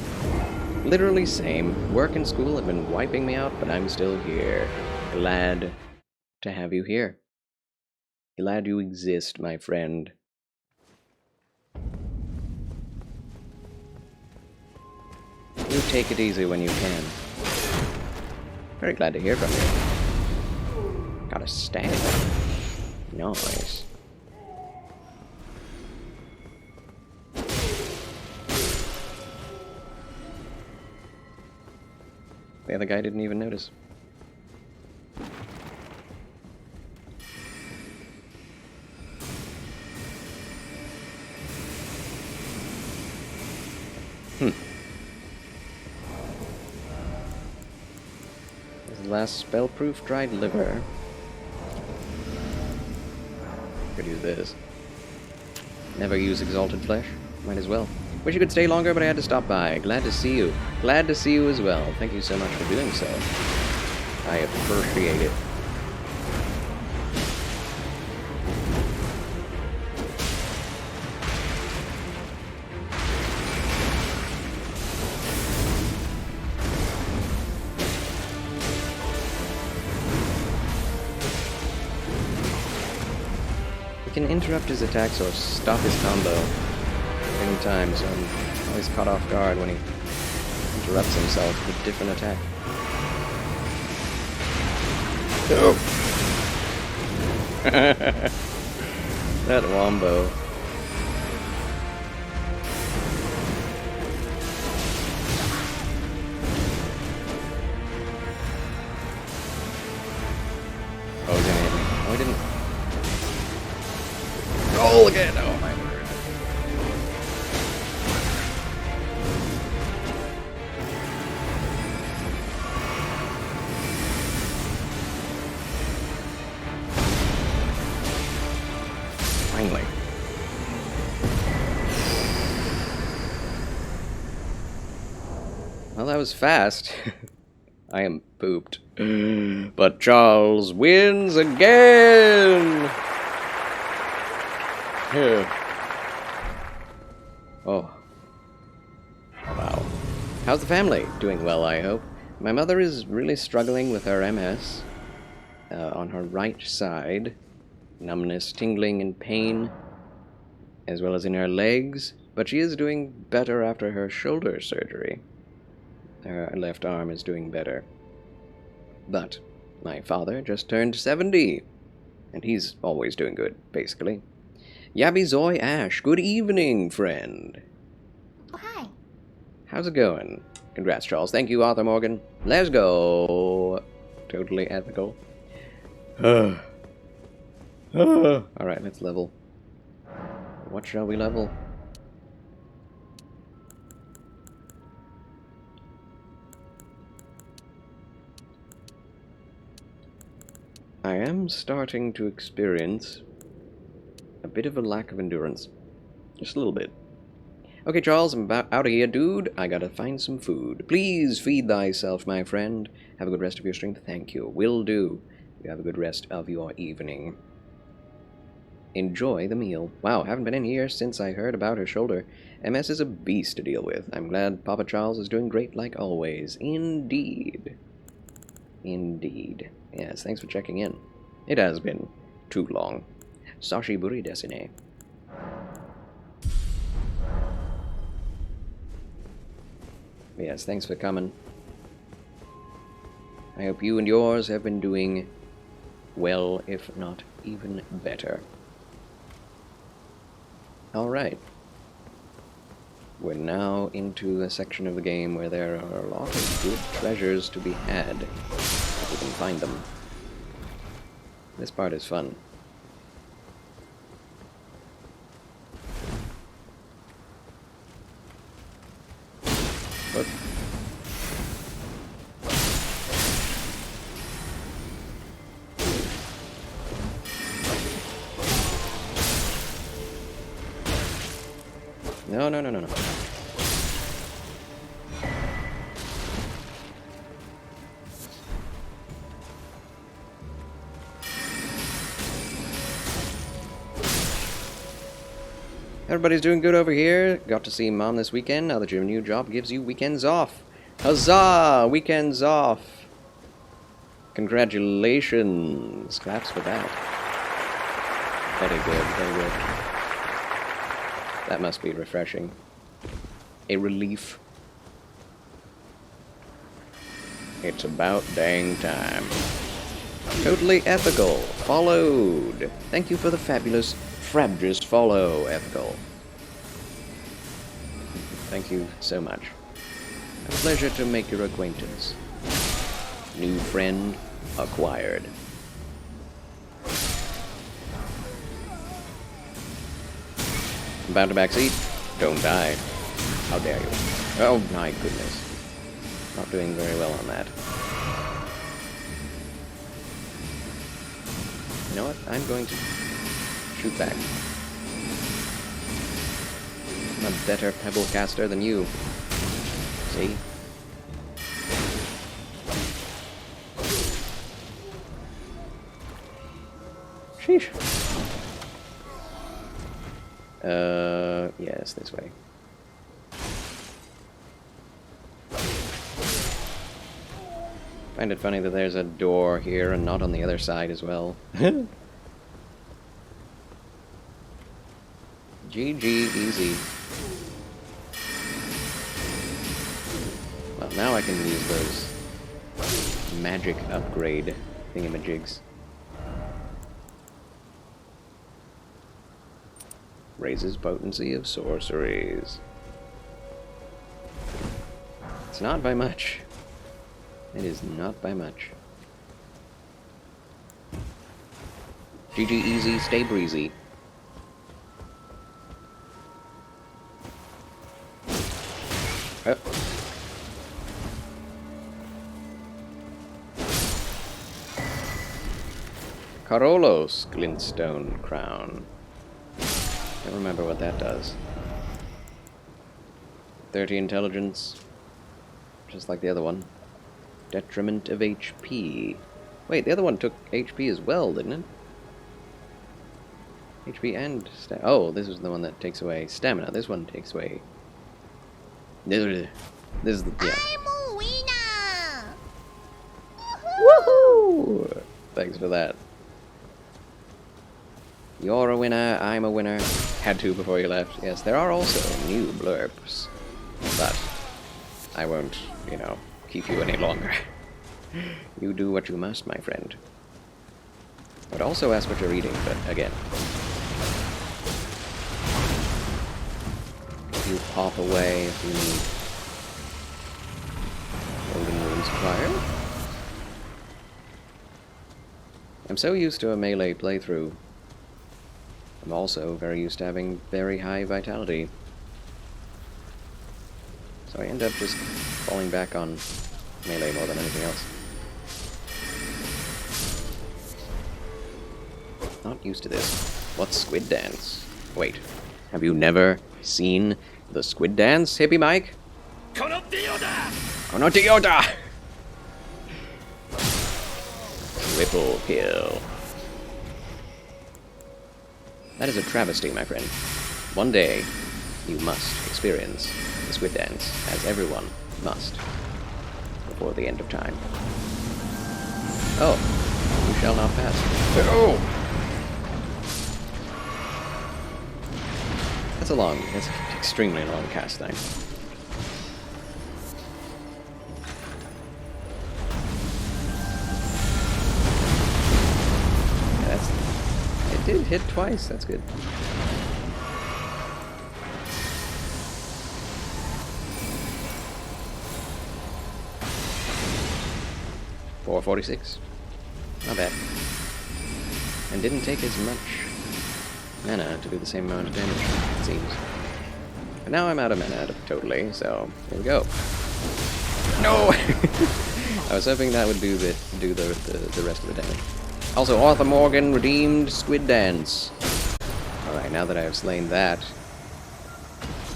[SPEAKER 1] Literally same. Work and school have been wiping me out, but I'm still here. Glad to have you here. Glad you exist, my friend. You take it easy when you can. Very glad to hear from you. Got a stag. Nice. The other guy didn't even notice. There's the last spell-proof dried liver. Could use this. Never use exalted flesh. Might as well. Wish you could stay longer, but I had to stop by. Glad to see you. Glad to see you as well. Thank you so much for doing so. I appreciate it. You can interrupt his attacks or stop his combo any time, so I'm always caught off guard when he interrupts himself with a different attack. Oh. That wombo. Oh, he's gonna hit me. Oh, he didn't. Roll again! Oh my word. Finally. Well, that was fast. I am pooped. But Charles wins again! Oh. Wow. How's the family? Doing well, I hope. My mother is really struggling with her MS. On her right side. Numbness, tingling, and pain. As well as in her legs. But she is doing better after her shoulder surgery. Her left arm is doing better. But My father just turned 70, and he's always doing good, basically. Yabby Zoy Ash, good evening, friend.
[SPEAKER 4] Oh, hi.
[SPEAKER 1] How's it going? Congrats, Charles. Thank you, Arthur Morgan. Let's go. Totally ethical. Alright, let's level. What shall we level? I am starting to experience a bit of a lack of endurance. Just a little bit. Okay, Charles, I'm about out of here, dude. I gotta find some food. Please feed thyself, my friend. Have a good rest of your strength. Thank you. Will do. You have a good rest of your evening. Enjoy the meal. Wow, haven't been in here since I heard about her shoulder. MS is a beast to deal with. I'm glad Papa Charles is doing great like always. Indeed. Indeed. Yes, thanks for checking in. It has been too long. Sashi Buri Desine. Yes, thanks for coming. I hope you and yours have been doing well, if not even better. Alright. We're now into a section of the game where there are a lot of good treasures to be had, if we can find them. This part is fun. But no. Everybody's doing good over here. Got to see Mom this weekend. Now that your new job gives you weekends off. Huzzah! Weekends off! Congratulations! Claps for that. Very good, very good. That must be refreshing. A relief. It's about dang time. Totally ethical. Followed. Thank you for the fabulous Frabjous follow, ethical. Thank you so much. A pleasure to make your acquaintance. New friend acquired. Bound to backseat. Don't die. How dare you. Oh my goodness. Not doing very well on that. You know what? I'm going to shoot back. I'm a better pebble caster than you. See? Sheesh. Yes, this way. Find it funny that there's a door here and not on the other side as well. GG, easy. Well, now I can use those magic upgrade thingamajigs. Raises potency of sorceries. It's not by much. It is not by much. GG easy, stay breezy. Carolo's glintstone crown. Can't remember what that does. 30 intelligence, just like the other one. Detriment of HP. Wait, the other one took HP as well, didn't it? HP and stamina. Oh, this was the one that takes away stamina. This one takes away. This is the. Yeah.
[SPEAKER 4] I'm a winner!
[SPEAKER 1] Woohoo! Thanks for that. You're a winner, I'm a winner. Had to before you left. Yes, there are also new blurbs. But I won't, keep you any longer. You do what you must, my friend. But also ask what you're eating, but again. You pop away if you need Golden Rune Supplier. I'm so used to a melee playthrough. I'm also very used to having very high vitality. So I end up just falling back on melee more than anything else. Not used to this. What's Squid Dance? Wait, have you never seen the Squid Dance, Hippie Mike? Konotioda! Triple kill. That is a travesty, my friend. One day, you must experience the Squid Dance, as everyone must, before the end of time. Oh, you shall not pass. Oh! That's an extremely long cast time. It did hit twice, that's good. $446. Not bad. And didn't take as much mana to do the same amount of damage, it seems. But now I'm out of mana totally, so here we go. No! I was hoping that would do the rest of the damage. Also, Arthur Morgan redeemed Squid Dance. Alright, now that I have slain that,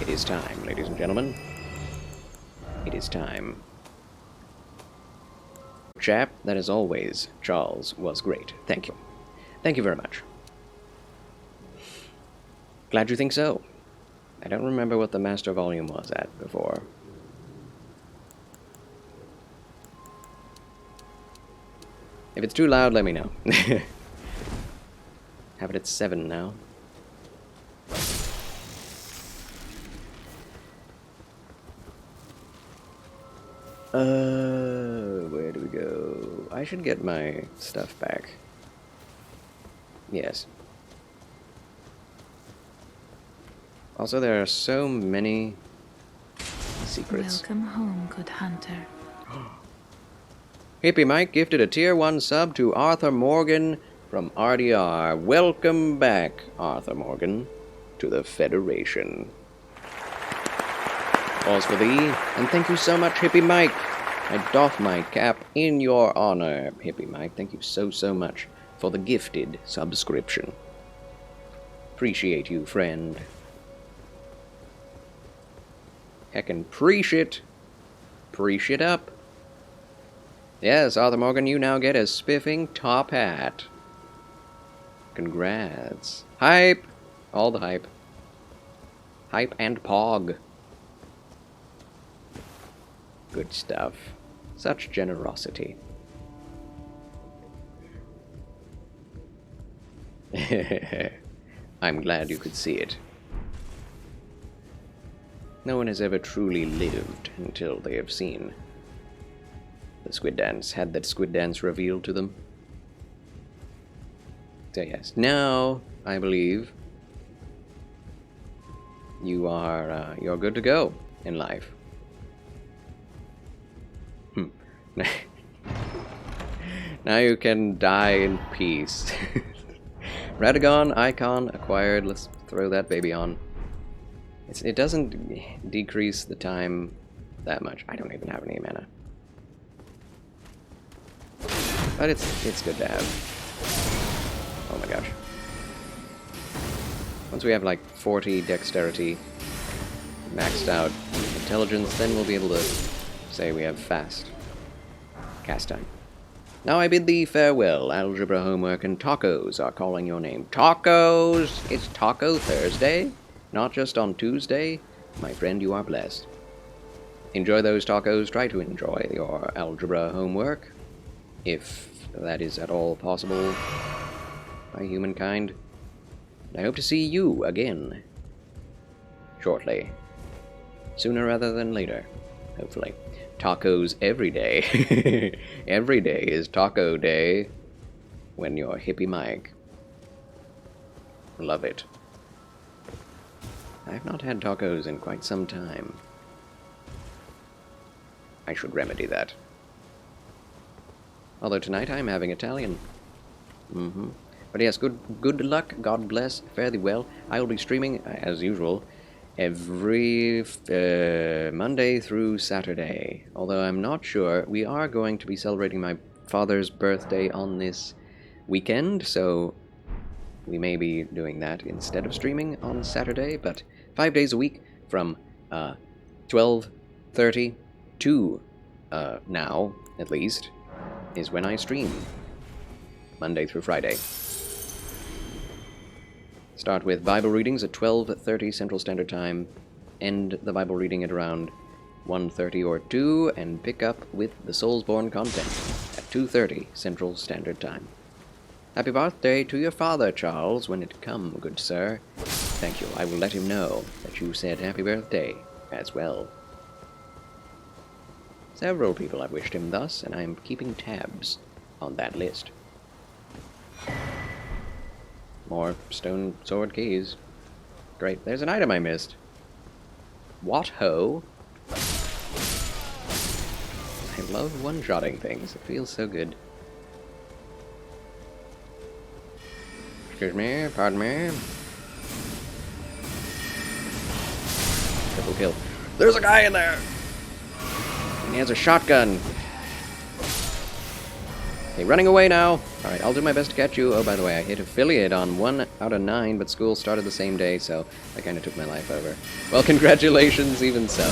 [SPEAKER 1] it is time, ladies and gentlemen. It is time. Chap, that as always, Charles was great. Thank you. Thank you very much. Glad you think so. I don't remember what the master volume was at before. If it's too loud, let me know. Have it at 7 now. Where do we go? I should get my stuff back. Yes. Also, there are so many secrets.
[SPEAKER 17] Welcome home, good hunter.
[SPEAKER 1] Hippie Mike gifted a tier 1 sub to Arthur Morgan from RDR. Welcome back, Arthur Morgan, to the Federation. All's for thee, and thank you so much, Hippie Mike. I doff my cap in your honor, Hippie Mike. Thank you so much for the gifted subscription. Appreciate you, friend. Heckin' preach it up. Yes, Arthur Morgan, you now get a spiffing top hat. Congrats. Hype! All the hype. Hype and pog. Good stuff. Such generosity. I'm glad you could see it. No one has ever truly lived until they have seen the Squid Dance, had that Squid Dance revealed to them. So yes, now I believe you're good to go in life. Now you can die in peace. Radagon icon acquired. Let's throw that baby on. It doesn't decrease the time that much. I don't even have any mana. But it's good to have. Oh my gosh. Once we have like 40 dexterity, maxed out intelligence, then we'll be able to say we have fast cast time. Now I bid thee farewell. Algebra homework and tacos are calling your name. Tacos! It's Taco Thursday? Not just on Tuesday? My friend, you are blessed. Enjoy those tacos. Try to enjoy your algebra homework, if that is at all possible by humankind. I hope to see you again shortly. Sooner rather than later. hopefully. Tacos every day. Every day is taco day when you're Hippie Mike. Love it. I've not had tacos in quite some time. I should remedy that. Although tonight I'm having Italian. But yes, good luck, God bless, fare thee well. I will be streaming, as usual, every Monday through Saturday. Although I'm not sure, we are going to be celebrating my father's birthday on this weekend, so we may be doing that instead of streaming on Saturday, but 5 days a week from 12:30 to now, at least, is when I stream. Monday through Friday. Start with Bible readings at 12:30 Central Standard Time, end the Bible reading at around 1:30 or 2, and pick up with the Soulsborne content at 2:30 Central Standard Time. Happy birthday to your father, Charles, when it come, good sir. Thank you. I will let him know that you said happy birthday as well. Several people have wished him thus, and I am keeping tabs on that list. More stone sword keys. Great. There's an item I missed. What ho? I love one-shotting things. It feels so good. Excuse me, pardon me. Triple kill. There's a guy in there! And he has a shotgun. Okay, running away now. Alright, I'll do my best to catch you. Oh, by the way, I hit affiliate on 1 out of 9, but school started the same day, so that kind of took my life over. Well, congratulations, even so.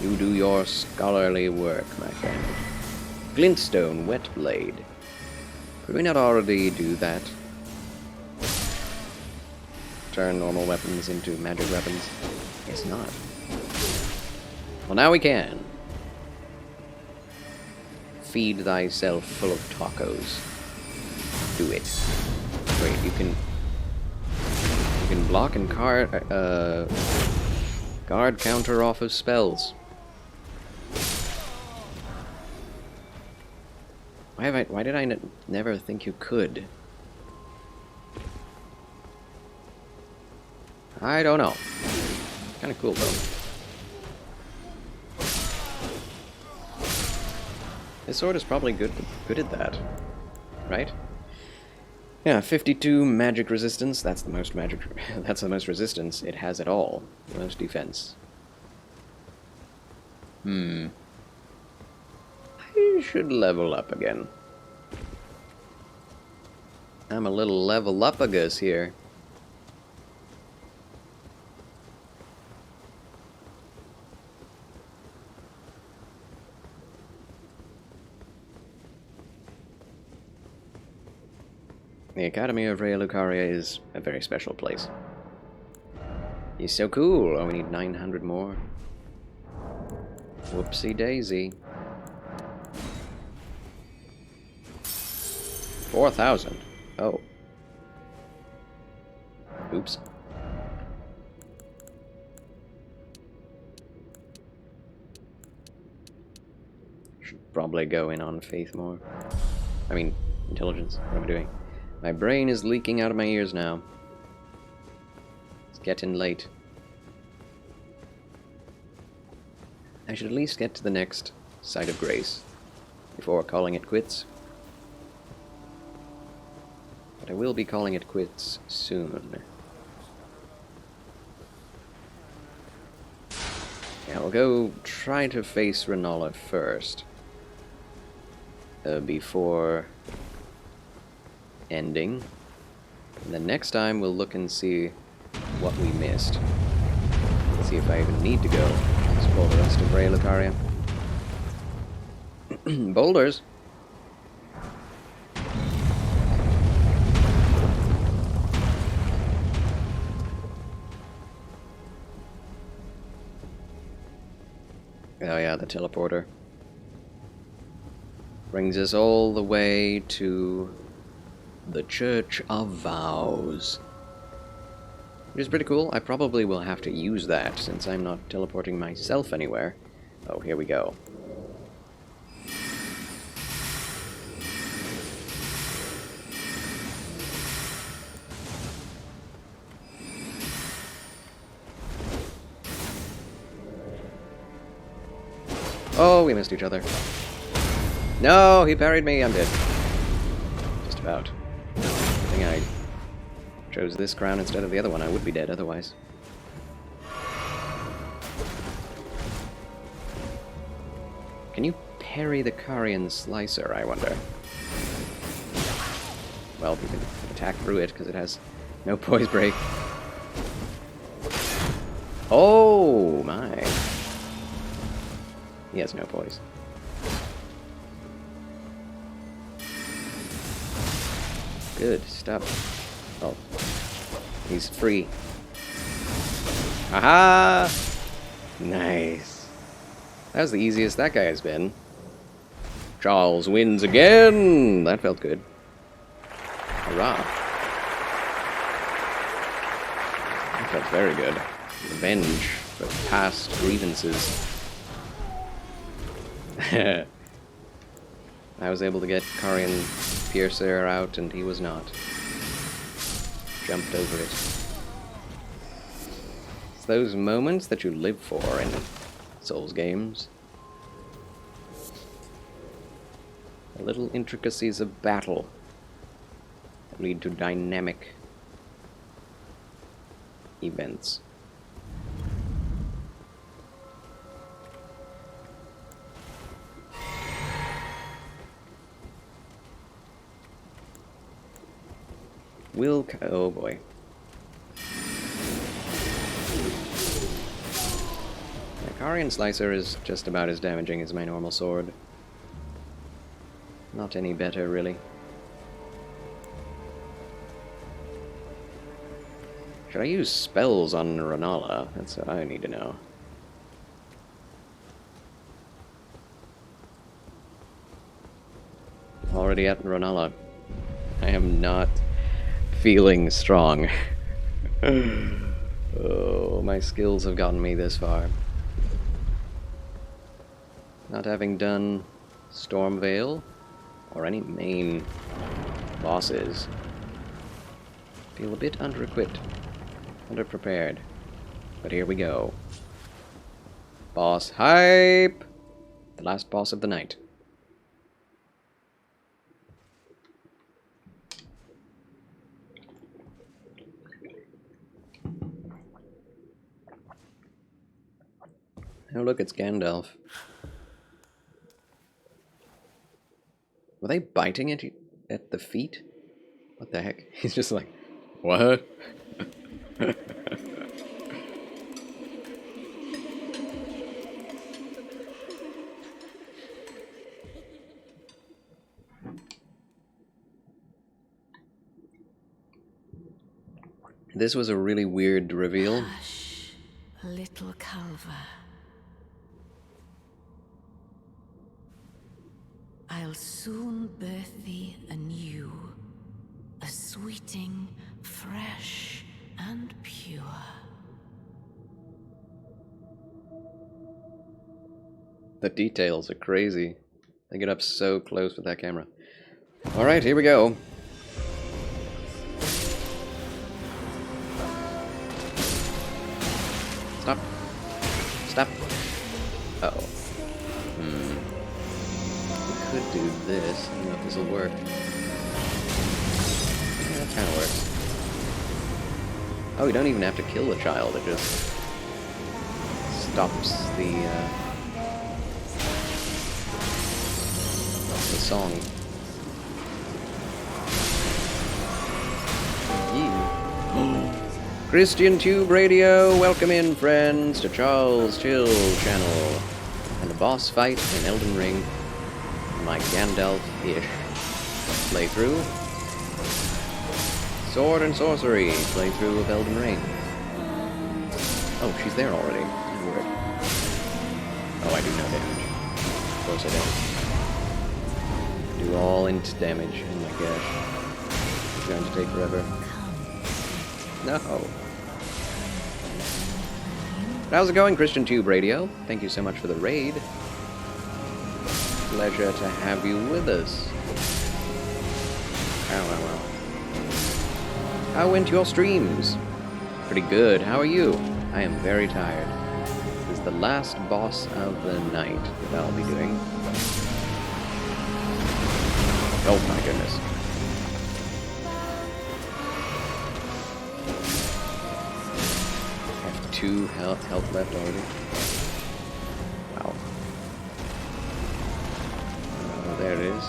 [SPEAKER 1] You do your scholarly work, my friend. Glintstone Wet Blade. Could we not already do that? Turn normal weapons into magic weapons? Guess not. Well, now we can. Feed thyself full of tacos. Do it. Wait, you can block and guard counter off of spells. Why did I never think you could? I don't know. Kind of cool though. This sword is probably good at that, right? Yeah, 52 magic resistance. That's the most magic. That's the most resistance it has at all. The most defense. I should level up again. I'm a little level-up-a-gus here. The Academy of Rhea Lucaria is a very special place. He's so cool. Oh, we need 900 more. Whoopsie daisy. 4,000. Oh. Oops. Should probably go in on faith more. I mean, intelligence. What am I doing? My brain is leaking out of my ears now. It's getting late. I should at least get to the next site of grace before calling it quits. But I will be calling it quits soon. Yeah, we'll go try to face Renala first. Before ending. And then next time we'll look and see what we missed. Let's see if I even need to go explore the rest of Rhea Lucaria. Boulders! Oh yeah, the teleporter. Brings us all the way to the Church of Vows. Which is pretty cool. I probably will have to use that since I'm not teleporting myself anywhere. Oh, here we go. Oh, we missed each other. No, he parried me. I'm dead. Just about. I think I chose this crown instead of the other one. I would be dead otherwise. Can you parry the Carian Slicer, I wonder? Well, you can attack through it because it has no poise break. Oh, my. He has no poise. Good stuff. Oh. He's free. Aha! Nice. That was the easiest that guy has been. Charles wins again! That felt good. Hurrah. That felt very good. Revenge for past grievances. I was able to get Carian Piercer out and he was not. Jumped over it. It's those moments that you live for in Souls games. The little intricacies of battle that lead to dynamic events. Oh boy. The Carian Slicer is just about as damaging as my normal sword. Not any better, really. Should I use spells on Renala? That's what I need to know. Already at Renala. I am not feeling strong. Oh, my skills have gotten me this far. Not having done Stormveil or any main bosses, feel a bit under-equipped, underprepared. But here we go. Boss hype! The last boss of the night. Oh look, it's Gandalf. Were they biting at the feet? What the heck? He's just like, what? This was a really weird reveal.
[SPEAKER 14] Hush, little Calva. I'll soon birth thee anew, a sweeting, fresh and pure.
[SPEAKER 1] The details are crazy. They get up so close with that camera. Alright, here we go. Stop. Stop. Uh-oh. We could do this. I don't know if this will work. Yeah, that kind of works. Oh, you don't even have to kill the child. It just stops the song. Christian Tube Radio, welcome in, friends, to Charles Chill channel and the boss fight in Elden Ring. My Gandalf-ish playthrough. Sword and Sorcery playthrough of Elden Ring. Oh, she's there already. Weird. Oh, I do no damage. Of course I don't. Do all int damage. Oh my gosh. It's going to take forever. No. How's it going, Christian Tube Radio? Thank you so much for the raid. Pleasure to have you with us. Well. How went your streams? Pretty good. How are you? I am very tired. This is the last boss of the night that I'll be doing. Oh my goodness. I have 2 health left already. Wow. Oh, there it is.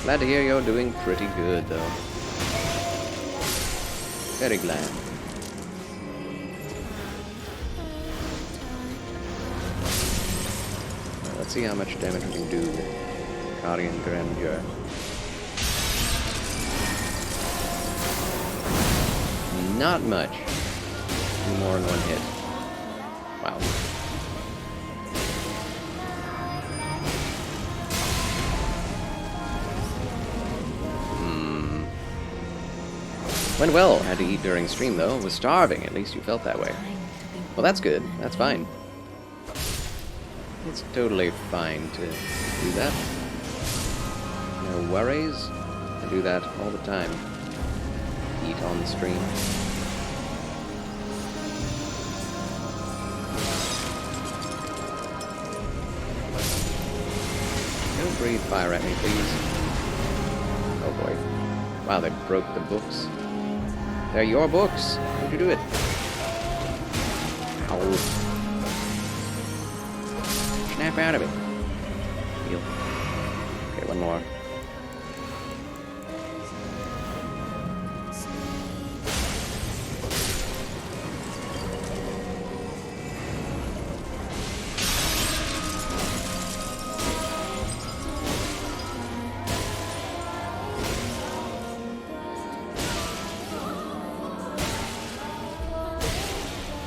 [SPEAKER 1] Glad to hear you're doing pretty good, though. Very glad. Let's see how much damage we can do with Guardian Grandeur. Not much. More in one hit. Wow. Went well. Had to eat during stream, though. Was starving. At least you felt that way. Well, that's good. That's fine. It's totally fine to do that. No worries. I do that all the time. Eat on the stream. Don't breathe fire at me, please. Oh boy. Wow, they broke the books. They're your books. How'd you do it? Ow. Snap out of it. Heal. Okay, one more.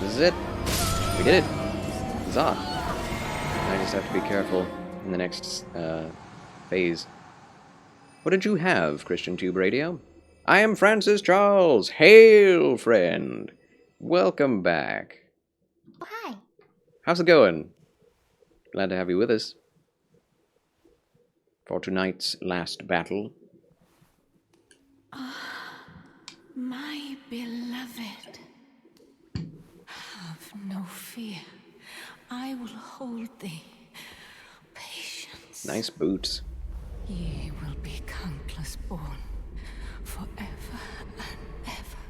[SPEAKER 1] This is it. We did it. Huzzah. I just have to be careful in the next phase. What did you have, Christian Tube Radio? I am Francis Charles. Hail, friend. Welcome back.
[SPEAKER 4] Oh, hi.
[SPEAKER 1] How's it going? Glad to have you with us for tonight's last battle.
[SPEAKER 17] My beloved, have no fear. I will hold thee. Patience.
[SPEAKER 1] Nice boots.
[SPEAKER 17] Ye will be countless born, forever and ever.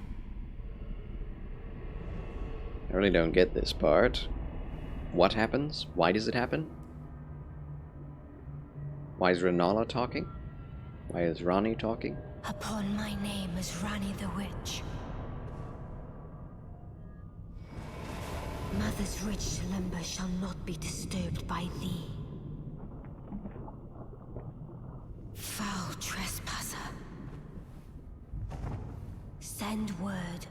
[SPEAKER 1] I really don't get this part. What happens? Why does it happen? Why is Renala talking? Why is Ranni talking?
[SPEAKER 14] Upon my name is Ranni the Witch. Mother's rich slumber shall not be disturbed by thee. Foul trespasser. Send word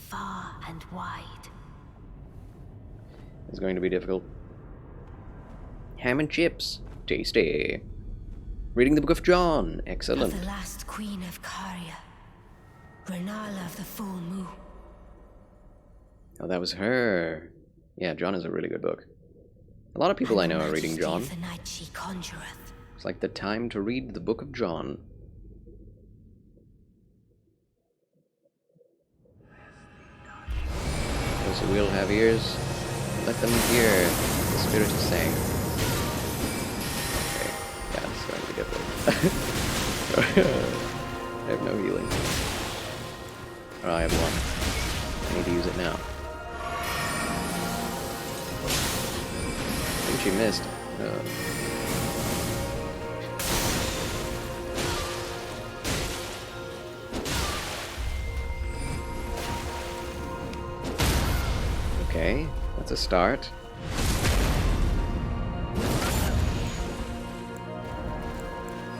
[SPEAKER 14] far and wide.
[SPEAKER 1] It's going to be difficult. Ham and chips. Tasty. Reading the Book of John. Excellent.
[SPEAKER 14] Of the last queen of Caria. Renala of the full moon.
[SPEAKER 1] Oh, that was her. Yeah, John is a really good book. A lot of people I know are reading John.
[SPEAKER 14] The night she conjureth.
[SPEAKER 1] It's like the time to read the Book of John. Those who will have ears, let them hear the Spirit is saying. Okay, yeah, it's going to be difficult. I have no healing. Oh, I have one. I need to use it now. I think she missed. Okay, that's a start.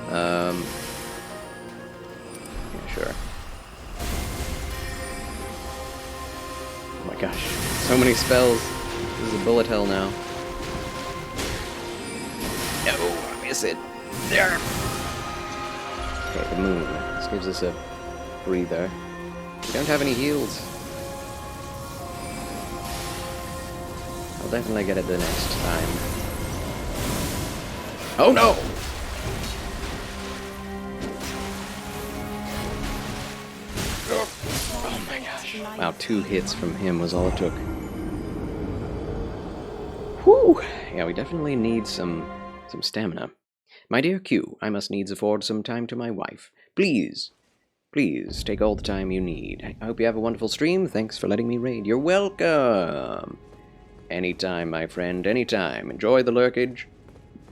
[SPEAKER 1] Yeah, sure. Oh my gosh, so many spells. This is a bullet hell now. No, I miss it. There. Okay, the moon. This gives us a breather. We don't have any heals. I'll definitely get it the next time. Oh no! Oh my gosh. Wow, 2 hits from him was all it took. Whew! Yeah, we definitely need some stamina. My dear Q, I must needs afford some time to my wife. Please, please, take all the time you need. I hope you have a wonderful stream. Thanks for letting me raid. You're welcome! Anytime, my friend, anytime. Enjoy the lurkage.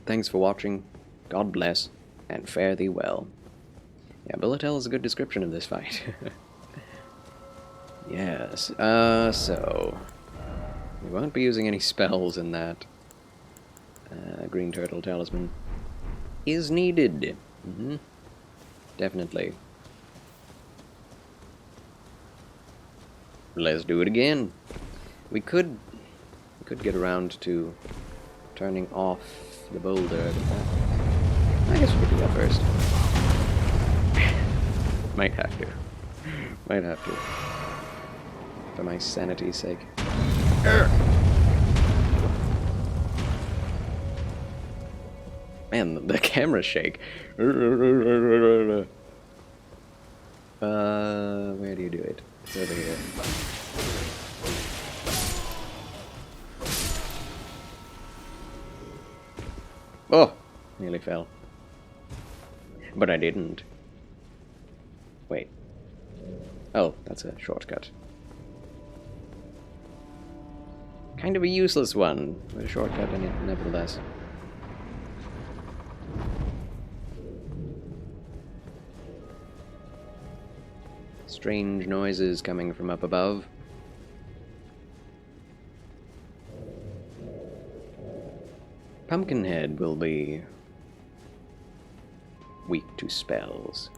[SPEAKER 1] Thanks for watching. God bless, and fare thee well. Yeah, bullet hell is a good description of this fight. Yes, so... we won't be using any spells in that. Green Turtle Talisman is needed. Definitely. Let's do it again. We could get around to turning off the boulder. I guess we could do that first. Might have to. Might have to. For my sanity's sake. Man, the camera shake. Where do you do it? It's over here. Oh! Nearly fell. But I didn't. Wait. Oh, that's a shortcut. Kind of a useless one, but a shortcut in it nevertheless. Strange noises coming from up above. Pumpkinhead will be weak to spells.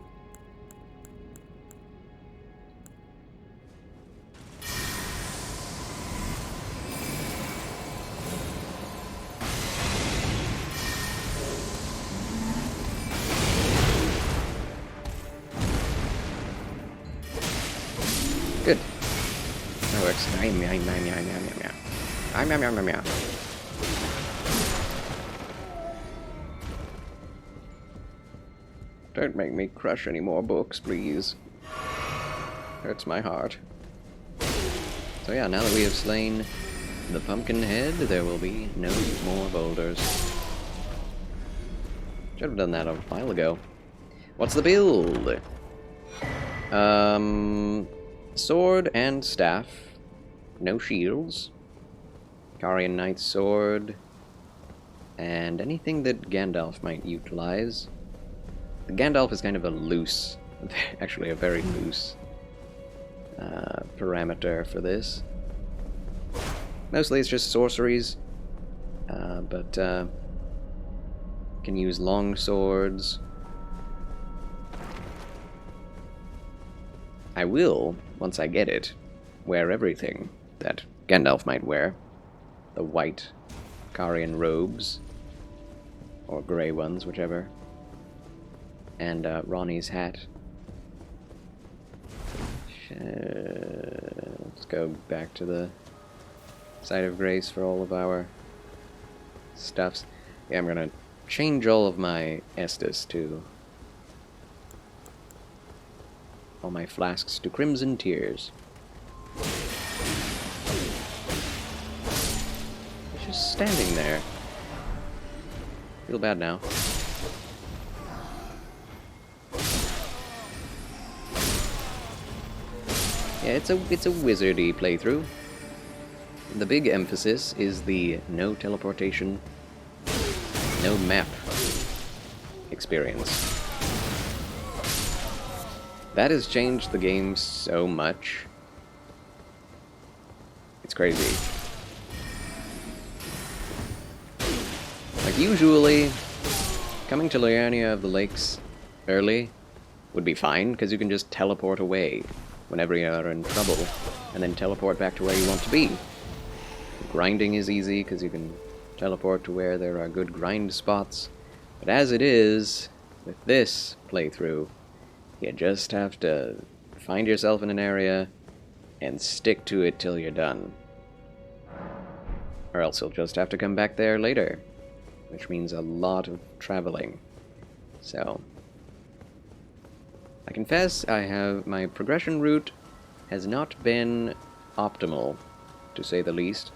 [SPEAKER 1] Good. That works. Don't make me crush any more books, please. Hurts my heart. So yeah, now that we have slain the Pumpkinhead, there will be no more boulders. Should have done that a while ago. What's the build? Sword and staff. No shields. Carian Knight's sword. And anything that Gandalf might utilize. Gandalf is kind of a loose, actually a very loose parameter for this. Mostly it's just sorceries, but can use long swords. I will, once I get it, wear everything that Gandalf might wear. The white Carian robes, or grey ones, whichever. And Ronnie's hat. Let's go back to the site of grace for all of our stuffs. Yeah, I'm gonna change all of my Estus to all my flasks to Crimson Tears. It's just standing there. Feel bad now. Yeah, it's a wizardy playthrough. The big emphasis is the no teleportation, no map experience. That has changed the game so much. It's crazy. Like, usually, coming to Liurnia of the Lakes early would be fine, because you can just teleport away whenever you're in trouble, and then teleport back to where you want to be. Grinding is easy, because you can teleport to where there are good grind spots. But as it is, with this playthrough, you just have to find yourself in an area and stick to it till you're done. Or else you'll just have to come back there later, which means a lot of traveling. So, I confess my progression route has not been optimal, to say the least.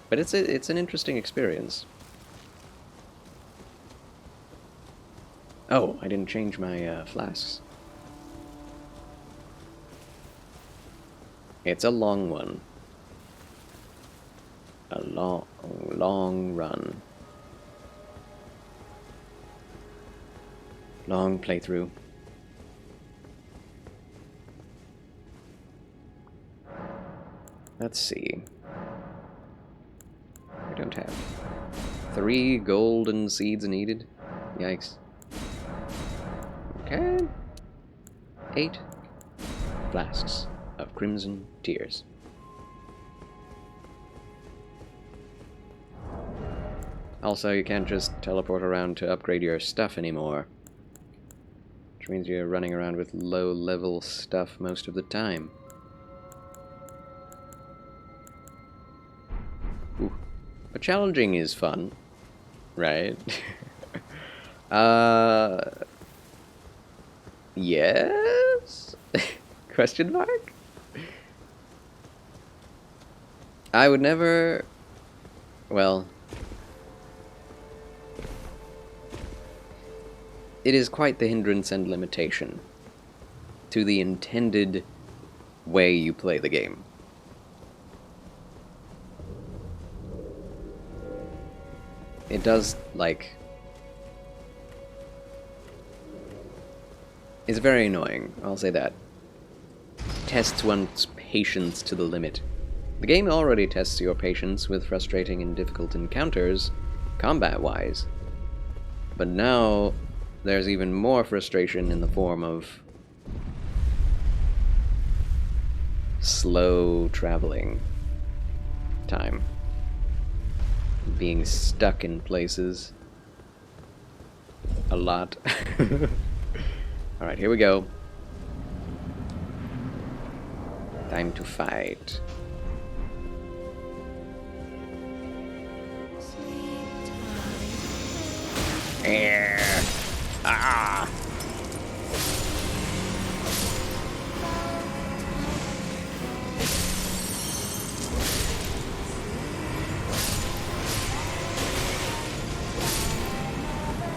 [SPEAKER 1] But it's an interesting experience. Oh, I didn't change my flasks. It's a long one. A long run. Long playthrough. Let's see. We don't have 3 golden seeds needed. Yikes. Okay. 8 flasks of crimson tears. Also, you can't just teleport around to upgrade your stuff anymore, which means you're running around with low-level stuff most of the time. Ooh. But challenging is fun, right? Yes? Question mark? I would never... Well... It is quite the hindrance and limitation to the intended way you play the game. It does, like... It's very annoying, I'll say that. Tests one's patience to the limit. The game already tests your patience with frustrating and difficult encounters, combat-wise. But now, there's even more frustration in the form of slow traveling time. Being stuck in places a lot. Alright, here we go. Time to fight. Ah!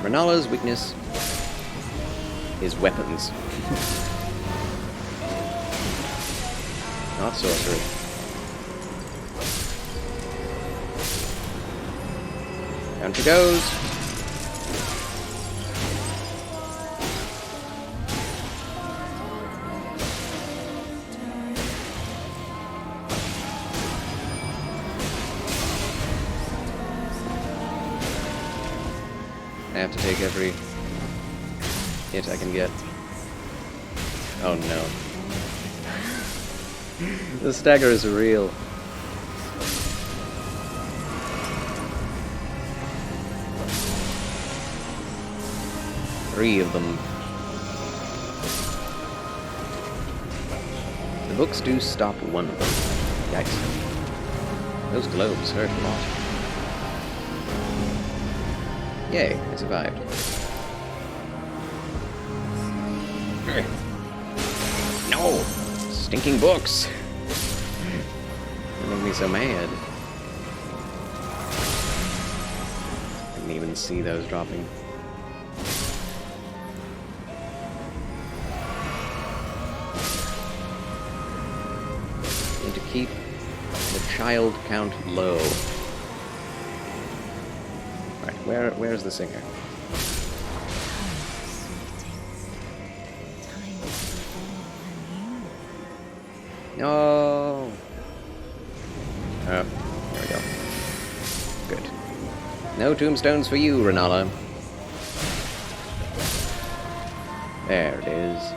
[SPEAKER 1] Renala's weakness is weapons. Not sorcery. Down she goes. I have to take every hit I can get. Oh no. The stagger is real. Three of them. The books do stop one of them. Yikes. Those globes hurt a lot. Yay, I survived. No! Stinking books! They make me so mad. Didn't even see those dropping. Need to keep the child count low. Right, where's the singer? No. Oh, there we go. Good. No tombstones for you, Renala. There it is.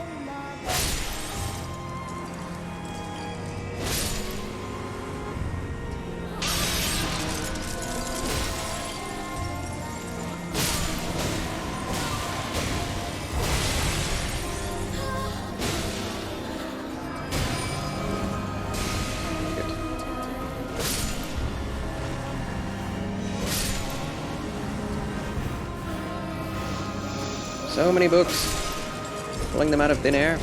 [SPEAKER 1] So many books. Pulling them out of thin air.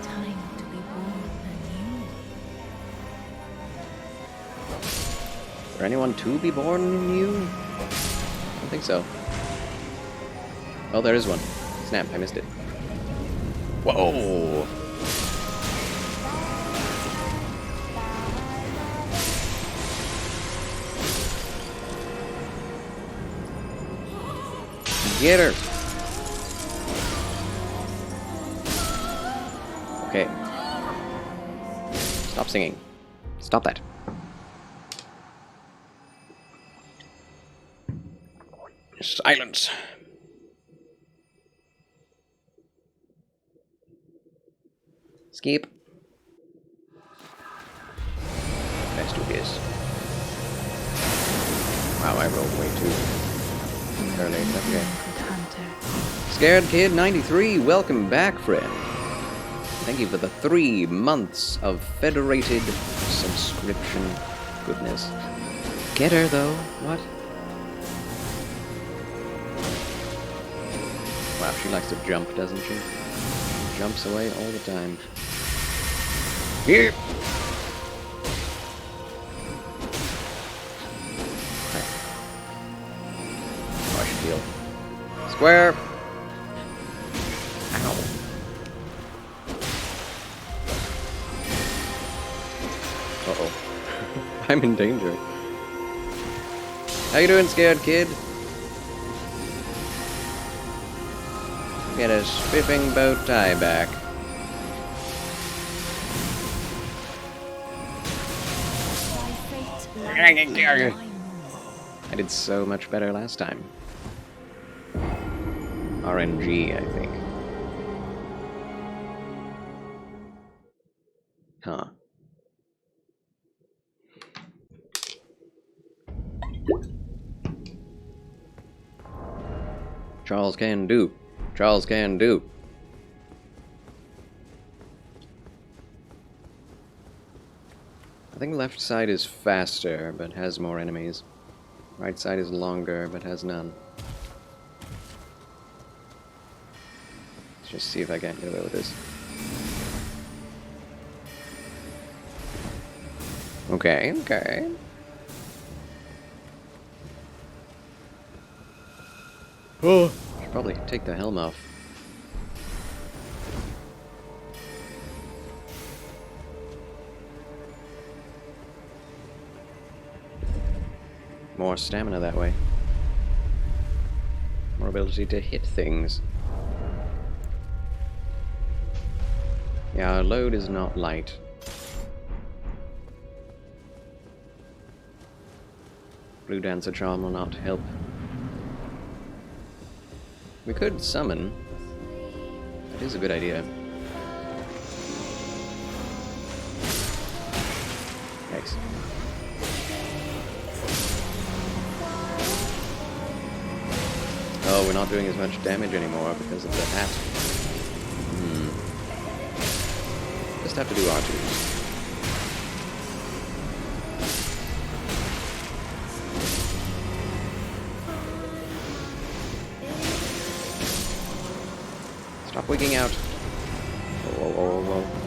[SPEAKER 17] Time to be born anew.
[SPEAKER 1] For anyone to be born new? I don't think so. Oh, there is one. Snap, I missed it. Whoa! Get her! Okay. Stop singing. Stop that. Silence. Skip. Let's do this. Wow, I rolled way too early. Okay. Scared Kid 93, welcome back, friend. Thank you for the 3 months of federated subscription. Goodness. Get her though. What? Wow, she likes to jump, doesn't she? Jumps away all the time. Here! Okay. Oh, I should heal. Square! Ow. Uh-oh. I'm in danger. How you doing, Scared Kid? Get a spiffing bow tie back. I did so much better last time. RNG, I think. Huh. Charles can do. Charles can do. I think left side is faster, but has more enemies. Right side is longer, but has none. Let's just see if I can't get away with this. Okay, okay. Oh, should probably take the helm off. More stamina that way. More ability to hit things. Yeah, our load is not light. Blue Dancer Charm will not help. We could summon. That is a good idea. Thanks. Oh, we're not doing as much damage anymore because of the hat. Just have to do R2. Stop wigging out. Whoa, whoa, whoa, whoa.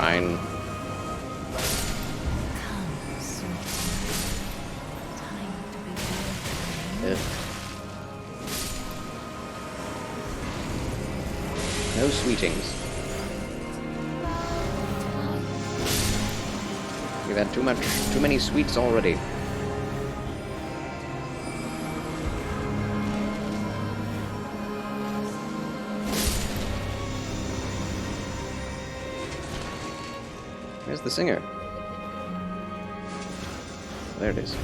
[SPEAKER 1] Fine. No sweetings. We've had too many sweets already. Where's the singer? There it is.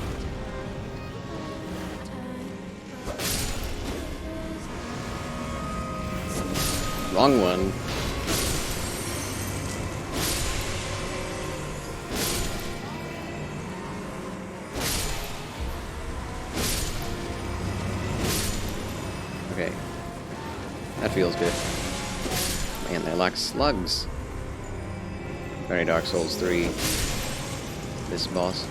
[SPEAKER 1] Wrong one. Okay. That feels good. Man, they're like slugs. Very Dark Souls 3. This boss.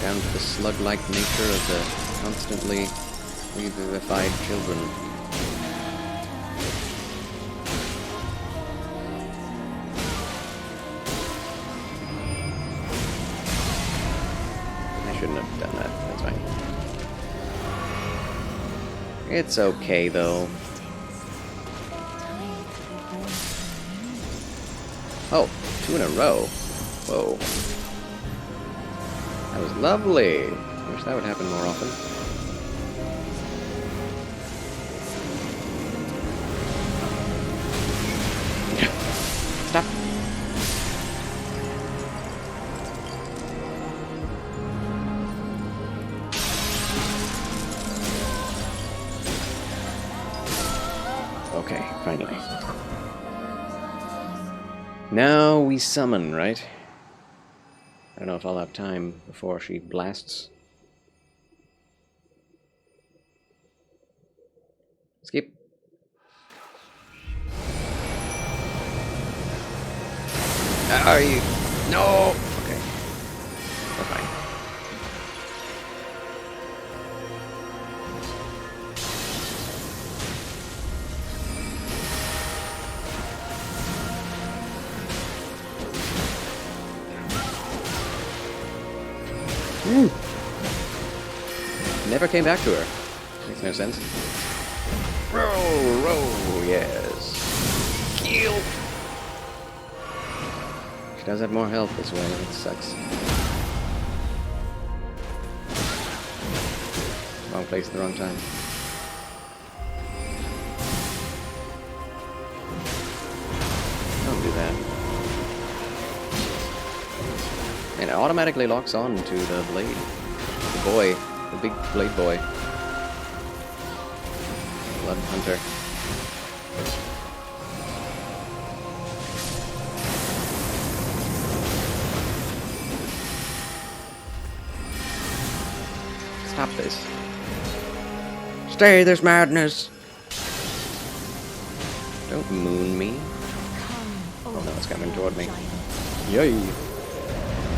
[SPEAKER 1] Down to the slug-like nature of the constantly revivified children. I shouldn't have done that. That's fine. It's okay, though. Oh, 2 in a row. Whoa. That was lovely. I wish that would happen more often. Stop. Okay, finally. Now we summon, right? I don't know if I'll have time before she blasts. Skip. Are you? No! Okay. We're fine. Never came back to her. Makes no sense. Row, yes. Kill. She does have more health this way. It sucks. Wrong place at the wrong time. Don't do that. And it automatically locks on to the blade. The boy. The big blade boy. Blood hunter. Stop this. Stay this madness. Don't moon me. Oh no, it's coming toward me. Yay.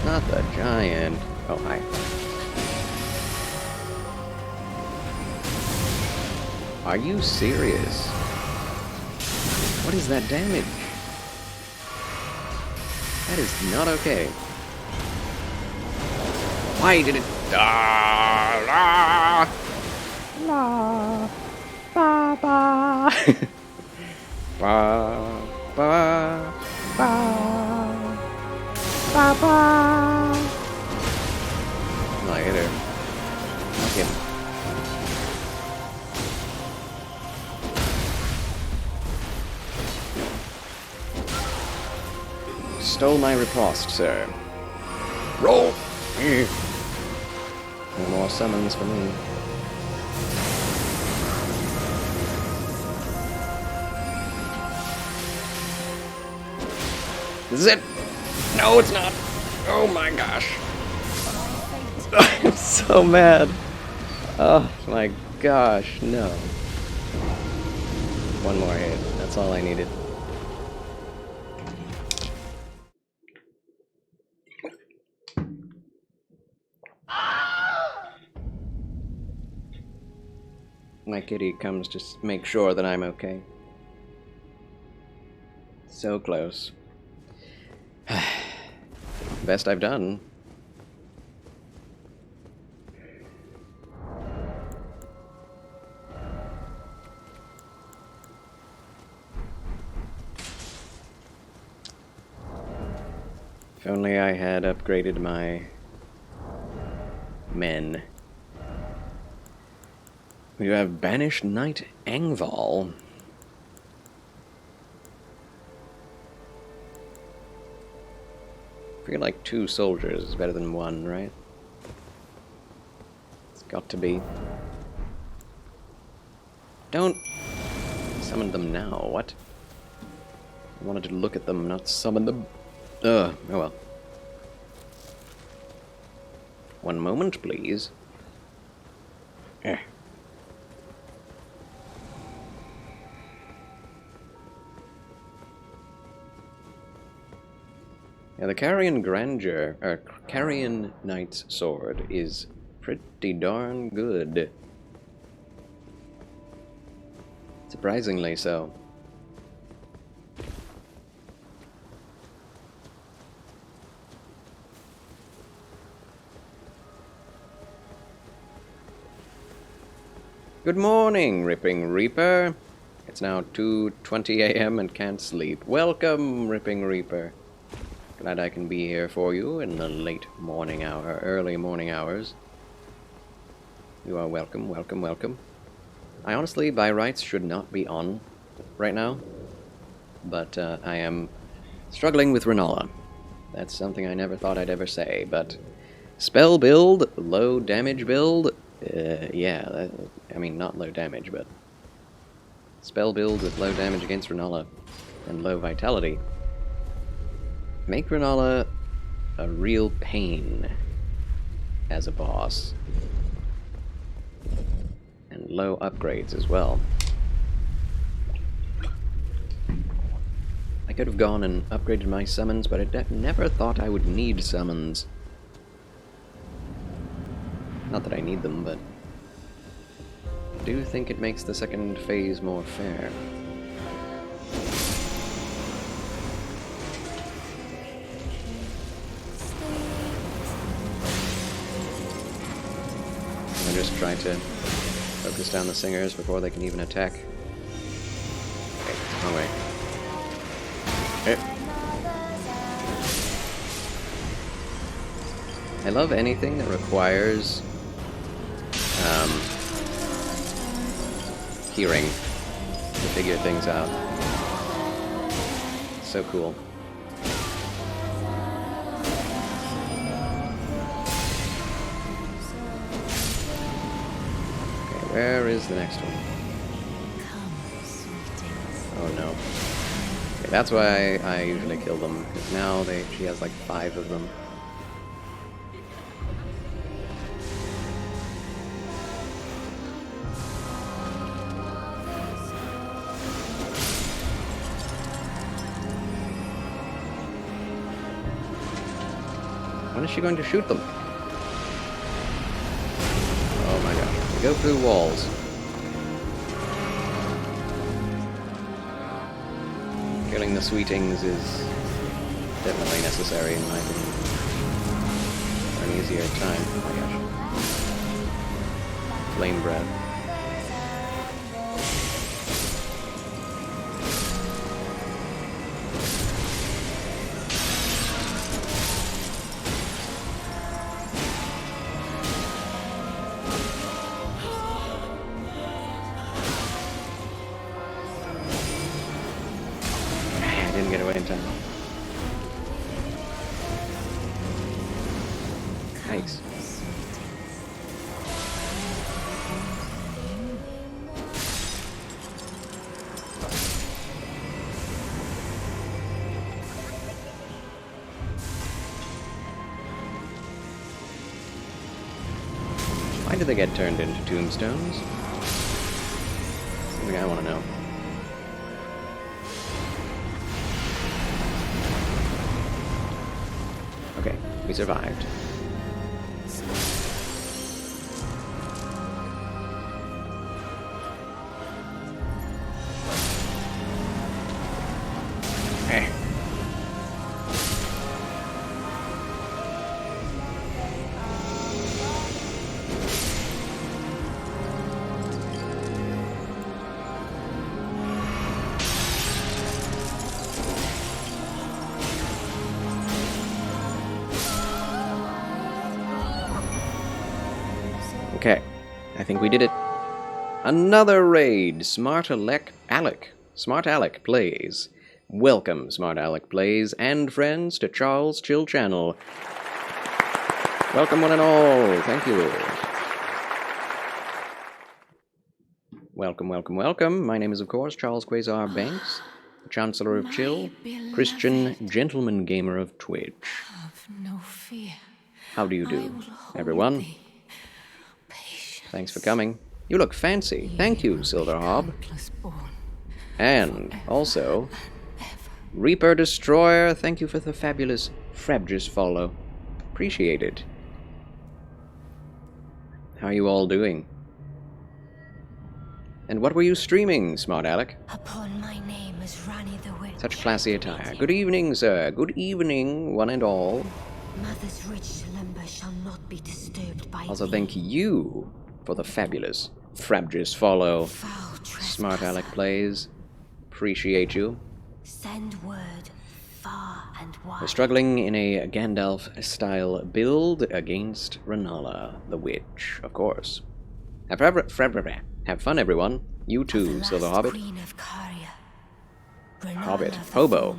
[SPEAKER 1] Not the giant. Oh, hi. Are you serious? What is that damage? That is not okay. Why did it... Ah, la, ba, ba. Ba, ba, ba, ba, ba. Oh, I hit her. Fuck him. Stole my riposte, sir. Roll! No more summons for me. This is it! No, it's not! Oh my gosh! I'm so mad! Oh my gosh, no. One more hit. That's all I needed. My kitty comes to make sure that I'm okay. So close. Best I've done. If only I had upgraded my men. You have banished Knight Angval. I feel like 2 soldiers is better than 1, right? It's got to be. Don't summon them now, what? I wanted to look at them, not summon them. Oh well. One moment, please. Eh. Yeah, the Carrion Grandeur, or Carrion Knight's sword is pretty darn good. Surprisingly so. Good morning, Ripping Reaper. It's now 2:20 a.m. and can't sleep. Welcome, Ripping Reaper. Glad I can be here for you in the late morning hour, early morning hours. You are welcome, welcome, welcome. I honestly, by rights, should not be on right now, but I am struggling with Renala. That's something I never thought I'd ever say, but spell build, low damage build, yeah, I mean, not low damage, but spell build with low damage against Renala and low vitality. Make Renala a real pain as a boss. And low upgrades as well. I could have gone and upgraded my summons, but I never thought I would need summons. Not that I need them, but I do think it makes the second phase more fair. I just try to focus down the singers before they can even attack. Okay, wrong way. I love anything that requires hearing to figure things out. So cool. Okay, where is the next one? Oh no. Okay, that's why I usually kill them, because now she has like 5 of them. When is she going to shoot them? Oh my gosh. They go through walls. Killing the sweetings is definitely necessary in my opinion. For an easier time. Oh my gosh. Flame breath. Didn't get away in time. Nice. Why do they get turned into tombstones? Something I want to know. Okay, we survived. Eh. Okay, I think we did it. Another raid. Smart Alec plays. Welcome, Smart Alec Plays and friends, to Charles' Chill Channel. Welcome one and all. Thank you. Welcome, welcome, welcome. My name is, of course, Charles Quasar Banks, Chancellor of Chill, Christian Gentleman Gamer of Twitch.
[SPEAKER 17] Have no fear.
[SPEAKER 1] How do you do, everyone? Thanks for coming. You look fancy. Thank you, Silverhob. And also, Reaper Destroyer, thank you for the fabulous Frabjous follow. Appreciate it. How are you all doing? And what were you streaming, Smart Alec?
[SPEAKER 14] Upon my name as Rani the Witch.
[SPEAKER 1] Such classy attire. Good evening, sir. Good evening, one and all.
[SPEAKER 14] Mother's rich slumber shall not be disturbed by
[SPEAKER 1] Also, thank you for the fabulous Frabjous follow. Smart Alec Plays. Appreciate you.
[SPEAKER 14] Send word far and wide.
[SPEAKER 1] We're struggling in a Gandalf-style build against Renala the Witch, of course. Have fun, everyone. You too, Silver Hobbit. Hobbit. Hobo.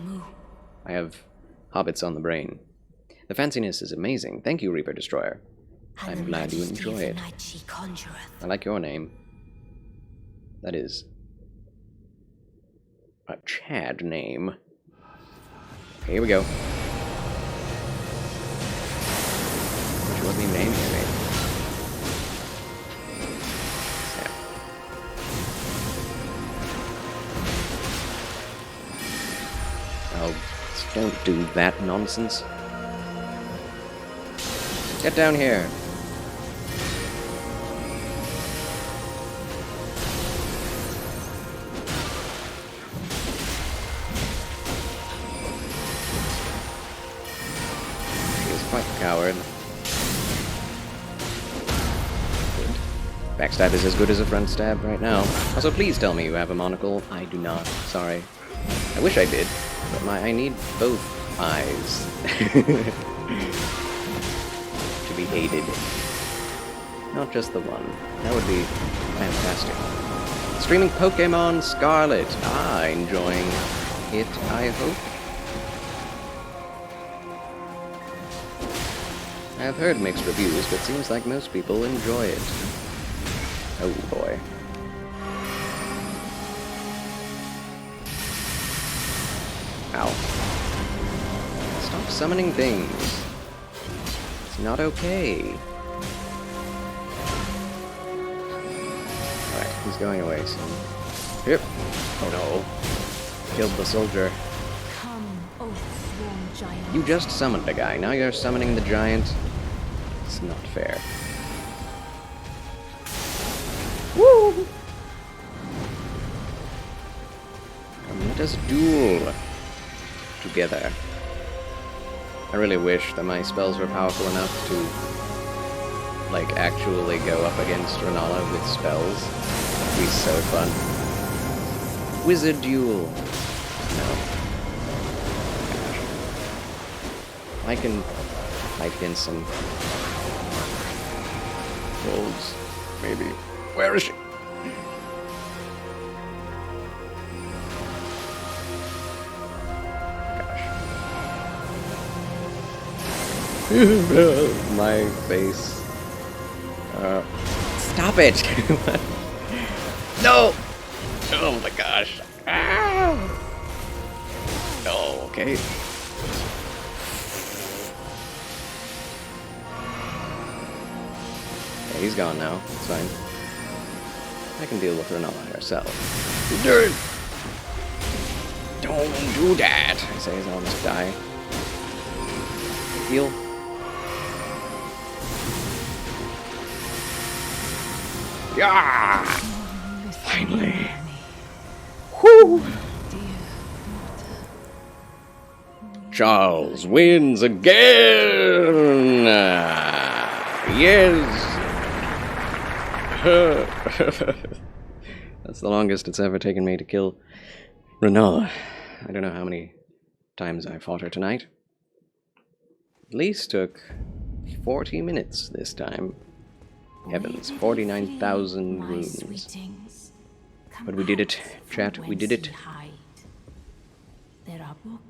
[SPEAKER 1] I have hobbits on the brain. The fanciness is amazing. Thank you, Reaper Destroyer. I'm glad you enjoy it. I like your name. That is a Chad name. Here we go. Which wasn't even aimed at me. Oh, don't do that nonsense. Get down here. Coward. Good. Backstab is as good as a front stab right now. Also, please tell me you have a monocle. I do not. Sorry. I wish I did, but I need both eyes to be aided. Not just the one. That would be fantastic. Streaming Pokemon Scarlet. Ah, enjoying it, I hope. I've heard mixed reviews, but seems like most people enjoy it. Oh boy. Ow. Stop summoning things. It's not okay. Alright, he's going away soon. Here. Oh no. Killed the soldier. You just summoned a guy, now you're summoning the giant. It's not fair. Woo! Come, let us duel together. I really wish that my spells were powerful enough to, like, actually go up against Renala with spells. It'd be so fun. Wizard duel. No. I can fight against some wolves, maybe. Where is she? Gosh. My face. Stop it! No! Oh my gosh. Ah! Oh, okay. He's gone now. It's fine. I can deal with Renala herself. Dirt! Don't do that! I say as I almost die. Heal. Yeah! Finally! Whoo! Charles wins again! Yes! That's the longest it's ever taken me to kill Renala. I don't know how many times I fought her tonight. At least took 40 minutes this time. Heavens, 49,000 runes. But we did it, chat, we did it.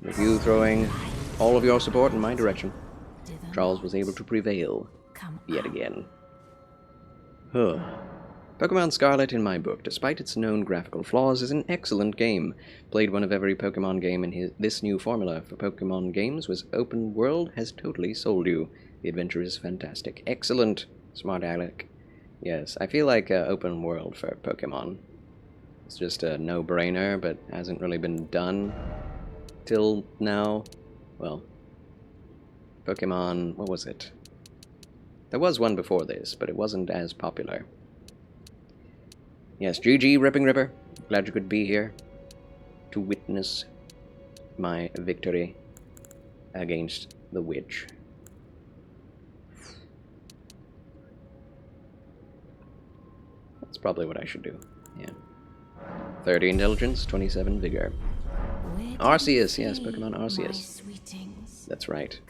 [SPEAKER 1] With you throwing all of your support in my direction, Charles was able to prevail yet again. Huh. Pokemon Scarlet in my book, despite its known graphical flaws, is an excellent game. Played one of every Pokemon game, and this new formula for Pokemon games was open world has totally sold you. The adventure is fantastic. Excellent, smart Alec. Yes, I feel like open world for Pokemon. It's just a no-brainer, but hasn't really been done till now. Well, Pokemon, what was it? There was one before this, but it wasn't as popular. Yes, GG, Ripping Ripper. Glad you could be here to witness my victory against the witch. That's probably what I should do, yeah. 30 intelligence, 27 vigor. Arceus, yes, Pokemon Arceus. That's right.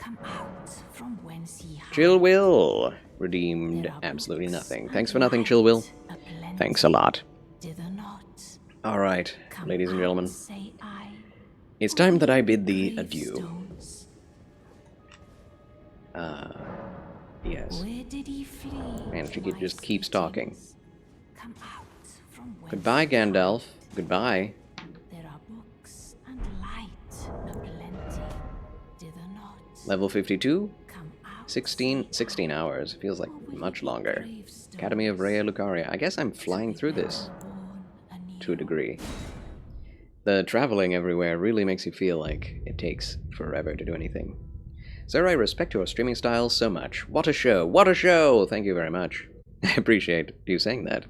[SPEAKER 1] Chill Will redeemed absolutely nothing. Thanks for nothing, Chill Will. Thanks a lot. Alright, ladies and gentlemen. It's time that I bid thee adieu. Yes. And she just keeps talking. Goodbye, Gandalf. Goodbye. Level 52? 16 hours. Feels like much longer. Academy of Rhea Lucaria. I guess I'm flying through this to a degree. The traveling everywhere really makes you feel like it takes forever to do anything. Sir, I respect your streaming style so much. What a show! What a show! Thank you very much. I appreciate you saying that.